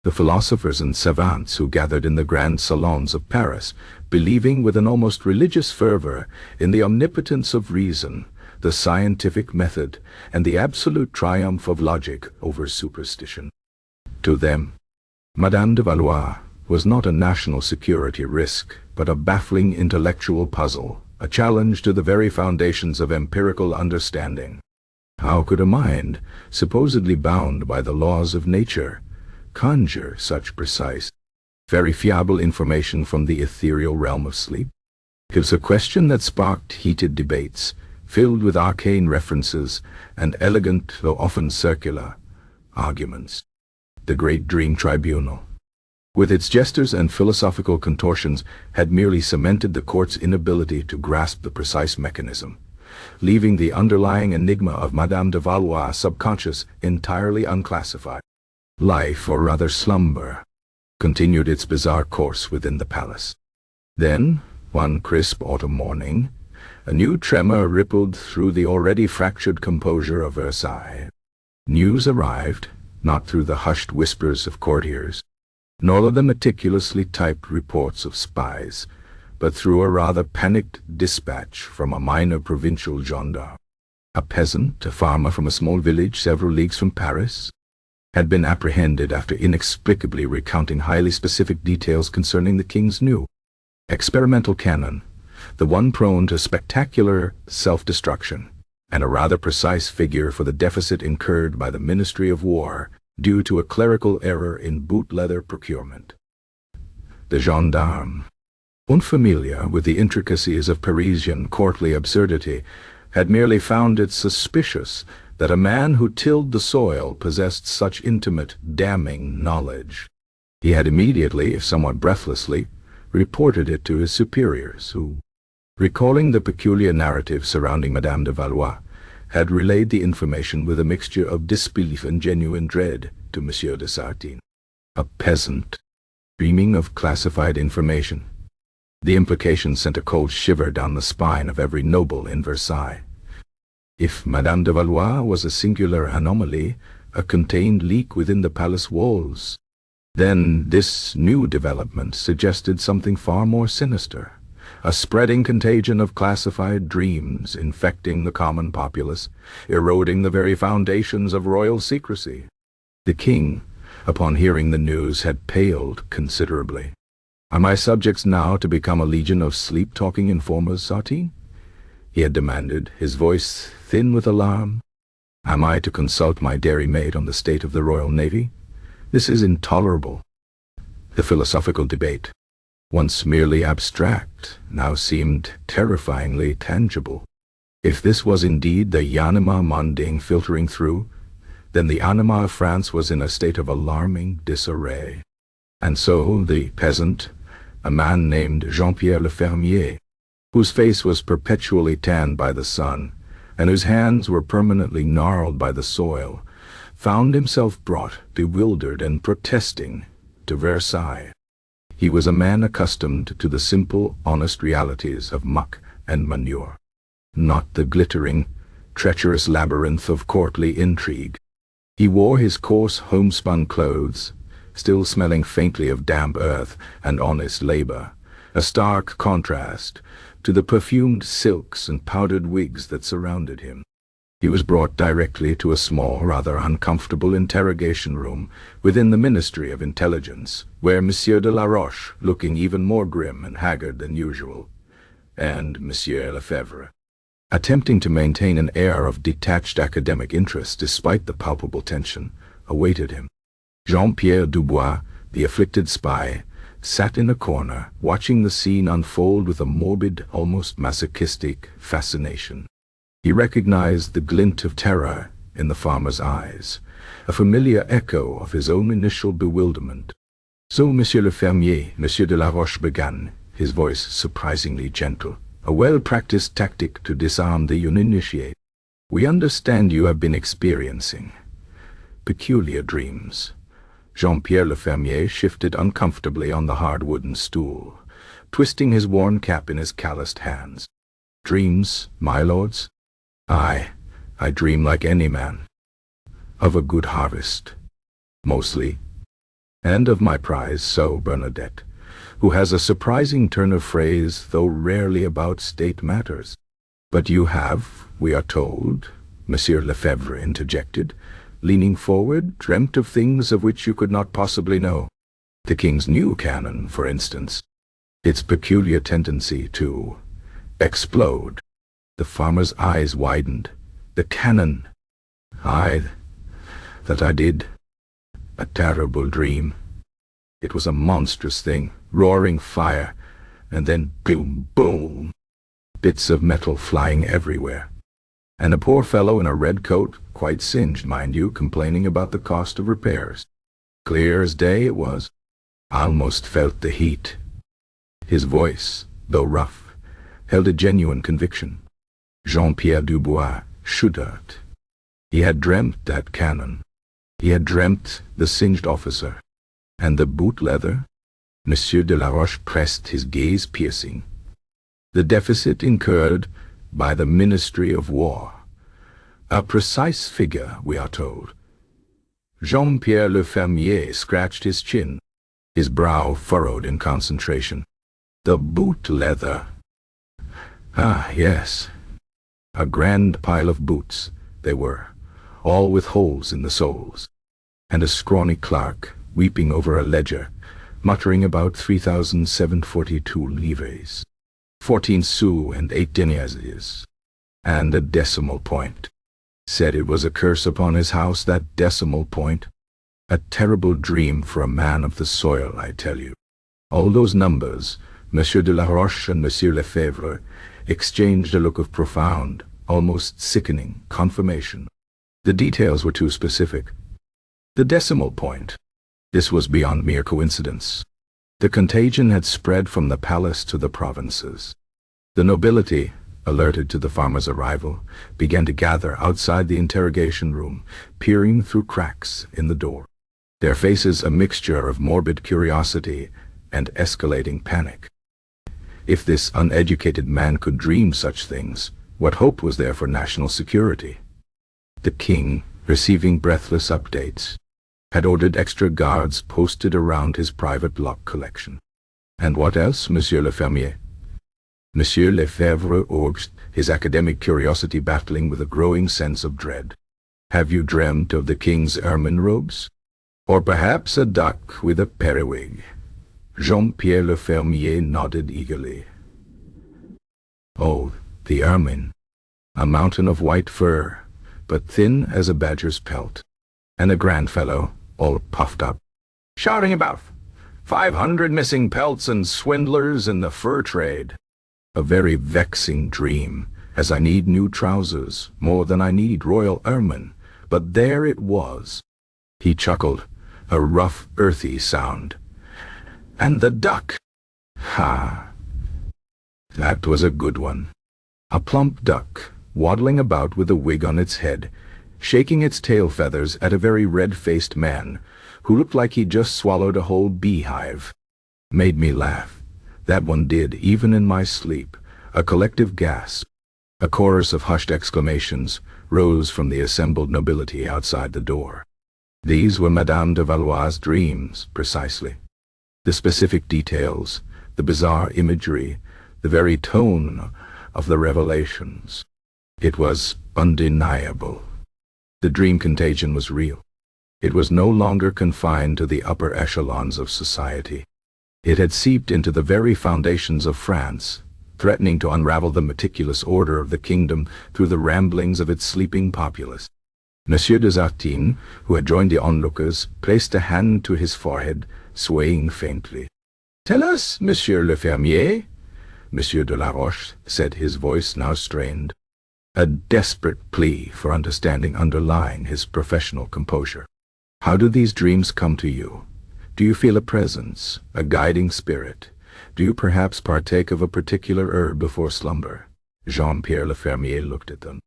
the philosophers and savants who gathered in the grand salons of Paris, believing with an almost religious fervor in the omnipotence of reason, the scientific method, and the absolute triumph of logic over superstition. To them, Madame de Valois was not a national security risk, but a baffling intellectual puzzle, a challenge to the very foundations of empirical understanding. How could a mind, supposedly bound by the laws of nature, conjure such precise, verifiable information from the ethereal realm of sleep? It was a question that sparked heated debates, filled with arcane references and elegant, though often circular, arguments. The great Dream Tribunal, with its gestures and philosophical contortions, had merely cemented the court's inability to grasp the precise mechanism, leaving the underlying enigma of Madame de Valois' subconscious entirely unclassified. Life, or rather slumber, continued its bizarre course within the palace. Then, one crisp autumn morning, a new tremor rippled through the already fractured composure of Versailles. News arrived, not through the hushed whispers of courtiers, nor the meticulously typed reports of spies, but through a rather panicked dispatch from a minor provincial gendarme. A peasant, a farmer from a small village several leagues from Paris, had been apprehended after inexplicably recounting highly specific details concerning the king's new experimental cannon, the one prone to spectacular self-destruction, and a rather precise figure for the deficit incurred by the Ministry of War due to a clerical error in boot leather procurement. The gendarme, unfamiliar with the intricacies of Parisian courtly absurdity, had merely found it suspicious that a man who tilled the soil possessed such intimate, damning knowledge. He had immediately, if somewhat breathlessly, reported it to his superiors, who, recalling the peculiar narrative surrounding Madame de Valois, had relayed the information with a mixture of disbelief and genuine dread to Monsieur de Sartine. A peasant, dreaming of classified information. The implication sent a cold shiver down the spine of every noble in Versailles. If Madame de Valois was a singular anomaly, a contained leak within the palace walls, then this new development suggested something far more sinister, a spreading contagion of classified dreams infecting the common populace, eroding the very foundations of royal secrecy. The king, upon hearing the news, had paled considerably. "Are my subjects now to become a legion of sleep-talking informers, Sartine?" he had demanded, his voice thin with alarm. "Am I to consult my dairymaid on the state of the Royal Navy? This is intolerable." The philosophical debate, once merely abstract, now seemed terrifyingly tangible. If this was indeed the anima mondaine filtering through, then the anima of France was in a state of alarming disarray. And so the peasant, a man named Jean-Pierre le Fermier, whose face was perpetually tanned by the sun, and whose hands were permanently gnarled by the soil, found himself brought, bewildered and protesting, to Versailles. He was a man accustomed to the simple, honest realities of muck and manure, not the glittering, treacherous labyrinth of courtly intrigue. He wore his coarse homespun clothes, still smelling faintly of damp earth and honest labor, a stark contrast to the perfumed silks and powdered wigs that surrounded him. He was brought directly to a small, rather uncomfortable interrogation room within the Ministry of Intelligence, where Monsieur de la Roche, looking even more grim and haggard than usual, and Monsieur Lefebvre, attempting to maintain an air of detached academic interest despite the palpable tension, awaited him. Jean-Pierre Dubois, the afflicted spy, sat in a corner, watching the scene unfold with a morbid, almost masochistic fascination. He recognized the glint of terror in the farmer's eyes, a familiar echo of his own initial bewilderment. "So, Monsieur le Fermier," Monsieur de la Roche began, his voice surprisingly gentle, "a well-practiced tactic to disarm the uninitiated. We understand you have been experiencing peculiar dreams." Jean-Pierre le Fermier shifted uncomfortably on the hard wooden stool, twisting his worn cap in his calloused hands. "Dreams, my lords? I dream like any man. Of a good harvest, mostly, and of my prize, so Bernadette, who has a surprising turn of phrase, though rarely about state matters." "But you have, we are told," Monsieur Lefebvre interjected, leaning forward, "dreamt of things of which you could not possibly know. The king's new cannon, for instance. Its peculiar tendency to explode." The farmer's eyes widened. "The cannon? Aye, that I did. A terrible dream. It was a monstrous thing, roaring fire, and then boom, boom, bits of metal flying everywhere. And a poor fellow in a red coat, quite singed, mind you, complaining about the cost of repairs. Clear as day it was. I almost felt the heat." His voice, though rough, held a genuine conviction. Jean-Pierre Dubois shuddered. He had dreamt that cannon. He had dreamt the singed officer. And the boot leather? Monsieur de la Roche pressed his gaze piercing. The deficit incurred by the Ministry of War. A precise figure, we are told. Jean-Pierre le Fermier scratched his chin, his brow furrowed in concentration. The boot leather. Ah, yes. A grand pile of boots, they were, all with holes in the soles, and a scrawny clerk, weeping over a ledger, muttering about 3,742 livres, 14 sous and 8 deniers, and a decimal point. Said it was a curse upon his house, that decimal point. A terrible dream for a man of the soil, I tell you. All those numbers, Monsieur de la Roche and Monsieur Lefebvre exchanged a look of profound, almost sickening confirmation. The details were too specific. The decimal point. This was beyond mere coincidence. The contagion had spread from the palace to the provinces. The nobility, alerted to the farmer's arrival, began to gather outside the interrogation room, peering through cracks in the door, their faces a mixture of morbid curiosity and escalating panic. If this uneducated man could dream such things, what hope was there for national security? The king, receiving breathless updates, had ordered extra guards posted around his private block collection. And what else, Monsieur le Fermier? Monsieur Lefebvre urged, his academic curiosity battling with a growing sense of dread. Have you dreamt of the king's ermine robes? Or perhaps a duck with a periwig? Jean-Pierre le Fermier nodded eagerly. Oh, the ermine. A mountain of white fur, but thin as a badger's pelt. And a grand fellow, all puffed up, shouting about 500 missing pelts and swindlers in the fur trade. A very vexing dream, as I need new trousers more than I need royal ermine, but there it was. He chuckled, a rough, earthy sound. And the duck! Ha! That was a good one. A plump duck, waddling about with a wig on its head, shaking its tail feathers at a very red-faced man, who looked like he'd just swallowed a whole beehive. Made me laugh. That one did, even in my sleep. A collective gasp. A chorus of hushed exclamations rose from the assembled nobility outside the door. These were Madame de Valois' dreams, precisely. The specific details, the bizarre imagery, the very tone of the revelations. It was undeniable. The dream contagion was real. It was no longer confined to the upper echelons of society. It had seeped into the very foundations of France, threatening to unravel the meticulous order of the kingdom through the ramblings of its sleeping populace. Monsieur de Zartine, who had joined the onlookers, placed a hand to his forehead, swaying faintly. "Tell us, Monsieur le Fermier," Monsieur de la Roche said, his voice now strained, a desperate plea for understanding underlying his professional composure. "How do these dreams come to you? Do you feel a presence, a guiding spirit? Do you perhaps partake of a particular herb before slumber?" Jean-Pierre le Fermier looked at them,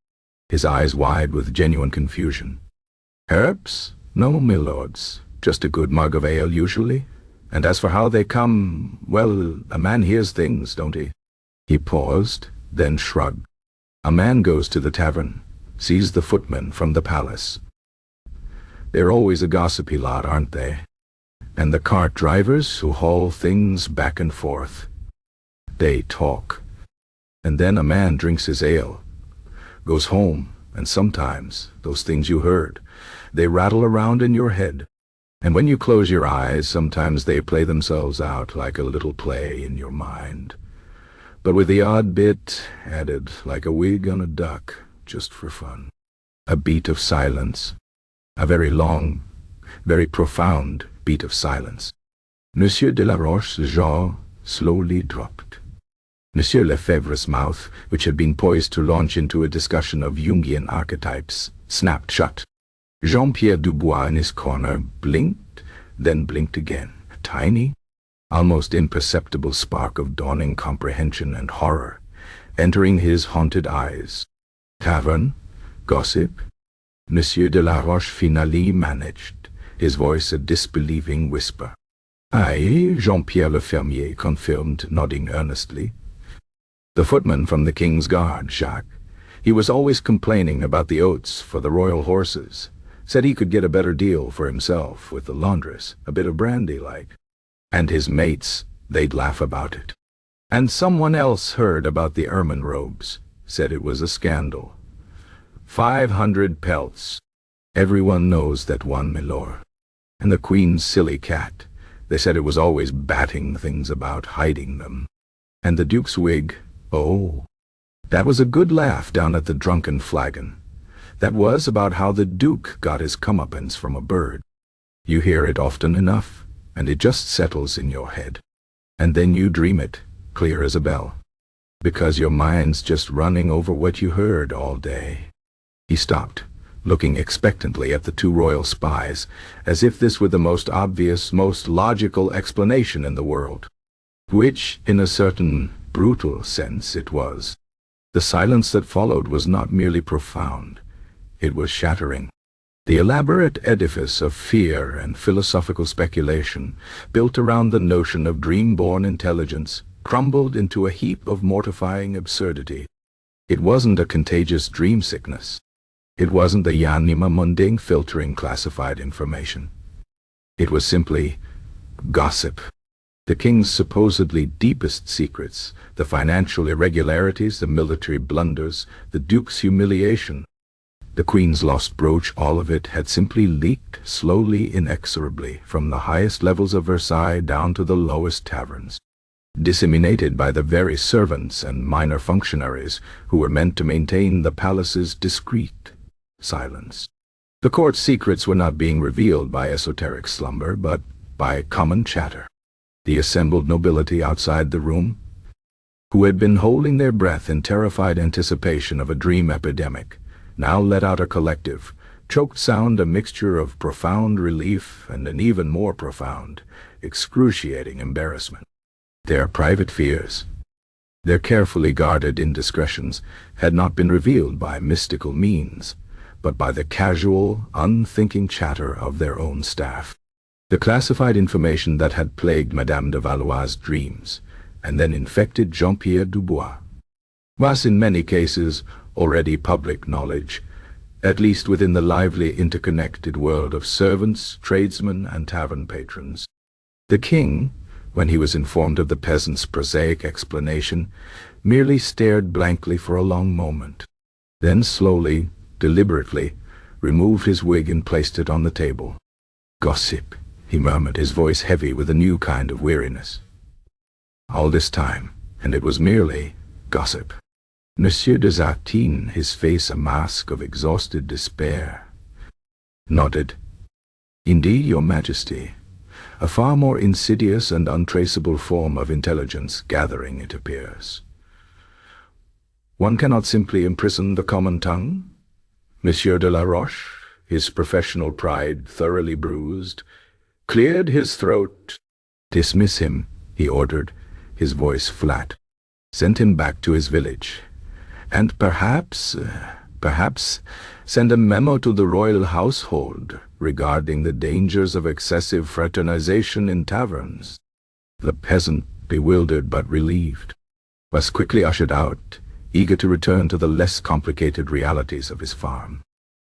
his eyes wide with genuine confusion. "Herbs? No, milords. Just a good mug of ale, usually. And as for how they come, well, a man hears things, don't he?" He paused, then shrugged. "A man goes to the tavern, sees the footmen from the palace. They're always a gossipy lot, aren't they? And the cart drivers who haul things back and forth. They talk. And then a man drinks his ale, goes home, and sometimes those things you heard, they rattle around in your head. And when you close your eyes, sometimes they play themselves out like a little play in your mind. But with the odd bit added, like a wig on a duck, just for fun." A beat of silence. A very long, very profound beat of silence. Monsieur de la Roche's jaw slowly dropped. Monsieur Lefebvre's mouth, which had been poised to launch into a discussion of Jungian archetypes, snapped shut. Jean-Pierre Dubois in his corner blinked, then blinked again. A tiny, almost imperceptible spark of dawning comprehension and horror entering his haunted eyes. "Tavern? Gossip?" Monsieur de la Roche finally managed, his voice a disbelieving whisper. "Aye," Jean-Pierre le Fermier confirmed, nodding earnestly. "The footman from the King's Guard, Jacques. He was always complaining about the oats for the royal horses. Said he could get a better deal for himself with the laundress, a bit of brandy like. And his mates, they'd laugh about it. And someone else heard about the ermine robes, said it was a scandal. 500 pelts. Everyone knows that one, milord. And the Queen's silly cat. They said it was always batting things about, hiding them. And the Duke's wig, oh, that was a good laugh down at the Drunken Flagon. That was about how the Duke got his comeuppance from a bird. You hear it often enough, and it just settles in your head. And then you dream it, clear as a bell. Because your mind's just running over what you heard all day." He stopped, looking expectantly at the two royal spies, as if this were the most obvious, most logical explanation in the world. Which, in a certain brutal sense, it was. The silence that followed was not merely profound. It was shattering. The elaborate edifice of fear and philosophical speculation, built around the notion of dream-born intelligence, crumbled into a heap of mortifying absurdity. It wasn't a contagious dream sickness. It wasn't the anima mundi filtering classified information. It was simply gossip. The king's supposedly deepest secrets, the financial irregularities, the military blunders, the duke's humiliation, the queen's lost brooch, all of it had simply leaked slowly, inexorably, from the highest levels of Versailles down to the lowest taverns, disseminated by the very servants and minor functionaries who were meant to maintain the palace's discreet silence. The court's secrets were not being revealed by esoteric slumber, but by common chatter. The assembled nobility outside the room, who had been holding their breath in terrified anticipation of a dream epidemic, now let out a collective, choked sound a mixture of profound relief and an even more profound, excruciating embarrassment. Their private fears, their carefully guarded indiscretions, had not been revealed by mystical means, but by the casual, unthinking chatter of their own staff. The classified information that had plagued Madame de Valois' dreams, and then infected Jean-Pierre Dubois, was in many cases already public knowledge, at least within the lively interconnected world of servants, tradesmen, and tavern patrons. The king, when he was informed of the peasant's prosaic explanation, merely stared blankly for a long moment, then slowly, deliberately, removed his wig and placed it on the table. "Gossip," he murmured, his voice heavy with a new kind of weariness. All this time, and it was merely gossip. Monsieur de Zartine, his face a mask of exhausted despair, nodded. "Indeed, your Majesty. A far more insidious and untraceable form of intelligence gathering, it appears. One cannot simply imprison the common tongue." Monsieur de la Roche, his professional pride thoroughly bruised, cleared his throat. "Dismiss him," he ordered, his voice flat. "Send him back to his village. And perhaps send a memo to the royal household regarding the dangers of excessive fraternization in taverns." The peasant, bewildered but relieved, was quickly ushered out, eager to return to the less complicated realities of his farm.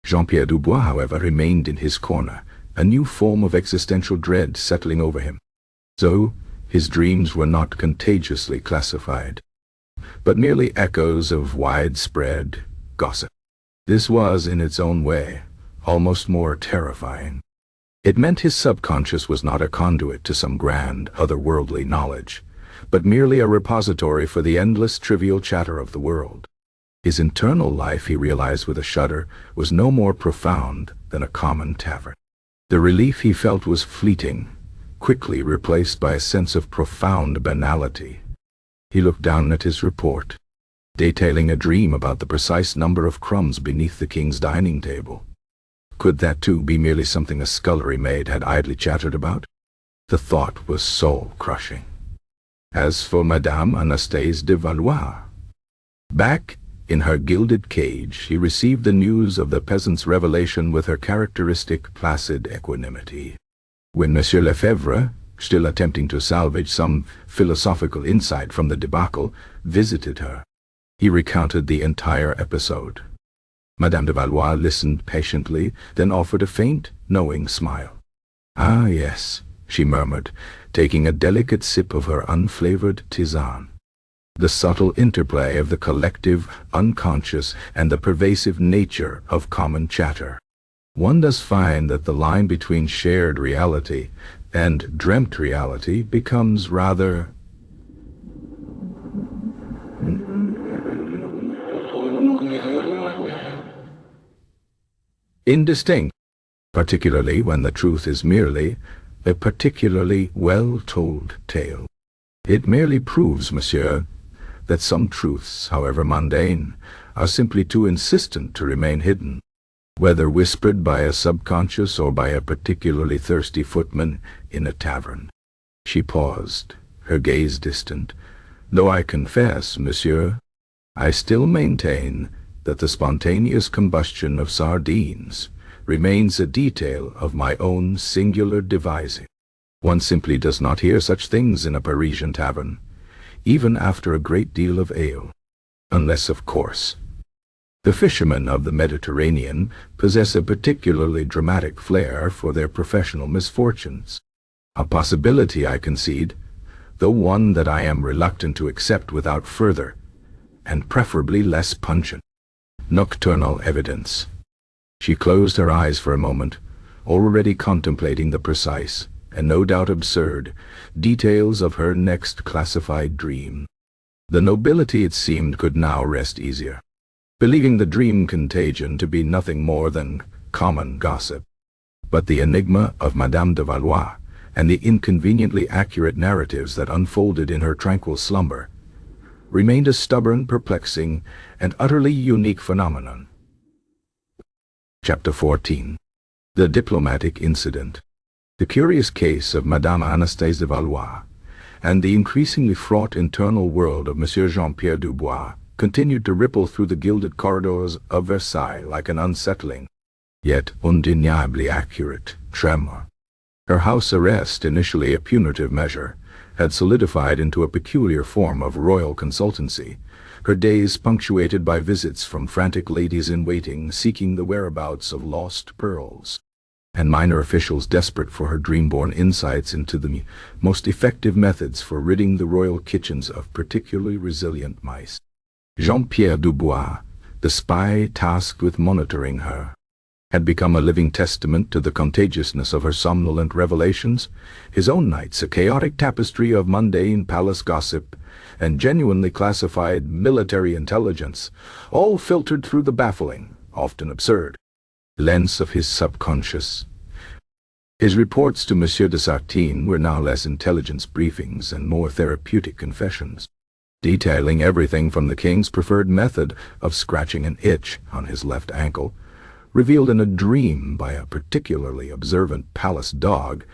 Jean-Pierre Dubois, however, remained in his corner, a new form of existential dread settling over him. So, his dreams were not contagiously classified, but merely echoes of widespread gossip. This was, in its own way, almost more terrifying. It meant his subconscious was not a conduit to some grand, otherworldly knowledge, but merely a repository for the endless trivial chatter of the world. His internal life, he realized with a shudder, was no more profound than a common tavern. The relief he felt was fleeting, quickly replaced by a sense of profound banality. He looked down at his report, detailing a dream about the precise number of crumbs beneath the king's dining table. Could that too be merely something a scullery maid had idly chattered about? The thought was soul-crushing. As for Madame Anastasie de Valois, back in her gilded cage, she received the news of the peasant's revelation with her characteristic placid equanimity. When Monsieur Lefebvre, still attempting to salvage some philosophical insight from the debacle, visited her, he recounted the entire episode. Madame de Valois listened patiently, then offered a faint, knowing smile. "Ah, yes," she murmured, taking a delicate sip of her unflavored tisane. The subtle interplay of the collective, unconscious, and the pervasive nature of common chatter. One does find that the line between shared reality and dreamt reality becomes rather indistinct, particularly when the truth is merely a particularly well-told tale. It merely proves, monsieur, that some truths, however mundane, are simply too insistent to remain hidden, whether whispered by a subconscious or by a particularly thirsty footman in a tavern. She paused, her gaze distant. "Though I confess, monsieur, I still maintain that the spontaneous combustion of sardines remains a detail of my own singular devising. One simply does not hear such things in a Parisian tavern, even after a great deal of ale, unless, of course, the fishermen of the Mediterranean possess a particularly dramatic flair for their professional misfortunes. A possibility, I concede, though one that I am reluctant to accept without further, and preferably less pungent, nocturnal evidence." She closed her eyes for a moment, already contemplating the precise, and no doubt absurd, details of her next classified dream. The nobility, it seemed, could now rest easier, believing the dream contagion to be nothing more than common gossip. But the enigma of Madame de Valois, and the inconveniently accurate narratives that unfolded in her tranquil slumber, remained a stubborn, perplexing, and utterly unique phenomenon. Chapter 14. The Diplomatic Incident. The curious case of Madame Anastasie de Valois and the increasingly fraught internal world of Monsieur Jean-Pierre Dubois continued to ripple through the gilded corridors of Versailles like an unsettling, yet undeniably accurate, tremor. Her house arrest, initially a punitive measure, had solidified into a peculiar form of royal consultancy, her days punctuated by visits from frantic ladies-in-waiting seeking the whereabouts of lost pearls, and minor officials desperate for her dream-born insights into the most effective methods for ridding the royal kitchens of particularly resilient mice. Jean-Pierre Dubois, the spy tasked with monitoring her, had become a living testament to the contagiousness of her somnolent revelations, his own nights a chaotic tapestry of mundane palace gossip and genuinely classified military intelligence, all filtered through the baffling, often absurd, lens of his subconscious. His reports to Monsieur de Sartine were now less intelligence briefings and more therapeutic confessions, detailing everything from the king's preferred method of scratching an itch on his left ankle, revealed in a dream by a particularly observant palace dog,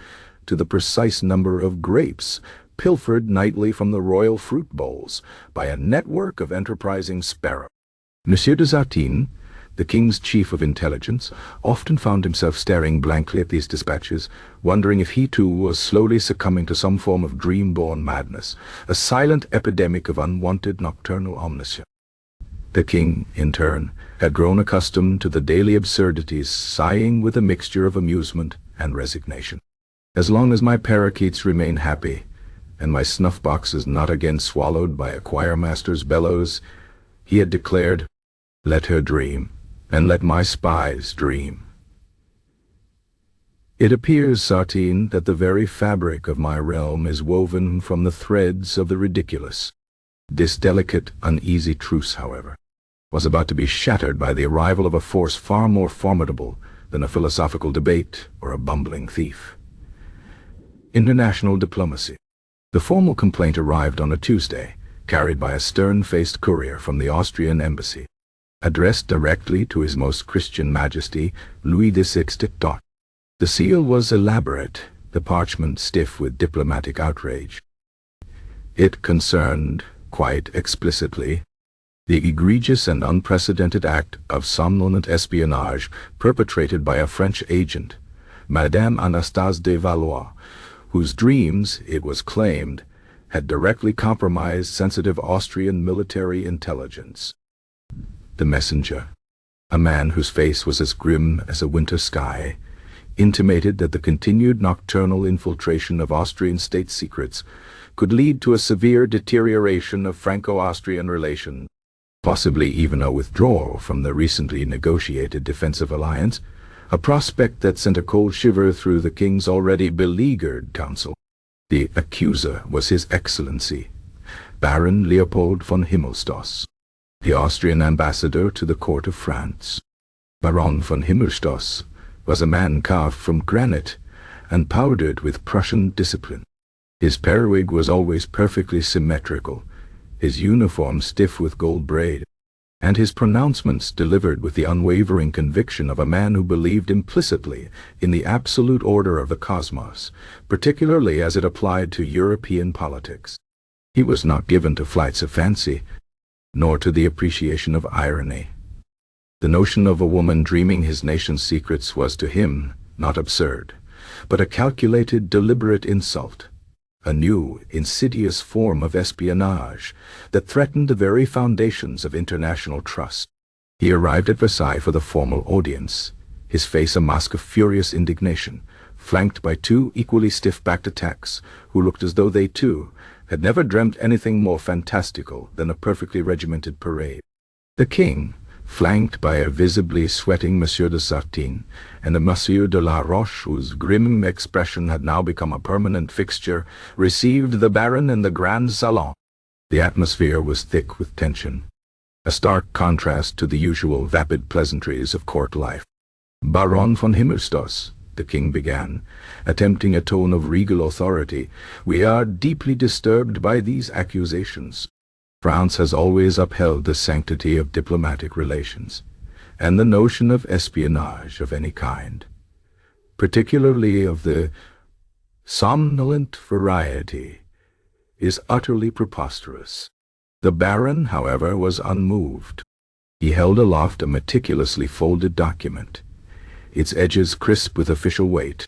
to the precise number of grapes pilfered nightly from the royal fruit bowls by a network of enterprising sparrows. Monsieur de Sartine, the king's chief of intelligence, often found himself staring blankly at these dispatches, wondering if he too was slowly succumbing to some form of dream-born madness, a silent epidemic of unwanted nocturnal omniscience. The king, in turn, had grown accustomed to the daily absurdities, sighing with a mixture of amusement and resignation. As long as my parakeets remain happy, and my snuff-box is not again swallowed by a choirmaster's bellows, he had declared, let her dream, and let my spies dream. It appears, Sartine, that the very fabric of my realm is woven from the threads of the ridiculous. This delicate, uneasy truce, however, was about to be shattered by the arrival of a force far more formidable than a philosophical debate or a bumbling thief. International diplomacy. The formal complaint arrived on a Tuesday, carried by a stern-faced courier from the Austrian embassy, addressed directly to His Most Christian Majesty Louis XVI. The seal was elaborate, the parchment stiff with diplomatic outrage. It concerned, quite explicitly, the egregious and unprecedented act of somnolent espionage perpetrated by a French agent, Madame Anastasie de Valois, whose dreams, it was claimed, had directly compromised sensitive Austrian military intelligence. The messenger, a man whose face was as grim as a winter sky, intimated that the continued nocturnal infiltration of Austrian state secrets could lead to a severe deterioration of Franco-Austrian relations, possibly even a withdrawal from the recently negotiated defensive alliance, a prospect that sent a cold shiver through the king's already beleaguered council. The accuser was His Excellency, Baron Leopold von Himmelstoss, the Austrian ambassador to the court of France. Baron von Himmelstoss was a man carved from granite and powdered with Prussian discipline. His periwig was always perfectly symmetrical, his uniform stiff with gold braid, and his pronouncements delivered with the unwavering conviction of a man who believed implicitly in the absolute order of the cosmos, particularly as it applied to European politics. He was not given to flights of fancy, nor to the appreciation of irony. The notion of a woman dreaming his nation's secrets was to him not absurd, but a calculated, deliberate insult, a new, insidious form of espionage that threatened the very foundations of international trust. He arrived at Versailles for the formal audience, his face a mask of furious indignation, flanked by two equally stiff-backed attacks who looked as though they, too, had never dreamt anything more fantastical than a perfectly regimented parade. The king, flanked by a visibly sweating Monsieur de Sartine and a Monsieur de la Roche whose grim expression had now become a permanent fixture, received the Baron in the Grand Salon. The atmosphere was thick with tension, a stark contrast to the usual vapid pleasantries of court life. Baron von Himmelstoss, the king began, attempting a tone of regal authority, we are deeply disturbed by these accusations. France has always upheld the sanctity of diplomatic relations, and the notion of espionage of any kind, particularly of the somnolent variety, is utterly preposterous. The Baron, however, was unmoved. He held aloft a meticulously folded document, its edges crisp with official weight.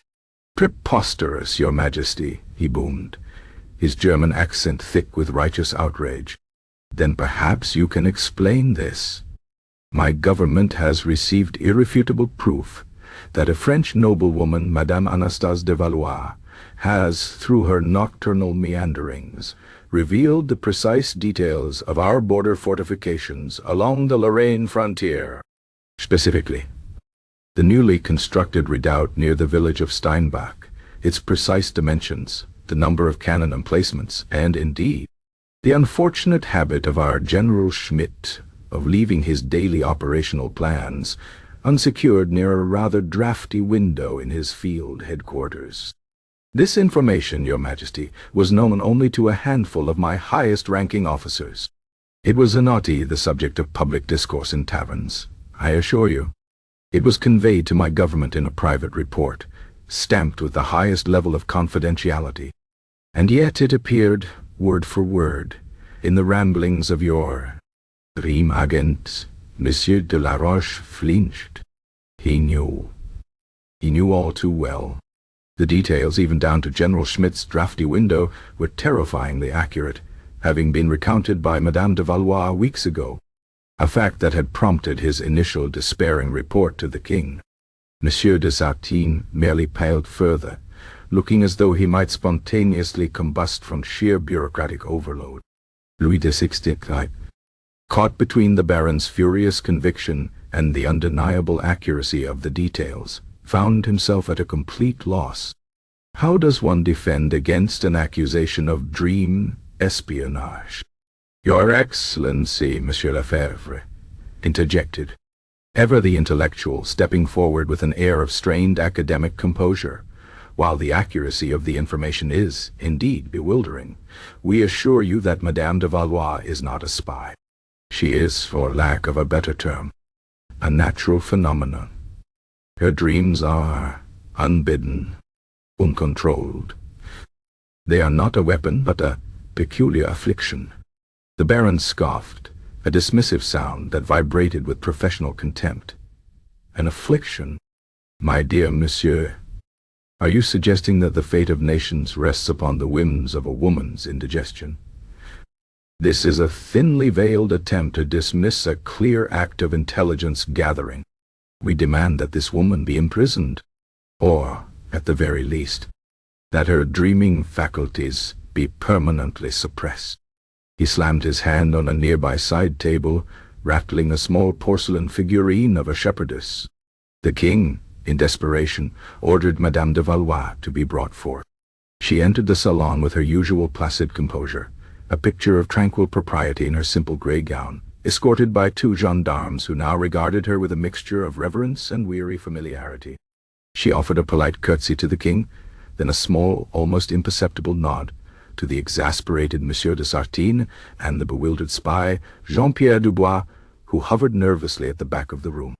"Preposterous, Your Majesty," he boomed, his German accent thick with righteous outrage. "Then perhaps you can explain this. My government has received irrefutable proof that a French noblewoman, Madame Anastasie de Valois, has, through her nocturnal meanderings, revealed the precise details of our border fortifications along the Lorraine frontier. Specifically, the newly constructed redoubt near the village of Steinbach, its precise dimensions, the number of cannon emplacements, and, indeed, the unfortunate habit of our General Schmidt of leaving his daily operational plans unsecured near a rather drafty window in his field headquarters. This information, Your Majesty, was known only to a handful of my highest-ranking officers. It was not the subject of public discourse in taverns, I assure you. It was conveyed to my government in a private report, stamped with the highest level of confidentiality. And yet it appeared, word for word, in the ramblings of your dream agent, Monsieur de la Roche-Flinched. He knew all too well. The details, even down to General Schmidt's drafty window, were terrifyingly accurate, having been recounted by Madame de Valois weeks ago, a fact that had prompted his initial despairing report to the king. Monsieur de Sartine merely paled further, looking as though he might spontaneously combust from sheer bureaucratic overload. Louis XVI, caught between the Baron's furious conviction and the undeniable accuracy of the details, found himself at a complete loss. How does one defend against an accusation of dream espionage? Your Excellency, Monsieur Lefebvre, interjected, ever the intellectual, stepping forward with an air of strained academic composure. While the accuracy of the information is, indeed, bewildering, we assure you that Madame de Valois is not a spy. She is, for lack of a better term, a natural phenomenon. Her dreams are unbidden, uncontrolled. They are not a weapon, but a peculiar affliction. The Baron scoffed, a dismissive sound that vibrated with professional contempt. An affliction? My dear monsieur, are you suggesting that the fate of nations rests upon the whims of a woman's indigestion? This is a thinly veiled attempt to dismiss a clear act of intelligence gathering. We demand that this woman be imprisoned, or, at the very least, that her dreaming faculties be permanently suppressed. He slammed his hand on a nearby side table, rattling a small porcelain figurine of a shepherdess. The king, in desperation, ordered Madame de Valois to be brought forth. She entered the salon with her usual placid composure, a picture of tranquil propriety in her simple grey gown, escorted by 2 gendarmes who now regarded her with a mixture of reverence and weary familiarity. She offered a polite curtsy to the king, then a small, almost imperceptible nod to the exasperated Monsieur de Sartine and the bewildered spy, Jean-Pierre Dubois, who hovered nervously at the back of the room.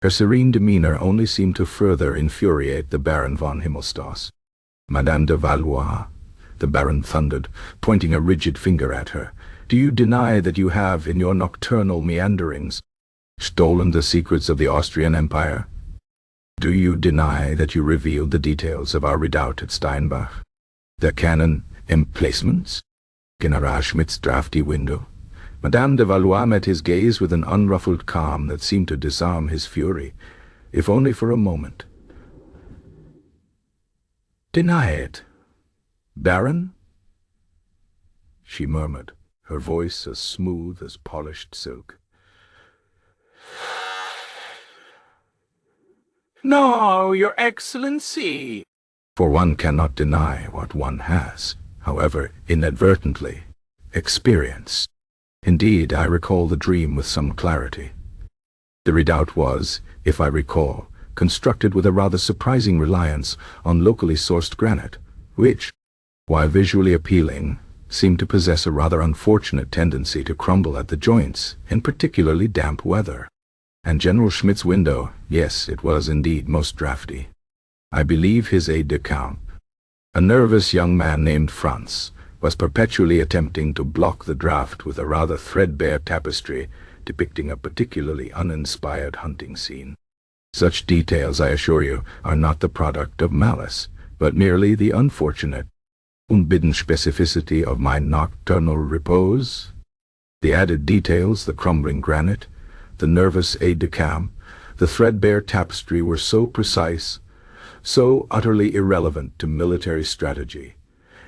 Her serene demeanor only seemed to further infuriate the Baron von Himmelstoss. Madame de Valois, the Baron thundered, pointing a rigid finger at her, do you deny that you have, in your nocturnal meanderings, stolen the secrets of the Austrian Empire? Do you deny that you revealed the details of our redoubt at Steinbach? The cannon emplacements? General Schmidt's drafty window? Madame de Valois met his gaze with an unruffled calm that seemed to disarm his fury, if only for a moment. Deny it, Baron? She murmured, her voice as smooth as polished silk. No, Your Excellency. For one cannot deny what one has, however inadvertently, experienced. Indeed, I recall the dream with some clarity. The redoubt was, if I recall, constructed with a rather surprising reliance on locally sourced granite, which, while visually appealing, seemed to possess a rather unfortunate tendency to crumble at the joints in particularly damp weather. And General Schmidt's window, yes, it was indeed most drafty. I believe his aide-de-camp, a nervous young man named Franz, was perpetually attempting to block the draft with a rather threadbare tapestry depicting a particularly uninspired hunting scene. Such details, I assure you, are not the product of malice, but merely the unfortunate, unbidden specificity of my nocturnal repose. The added details, the crumbling granite, the nervous aide-de-camp, the threadbare tapestry were so precise, so utterly irrelevant to military strategy,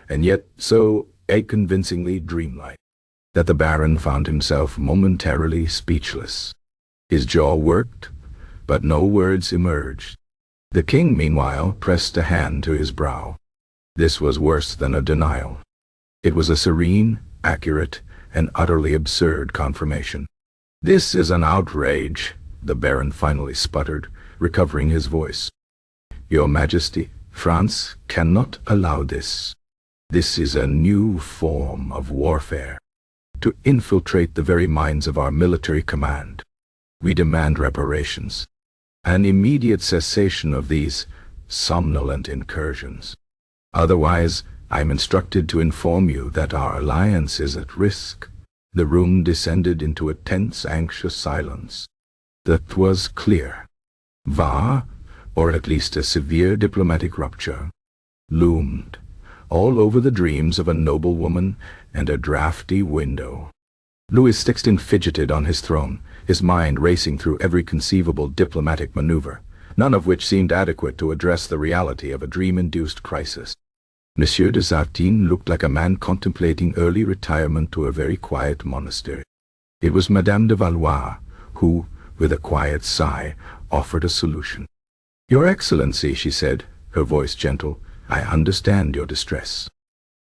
and yet so convincingly dreamlike, that the Baron found himself momentarily speechless. His jaw worked, but no words emerged. The king, meanwhile, pressed a hand to his brow. This was worse than a denial. It was a serene, accurate, and utterly absurd confirmation. "This is an outrage," the Baron finally sputtered, recovering his voice. "Your Majesty, France cannot allow this. This is a new form of warfare, to infiltrate the very minds of our military command. We demand reparations, an immediate cessation of these somnolent incursions. Otherwise, I am instructed to inform you that our alliance is at risk." The room descended into a tense, anxious silence. That was clear. War, or at least a severe diplomatic rupture, loomed all over the dreams of a noblewoman and a drafty window. Louis XVI fidgeted on his throne, his mind racing through every conceivable diplomatic maneuver, none of which seemed adequate to address the reality of a dream-induced crisis. Monsieur de Sartine looked like a man contemplating early retirement to a very quiet monastery. It was Madame de Valois who, with a quiet sigh, offered a solution. "Your Excellency," she said, her voice gentle, "I understand your distress.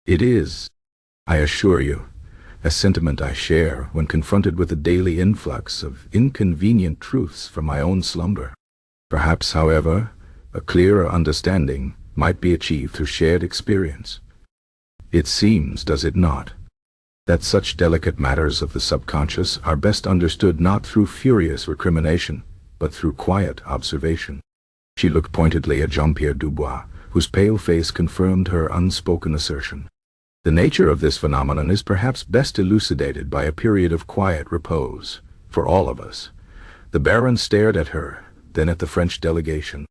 It is, I assure you, a sentiment I share when confronted with the daily influx of inconvenient truths from my own slumber. Perhaps, however, a clearer understanding might be achieved through shared experience. It seems, does it not, that such delicate matters of the subconscious are best understood not through furious recrimination, but through quiet observation." She looked pointedly at Jean-Pierre Dubois, whose pale face confirmed her unspoken assertion. The nature of this phenomenon is perhaps best elucidated by a period of quiet repose, for all of us. The Baron stared at her, then at the French delegation.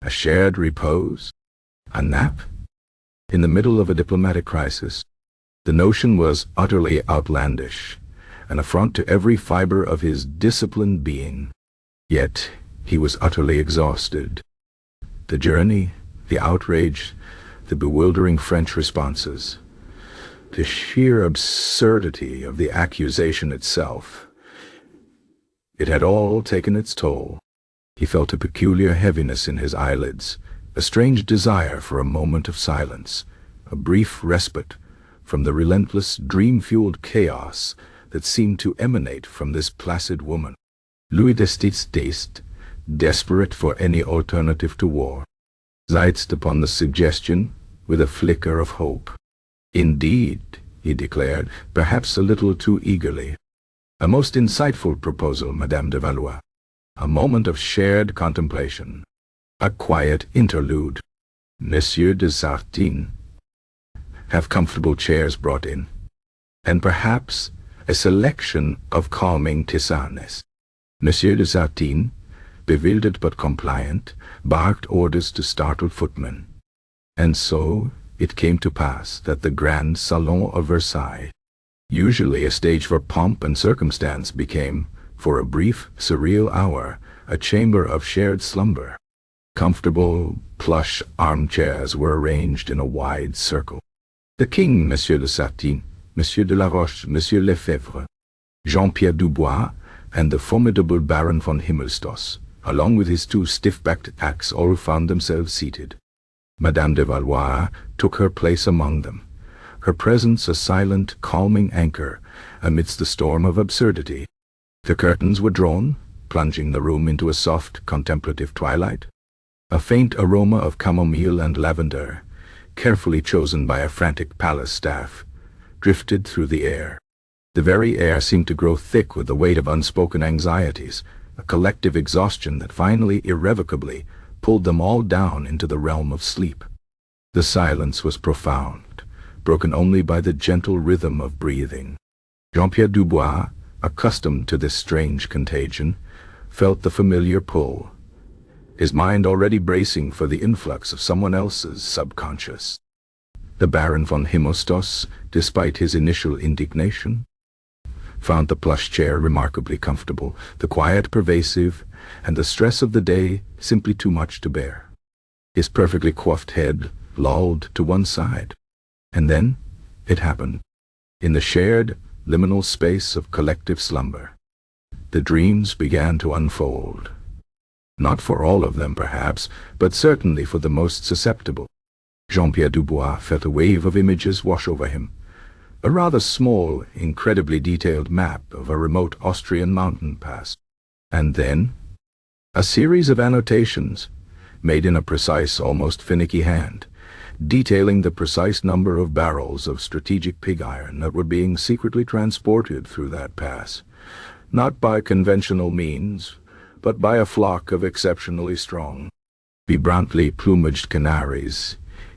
A shared repose? A nap? In the middle of a diplomatic crisis? The notion was utterly outlandish, an affront to every fiber of his disciplined being. Yet he was utterly exhausted. The journey, the outrage, the bewildering French responses, the sheer absurdity of the accusation itself. It had all taken its toll. He felt a peculiar heaviness in his eyelids, a strange desire for a moment of silence, a brief respite from the relentless, dream-fueled chaos that seemed to emanate from this placid woman. Louis XVI, desperate for any alternative to war, seized upon the suggestion with a flicker of hope. "Indeed," he declared, perhaps a little too eagerly. "A most insightful proposal, Madame de Valois. A moment of shared contemplation. A quiet interlude. Monsieur de Sartine, have comfortable chairs brought in, and perhaps a selection of calming tisanes." Monsieur de Sartine, bewildered but compliant, barked orders to startled footmen. And so it came to pass that the grand salon of Versailles, usually a stage for pomp and circumstance, became, for a brief, surreal hour, a chamber of shared slumber. Comfortable, plush armchairs were arranged in a wide circle. The king, Monsieur de Sartine, Monsieur de la Roche, Monsieur Lefebvre, Jean-Pierre Dubois, and the formidable Baron von Himmelstoss, along with his two stiff-backed hacks, all found themselves seated. Madame de Valois took her place among them, her presence a silent, calming anchor amidst the storm of absurdity. The curtains were drawn, plunging the room into a soft, contemplative twilight. A faint aroma of chamomile and lavender, carefully chosen by a frantic palace staff, drifted through the air. The very air seemed to grow thick with the weight of unspoken anxieties, a collective exhaustion that finally, irrevocably, pulled them all down into the realm of sleep. The silence was profound, broken only by the gentle rhythm of breathing. Jean-Pierre Dubois, accustomed to this strange contagion, felt the familiar pull, his mind already bracing for the influx of someone else's subconscious. The Baron von Himmelstos, despite his initial indignation, found the plush chair remarkably comfortable, the quiet pervasive, and the stress of the day simply too much to bear. His perfectly coiffed head lolled to one side. And then it happened. In the shared, liminal space of collective slumber, the dreams began to unfold. Not for all of them, perhaps, but certainly for the most susceptible. Jean-Pierre Dubois felt a wave of images wash over him. A rather small, incredibly detailed map of a remote Austrian mountain pass. And then, a series of annotations, made in a precise, almost finicky hand, detailing the precise number of barrels of strategic pig iron that were being secretly transported through that pass, not by conventional means, but by a flock of exceptionally strong, vibrantly plumaged canaries,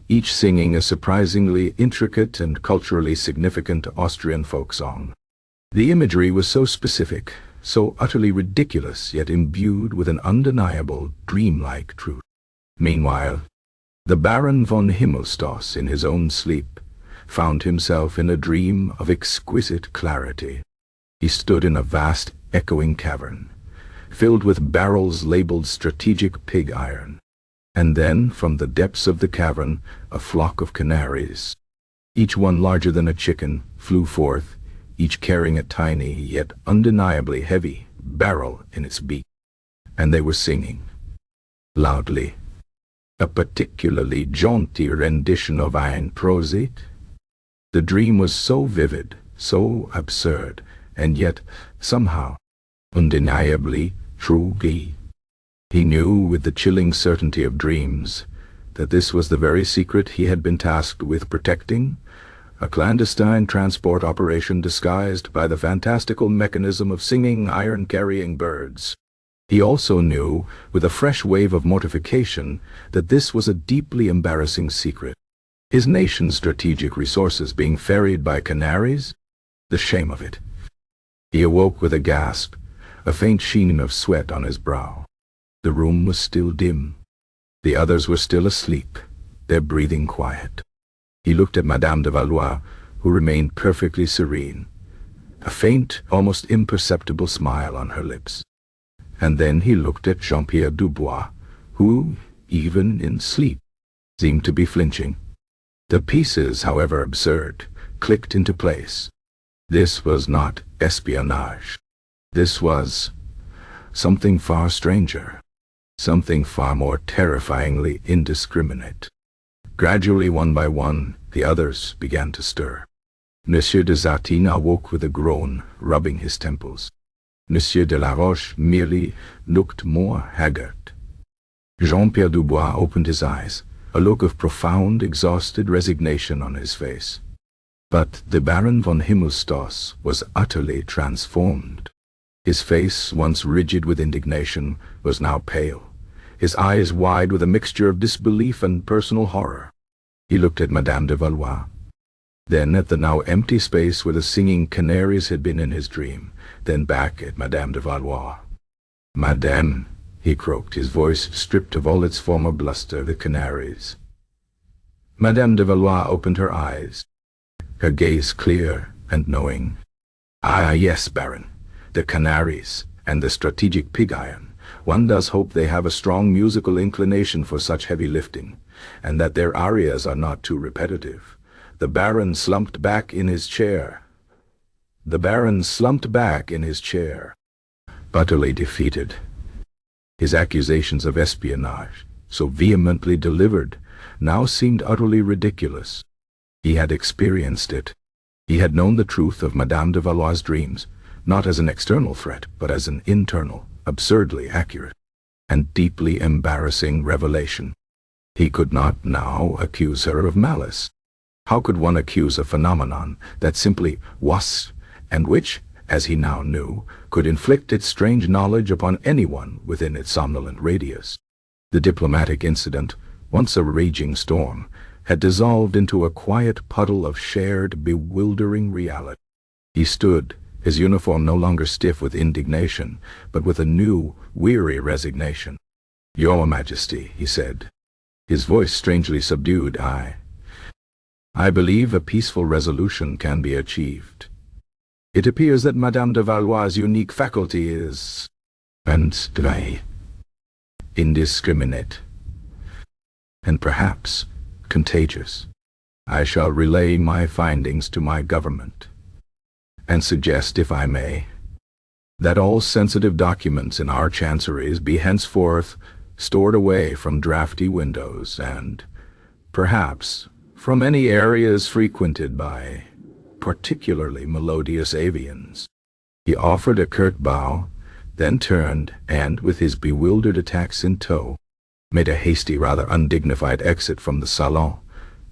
each singing a surprisingly intricate and culturally significant Austrian folk song. The imagery was so specific, so utterly ridiculous, yet imbued with an undeniable, dreamlike truth. Meanwhile, the Baron von Himmelstos, in his own sleep, found himself in a dream of exquisite clarity. He stood in a vast, echoing cavern, filled with barrels labeled strategic pig iron. And then, from the depths of the cavern, a flock of canaries, each one larger than a chicken, flew forth, each carrying a tiny, yet undeniably heavy, barrel in its beak. And they were singing, loudly, a particularly jaunty rendition of Ein Prosit. The dream was so vivid, so absurd, and yet, somehow, undeniably true. He knew with the chilling certainty of dreams that this was the very secret he had been tasked with protecting, a clandestine transport operation disguised by the fantastical mechanism of singing iron-carrying birds. He also knew, with a fresh wave of mortification, that this was a deeply embarrassing secret. His nation's strategic resources being ferried by canaries? The shame of it. He awoke with a gasp, a faint sheen of sweat on his brow. The room was still dim. The others were still asleep, their breathing quiet. He looked at Madame de Valois, who remained perfectly serene, a faint, almost imperceptible smile on her lips. And then he looked at Jean-Pierre Dubois, who, even in sleep, seemed to be flinching. The pieces, however absurd, clicked into place. This was not espionage. This was something far stranger. Something far more terrifyingly indiscriminate. Gradually, one by one, the others began to stir. Monsieur de Zatin awoke with a groan, rubbing his temples. Monsieur de la Roche merely looked more haggard. Jean-Pierre Dubois opened his eyes, a look of profound, exhausted resignation on his face. But the Baron von Himmelstos was utterly transformed. His face, once rigid with indignation, was now pale, his eyes wide with a mixture of disbelief and personal horror. He looked at Madame de Valois, then at the now empty space where the singing canaries had been in his dream, then back at Madame de Valois. "Madame," he croaked, his voice stripped of all its former bluster, "the canaries." Madame de Valois opened her eyes, her gaze clear and knowing. "Ah, yes, Baron. The canaries, and the strategic pig iron. One does hope they have a strong musical inclination for such heavy lifting, and that their arias are not too repetitive." The Baron slumped back in his chair. Utterly defeated. His accusations of espionage, so vehemently delivered, now seemed utterly ridiculous. He had experienced it. He had known the truth of Madame de Valois' dreams, not as an external threat, but as an internal, absurdly accurate, and deeply embarrassing revelation. He could not now accuse her of malice. How could one accuse a phenomenon that simply was, and which, as he now knew, could inflict its strange knowledge upon anyone within its somnolent radius. The diplomatic incident, once a raging storm, had dissolved into a quiet puddle of shared, bewildering reality. He stood, his uniform no longer stiff with indignation, but with a new, weary resignation. "Your Majesty," he said, his voice strangely subdued, I believe a peaceful resolution can be achieved. It appears that Madame de Valois' unique faculty is indiscriminate, and perhaps contagious. I shall relay my findings to my government, and suggest, if I may, that all sensitive documents in our chanceries be henceforth stored away from drafty windows and, perhaps, from any areas frequented by particularly melodious avians. He offered a curt bow, then turned and, with his bewildered attacks in tow, made a hasty, rather undignified exit from the salon,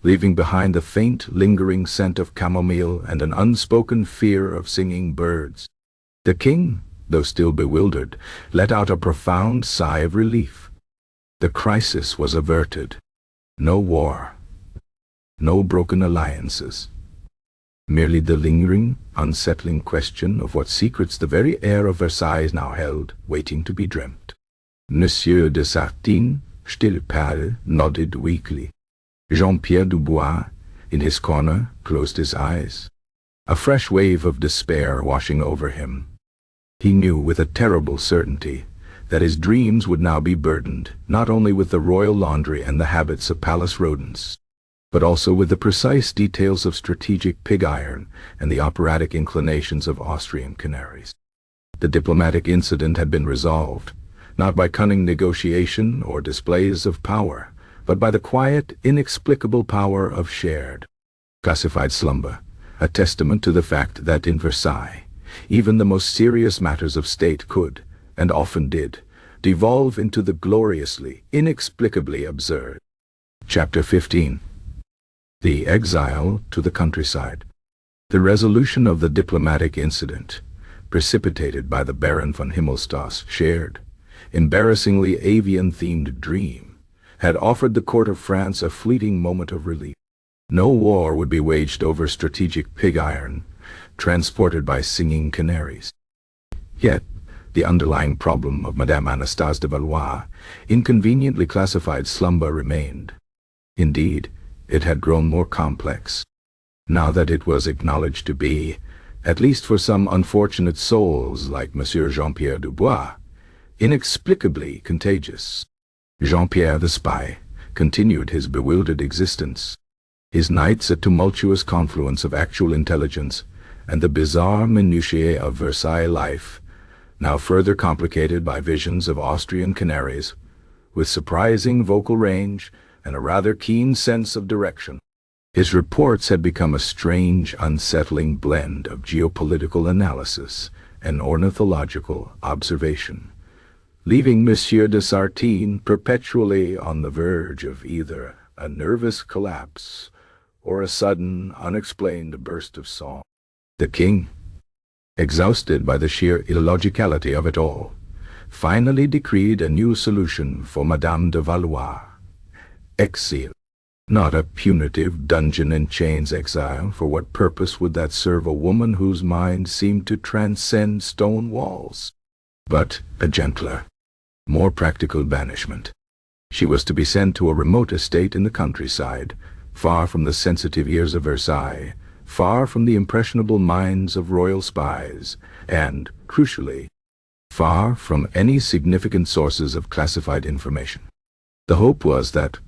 leaving behind the faint, lingering scent of chamomile and an unspoken fear of singing birds. The king, though still bewildered, let out a profound sigh of relief. The crisis was averted. No war. No broken alliances. Merely the lingering, unsettling question of what secrets the very air of Versailles now held, waiting to be dreamt. Monsieur de Sartine, still pale, nodded weakly. Jean-Pierre Dubois, in his corner, closed his eyes, a fresh wave of despair washing over him. He knew with a terrible certainty that his dreams would now be burdened not only with the royal laundry and the habits of palace rodents, but also with the precise details of strategic pig iron and the operatic inclinations of Austrian canaries. The diplomatic incident had been resolved, not by cunning negotiation or displays of power, but by the quiet, inexplicable power of shared, classified slumber, a testament to the fact that in Versailles, even the most serious matters of state could, and often did, devolve into the gloriously, inexplicably absurd. Chapter 15. The Exile to the Countryside. The resolution of the diplomatic incident, precipitated by the Baron von Himmelstoss' shared, embarrassingly avian-themed dream, had offered the court of France a fleeting moment of relief. No war would be waged over strategic pig iron, transported by singing canaries. Yet, the underlying problem of Madame Anastasie de Valois' inconveniently classified slumber remained. Indeed, it had grown more complex, now that it was acknowledged to be, at least for some unfortunate souls like Monsieur Jean-Pierre Dubois, inexplicably contagious. Jean-Pierre the spy continued his bewildered existence, his nights a tumultuous confluence of actual intelligence and the bizarre minutiae of Versailles life, now further complicated by visions of Austrian canaries, with surprising vocal range and a rather keen sense of direction. His reports had become a strange, unsettling blend of geopolitical analysis and ornithological observation, leaving Monsieur de Sartine perpetually on the verge of either a nervous collapse or a sudden, unexplained burst of song. The king, exhausted by the sheer illogicality of it all, finally decreed a new solution for Madame de Valois. Exile. Not a punitive dungeon-in-chains exile. For what purpose would that serve a woman whose mind seemed to transcend stone walls? But a gentler, more practical banishment. She was to be sent to a remote estate in the countryside, far from the sensitive ears of Versailles, far from the impressionable minds of royal spies, and, crucially, far from any significant sources of classified information. The hope was that,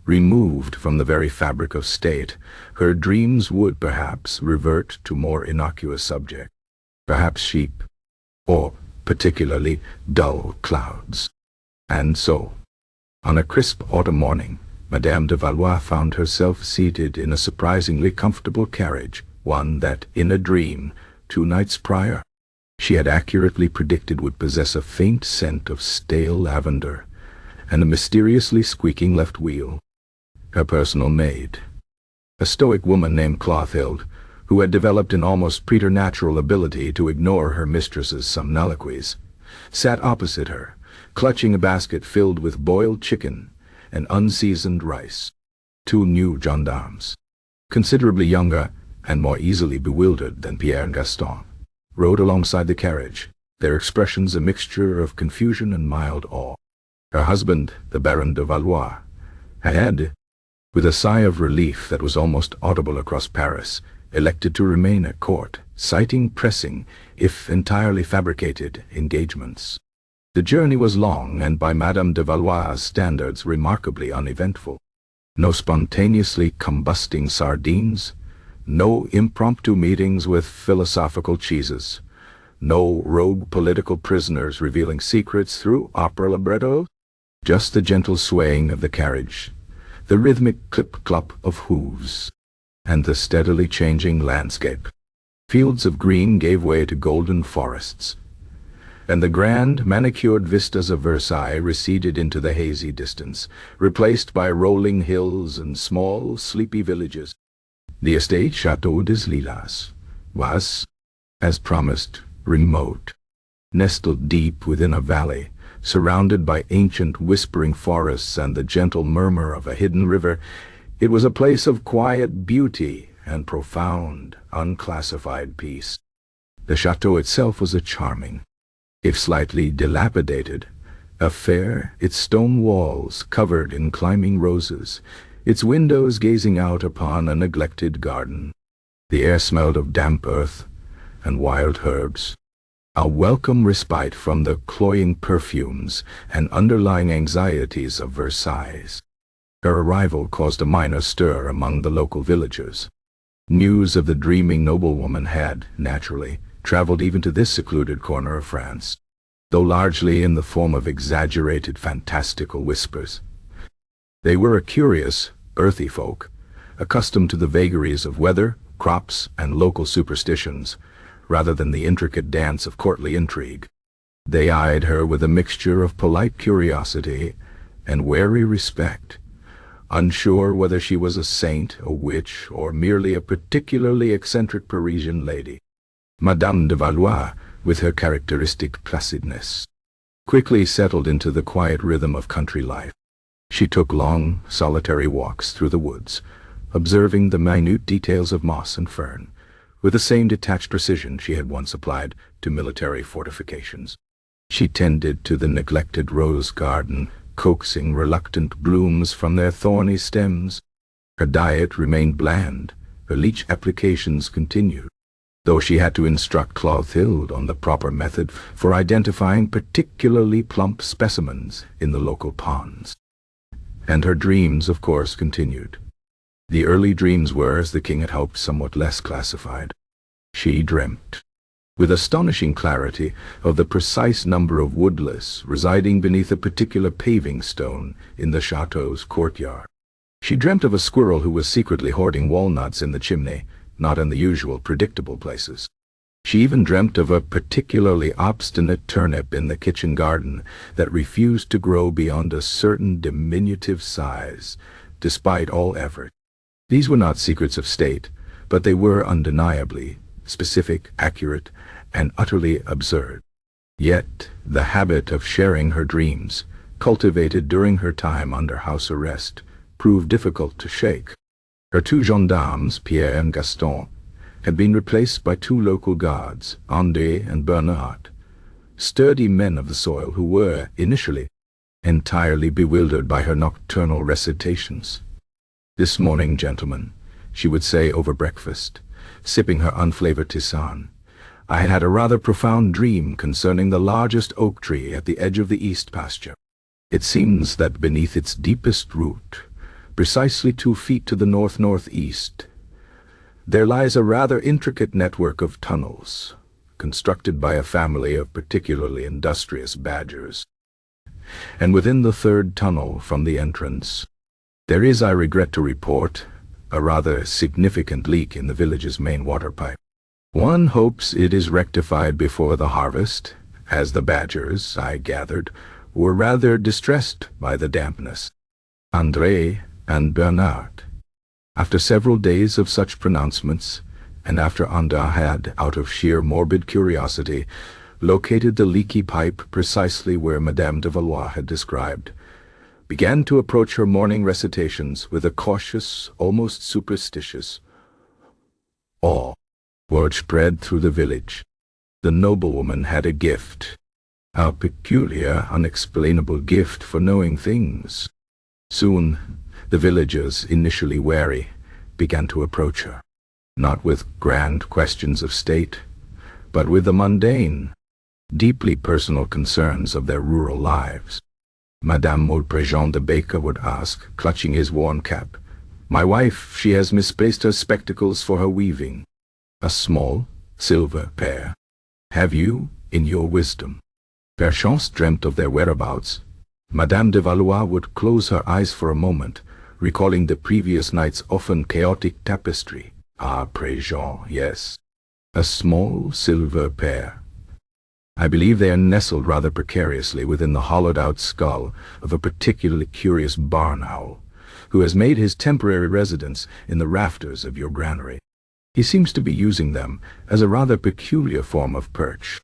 removed from the very fabric of state, her dreams would perhaps revert to more innocuous subjects, perhaps sheep, or particularly dull clouds. And so, on a crisp autumn morning, Madame de Valois found herself seated in a surprisingly comfortable carriage, one that, in a dream, 2 nights prior, she had accurately predicted would possess a faint scent of stale lavender and a mysteriously squeaking left wheel. Her personal maid, a stoic woman named Clothilde, who had developed an almost preternatural ability to ignore her mistress's soliloquies, sat opposite her, clutching a basket filled with boiled chicken and unseasoned rice. Two new gendarmes, considerably younger and more easily bewildered than Pierre and Gaston, rode alongside the carriage, their expressions a mixture of confusion and mild awe. Her husband, the Baron de Valois, had, with a sigh of relief that was almost audible across Paris, elected to remain at court, citing pressing, if entirely fabricated, engagements. The journey was long and by Madame de Valois' standards remarkably uneventful. No spontaneously combusting sardines, no impromptu meetings with philosophical cheeses, no rogue political prisoners revealing secrets through opera libretto, just the gentle swaying of the carriage, the rhythmic clip-clop of hooves, and the steadily changing landscape. Fields of green gave way to golden forests, and the grand, manicured vistas of Versailles receded into the hazy distance, replaced by rolling hills and small, sleepy villages. The estate Château des Lilas was, as promised, remote, nestled deep within a valley, surrounded by ancient whispering forests and the gentle murmur of a hidden river. It was a place of quiet beauty and profound, unclassified peace. The chateau itself was a charming, if slightly dilapidated, affair, its stone walls covered in climbing roses, its windows gazing out upon a neglected garden. The air smelled of damp earth and wild herbs, a welcome respite from the cloying perfumes and underlying anxieties of Versailles. Her arrival caused a minor stir among the local villagers. News of the dreaming noblewoman had, naturally, traveled even to this secluded corner of France, though largely in the form of exaggerated fantastical whispers. They were a curious, earthy folk, accustomed to the vagaries of weather, crops, and local superstitions, rather than the intricate dance of courtly intrigue. They eyed her with a mixture of polite curiosity and wary respect, unsure whether she was a saint, a witch, or merely a particularly eccentric Parisian lady. Madame de Valois, with her characteristic placidness, quickly settled into the quiet rhythm of country life. She took long, solitary walks through the woods, observing the minute details of moss and fern, with the same detached precision she had once applied to military fortifications. She tended to the neglected rose garden, coaxing reluctant blooms from their thorny stems. Her diet remained bland, her leech applications continued, though she had to instruct Clothilde on the proper method for identifying particularly plump specimens in the local ponds. And her dreams, of course, continued. The early dreams were, as the king had hoped, somewhat less classified. She dreamt, with astonishing clarity, of the precise number of woodlice residing beneath a particular paving stone in the chateau's courtyard. She dreamt of a squirrel who was secretly hoarding walnuts in the chimney, not in the usual predictable places. She even dreamt of a particularly obstinate turnip in the kitchen garden that refused to grow beyond a certain diminutive size, despite all effort. These were not secrets of state, but they were undeniably specific, accurate, and utterly absurd. Yet the habit of sharing her dreams, cultivated during her time under house arrest, proved difficult to shake. Her two gendarmes, Pierre and Gaston, had been replaced by two local guards, André and Bernard, sturdy men of the soil who were, initially, entirely bewildered by her nocturnal recitations. "This morning, gentlemen," she would say over breakfast, sipping her unflavored tisane, "I had had a rather profound dream concerning the largest oak tree at the edge of the east pasture. It seems that beneath its deepest root, precisely 2 feet to the north-northeast, there lies a rather intricate network of tunnels, constructed by a family of particularly industrious badgers. And within the third tunnel from the entrance, there is, I regret to report, a rather significant leak in the village's main water pipe. One hopes it is rectified before the harvest, as the badgers, I gathered, were rather distressed by the dampness." André and Bernard, after several days of such pronouncements, and after Anda had, out of sheer morbid curiosity, located the leaky pipe precisely where Madame de Valois had described, began to approach her morning recitations with a cautious, almost superstitious awe. Word spread through the village. The noblewoman had a gift, a peculiar, unexplainable gift for knowing things. Soon, the villagers, initially wary, began to approach her, not with grand questions of state, but with the mundane, deeply personal concerns of their rural lives. Madame old Peasant the baker would ask, clutching his worn cap, "My wife, she has misplaced her spectacles for her weaving. A small, silver pair. Have you, in your wisdom?" Perchance dreamt of their whereabouts. Madame de Valois would close her eyes for a moment, recalling the previous night's often chaotic tapestry. Ah, Peasant, yes. A small silver pair. I believe they are nestled rather precariously within the hollowed-out skull of a particularly curious barn owl, who has made his temporary residence in the rafters of your granary. He seems to be using them as a rather peculiar form of perch.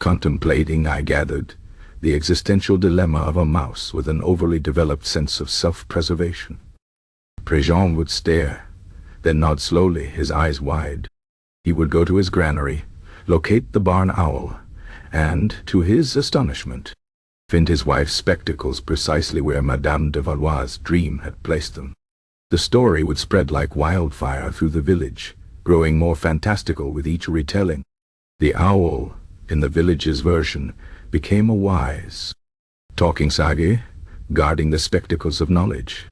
Contemplating, I gathered, the existential dilemma of a mouse with an overly developed sense of self-preservation. Peasant would stare, then nod slowly, his eyes wide. He would go to his granary, locate the barn owl, and, to his astonishment, find his wife's spectacles precisely where Madame de Valois' dream had placed them. The story would spread like wildfire through the village, growing more fantastical with each retelling. The owl, in the village's version, became a wise, talking sage, guarding the spectacles of knowledge.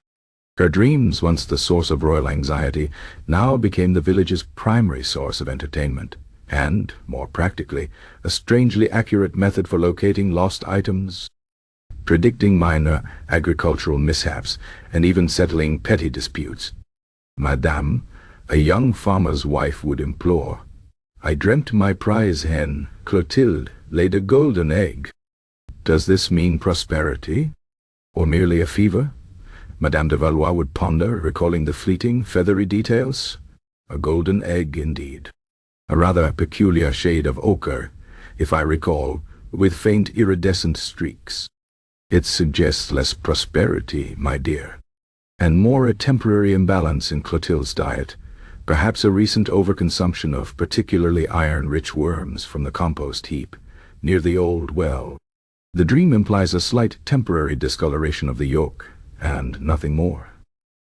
Her dreams, once the source of royal anxiety, now became the village's primary source of entertainment, and, more practically, a strangely accurate method for locating lost items, predicting minor agricultural mishaps, and even settling petty disputes. Madame, a young farmer's wife, would implore, "I dreamt my prize hen, Clotilde, laid a golden egg. Does this mean prosperity? Or merely a fever?" Madame de Valois would ponder, recalling the fleeting, feathery details. A golden egg, indeed. A rather peculiar shade of ochre, if I recall, with faint iridescent streaks. It suggests less prosperity, my dear, and more a temporary imbalance in Clotilde's diet, perhaps a recent overconsumption of particularly iron-rich worms from the compost heap near the old well. The dream implies a slight temporary discoloration of the yolk, and nothing more.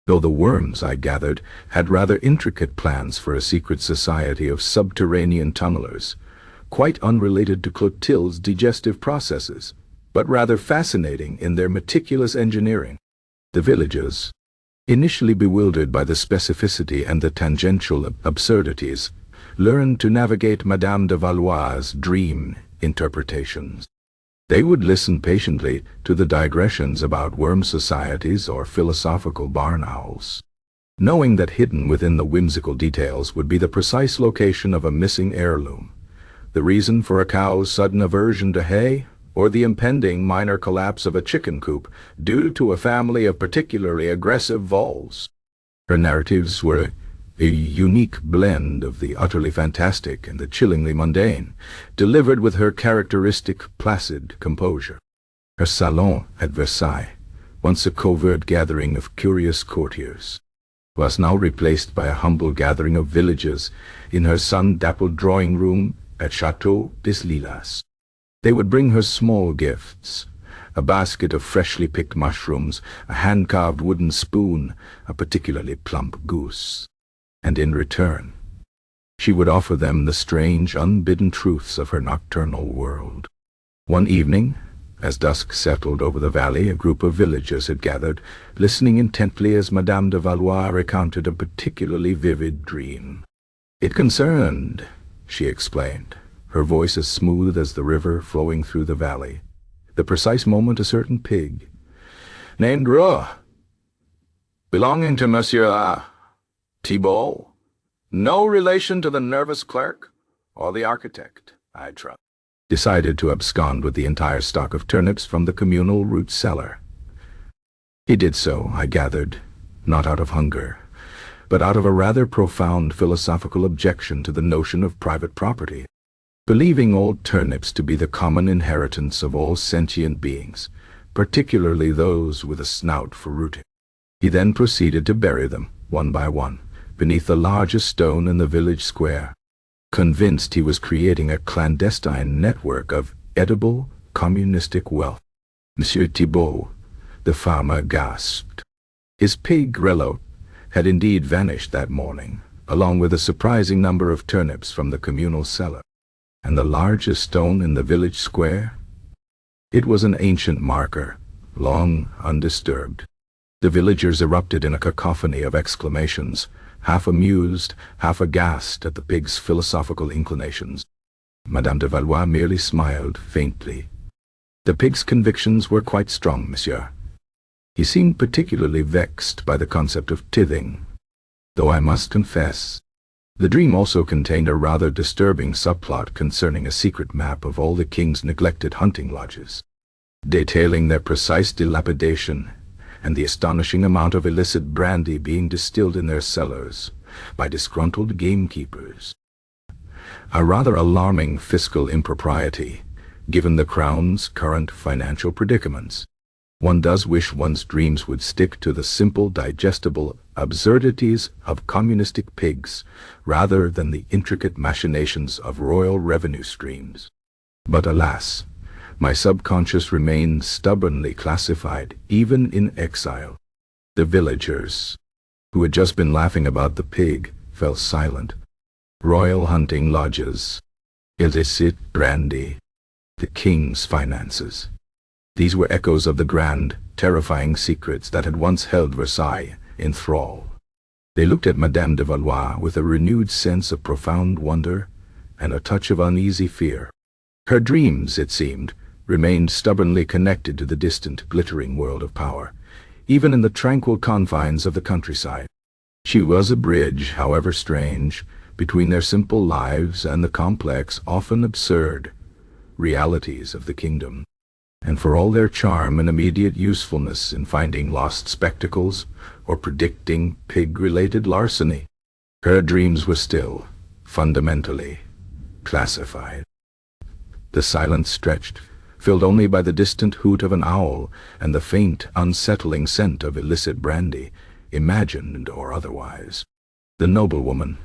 Though the worms, I gathered, had rather intricate plans for a secret society of subterranean tunnelers, quite unrelated to Clotilde's digestive processes, but rather fascinating in their meticulous engineering. The villagers, initially bewildered by the specificity and the tangential absurdities, learned to navigate Madame de Valois' dream interpretations. They would listen patiently to the digressions about worm societies or philosophical barn owls, knowing that hidden within the whimsical details would be the precise location of a missing heirloom, the reason for a cow's sudden aversion to hay, or the impending minor collapse of a chicken coop due to a family of particularly aggressive voles. Her narratives were a unique blend of the utterly fantastic and the chillingly mundane, delivered with her characteristic placid composure. Her salon at Versailles, once a covert gathering of curious courtiers, was now replaced by a humble gathering of villagers in her sun-dappled drawing-room at Château des Lilas. They would bring her small gifts, a basket of freshly picked mushrooms, a hand-carved wooden spoon, a particularly plump goose. And in return, she would offer them the strange, unbidden truths of her nocturnal world. One evening, as dusk settled over the valley, a group of villagers had gathered, listening intently as Madame de Valois recounted a particularly vivid dream. "It concerned," she explained, her voice as smooth as the river flowing through the valley, the precise moment a certain pig, named Roi, belonging to Monsieur Thibault, no relation to the nervous clerk or the architect, I trust, decided to abscond with the entire stock of turnips from the communal root cellar. He did so, I gathered, not out of hunger, but out of a rather profound philosophical objection to the notion of private property. Believing old turnips to be the common inheritance of all sentient beings, particularly those with a snout for rooting, he then proceeded to bury them, one by one, beneath the largest stone in the village square. Convinced he was creating a clandestine network of edible, communistic wealth. Monsieur Thibault, the farmer, gasped. His pig, Relot, had indeed vanished that morning, along with a surprising number of turnips from the communal cellar. And the largest stone in the village square? It was an ancient marker, long undisturbed. The villagers erupted in a cacophony of exclamations, half amused, half aghast at the pig's philosophical inclinations. Madame de Valois merely smiled faintly. The pig's convictions were quite strong, monsieur. He seemed particularly vexed by the concept of tithing, though I must confess, the dream also contained a rather disturbing subplot concerning a secret map of all the king's neglected hunting lodges, detailing their precise dilapidation and the astonishing amount of illicit brandy being distilled in their cellars by disgruntled gamekeepers. A rather alarming fiscal impropriety, given the Crown's current financial predicaments. One does wish one's dreams would stick to the simple, digestible absurdities of communistic pigs, rather than the intricate machinations of royal revenue streams. But alas, my subconscious remained stubbornly classified, even in exile. The villagers, who had just been laughing about the pig, fell silent. Royal hunting lodges, illicit brandy, the king's finances. These were echoes of the grand, terrifying secrets that had once held Versailles in thrall. They looked at Madame de Valois with a renewed sense of profound wonder and a touch of uneasy fear. Her dreams, it seemed, remained stubbornly connected to the distant, glittering world of power, even in the tranquil confines of the countryside. She was a bridge, however strange, between their simple lives and the complex, often absurd, realities of the kingdom. And for all their charm and immediate usefulness in finding lost spectacles or predicting pig-related larceny, her dreams were still, fundamentally, classified. The silence stretched, filled only by the distant hoot of an owl and the faint, unsettling scent of illicit brandy, imagined or otherwise. The noblewoman,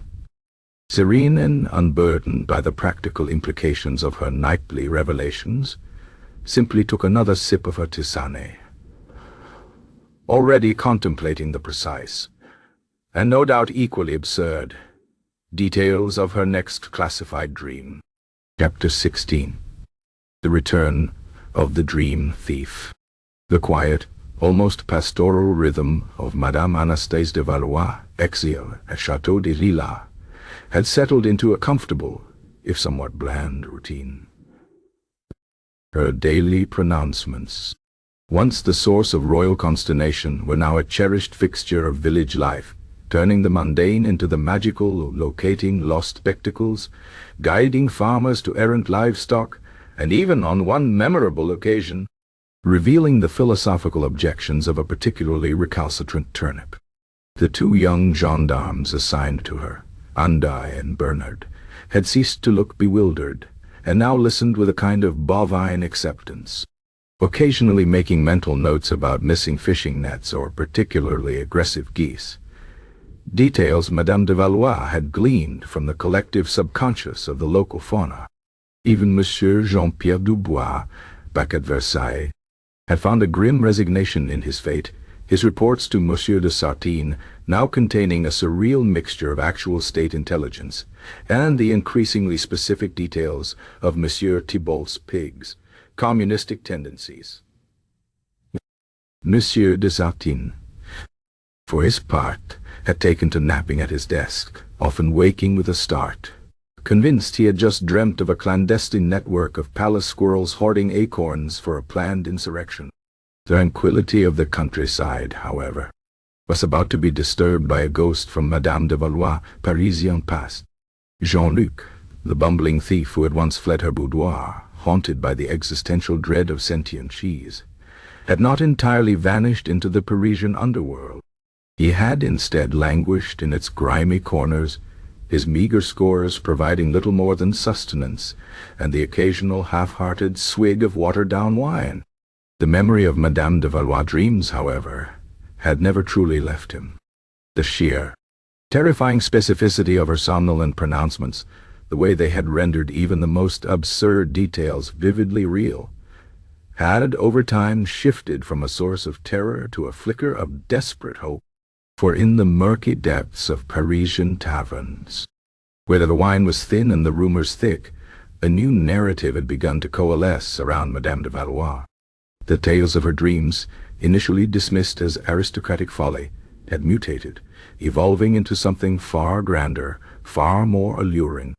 serene and unburdened by the practical implications of her nightly revelations, simply took another sip of her tisane, already contemplating the precise, and no doubt equally absurd, details of her next classified dream. Chapter 16. The Return of the Dream Thief. The quiet, almost pastoral rhythm of Madame Anastaise de Valois' exile at Château de Lilas had settled into a comfortable, if somewhat bland, routine. Her daily pronouncements, once the source of royal consternation, were now a cherished fixture of village life, turning the mundane into the magical, locating lost spectacles, guiding farmers to errant livestock, and even, on one memorable occasion, revealing the philosophical objections of a particularly recalcitrant turnip. The two young gendarmes assigned to her, Andai and Bernard, had ceased to look bewildered, and now listened with a kind of bovine acceptance, occasionally making mental notes about missing fishing nets or particularly aggressive geese, details Madame de Valois had gleaned from the collective subconscious of the local fauna. Even Monsieur Jean-Pierre Dubois, back at Versailles, had found a grim resignation in his fate, his reports to Monsieur de Sartine now containing a surreal mixture of actual state intelligence and the increasingly specific details of Monsieur Thibault's pigs, communistic tendencies. Monsieur de Sartine, for his part, had taken to napping at his desk, often waking with a start, convinced he had just dreamt of a clandestine network of palace squirrels hoarding acorns for a planned insurrection. The tranquility of the countryside, however, was about to be disturbed by a ghost from Madame de Valois' Parisian past. Jean-Luc, the bumbling thief who had once fled her boudoir, haunted by the existential dread of sentient cheese, had not entirely vanished into the Parisian underworld. He had instead languished in its grimy corners, his meager scores providing little more than sustenance, and the occasional half-hearted swig of watered-down wine. The memory of Madame de Valois' dreams, however, had never truly left him. The sheer, terrifying specificity of her somnolent pronouncements, the way they had rendered even the most absurd details vividly real, had over time shifted from a source of terror to a flicker of desperate hope. For in the murky depths of Parisian taverns, where the wine was thin and the rumors thick, a new narrative had begun to coalesce around Madame de Valois. The tales of her dreams, initially dismissed as aristocratic folly, had mutated, evolving into something far grander, far more alluring.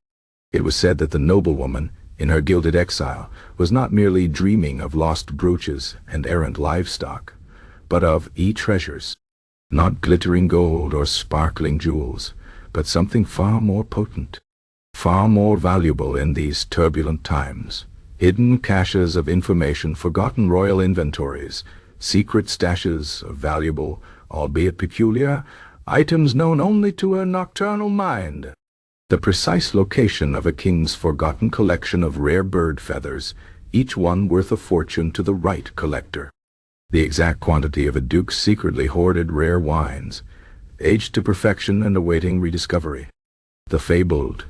It was said that the noblewoman, in her gilded exile, was not merely dreaming of lost brooches and errant livestock, but of treasures. Not glittering gold or sparkling jewels, but something far more potent, far more valuable in these turbulent times. Hidden caches of information, forgotten royal inventories, secret stashes of valuable, albeit peculiar, items known only to a nocturnal mind. The precise location of a king's forgotten collection of rare bird feathers, each one worth a fortune to the right collector. The exact quantity of a duke's secretly hoarded rare wines, aged to perfection and awaiting rediscovery. The fabled,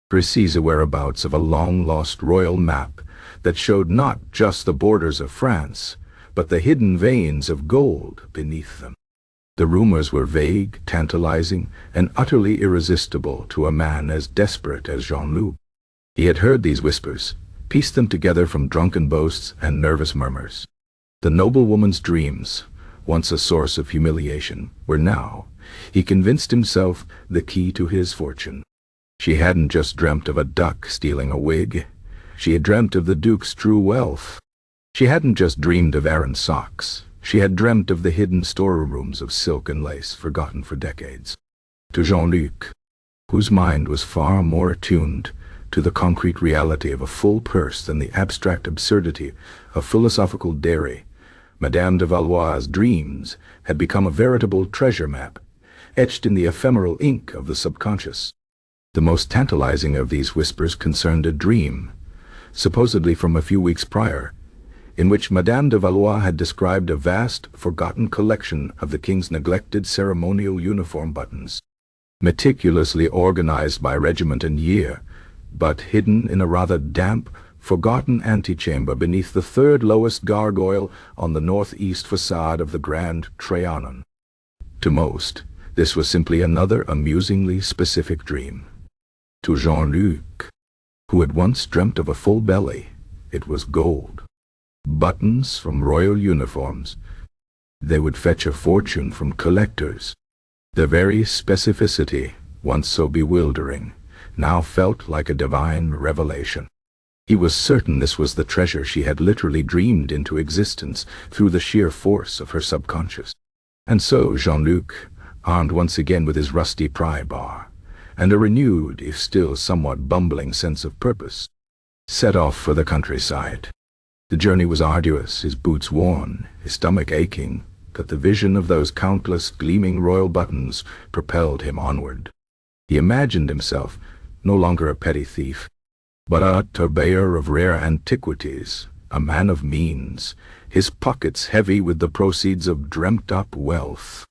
precise whereabouts of a long-lost royal map that showed not just the borders of France, but the hidden veins of gold beneath them. The rumors were vague, tantalizing, and utterly irresistible to a man as desperate as Jean-Luc. He had heard these whispers, pieced them together from drunken boasts and nervous murmurs. The noblewoman's dreams, once a source of humiliation, were now, he convinced himself, the key to his fortune. She hadn't just dreamt of a duck stealing a wig. She had dreamt of the duke's true wealth. She hadn't just dreamed of errant socks. She had dreamt of the hidden storerooms of silk and lace forgotten for decades. To Jean-Luc, whose mind was far more attuned to the concrete reality of a full purse than the abstract absurdity of philosophical dairy, Madame de Valois' dreams had become a veritable treasure map, etched in the ephemeral ink of the subconscious. The most tantalizing of these whispers concerned a dream, supposedly from a few weeks prior, in which Madame de Valois had described a vast, forgotten collection of the king's neglected ceremonial uniform buttons, meticulously organized by regiment and year, but hidden in a rather damp, forgotten antechamber beneath the third lowest gargoyle on the northeast facade of the Grand Trianon. To most, this was simply another amusingly specific dream. To Jean-Luc, who had once dreamt of a full belly, it was gold. Buttons from royal uniforms. They would fetch a fortune from collectors. The very specificity, once so bewildering, now felt like a divine revelation. He was certain this was the treasure she had literally dreamed into existence through the sheer force of her subconscious. And so Jean-Luc, armed once again with his rusty pry bar, and a renewed, if still somewhat bumbling sense of purpose, set off for the countryside. The journey was arduous, his boots worn, his stomach aching, but the vision of those countless gleaming royal buttons propelled him onward. He imagined himself no longer a petty thief, but a purveyor of rare antiquities, a man of means, his pockets heavy with the proceeds of dreamt-up wealth.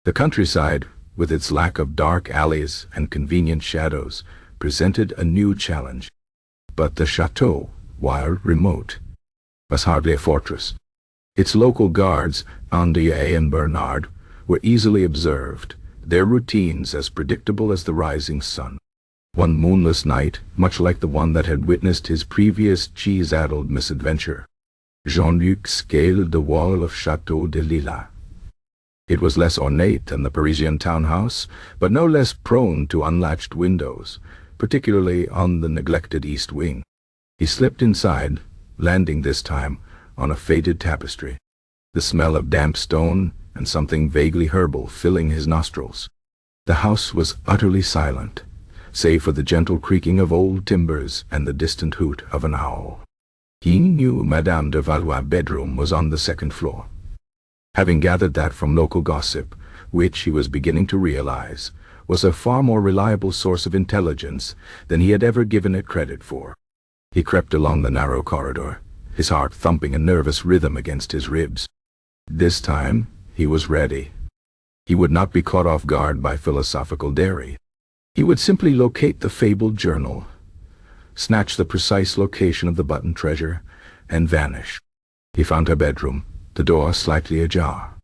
The countryside, with its lack of dark alleys and convenient shadows, presented a new challenge. But the chateau, while remote, was hardly a fortress. Its local guards, Andrier and Bernard, were easily observed, their routines as predictable as the rising sun. One moonless night, much like the one that had witnessed his previous cheese-addled misadventure, Jean-Luc scaled the wall of Château de Lilas. It was less ornate than the Parisian townhouse, but no less prone to unlatched windows, particularly on the neglected east wing. He slipped inside, landing this time on a faded tapestry, the smell of damp stone and something vaguely herbal filling his nostrils. The house was utterly silent, save for the gentle creaking of old timbers and the distant hoot of an owl. He knew Madame de Valois' bedroom was on the second floor. Having gathered that from local gossip, which he was beginning to realize was a far more reliable source of intelligence than he had ever given it credit for. He crept along the narrow corridor, his heart thumping a nervous rhythm against his ribs. This time, he was ready. He would not be caught off guard by philosophical daring. He would simply locate the fabled journal, snatch the precise location of the button treasure, and vanish. He found her bedroom, the door slightly ajar,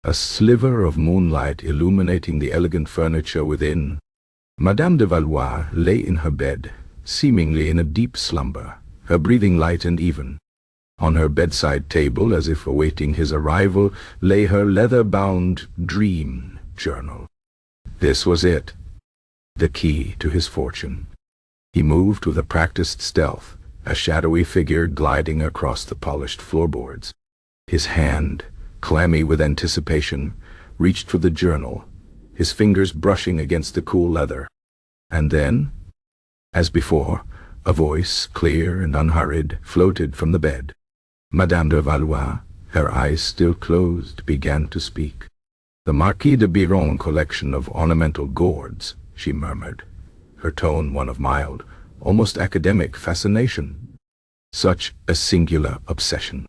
a sliver of moonlight illuminating the elegant furniture within. Madame de Valois lay in her bed, seemingly in a deep slumber, her breathing light and even. On her bedside table, as if awaiting his arrival, lay her leather-bound dream journal. This was it, the key to his fortune. He moved with a practiced stealth, a shadowy figure gliding across the polished floorboards. His hand, clammy with anticipation, reached for the journal, his fingers brushing against the cool leather. And then, as before, a voice, clear and unhurried, floated from the bed. Madame de Valois, her eyes still closed, began to speak. "The Marquis de Biron collection of ornamental gourds," she murmured, her tone one of mild, almost academic fascination. "Such a singular obsession.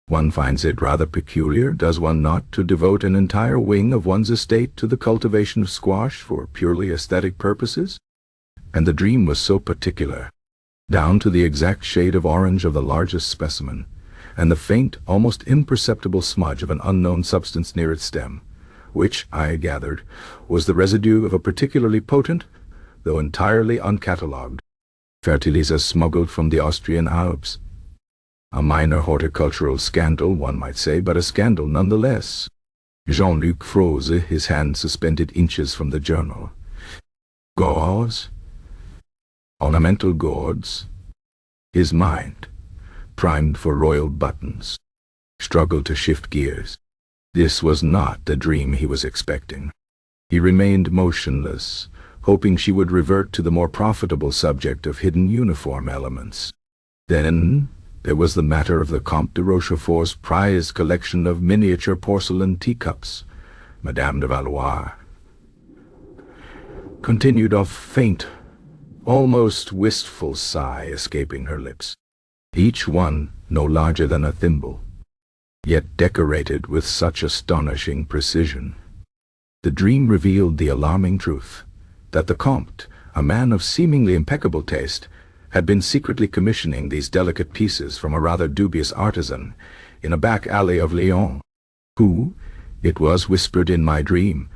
One finds it rather peculiar, does one not, to devote an entire wing of one's estate to the cultivation of squash for purely aesthetic purposes? And the dream was so particular, down to the exact shade of orange of the largest specimen, and the faint, almost imperceptible smudge of an unknown substance near its stem, which, I gathered, was the residue of a particularly potent, though entirely uncatalogued, fertilizer smuggled from the Austrian Alps. A minor horticultural scandal, one might say, but a scandal nonetheless." Jean-Luc froze, his hand suspended inches from the journal. "Gauze? Ornamental gourds?" His mind, primed for royal buttons, struggled to shift gears. This was not the dream he was expecting. He remained motionless, hoping she would revert to the more profitable subject of hidden uniform elements. Then there was the matter of the Comte de Rochefort's prized collection of miniature porcelain teacups. Madame de Valois continued, a faint, almost wistful sigh escaping her lips. Each one no larger than a thimble, yet decorated with such astonishing precision. The dream revealed the alarming truth that the Comte, a man of seemingly impeccable taste, had been secretly commissioning these delicate pieces from a rather dubious artisan in a back alley of Lyon, who, it was whispered in my dream,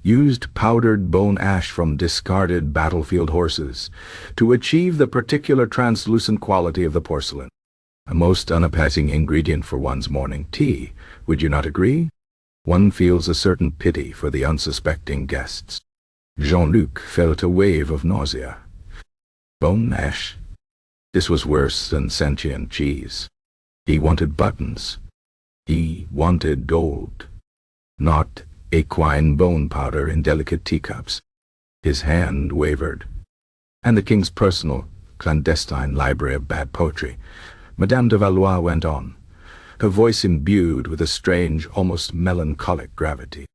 used powdered bone ash from discarded battlefield horses to achieve the particular translucent quality of the porcelain. A most unappetizing ingredient for one's morning tea, would you not agree? One feels a certain pity for the unsuspecting guests. Jean-Luc felt a wave of nausea. Bone ash? This was worse than sentient cheese. He wanted buttons. He wanted gold, not equine bone powder in delicate teacups. His hand wavered. "And the king's personal, clandestine library of bad poetry," Madame de Valois went on, her voice imbued with a strange, almost melancholic gravity.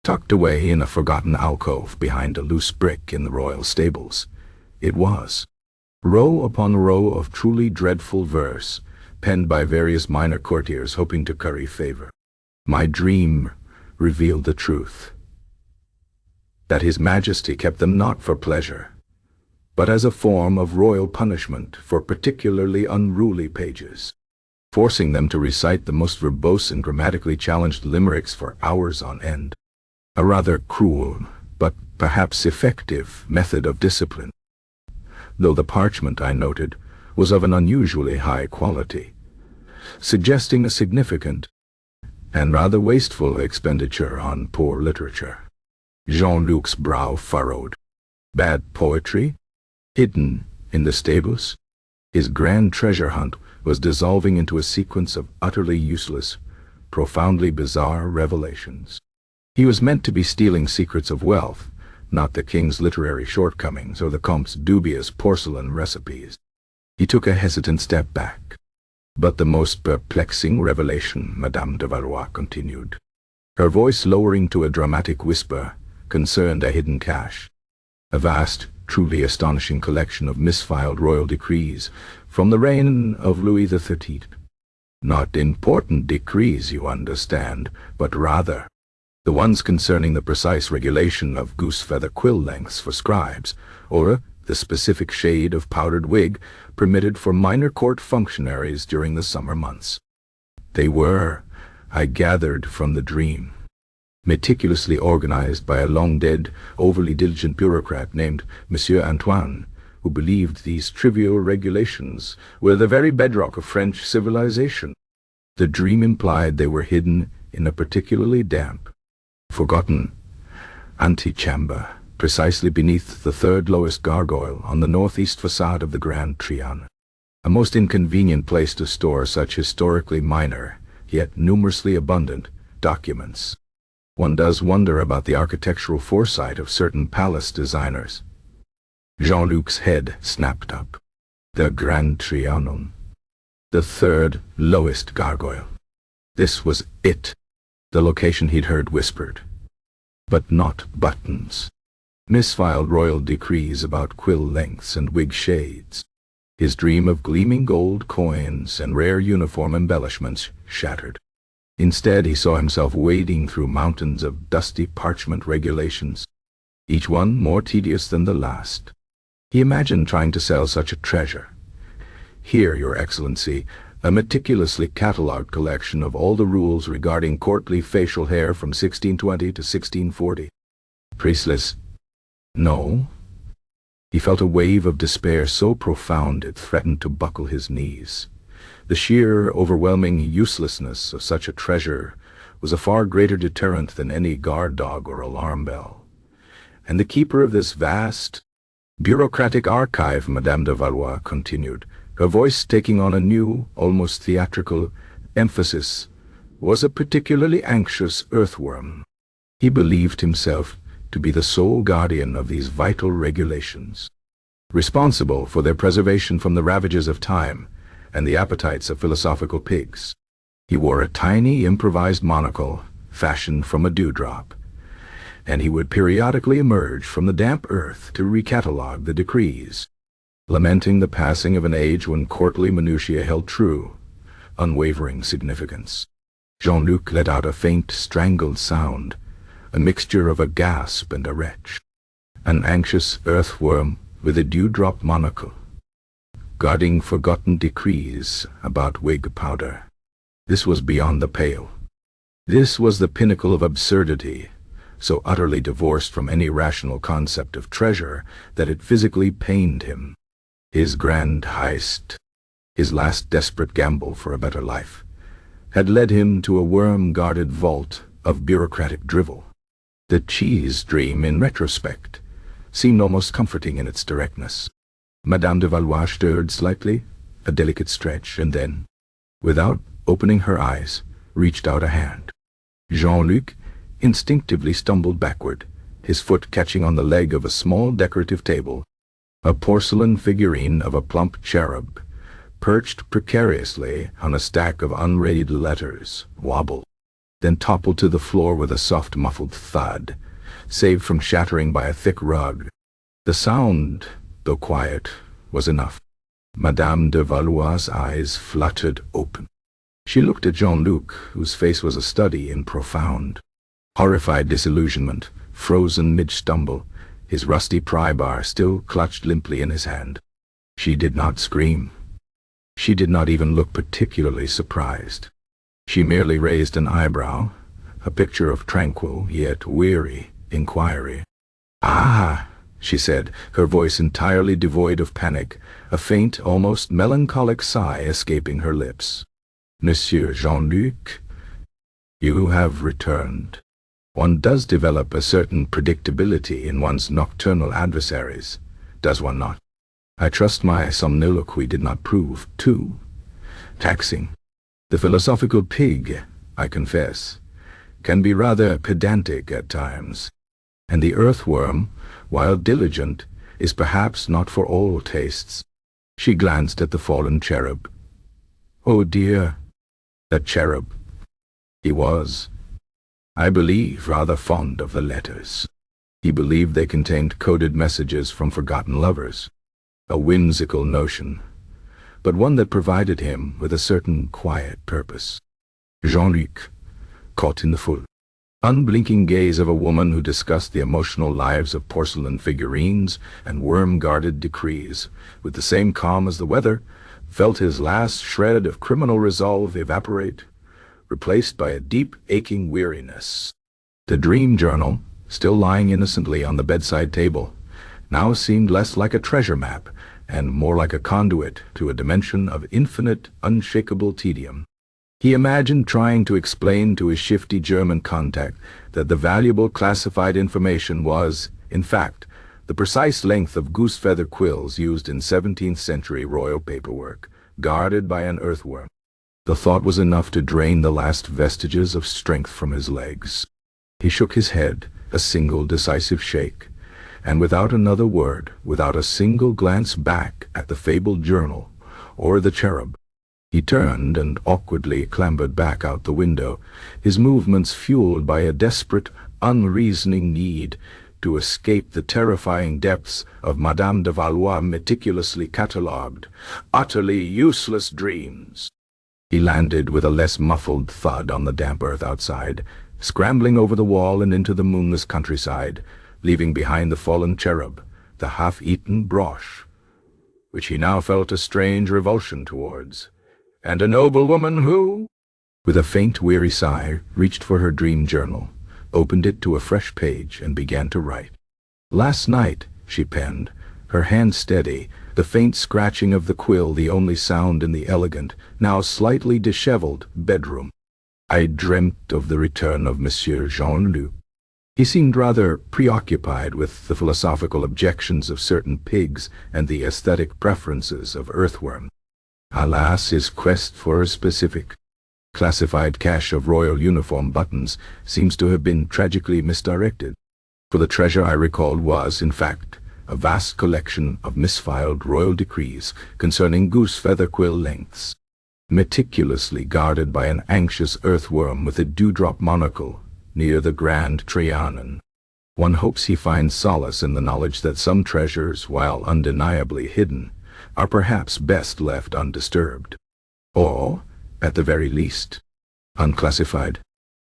"Tucked away in a forgotten alcove behind a loose brick in the royal stables. It was. Row upon row of truly dreadful verse, penned by various minor courtiers hoping to curry favor. My dream revealed the truth, that His Majesty kept them not for pleasure, but as a form of royal punishment for particularly unruly pages, forcing them to recite the most verbose and grammatically challenged limericks for hours on end. A rather cruel, but perhaps effective, method of discipline, though the parchment, I noted, was of an unusually high quality, suggesting a significant and rather wasteful expenditure on poor literature. Jean-Luc's brow furrowed. Bad poetry? Hidden in the stables? His grand treasure hunt was dissolving into a sequence of utterly useless, profoundly bizarre revelations. He was meant to be stealing secrets of wealth, not the king's literary shortcomings or the Comte's dubious porcelain recipes. He took a hesitant step back. "But the most perplexing revelation," Madame de Valois continued, her voice lowering to a dramatic whisper, concerned a hidden cache. A vast, truly astonishing collection of misfiled royal decrees from the reign of Louis XIII. Not important decrees, you understand, but rather the ones concerning the precise regulation of goose-feather quill lengths for scribes, or the specific shade of powdered wig permitted for minor court functionaries during the summer months. They were, I gathered from the dream, meticulously organized by a long-dead, overly diligent bureaucrat named Monsieur Antoine, who believed these trivial regulations were the very bedrock of French civilization. The dream implied they were hidden in a particularly damp, forgotten antechamber, precisely beneath the third lowest gargoyle on the northeast facade of the Grand Trianon. A most inconvenient place to store such historically minor, yet numerously abundant, documents. One does wonder about the architectural foresight of certain palace designers. Jean-Luc's head snapped up. The Grand Trianon. The third lowest gargoyle. This was it. The location he'd heard whispered. But not buttons. Misfiled royal decrees about quill lengths and wig shades. His dream of gleaming gold coins and rare uniform embellishments shattered. Instead, he saw himself wading through mountains of dusty parchment regulations, each one more tedious than the last. He imagined trying to sell such a treasure. Here, Your Excellency, a meticulously catalogued collection of all the rules regarding courtly facial hair from 1620 to 1640. Priestless. No. He felt a wave of despair so profound it threatened to buckle his knees. The sheer, overwhelming uselessness of such a treasure was a far greater deterrent than any guard dog or alarm bell. And the keeper of this vast, bureaucratic archive, Madame de Valois continued, her voice taking on a new, almost theatrical emphasis, was a particularly anxious earthworm. He believed himself to be the sole guardian of these vital regulations, responsible for their preservation from the ravages of time and the appetites of philosophical pigs. He wore a tiny improvised monocle fashioned from a dewdrop, and he would periodically emerge from the damp earth to recatalogue the decrees, lamenting the passing of an age when courtly minutiae held true, unwavering significance. Jean-Luc let out a faint, strangled sound, a mixture of a gasp and a retch. An anxious earthworm with a dewdrop monocle, guarding forgotten decrees about wig powder. This was beyond the pale. This was the pinnacle of absurdity, so utterly divorced from any rational concept of treasure that it physically pained him. His grand heist, his last desperate gamble for a better life, had led him to a worm-guarded vault of bureaucratic drivel. The cheese dream, in retrospect, seemed almost comforting in its directness. Madame de Valois stirred slightly, a delicate stretch, and then, without opening her eyes, reached out a hand. Jean-Luc instinctively stumbled backward, his foot catching on the leg of a small decorative table. A porcelain figurine of a plump cherub, perched precariously on a stack of unread letters, wobbled, then toppled to the floor with a soft muffled thud, saved from shattering by a thick rug. The sound, though quiet, was enough. Madame de Valois' eyes fluttered open. She looked at Jean-Luc, whose face was a study in profound, horrified disillusionment, frozen mid-stumble, his rusty pry-bar still clutched limply in his hand. She did not scream. She did not even look particularly surprised. She merely raised an eyebrow, a picture of tranquil, yet weary, inquiry. "Ah," she said, her voice entirely devoid of panic, a faint, almost melancholic sigh escaping her lips. "Monsieur Jean-Luc, you have returned. One does develop a certain predictability in one's nocturnal adversaries, does one not? I trust my somniloquy did not prove too taxing. The philosophical pig, I confess, can be rather pedantic at times, and the earthworm, while diligent, is perhaps not for all tastes." She glanced at the fallen cherub. "Oh dear, that cherub. He was I believe, rather fond of the letters. He believed they contained coded messages from forgotten lovers. A whimsical notion, but one that provided him with a certain quiet purpose. Jean-Luc, caught in the full, unblinking gaze of a woman who discussed the emotional lives of porcelain figurines and worm-guarded decrees, with the same calm as the weather, felt his last shred of criminal resolve evaporate, replaced by a deep, aching weariness. The dream journal, still lying innocently on the bedside table, now seemed less like a treasure map and more like a conduit to a dimension of infinite, unshakable tedium. He imagined trying to explain to his shifty German contact that the valuable classified information was, in fact, the precise length of goose-feather quills used in 17th century royal paperwork, guarded by an earthworm. The thought was enough to drain the last vestiges of strength from his legs. He shook his head, a single decisive shake, and without another word, without a single glance back at the fabled journal or the cherub, he turned and awkwardly clambered back out the window, his movements fueled by a desperate, unreasoning need to escape the terrifying depths of Madame de Valois' meticulously catalogued, utterly useless dreams. He landed with a less muffled thud on the damp earth outside, scrambling over the wall and into the moonless countryside, leaving behind the fallen cherub, the half-eaten broche, which he now felt a strange revulsion towards, and a noblewoman who, with a faint, weary sigh, reached for her dream journal, opened it to a fresh page, and began to write. "Last night," she penned, her hand steady, the faint scratching of the quill the only sound in the elegant, now slightly disheveled, bedroom, "I dreamt of the return of Monsieur Jean-Luc." He seemed rather preoccupied with the philosophical objections of certain pigs and the aesthetic preferences of earthworm. Alas, his quest for a specific, classified cache of royal uniform buttons seems to have been tragically misdirected, for the treasure I recalled was, in fact, a vast collection of misfiled royal decrees concerning goose-feather quill lengths, meticulously guarded by an anxious earthworm with a dewdrop monocle near the Grand Trianon. One hopes he finds solace in the knowledge that some treasures, while undeniably hidden, are perhaps best left undisturbed, or, at the very least, unclassified.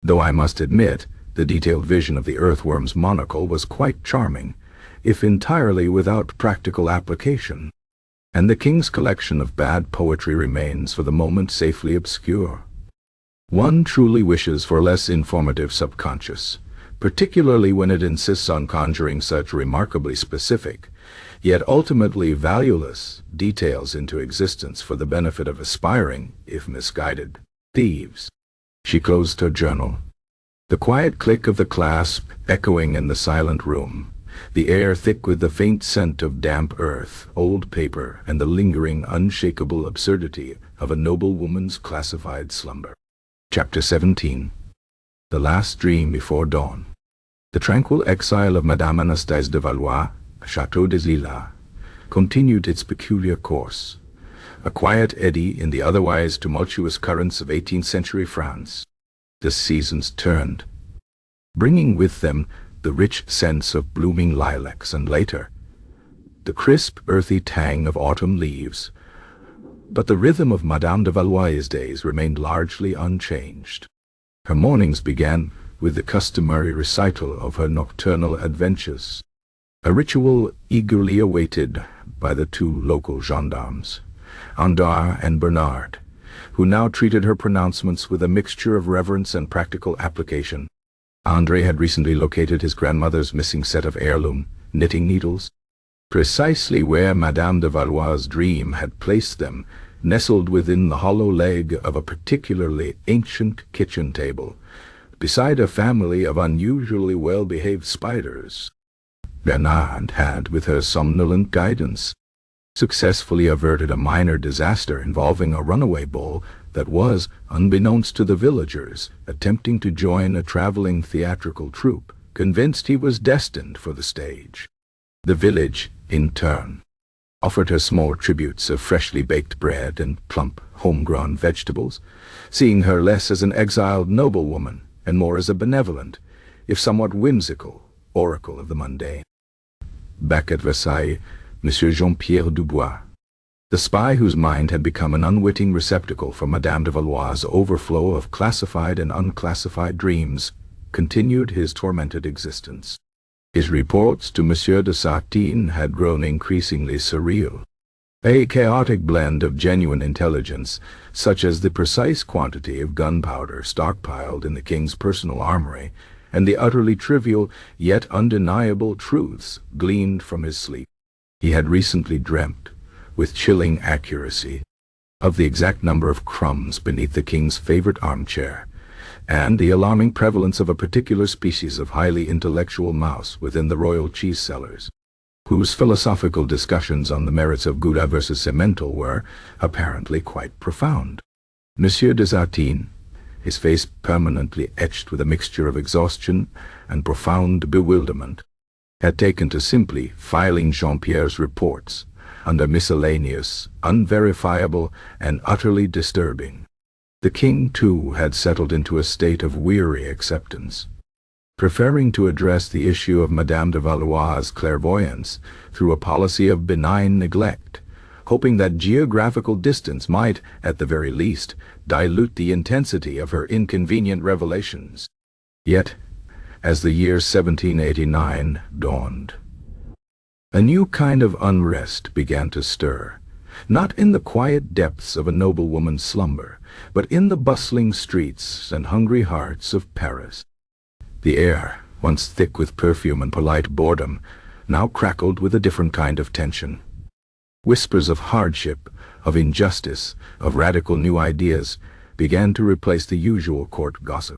Though I must admit, the detailed vision of the earthworm's monocle was quite charming, if entirely without practical application, and the king's collection of bad poetry remains for the moment safely obscure. One truly wishes for less informative subconscious, particularly when it insists on conjuring such remarkably specific, yet ultimately valueless, details into existence for the benefit of aspiring, if misguided, thieves. She closed her journal. The quiet click of the clasp echoing in the silent room, the air thick with the faint scent of damp earth, old paper, and the lingering, unshakable absurdity of a noblewoman's classified slumber. Chapter 17. The Last Dream Before Dawn. The tranquil exile of Madame Anastasie de Valois, Château des Lilas, continued its peculiar course, a quiet eddy in the otherwise tumultuous currents of 18th century France. The seasons turned, bringing with them the rich scents of blooming lilacs and, later, the crisp, earthy tang of autumn leaves, but the rhythm of Madame de Valois' days remained largely unchanged. Her mornings began with the customary recital of her nocturnal adventures, a ritual eagerly awaited by the two local gendarmes, Andar and Bernard, who now treated her pronouncements with a mixture of reverence and practical application. André had recently located his grandmother's missing set of heirloom knitting needles, precisely where Madame de Valois' dream had placed them, nestled within the hollow leg of a particularly ancient kitchen table, beside a family of unusually well-behaved spiders. Bernard had, with her somnolent guidance, successfully averted a minor disaster involving a runaway bull that was, unbeknownst to the villagers, attempting to join a traveling theatrical troupe, convinced he was destined for the stage. The village, in turn, offered her small tributes of freshly baked bread and plump, homegrown vegetables, seeing her less as an exiled noblewoman and more as a benevolent, if somewhat whimsical, oracle of the mundane. Back at Versailles, Monsieur Jean-Pierre Dubois, the spy whose mind had become an unwitting receptacle for Madame de Valois' overflow of classified and unclassified dreams, continued his tormented existence. His reports to Monsieur de Sartine had grown increasingly surreal. A chaotic blend of genuine intelligence, such as the precise quantity of gunpowder stockpiled in the king's personal armory, and the utterly trivial yet undeniable truths gleaned from his sleep. He had recently dreamt, with chilling accuracy, of the exact number of crumbs beneath the king's favorite armchair, and the alarming prevalence of a particular species of highly intellectual mouse within the royal cheese cellars, whose philosophical discussions on the merits of Gouda versus Simmental were, apparently, quite profound. Monsieur de Sartine, his face permanently etched with a mixture of exhaustion and profound bewilderment, had taken to simply filing Jean-Pierre's reports under miscellaneous, unverifiable, and utterly disturbing. The king, too, had settled into a state of weary acceptance, preferring to address the issue of Madame de Valois' clairvoyance through a policy of benign neglect, hoping that geographical distance might, at the very least, dilute the intensity of her inconvenient revelations. Yet, as the year 1789 dawned, a new kind of unrest began to stir, not in the quiet depths of a noblewoman's slumber, but in the bustling streets and hungry hearts of Paris. The air, once thick with perfume and polite boredom, now crackled with a different kind of tension. Whispers of hardship, of injustice, of radical new ideas began to replace the usual court gossip.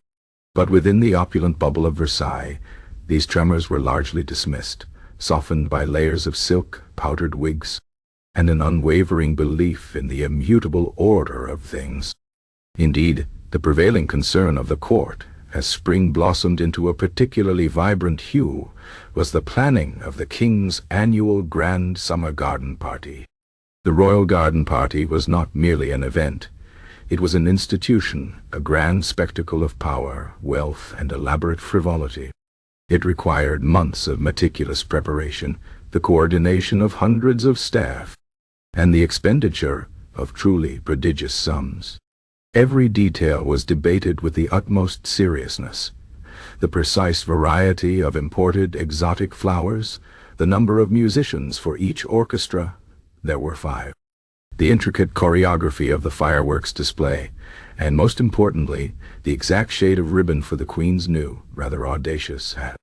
But within the opulent bubble of Versailles, these tremors were largely dismissed, softened by layers of silk, powdered wigs, and an unwavering belief in the immutable order of things. Indeed, the prevailing concern of the court, as spring blossomed into a particularly vibrant hue, was the planning of the king's annual grand summer garden party. The royal garden party was not merely an event. It was an institution, a grand spectacle of power, wealth, and elaborate frivolity. It required months of meticulous preparation, the coordination of hundreds of staff, and the expenditure of truly prodigious sums. Every detail was debated with the utmost seriousness. The precise variety of imported exotic flowers, the number of musicians for each orchestra, there were 5. The intricate choreography of the fireworks display, and most importantly, the exact shade of ribbon for the Queen's new, rather audacious hat.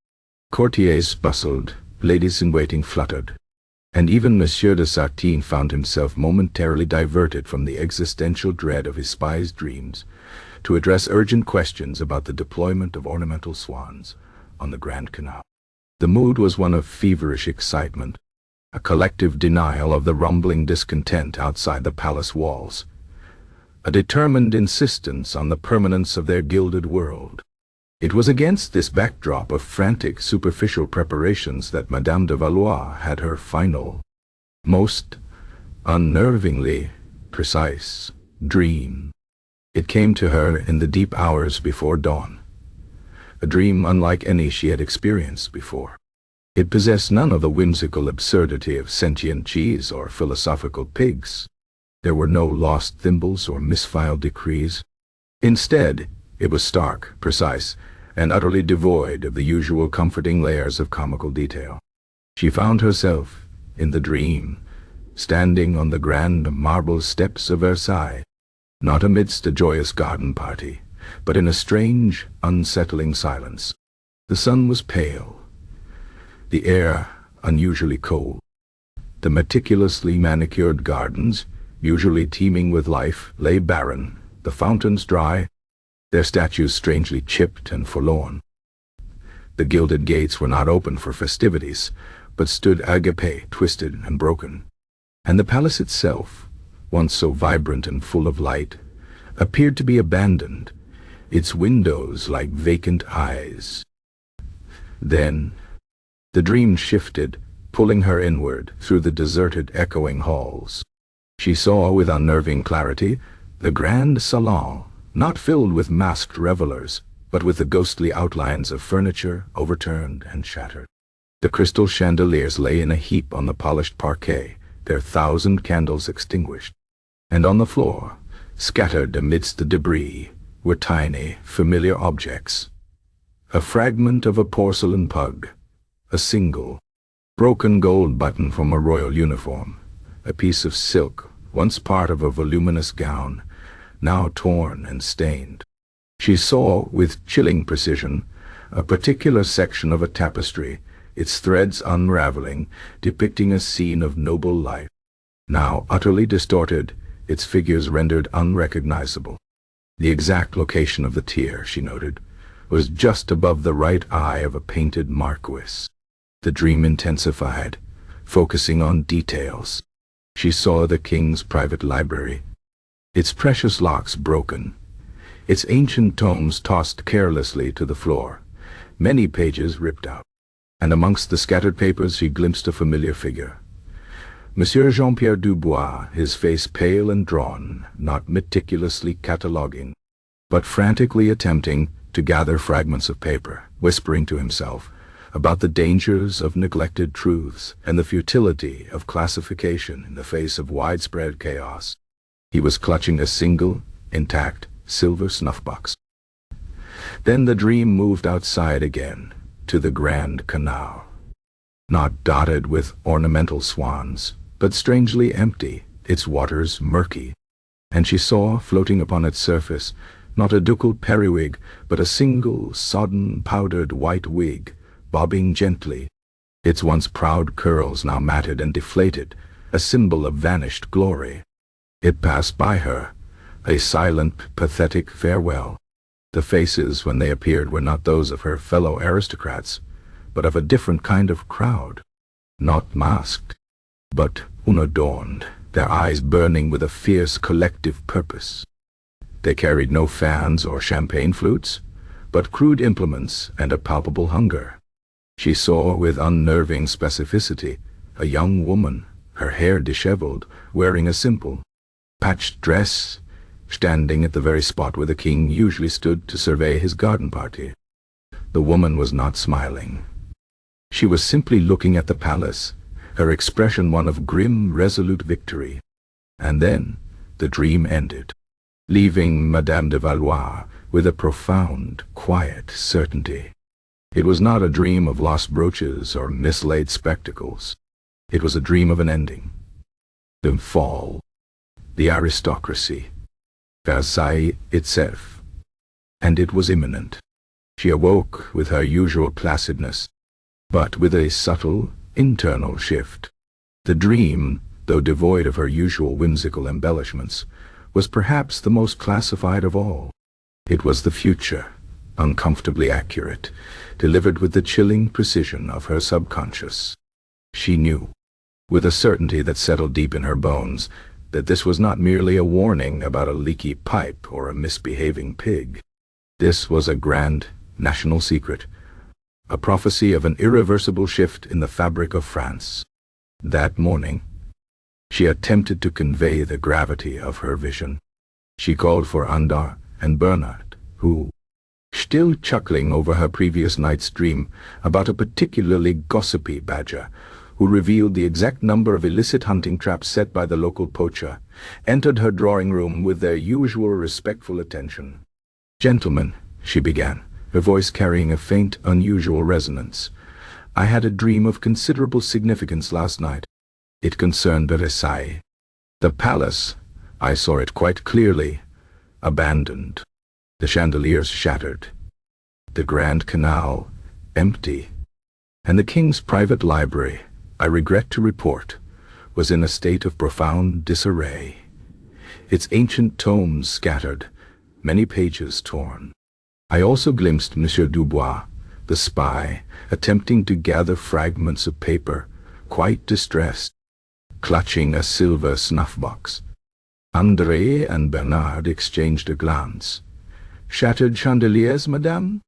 Courtiers bustled, ladies-in-waiting fluttered, and even Monsieur de Sartine found himself momentarily diverted from the existential dread of his spy's dreams to address urgent questions about the deployment of ornamental swans on the Grand Canal. The mood was one of feverish excitement, a collective denial of the rumbling discontent outside the palace walls, a determined insistence on the permanence of their gilded world. It was against this backdrop of frantic, superficial preparations that Madame de Valois had her final, most unnervingly precise dream. It came to her in the deep hours before dawn, a dream unlike any she had experienced before. It possessed none of the whimsical absurdity of sentient cheese or philosophical pigs. There were no lost thimbles or misfiled decrees. Instead, it was stark, precise, and utterly devoid of the usual comforting layers of comical detail. She found herself, in the dream, standing on the grand marble steps of Versailles, not amidst a joyous garden party, but in a strange, unsettling silence. The sun was pale, the air unusually cold. The meticulously manicured gardens, usually teeming with life, lay barren, the fountains dry, their statues strangely chipped and forlorn. The gilded gates were not open for festivities, but stood agape, twisted and broken. And the palace itself, once so vibrant and full of light, appeared to be abandoned, its windows like vacant eyes. Then the dream shifted, pulling her inward through the deserted, echoing halls. She saw with unnerving clarity the grand salon, not filled with masked revelers, but with the ghostly outlines of furniture overturned and shattered. The crystal chandeliers lay in a heap on the polished parquet, their 1,000 candles extinguished. And on the floor, scattered amidst the debris, were tiny, familiar objects. A fragment of a porcelain pug, a single, broken gold button from a royal uniform, a piece of silk, once part of a voluminous gown, now torn and stained. She saw, with chilling precision, a particular section of a tapestry, its threads unraveling, depicting a scene of noble life. Now utterly distorted, its figures rendered unrecognizable. The exact location of the tear, she noted, was just above the right eye of a painted marquis. The dream intensified, focusing on details. She saw the king's private library, its precious locks broken, its ancient tomes tossed carelessly to the floor, many pages ripped out. And amongst the scattered papers she glimpsed a familiar figure. Monsieur Jean-Pierre Dubois, his face pale and drawn, not meticulously cataloguing, but frantically attempting to gather fragments of paper, whispering to himself about the dangers of neglected truths and the futility of classification in the face of widespread chaos. He was clutching a single, intact, silver snuff-box. Then the dream moved outside again, to the Grand Canal. Not dotted with ornamental swans, but strangely empty, its waters murky. And she saw, floating upon its surface, not a ducal periwig, but a single, sodden, powdered white wig, bobbing gently, its once proud curls now matted and deflated, a symbol of vanished glory. It passed by her, a silent, pathetic farewell. The faces, when they appeared, were not those of her fellow aristocrats, but of a different kind of crowd, not masked, but unadorned, their eyes burning with a fierce collective purpose. They carried no fans or champagne flutes, but crude implements and a palpable hunger. She saw with unnerving specificity a young woman, her hair disheveled, wearing a simple, patched dress, standing at the very spot where the king usually stood to survey his garden party. The woman was not smiling. She was simply looking at the palace, her expression one of grim, resolute victory. And then the dream ended, leaving Madame de Valois with a profound, quiet certainty. It was not a dream of lost brooches or mislaid spectacles. It was a dream of an ending. The fall. The aristocracy. Versailles itself. And it was imminent. She awoke with her usual placidness, but with a subtle, internal shift. The dream, though devoid of her usual whimsical embellishments, was perhaps the most classified of all. It was the future, uncomfortably accurate, delivered with the chilling precision of her subconscious. She knew, with a certainty that settled deep in her bones, that this was not merely a warning about a leaky pipe or a misbehaving pig. This was a grand national secret, a prophecy of an irreversible shift in the fabric of France. That morning, she attempted to convey the gravity of her vision. She called for Andar and Bernard, who, still chuckling over her previous night's dream about a particularly gossipy badger, who revealed the exact number of illicit hunting traps set by the local poacher, entered her drawing-room with their usual respectful attention. "Gentlemen," she began, her voice carrying a faint, unusual resonance, "I had a dream of considerable significance last night. It concerned Versailles. The palace, I saw it quite clearly, abandoned. The chandeliers shattered. The Grand Canal, empty. And the king's private library, I regret to report, was in a state of profound disarray. Its ancient tomes scattered, many pages torn. I also glimpsed Monsieur Dubois, the spy, attempting to gather fragments of paper, quite distressed, clutching a silver snuff-box. André and Bernard exchanged a glance. "Shattered chandeliers, madame?"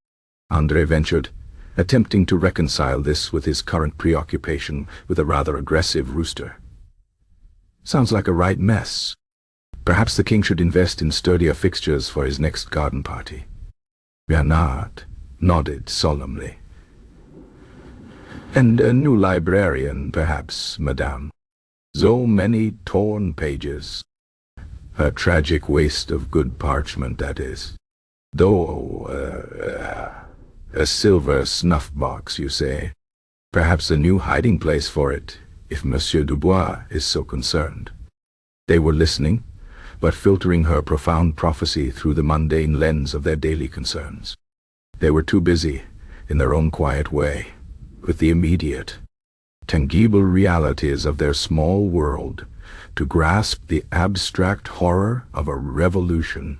André ventured, attempting to reconcile this with his current preoccupation with a rather aggressive rooster. "Sounds like a right mess. Perhaps the king should invest in sturdier fixtures for his next garden party." Bernard nodded solemnly. And a new librarian, perhaps, madame. So many torn pages. A tragic waste of good parchment, that is. Though, a silver snuff-box, you say. Perhaps a new hiding place for it, if Monsieur Dubois is so concerned. They were listening, but filtering her profound prophecy through the mundane lens of their daily concerns. They were too busy, in their own quiet way, with the immediate, tangible realities of their small world, to grasp the abstract horror of a revolution.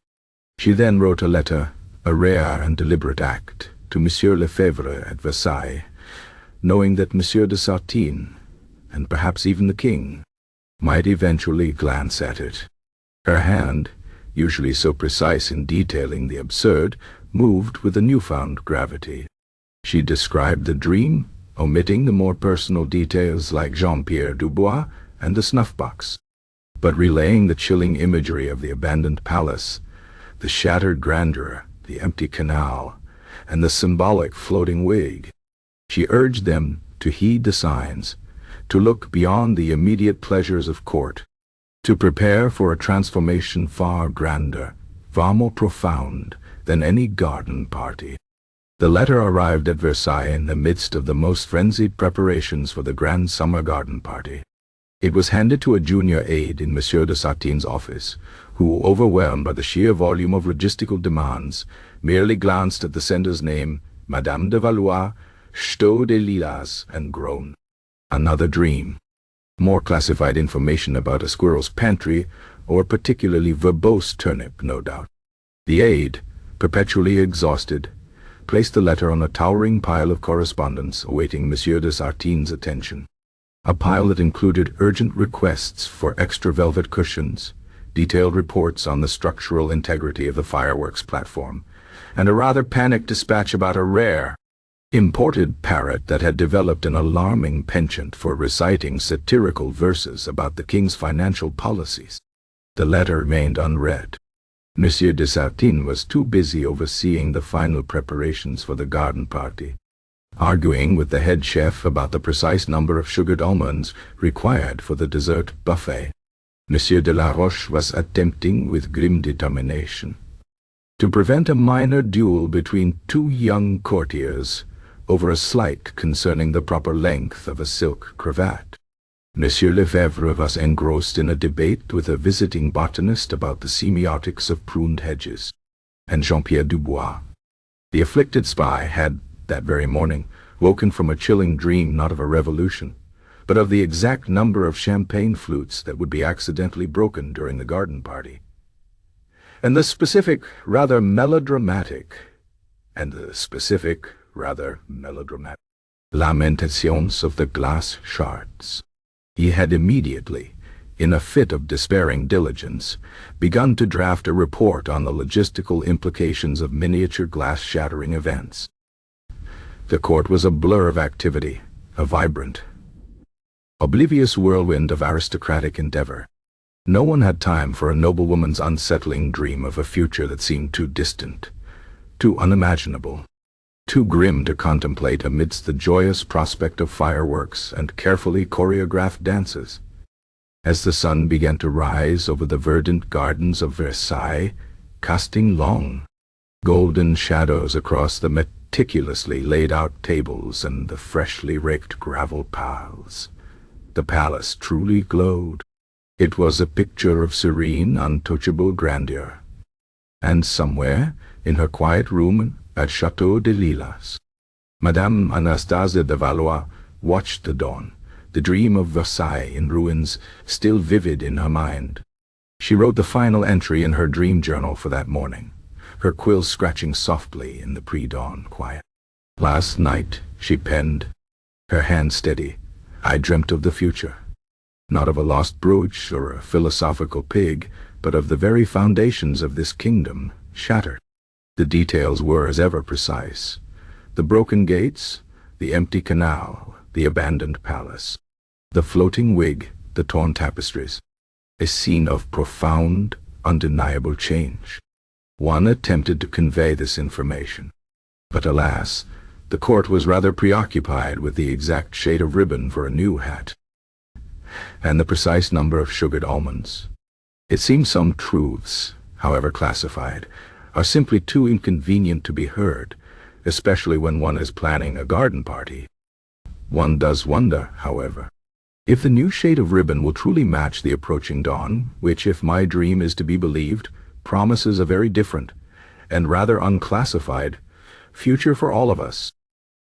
She then wrote a letter, a rare and deliberate act, to Monsieur Lefebvre at Versailles, knowing that Monsieur de Sartine, and perhaps even the king, might eventually glance at it. Her hand, usually so precise in detailing the absurd, moved with a newfound gravity. She described the dream, omitting the more personal details like Jean-Pierre Dubois and the snuff-box, but relaying the chilling imagery of the abandoned palace, the shattered grandeur, the empty canal, and the symbolic floating wig. She urged them to heed the signs, to look beyond the immediate pleasures of court, to prepare for a transformation far grander, far more profound than any garden party. The letter arrived at Versailles in the midst of the most frenzied preparations for the grand summer garden party. It was handed to a junior aide in Monsieur de Sartine's office, who, overwhelmed by the sheer volume of logistical demands, merely glanced at the sender's name, Madame de Valois, Chateau des Lilas, and groaned. Another dream. More classified information about a squirrel's pantry, or a particularly verbose turnip, no doubt. The aide, perpetually exhausted, placed the letter on a towering pile of correspondence awaiting Monsieur de Sartine's attention. A pile that included urgent requests for extra velvet cushions, detailed reports on the structural integrity of the fireworks platform, and a rather panicked dispatch about a rare, imported parrot that had developed an alarming penchant for reciting satirical verses about the king's financial policies. The letter remained unread. Monsieur de Sartine was too busy overseeing the final preparations for the garden party, arguing with the head chef about the precise number of sugared almonds required for the dessert buffet. Monsieur de la Roche was attempting with grim determination to prevent a minor duel between two young courtiers over a slight concerning the proper length of a silk cravat. Monsieur Lefebvre was engrossed in a debate with a visiting botanist about the semiotics of pruned hedges, and Jean-Pierre Dubois, the afflicted spy, had, that very morning, woken from a chilling dream not of a revolution, but of the exact number of champagne flutes that would be accidentally broken during the garden party, and the specific, rather melodramatic lamentations of the glass shards. He had immediately, in a fit of despairing diligence, begun to draft a report on the logistical implications of miniature glass-shattering events. The court was a blur of activity, a vibrant, oblivious whirlwind of aristocratic endeavor. No one had time for a noblewoman's unsettling dream of a future that seemed too distant, too unimaginable, too grim to contemplate amidst the joyous prospect of fireworks and carefully choreographed dances. As the sun began to rise over the verdant gardens of Versailles, casting long, golden shadows across the meticulously laid-out tables and the freshly raked gravel paths, the palace truly glowed. It was a picture of serene, untouchable grandeur. And somewhere, in her quiet room at Chateau des Lilas, Madame Anastasie de Valois watched the dawn, the dream of Versailles in ruins still vivid in her mind. She wrote the final entry in her dream journal for that morning, her quill scratching softly in the pre-dawn quiet. Last night, she penned, her hand steady, I dreamt of the future. Not of a lost brooch or a philosophical pig, but of the very foundations of this kingdom, shattered. The details were as ever precise. The broken gates, the empty canal, the abandoned palace, the floating wig, the torn tapestries. A scene of profound, undeniable change. One attempted to convey this information, but alas, the court was rather preoccupied with the exact shade of ribbon for a new hat, and the precise number of sugared almonds. It seems some truths, however classified, are simply too inconvenient to be heard, especially when one is planning a garden party. One does wonder, however, if the new shade of ribbon will truly match the approaching dawn, which, if my dream is to be believed, promises a very different, and rather unclassified, future for all of us.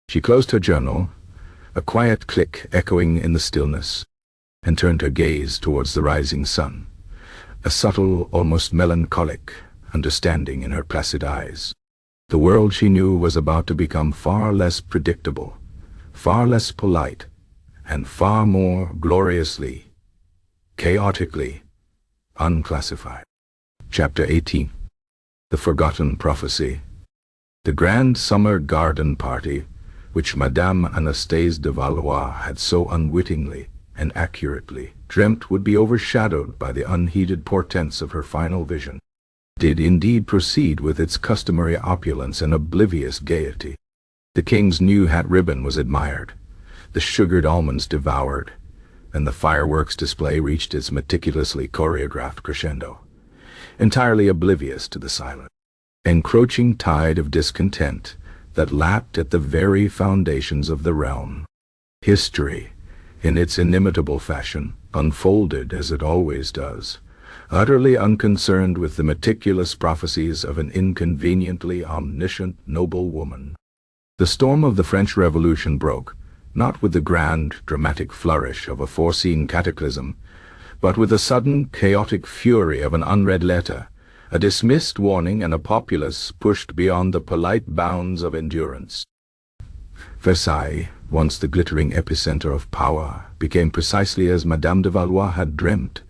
She closed her journal, a quiet click echoing in the stillness, and turned her gaze towards the rising sun, a subtle, almost melancholic understanding in her placid eyes. The world she knew was about to become far less predictable, far less polite, and far more gloriously, chaotically unclassified. Chapter 18. The Forgotten Prophecy. The grand summer garden party, which Madame Anastasie de Valois had so unwittingly and accurately dreamt would be overshadowed by the unheeded portents of her final vision, did indeed proceed with its customary opulence and oblivious gaiety. The king's new hat ribbon was admired, the sugared almonds devoured, and the fireworks display reached its meticulously choreographed crescendo, entirely oblivious to the silent, encroaching tide of discontent that lapped at the very foundations of the realm. History, in its inimitable fashion, unfolded as it always does, utterly unconcerned with the meticulous prophecies of an inconveniently omniscient noblewoman. The storm of the French Revolution broke, not with the grand, dramatic flourish of a foreseen cataclysm, but with the sudden, chaotic fury of an unread letter, a dismissed warning, and a populace pushed beyond the polite bounds of endurance. Versailles, once the glittering epicenter of power, became precisely as Madame de Valois had dreamt,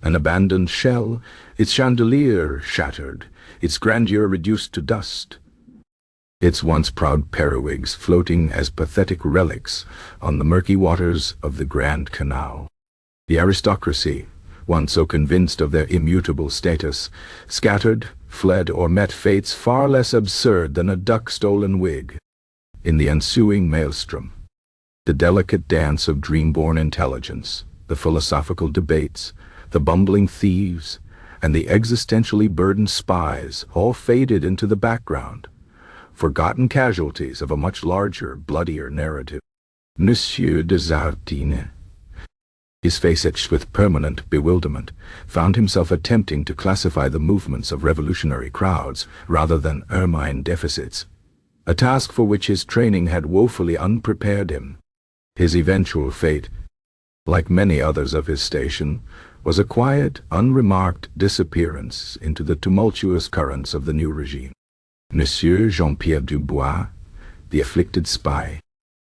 an abandoned shell, its chandelier shattered, its grandeur reduced to dust, its once proud periwigs floating as pathetic relics on the murky waters of the Grand Canal. The aristocracy, once so convinced of their immutable status, scattered, fled, or met fates far less absurd than a duck-stolen wig. In the ensuing maelstrom, the delicate dance of dream-born intelligence, the philosophical debates, the bumbling thieves, and the existentially burdened spies all faded into the background, forgotten casualties of a much larger, bloodier narrative. Monsieur de Zardine, his face etched with permanent bewilderment, found himself attempting to classify the movements of revolutionary crowds rather than ermine deficits, a task for which his training had woefully unprepared him. His eventual fate, like many others of his station, was a quiet, unremarked disappearance into the tumultuous currents of the new regime. Monsieur Jean-Pierre Dubois, the afflicted spy,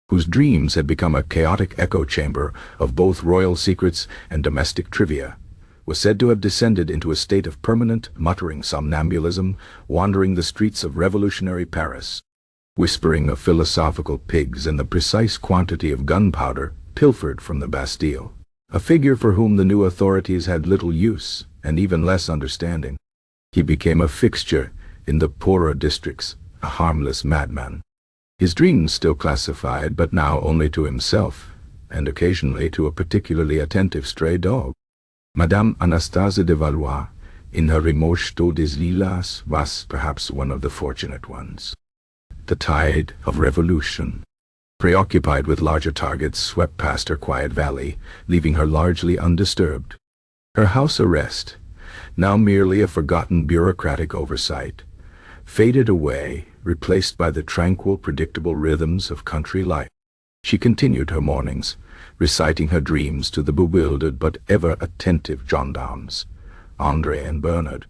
whose dreams had become a chaotic echo chamber of both royal secrets and domestic trivia, was said to have descended into a state of permanent, muttering somnambulism, wandering the streets of revolutionary Paris, whispering of philosophical pigs and the precise quantity of gunpowder pilfered from the Bastille, a figure for whom the new authorities had little use and even less understanding. He became a fixture in the poorer districts, a harmless madman. His dreams still classified, but now only to himself, and occasionally to a particularly attentive stray dog. Madame Anastasie de Valois, in her Remochetot des Lilas, was perhaps one of the fortunate ones. The tide of revolution, preoccupied with larger targets, swept past her quiet valley, leaving her largely undisturbed. Her house arrest, now merely a forgotten bureaucratic oversight, faded away, replaced by the tranquil, predictable rhythms of country life. She continued her mornings, reciting her dreams to the bewildered but ever-attentive gendarmes, André and Bernard,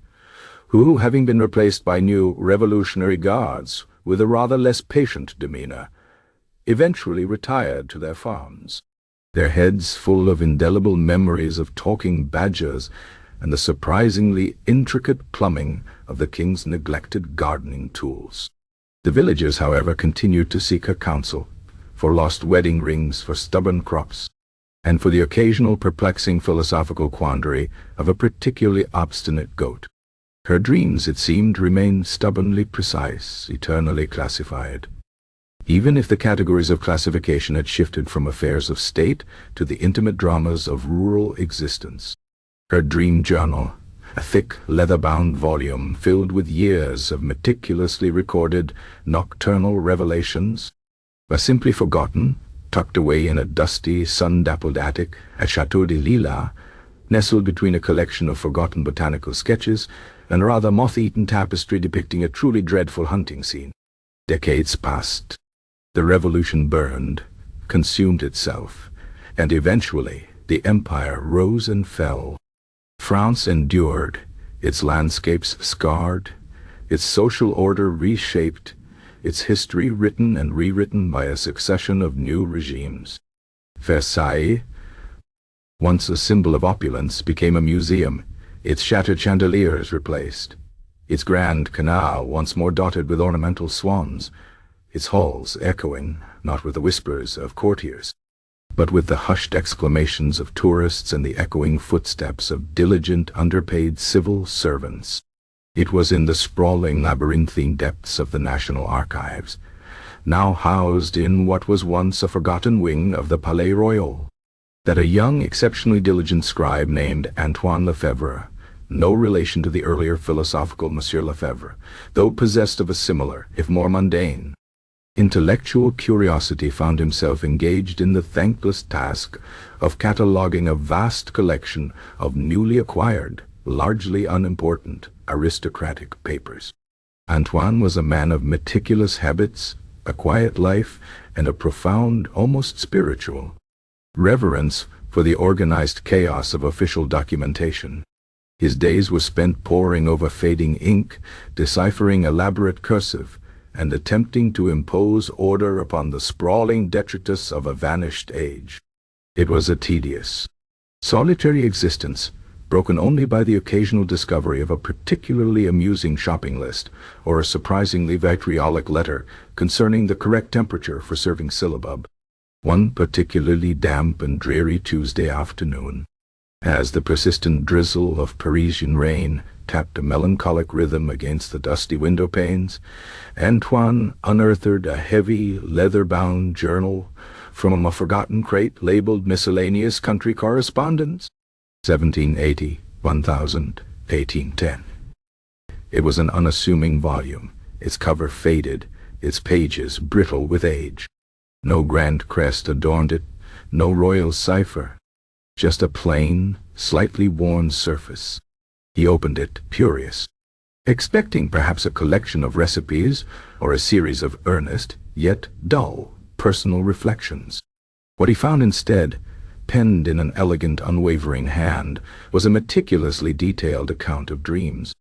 who, having been replaced by new revolutionary guards with a rather less patient demeanor, eventually retired to their farms, their heads full of indelible memories of talking badgers and the surprisingly intricate plumbing of the king's neglected gardening tools. The villagers, however, continued to seek her counsel, for lost wedding rings, for stubborn crops, and for the occasional perplexing philosophical quandary of a particularly obstinate goat. Her dreams, it seemed, remained stubbornly precise, eternally classified. Even if the categories of classification had shifted from affairs of state to the intimate dramas of rural existence. Her dream journal, a thick, leather-bound volume filled with years of meticulously recorded nocturnal revelations, was simply forgotten, tucked away in a dusty, sun-dappled attic at Château de Lilas, nestled between a collection of forgotten botanical sketches and a rather moth-eaten tapestry depicting a truly dreadful hunting scene. Decades passed. The revolution burned, consumed itself, and eventually the empire rose and fell. France endured, its landscapes scarred, its social order reshaped, its history written and rewritten by a succession of new regimes. Versailles, once a symbol of opulence, became a museum, its shattered chandeliers replaced, its grand canal once more dotted with ornamental swans, its halls echoing, not with the whispers of courtiers, but with the hushed exclamations of tourists and the echoing footsteps of diligent, underpaid civil servants. It was in the sprawling, labyrinthine depths of the National Archives, now housed in what was once a forgotten wing of the Palais Royal, that a young, exceptionally diligent scribe named Antoine Lefebvre, no relation to the earlier philosophical Monsieur Lefebvre, though possessed of a similar, if more mundane, intellectual curiosity, found himself engaged in the thankless task of cataloguing a vast collection of newly acquired, largely unimportant, aristocratic papers. Antoine was a man of meticulous habits, a quiet life, and a profound, almost spiritual, reverence for the organized chaos of official documentation. His days were spent poring over fading ink, deciphering elaborate cursive, and attempting to impose order upon the sprawling detritus of a vanished age. It was a tedious, solitary existence, broken only by the occasional discovery of a particularly amusing shopping list or a surprisingly vitriolic letter concerning the correct temperature for serving syllabub. One particularly damp and dreary Tuesday afternoon, as the persistent drizzle of Parisian rain tapped a melancholic rhythm against the dusty window panes, Antoine unearthed a heavy, leather-bound journal from a forgotten crate labeled Miscellaneous Country Correspondence, 1780, 1000, 1810. It was an unassuming volume, its cover faded, its pages brittle with age. No grand crest adorned it, no royal cipher, just a plain, slightly worn surface. He opened it, curious, expecting perhaps a collection of recipes or a series of earnest, yet dull, personal reflections. What he found instead, penned in an elegant, unwavering hand, was a meticulously detailed account of dreams.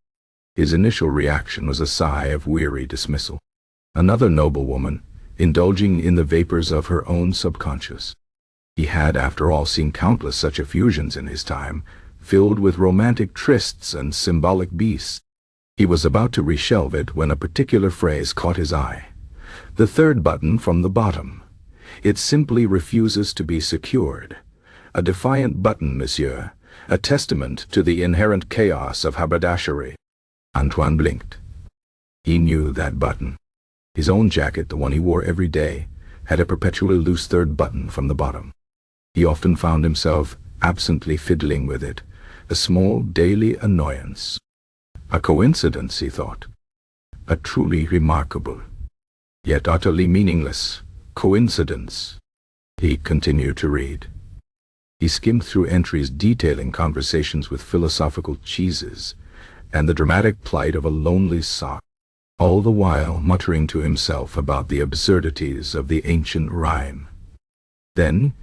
His initial reaction was a sigh of weary dismissal. Another noblewoman, indulging in the vapors of her own subconscious. He had, after all, seen countless such effusions in his time, filled with romantic trysts and symbolic beasts. He was about to reshelve it when a particular phrase caught his eye. The third button from the bottom. It simply refuses to be secured. A defiant button, monsieur, a testament to the inherent chaos of haberdashery. Antoine blinked. He knew that button. His own jacket, the one he wore every day, had a perpetually loose third button from the bottom. He often found himself absently fiddling with it, a small daily annoyance. A coincidence, he thought. A truly remarkable, yet utterly meaningless, coincidence. He continued to read. He skimmed through entries detailing conversations with philosophical cheeses and the dramatic plight of a lonely sock, all the while muttering to himself about the absurdities of the ancient rhyme. Then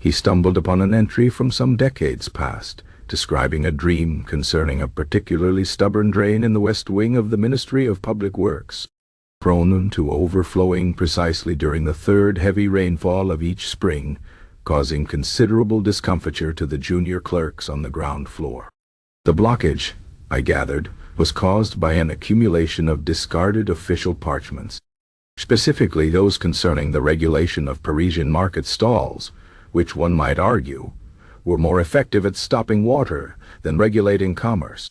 he stumbled upon an entry from some decades past, describing a dream concerning a particularly stubborn drain in the west wing of the Ministry of Public Works, prone to overflowing precisely during the third heavy rainfall of each spring, causing considerable discomfiture to the junior clerks on the ground floor. The blockage, I gathered, was caused by an accumulation of discarded official parchments, specifically those concerning the regulation of Parisian market stalls, which one might argue were more effective at stopping water than regulating commerce.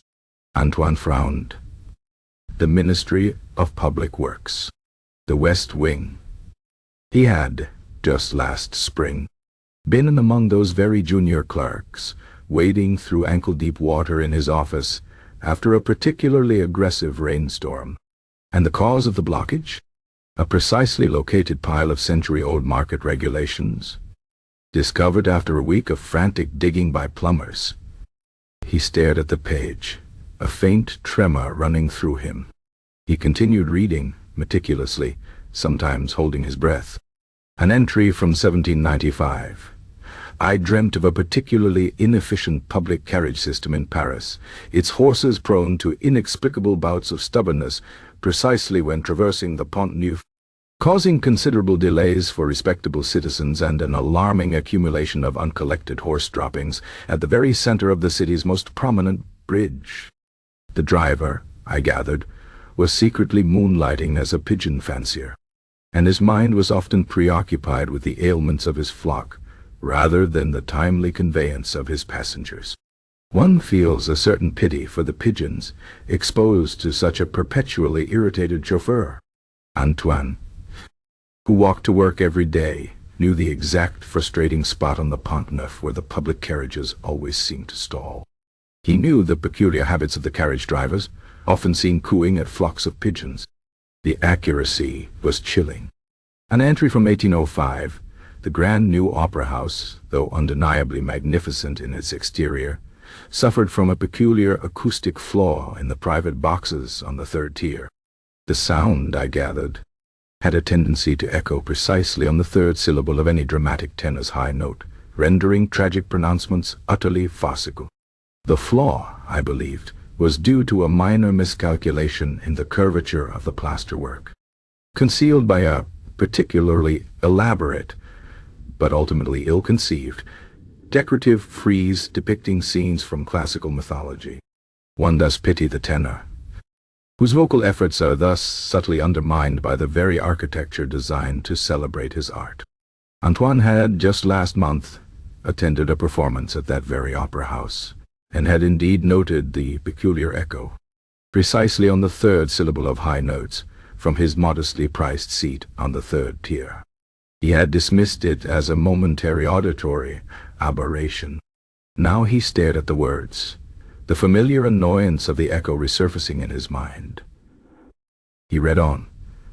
Antoine frowned, the Ministry of Public Works, the West Wing. He had, just last spring, been in among those very junior clerks, wading through ankle-deep water in his office after a particularly aggressive rainstorm. And the cause of the blockage? A precisely located pile of century-old market regulations, discovered after a week of frantic digging by plumbers. He stared at the page, a faint tremor running through him. He continued reading, meticulously, sometimes holding his breath. An entry from 1795. I dreamt of a particularly inefficient public carriage system in Paris, its horses prone to inexplicable bouts of stubbornness precisely when traversing the Pont Neuf, causing considerable delays for respectable citizens and an alarming accumulation of uncollected horse droppings at the very center of the city's most prominent bridge. The driver, I gathered, was secretly moonlighting as a pigeon fancier, and his mind was often preoccupied with the ailments of his flock, rather than the timely conveyance of his passengers. One feels a certain pity for the pigeons exposed to such a perpetually irritated chauffeur. Antoine, who walked to work every day, knew the exact frustrating spot on the Pont Neuf where the public carriages always seemed to stall. He knew the peculiar habits of the carriage drivers, often seen cooing at flocks of pigeons. The accuracy was chilling. An entry from 1805, the grand new opera house, though undeniably magnificent in its exterior, suffered from a peculiar acoustic flaw in the private boxes on the third tier. The sound, I gathered, had a tendency to echo precisely on the third syllable of any dramatic tenor's high note, rendering tragic pronouncements utterly farcical. The flaw, I believed, was due to a minor miscalculation in the curvature of the plasterwork, concealed by a particularly elaborate, but ultimately ill-conceived, decorative frieze depicting scenes from classical mythology. One does pity the tenor, whose vocal efforts are thus subtly undermined by the very architecture designed to celebrate his art. Antoine had, just last month, attended a performance at that very opera house, and had indeed noted the peculiar echo, precisely on the third syllable of high notes, from his modestly priced seat on the third tier. He had dismissed it as a momentary auditory aberration. Now he stared at the words, the familiar annoyance of the echo resurfacing in his mind. He read on,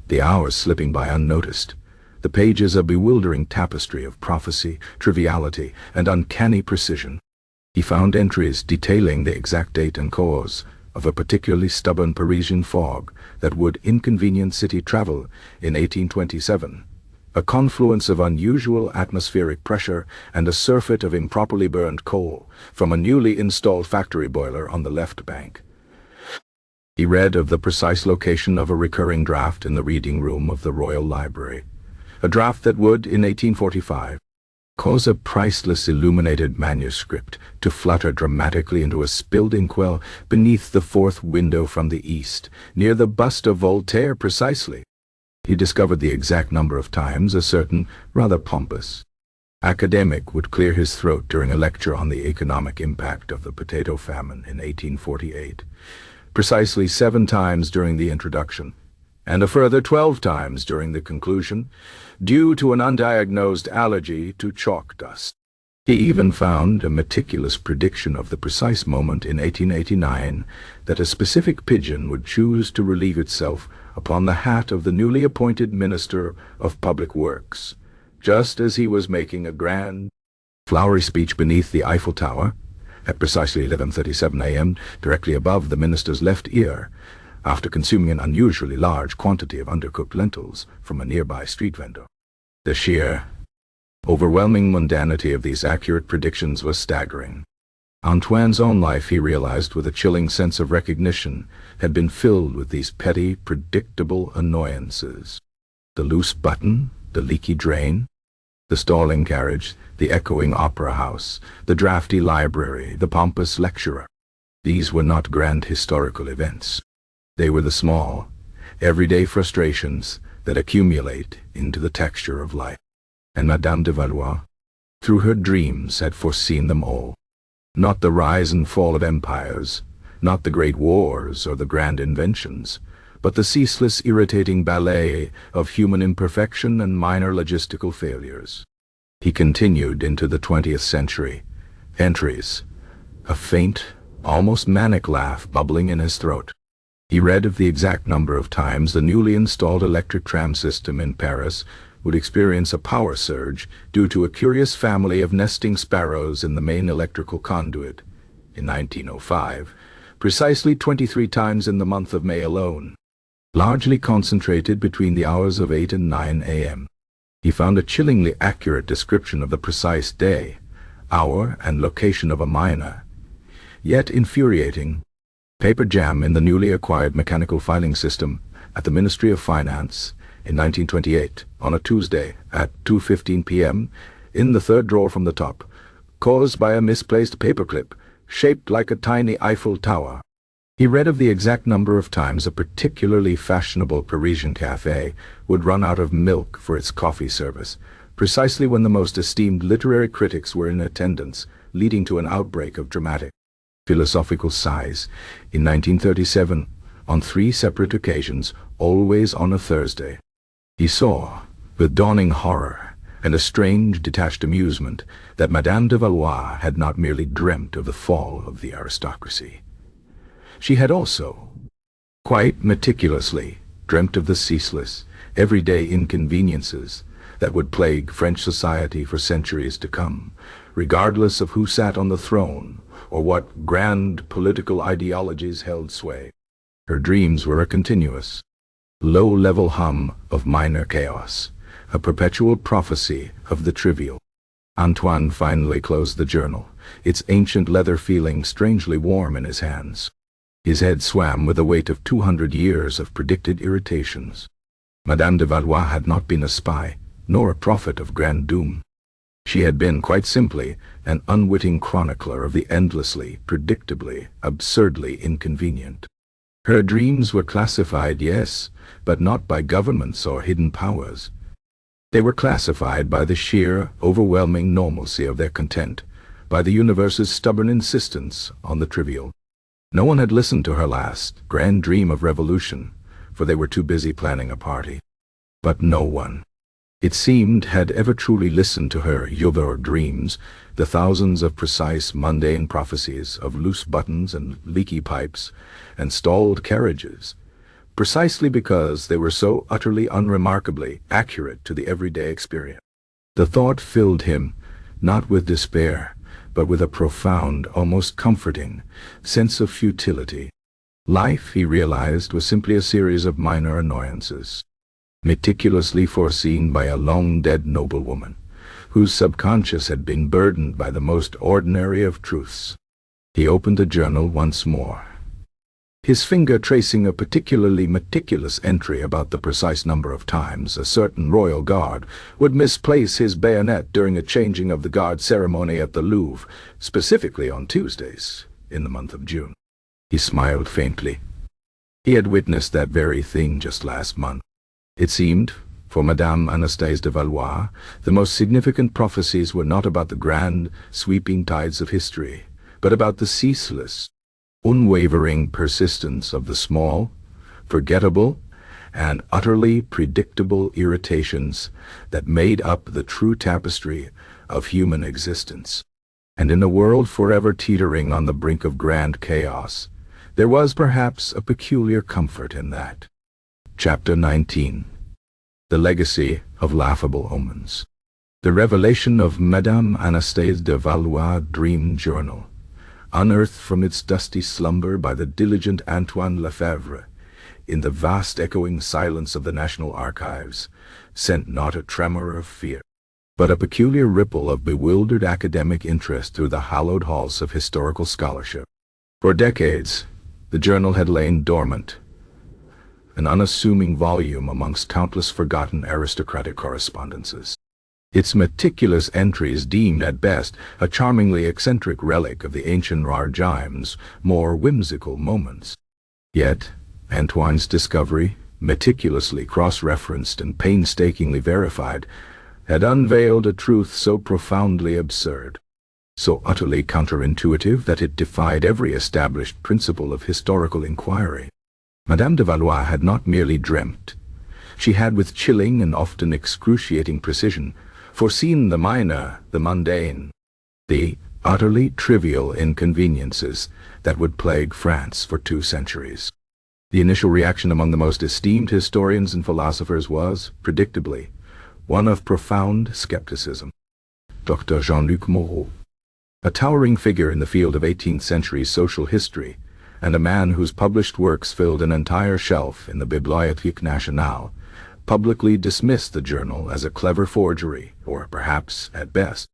the hours slipping by unnoticed, the pages a bewildering tapestry of prophecy, triviality, and uncanny precision. He found entries detailing the exact date and cause of a particularly stubborn Parisian fog that would inconvenience city travel in 1827, a confluence of unusual atmospheric pressure and a surfeit of improperly burned coal from a newly installed factory boiler on the left bank. He read of the precise location of a recurring draft in the reading room of the Royal Library, a draft that would, in 1845, cause a priceless illuminated manuscript to flutter dramatically into a spilled inkwell beneath the fourth window from the east, near the bust of Voltaire precisely. He discovered the exact number of times a certain, rather pompous, academic would clear his throat during a lecture on the economic impact of the potato famine in 1848, precisely 7 times during the introduction, and a further 12 times during the conclusion, due to an undiagnosed allergy to chalk dust. He even found a meticulous prediction of the precise moment in 1889 that a specific pigeon would choose to relieve itself upon the hat of the newly appointed Minister of Public Works, just as he was making a grand, flowery speech beneath the Eiffel Tower, at precisely 11:37 a.m., directly above the minister's left ear, after consuming an unusually large quantity of undercooked lentils from a nearby street vendor. The sheer, overwhelming mundanity of these accurate predictions was staggering. Antoine's own life, he realized with a chilling sense of recognition, had been filled with these petty, predictable annoyances. The loose button, the leaky drain, the stalling carriage, the echoing opera house, the drafty library, the pompous lecturer. These were not grand historical events. They were the small, everyday frustrations that accumulate into the texture of life. And Madame de Valois, through her dreams, had foreseen them all. Not the rise and fall of empires, not the great wars or the grand inventions, but the ceaseless irritating ballet of human imperfection and minor logistical failures. He continued into the 20th century. Entries. A faint, almost manic laugh bubbling in his throat. He read of the exact number of times the newly installed electric tram system in Paris would experience a power surge due to a curious family of nesting sparrows in the main electrical conduit. In 1905, precisely 23 times in the month of May alone, largely concentrated between the hours of 8 and 9 a.m. He found a chillingly accurate description of the precise day, hour, and location of a miner, yet infuriating. Paper jam in the newly acquired mechanical filing system at the Ministry of Finance in 1928 on a Tuesday at 2:15 p.m. in the third drawer from the top, caused by a misplaced paperclip shaped like a tiny Eiffel Tower. He read of the exact number of times a particularly fashionable Parisian café would run out of milk for its coffee service, precisely when the most esteemed literary critics were in attendance, leading to an outbreak of dramatic, philosophical sighs. In 1937, on 3 separate occasions, always on a Thursday, he saw, with dawning horror and a strange detached amusement, that Madame de Valois had not merely dreamt of the fall of the aristocracy. She had also, quite meticulously, dreamt of the ceaseless, everyday inconveniences that would plague French society for centuries to come, regardless of who sat on the throne or what grand political ideologies held sway. Her dreams were a continuous, low-level hum of minor chaos, a perpetual prophecy of the trivial. Antoine finally closed the journal, its ancient leather feeling strangely warm in his hands. His head swam with the weight of 200 years of predicted irritations. Madame de Valois had not been a spy, nor a prophet of grand doom. She had been, quite simply, an unwitting chronicler of the endlessly, predictably, absurdly inconvenient. Her dreams were classified, yes, but not by governments or hidden powers. They were classified by the sheer, overwhelming normalcy of their content, by the universe's stubborn insistence on the trivial. No one had listened to her last, grand dream of revolution, for they were too busy planning a party. But no one, it seemed, had ever truly listened to her Yover dreams, the thousands of precise, mundane prophecies of loose buttons and leaky pipes and stalled carriages, precisely because they were so utterly unremarkably accurate to the everyday experience. The thought filled him, not with despair, but with a profound, almost comforting, sense of futility. Life, he realized, was simply a series of minor annoyances, meticulously foreseen by a long-dead noblewoman, whose subconscious had been burdened by the most ordinary of truths. He opened the journal once more, his finger tracing a particularly meticulous entry about the precise number of times a certain royal guard would misplace his bayonet during a changing of the guard ceremony at the Louvre, specifically on Tuesdays in the month of June. He smiled faintly. He had witnessed that very thing just last month. It seemed, for Madame Anastasie de Valois, the most significant prophecies were not about the grand, sweeping tides of history, but about the ceaseless, unwavering persistence of the small, forgettable, and utterly predictable irritations that made up the true tapestry of human existence. And in a world forever teetering on the brink of grand chaos, there was perhaps a peculiar comfort in that. Chapter 19. The Legacy of Laughable Omens. The revelation of Madame Anastasie de Valois' dream journal, unearthed from its dusty slumber by the diligent Antoine Lefebvre, in the vast echoing silence of the National Archives, sent not a tremor of fear, but a peculiar ripple of bewildered academic interest through the hallowed halls of historical scholarship. For decades, the journal had lain dormant, an unassuming volume amongst countless forgotten aristocratic correspondences. Its meticulous entries deemed at best a charmingly eccentric relic of the ancient Rargim's more whimsical moments. Yet, Antoine's discovery, meticulously cross-referenced and painstakingly verified, had unveiled a truth so profoundly absurd, so utterly counterintuitive that it defied every established principle of historical inquiry. Madame de Valois had not merely dreamt. She had, with chilling and often excruciating precision, foreseen the minor, the mundane, the utterly trivial inconveniences that would plague France for 2 centuries. The initial reaction among the most esteemed historians and philosophers was, predictably, one of profound skepticism. Dr. Jean-Luc Moreau, a towering figure in the field of 18th century social history, and a man whose published works filled an entire shelf in the Bibliothèque Nationale, publicly dismissed the journal as a clever forgery, or perhaps, at best,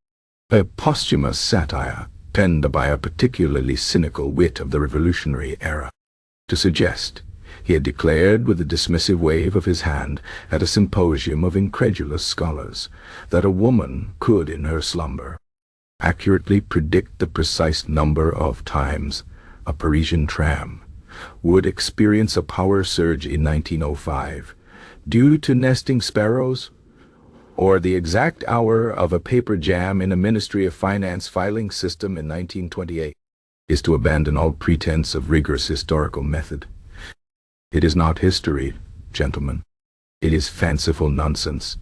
a posthumous satire penned by a particularly cynical wit of the revolutionary era. To suggest, he had declared with a dismissive wave of his hand at a symposium of incredulous scholars, that a woman could, in her slumber, accurately predict the precise number of times a Parisian tram would experience a power surge in 1905, due to nesting sparrows, or the exact hour of a paper jam in a Ministry of Finance filing system in 1928, is to abandon all pretense of rigorous historical method. It is not history, gentlemen. It is fanciful nonsense.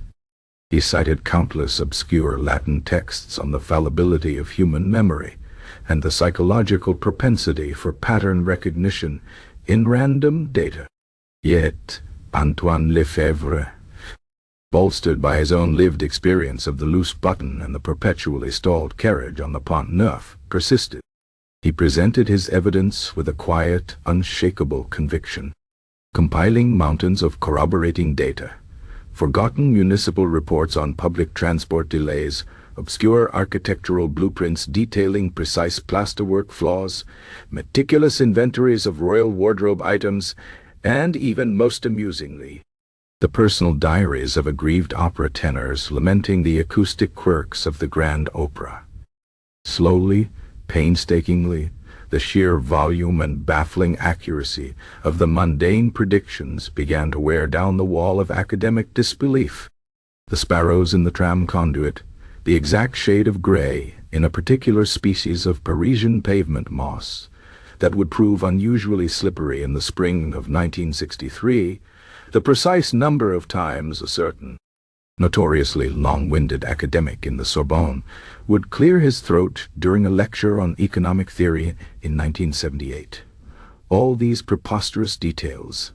He cited countless obscure Latin texts on the fallibility of human memory and the psychological propensity for pattern recognition in random data. Yet, Antoine Lefebvre, bolstered by his own lived experience of the loose button and the perpetually stalled carriage on the Pont Neuf, persisted. He presented his evidence with a quiet, unshakable conviction, compiling mountains of corroborating data, forgotten municipal reports on public transport delays, obscure architectural blueprints detailing precise plasterwork flaws, meticulous inventories of royal wardrobe items, and even, most amusingly, the personal diaries of aggrieved opera tenors lamenting the acoustic quirks of the grand opera. Slowly, painstakingly, the sheer volume and baffling accuracy of the mundane predictions began to wear down the wall of academic disbelief. The sparrows in the tram conduit, the exact shade of gray in a particular species of Parisian pavement moss that would prove unusually slippery in the spring of 1963, the precise number of times a certain notoriously long-winded academic in the Sorbonne would clear his throat during a lecture on economic theory in 1978. All these preposterous details,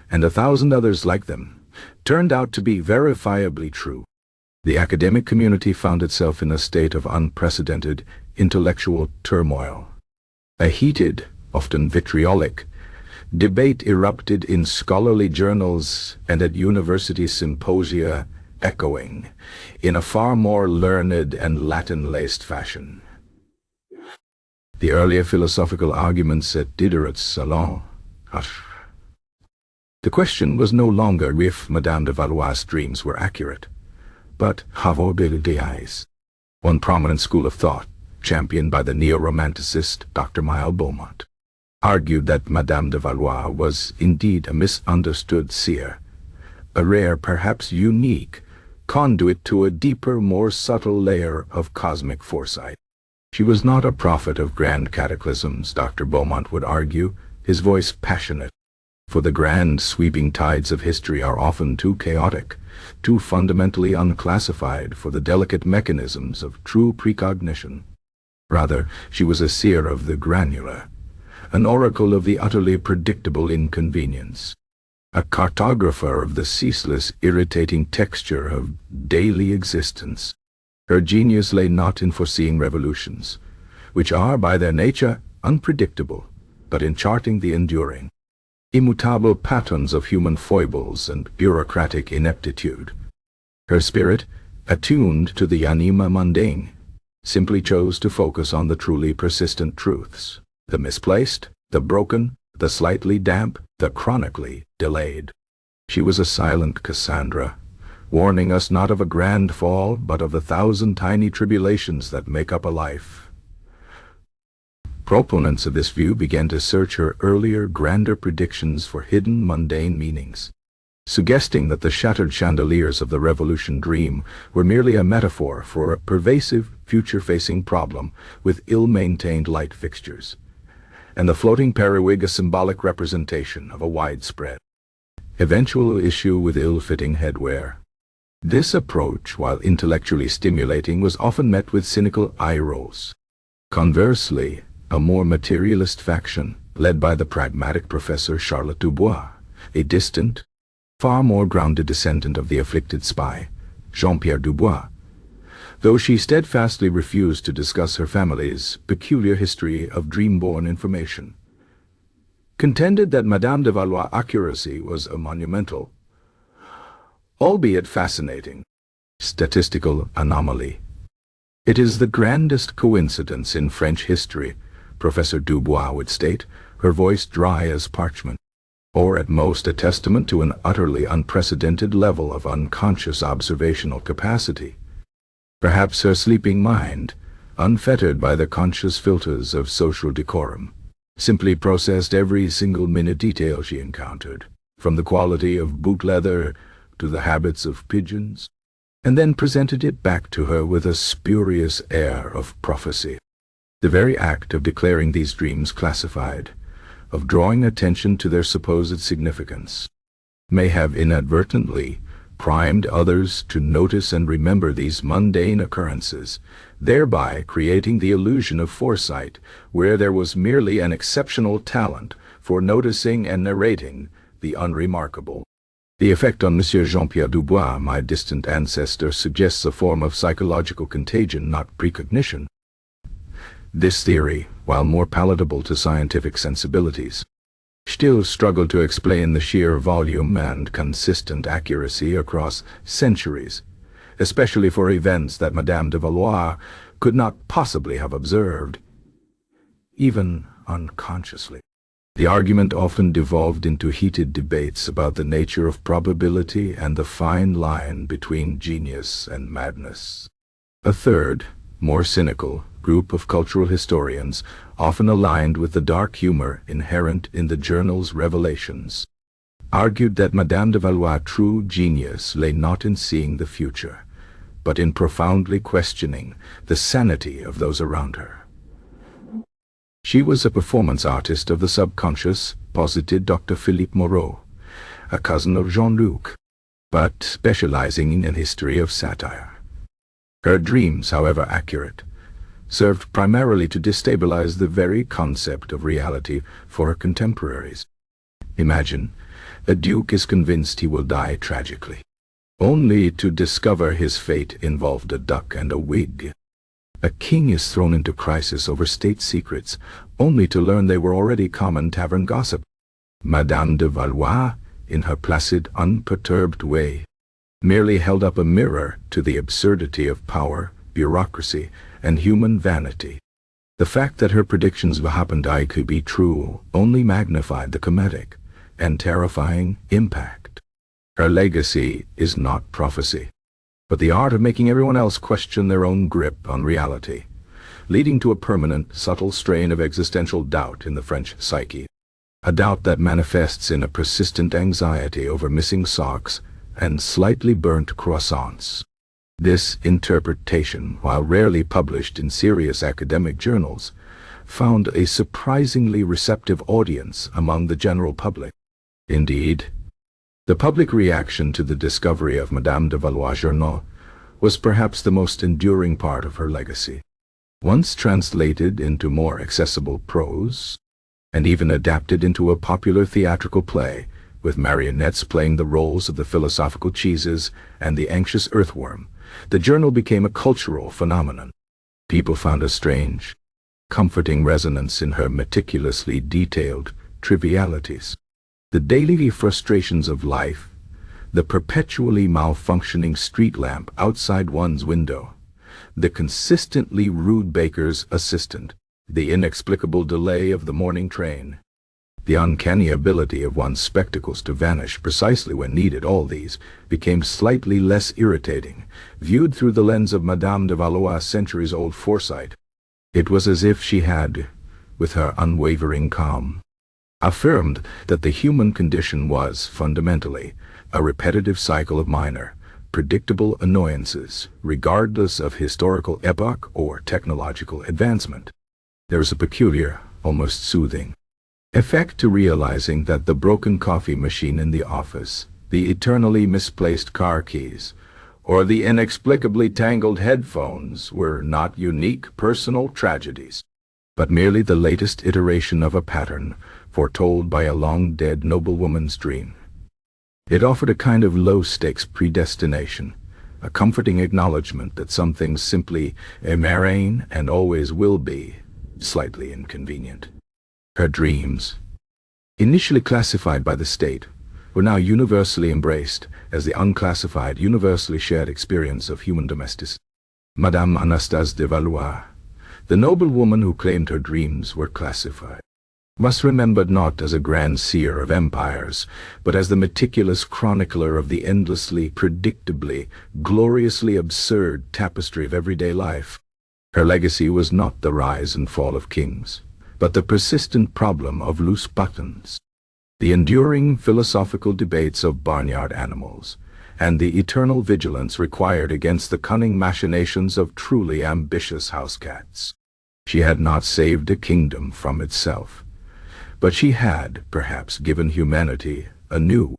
and 1,000 others like them, turned out to be verifiably true. The academic community found itself in a state of unprecedented intellectual turmoil. A heated, often vitriolic, debate erupted in scholarly journals and at university symposia, echoing in a far more learned and Latin-laced fashion the earlier philosophical arguments at Diderot's salon. The question was no longer if Madame de Valois' dreams were accurate, but how véridiques. One prominent school of thought, championed by the neo-romanticist Dr. Miles Beaumont, argued that Madame de Valois was indeed a misunderstood seer, a rare, perhaps unique, conduit to a deeper, more subtle layer of cosmic foresight. She was not a prophet of grand cataclysms, Dr. Beaumont would argue, his voice passionate, for the grand sweeping tides of history are often too chaotic, too fundamentally unclassified for the delicate mechanisms of true precognition. Rather, she was a seer of the granular, an oracle of the utterly predictable inconvenience, a cartographer of the ceaseless, irritating texture of daily existence. Her genius lay not in foreseeing revolutions, which are by their nature unpredictable, but in charting the enduring, immutable patterns of human foibles and bureaucratic ineptitude. Her spirit, attuned to the anima mundane, simply chose to focus on the truly persistent truths, the misplaced, the broken, the slightly damp, the chronically delayed. She was a silent Cassandra, warning us not of a grand fall, but of the 1,000 tiny tribulations that make up a life. Proponents of this view began to search her earlier, grander predictions for hidden, mundane meanings, suggesting that the shattered chandeliers of the Revolution dream were merely a metaphor for a pervasive, future-facing problem with ill-maintained light fixtures. and the floating periwig a symbolic representation of a widespread, eventual issue with ill-fitting headwear. This approach, while intellectually stimulating, was often met with cynical eye rolls. Conversely, a more materialist faction, led by the pragmatic Professor Charlotte Dubois, a distant, far more grounded descendant of the afflicted spy, Jean-Pierre Dubois, though she steadfastly refused to discuss her family's peculiar history of dream-born information, contended that Madame de Valois' accuracy was a monumental, albeit fascinating, statistical anomaly. It is the grandest coincidence in French history, Professor Dubois would state, her voice dry as parchment, or at most a testament to an utterly unprecedented level of unconscious observational capacity. Perhaps her sleeping mind, unfettered by the conscious filters of social decorum, simply processed every single minute detail she encountered, from the quality of boot leather to the habits of pigeons, and then presented it back to her with a spurious air of prophecy. The very act of declaring these dreams classified, of drawing attention to their supposed significance, may have inadvertently primed others to notice and remember these mundane occurrences, thereby creating the illusion of foresight where there was merely an exceptional talent for noticing and narrating the unremarkable. The effect on Monsieur Jean-Pierre Dubois, my distant ancestor, suggests a form of psychological contagion, not precognition. This theory, while more palatable to scientific sensibilities, still struggled to explain the sheer volume and consistent accuracy across centuries, especially for events that Madame de Valois could not possibly have observed, even unconsciously. The argument often devolved into heated debates about the nature of probability and the fine line between genius and madness. A third, more cynical, group of cultural historians, often aligned with the dark humor inherent in the journal's revelations, argued that Madame de Valois' true genius lay not in seeing the future, but in profoundly questioning the sanity of those around her. She was a performance artist of the subconscious, posited Dr. Philippe Moreau, a cousin of Jean-Luc, but specializing in a history of satire. Her dreams, however accurate, served primarily to destabilize the very concept of reality for her contemporaries. Imagine, a duke is convinced he will die tragically, only to discover his fate involved a duck and a wig. A king is thrown into crisis over state secrets, only to learn they were already common tavern gossip. Madame de Valois, in her placid, unperturbed way, merely held up a mirror to the absurdity of power, bureaucracy, and human vanity. The fact that her predictions of what happened could be true only magnified the comedic and terrifying impact. Her legacy is not prophecy, but the art of making everyone else question their own grip on reality, leading to a permanent, subtle strain of existential doubt in the French psyche, a doubt that manifests in a persistent anxiety over missing socks and slightly burnt croissants. This interpretation, while rarely published in serious academic journals, found a surprisingly receptive audience among the general public. Indeed, the public reaction to the discovery of Madame de Valois' journal was perhaps the most enduring part of her legacy. Once translated into more accessible prose, and even adapted into a popular theatrical play, with marionettes playing the roles of the philosophical cheeses and the anxious earthworm, the journal became a cultural phenomenon. People found a strange, comforting resonance in her meticulously detailed trivialities. The daily frustrations of life, the perpetually malfunctioning street lamp outside one's window, the consistently rude baker's assistant, the inexplicable delay of the morning train, the uncanny ability of one's spectacles to vanish precisely when needed, all these became slightly less irritating, viewed through the lens of Madame de Valois' centuries-old foresight. It was as if she had, with her unwavering calm, affirmed that the human condition was, fundamentally, a repetitive cycle of minor, predictable annoyances, regardless of historical epoch or technological advancement. There is a peculiar, almost soothing effect to realizing that the broken coffee machine in the office, the eternally misplaced car keys, or the inexplicably tangled headphones were not unique personal tragedies, but merely the latest iteration of a pattern foretold by a long-dead noblewoman's dream. It offered a kind of low-stakes predestination, a comforting acknowledgement that some things simply remain and always will be slightly inconvenient. Her dreams, initially classified by the state, were now universally embraced as the unclassified, universally shared experience of human domesticity. Madame Anastasie de Valois, the noblewoman who claimed her dreams were classified, was remembered not as a grand seer of empires, but as the meticulous chronicler of the endlessly, predictably, gloriously absurd tapestry of everyday life. Her legacy was not the rise and fall of kings, but the persistent problem of loose buttons, the enduring philosophical debates of barnyard animals, and the eternal vigilance required against the cunning machinations of truly ambitious house cats. She had not saved a kingdom from itself, but she had, perhaps, given humanity a new,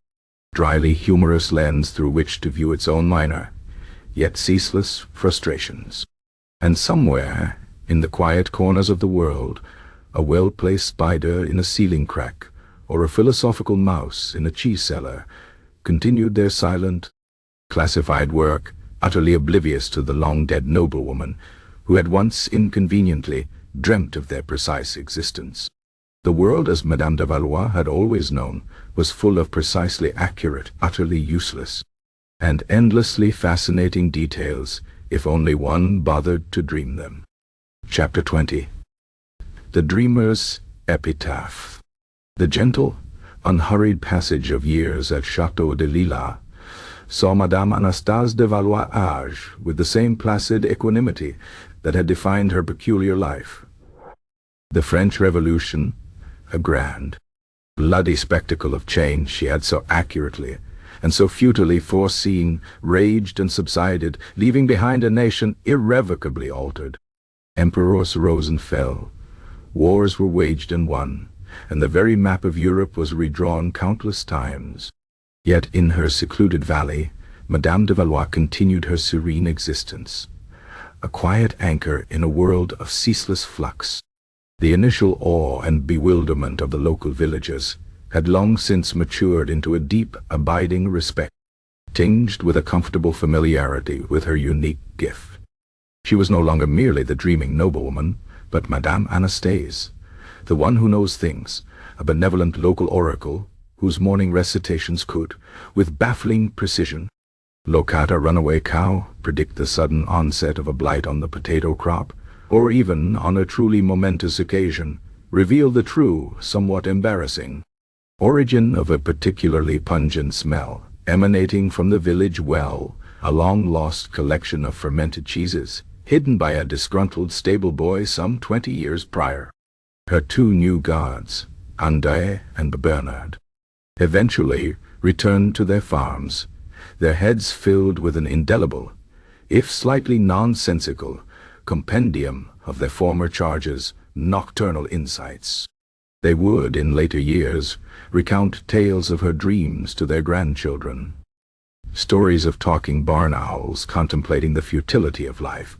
dryly humorous lens through which to view its own minor, yet ceaseless frustrations. And somewhere, in the quiet corners of the world, a well-placed spider in a ceiling crack, or a philosophical mouse in a cheese cellar, continued their silent, classified work, utterly oblivious to the long-dead noblewoman, who had once inconveniently dreamt of their precise existence. The world, as Madame de Valois had always known, was full of precisely accurate, utterly useless, and endlessly fascinating details, if only one bothered to dream them. Chapter 20. The Dreamer's Epitaph. The gentle, unhurried passage of years at Château de Lilas saw Madame Anastasie de Valois age with the same placid equanimity that had defined her peculiar life. The French Revolution, a grand, bloody spectacle of change she had so accurately and so futilely foreseen, raged and subsided, leaving behind a nation irrevocably altered. Emperors rose and fell, wars were waged and won, and the very map of Europe was redrawn countless times. Yet in her secluded valley, Madame de Valois continued her serene existence, a quiet anchor in a world of ceaseless flux. The initial awe and bewilderment of the local villagers had long since matured into a deep, abiding respect, tinged with a comfortable familiarity with her unique gift. She was no longer merely the dreaming noblewoman, but Madame Anastasie, the one who knows things, a benevolent local oracle whose morning recitations could, with baffling precision, locate a runaway cow, predict the sudden onset of a blight on the potato crop, or even, on a truly momentous occasion, reveal the true, somewhat embarrassing, origin of a particularly pungent smell emanating from the village well, a long-lost collection of fermented cheeses, hidden by a disgruntled stable boy some 20 years prior. Her two new guards, André and Bernard, eventually returned to their farms, their heads filled with an indelible, if slightly nonsensical, compendium of their former charges' nocturnal insights. They would, in later years, recount tales of her dreams to their grandchildren. Stories of talking barn owls contemplating the futility of life,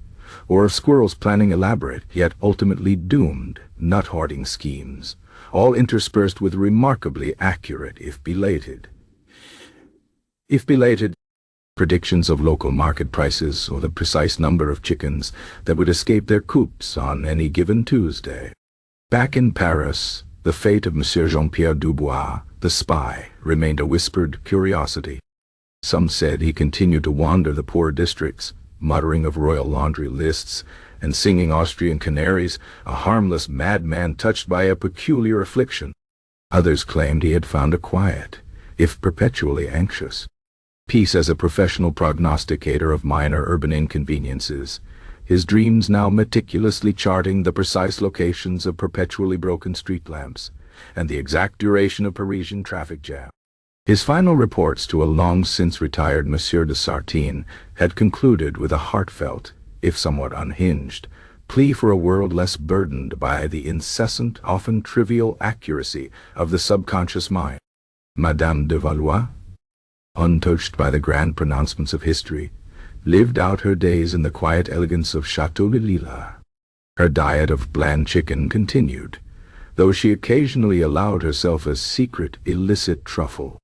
or of squirrels planning elaborate, yet ultimately doomed, nut-hoarding schemes, all interspersed with remarkably accurate, if belated, predictions of local market prices or the precise number of chickens that would escape their coops on any given Tuesday. Back in Paris, the fate of Monsieur Jean-Pierre Dubois, the spy, remained a whispered curiosity. Some said he continued to wander the poor districts, muttering of royal laundry lists and singing Austrian canaries, a harmless madman touched by a peculiar affliction. Others claimed he had found a quiet, if perpetually anxious, peace as a professional prognosticator of minor urban inconveniences, his dreams now meticulously charting the precise locations of perpetually broken street lamps and the exact duration of Parisian traffic jam. His final reports to a long-since retired Monsieur de Sartine had concluded with a heartfelt, if somewhat unhinged, plea for a world less burdened by the incessant, often trivial accuracy of the subconscious mind. Madame de Valois, untouched by the grand pronouncements of history, lived out her days in the quiet elegance of Chateau de Lila. Her diet of bland chicken continued, though she occasionally allowed herself a secret, illicit truffle,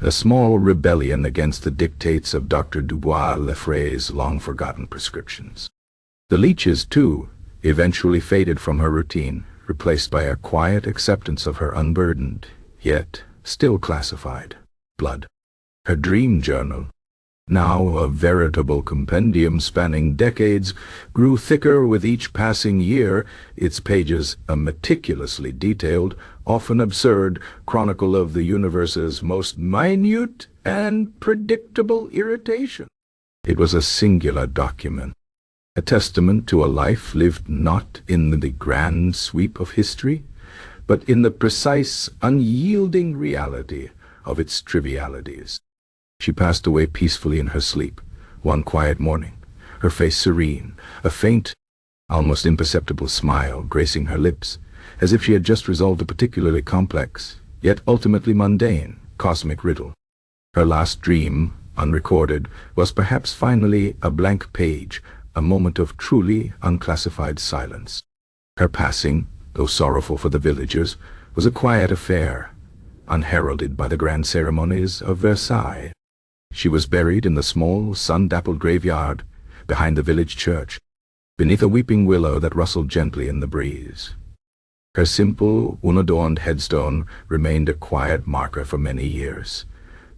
a small rebellion against the dictates of Dr. Dubois-Lefray's long-forgotten prescriptions. The leeches, too, eventually faded from her routine, replaced by a quiet acceptance of her unburdened, yet still classified, blood. Her dream journal, now a veritable compendium spanning decades, grew thicker with each passing year, its pages a meticulously detailed, often absurd, chronicle of the universe's most minute and predictable irritation. It was a singular document, a testament to a life lived not in the grand sweep of history, but in the precise, unyielding reality of its trivialities. She passed away peacefully in her sleep, one quiet morning, her face serene, a faint, almost imperceptible smile gracing her lips, as if she had just resolved a particularly complex, yet ultimately mundane, cosmic riddle. Her last dream, unrecorded, was perhaps finally a blank page, a moment of truly unclassified silence. Her passing, though sorrowful for the villagers, was a quiet affair, unheralded by the grand ceremonies of Versailles. She was buried in the small, sun-dappled graveyard behind the village church, beneath a weeping willow that rustled gently in the breeze. Her simple, unadorned headstone remained a quiet marker for many years,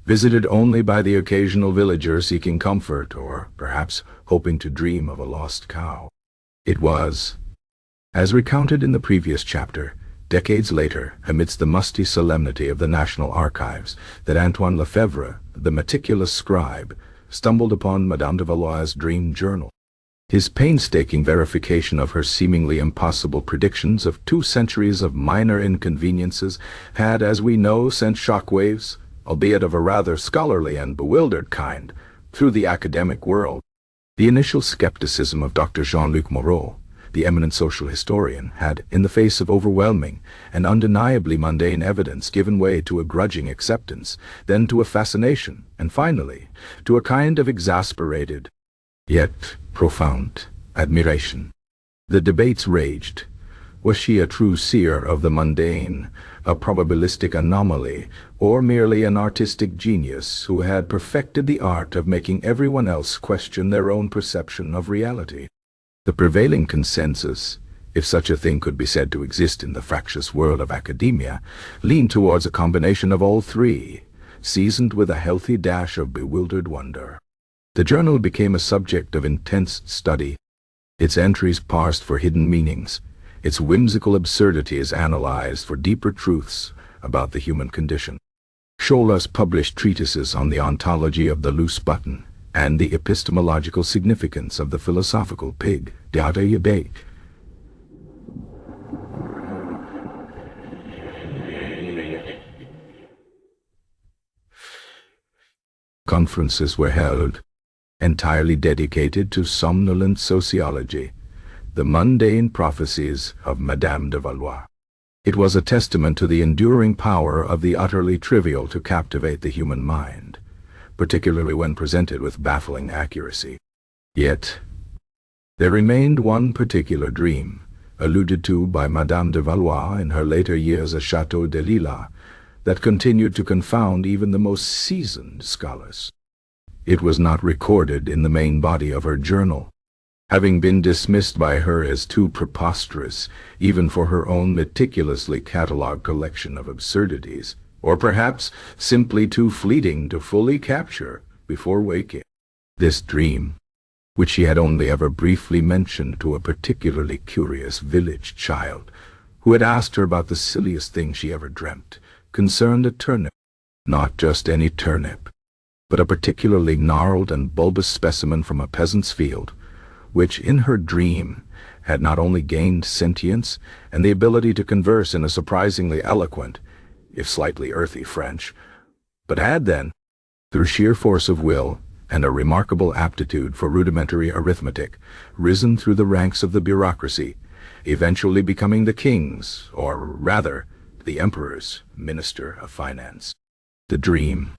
visited only by the occasional villager seeking comfort or, perhaps, hoping to dream of a lost cow. It was, as recounted in the previous chapter, decades later, amidst the musty solemnity of the National Archives, that Antoine Lefebvre, the meticulous scribe, stumbled upon Madame de Valois' dream journal. His painstaking verification of her seemingly impossible predictions of 2 centuries of minor inconveniences had, as we know, sent shockwaves, albeit of a rather scholarly and bewildered kind, through the academic world. The initial skepticism of Dr. Jean-Luc Moreau, the eminent social historian, had, in the face of overwhelming and undeniably mundane evidence, given way to a grudging acceptance, then to a fascination, and finally to a kind of exasperated, yet profound, admiration. The debates raged. Was she a true seer of the mundane, a probabilistic anomaly, or merely an artistic genius who had perfected the art of making everyone else question their own perception of reality? The prevailing consensus, if such a thing could be said to exist in the fractious world of academia, leaned towards a combination of all three, seasoned with a healthy dash of bewildered wonder. The journal became a subject of intense study, its entries parsed for hidden meanings, its whimsical absurdities analyzed for deeper truths about the human condition. Scholas published treatises on the ontology of the loose button and the epistemological significance of the philosophical pig, Conferences were held, entirely dedicated to somnolent sociology, the mundane prophecies of Madame de Valois. It was a testament to the enduring power of the utterly trivial to captivate the human mind, particularly when presented with baffling accuracy. Yet, there remained one particular dream, alluded to by Madame de Valois in her later years at Chateau de Lila, that continued to confound even the most seasoned scholars. It was not recorded in the main body of her journal, having been dismissed by her as too preposterous even for her own meticulously catalogued collection of absurdities, or perhaps simply too fleeting to fully capture before waking. This dream, which she had only ever briefly mentioned to a particularly curious village child, who had asked her about the silliest thing she ever dreamt, concerned a turnip. Not just any turnip, but a particularly gnarled and bulbous specimen from a peasant's field, which in her dream had not only gained sentience and the ability to converse in a surprisingly eloquent, if slightly earthy French, but had then, through sheer force of will and a remarkable aptitude for rudimentary arithmetic, risen through the ranks of the bureaucracy, eventually becoming the king's, or rather, the emperor's, minister of finance. The dream,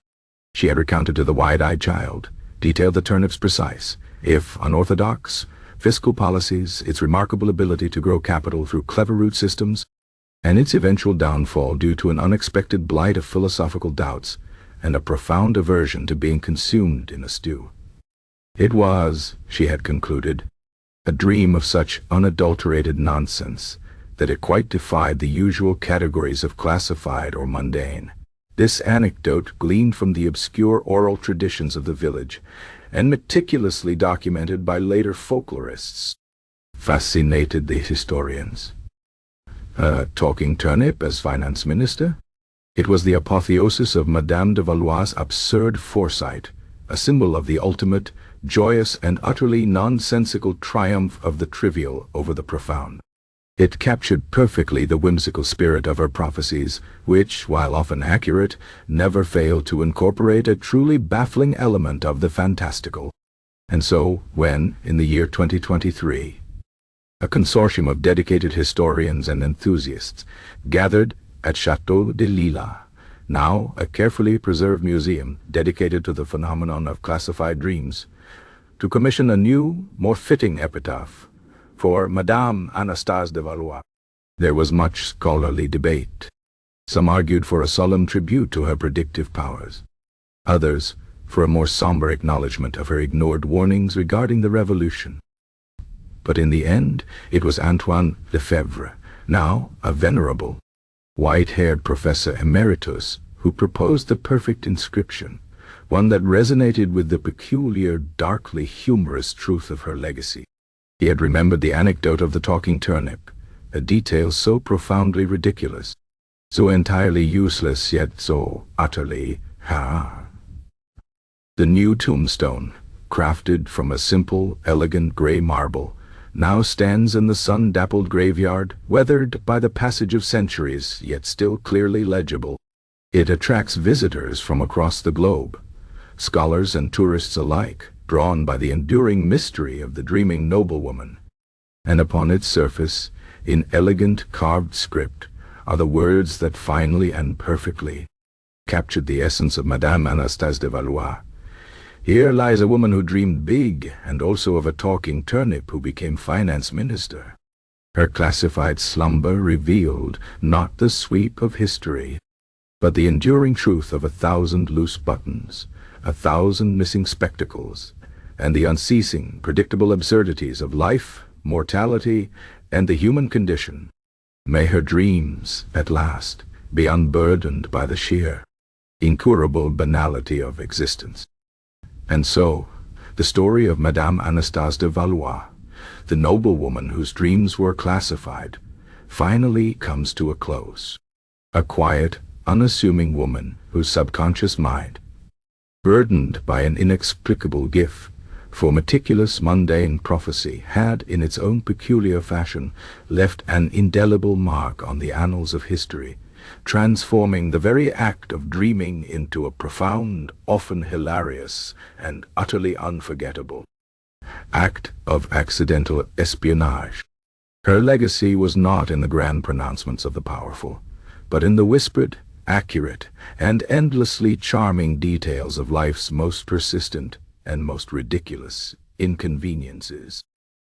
she had recounted to the wide-eyed child, detailed the turnip's precise, if unorthodox, fiscal policies, its remarkable ability to grow capital through clever root systems, and its eventual downfall due to an unexpected blight of philosophical doubts and a profound aversion to being consumed in a stew. It was, she had concluded, a dream of such unadulterated nonsense that it quite defied the usual categories of classified or mundane. This anecdote, gleaned from the obscure oral traditions of the village and meticulously documented by later folklorists, fascinated the historians. A talking turnip as finance minister? It was the apotheosis of Madame de Valois' absurd foresight, a symbol of the ultimate, joyous and utterly nonsensical triumph of the trivial over the profound. It captured perfectly the whimsical spirit of her prophecies, which, while often accurate, never failed to incorporate a truly baffling element of the fantastical. And so, when, in the year 2023, a consortium of dedicated historians and enthusiasts gathered at Château de Lila, now a carefully preserved museum dedicated to the phenomenon of classified dreams, to commission a new, more fitting epitaph for Madame Anastasie de Valois, there was much scholarly debate. Some argued for a solemn tribute to her predictive powers. Others for a more somber acknowledgement of her ignored warnings regarding the revolution. But in the end, it was Antoine Lefebvre, now a venerable, white-haired professor emeritus, who proposed the perfect inscription, one that resonated with the peculiar, darkly humorous truth of her legacy. He had remembered the anecdote of the talking turnip, a detail so profoundly ridiculous, so entirely useless, yet so utterly The new tombstone, crafted from a simple, elegant gray marble, now stands in the sun-dappled graveyard, weathered by the passage of centuries, yet still clearly legible. It attracts visitors from across the globe, scholars and tourists alike, drawn by the enduring mystery of the dreaming noblewoman. And upon its surface, in elegant carved script, are the words that finally and perfectly captured the essence of Madame Anastasie de Valois. Here lies a woman who dreamed big, and also of a talking turnip who became finance minister. Her classified slumber revealed not the sweep of history, but the enduring truth of 1,000 loose buttons, 1,000 missing spectacles, and the unceasing, predictable absurdities of life, mortality, and the human condition. May her dreams, at last, be unburdened by the sheer, incurable banality of existence. And so, the story of Madame Anastasie de Valois, the noblewoman whose dreams were classified, finally comes to a close. A quiet, unassuming woman whose subconscious mind, burdened by an inexplicable gift for meticulous mundane prophecy, had, in its own peculiar fashion, left an indelible mark on the annals of history, transforming the very act of dreaming into a profound, often hilarious, and utterly unforgettable act of accidental espionage. Her legacy was not in the grand pronouncements of the powerful, but in the whispered, accurate, and endlessly charming details of life's most persistent and most ridiculous inconveniences.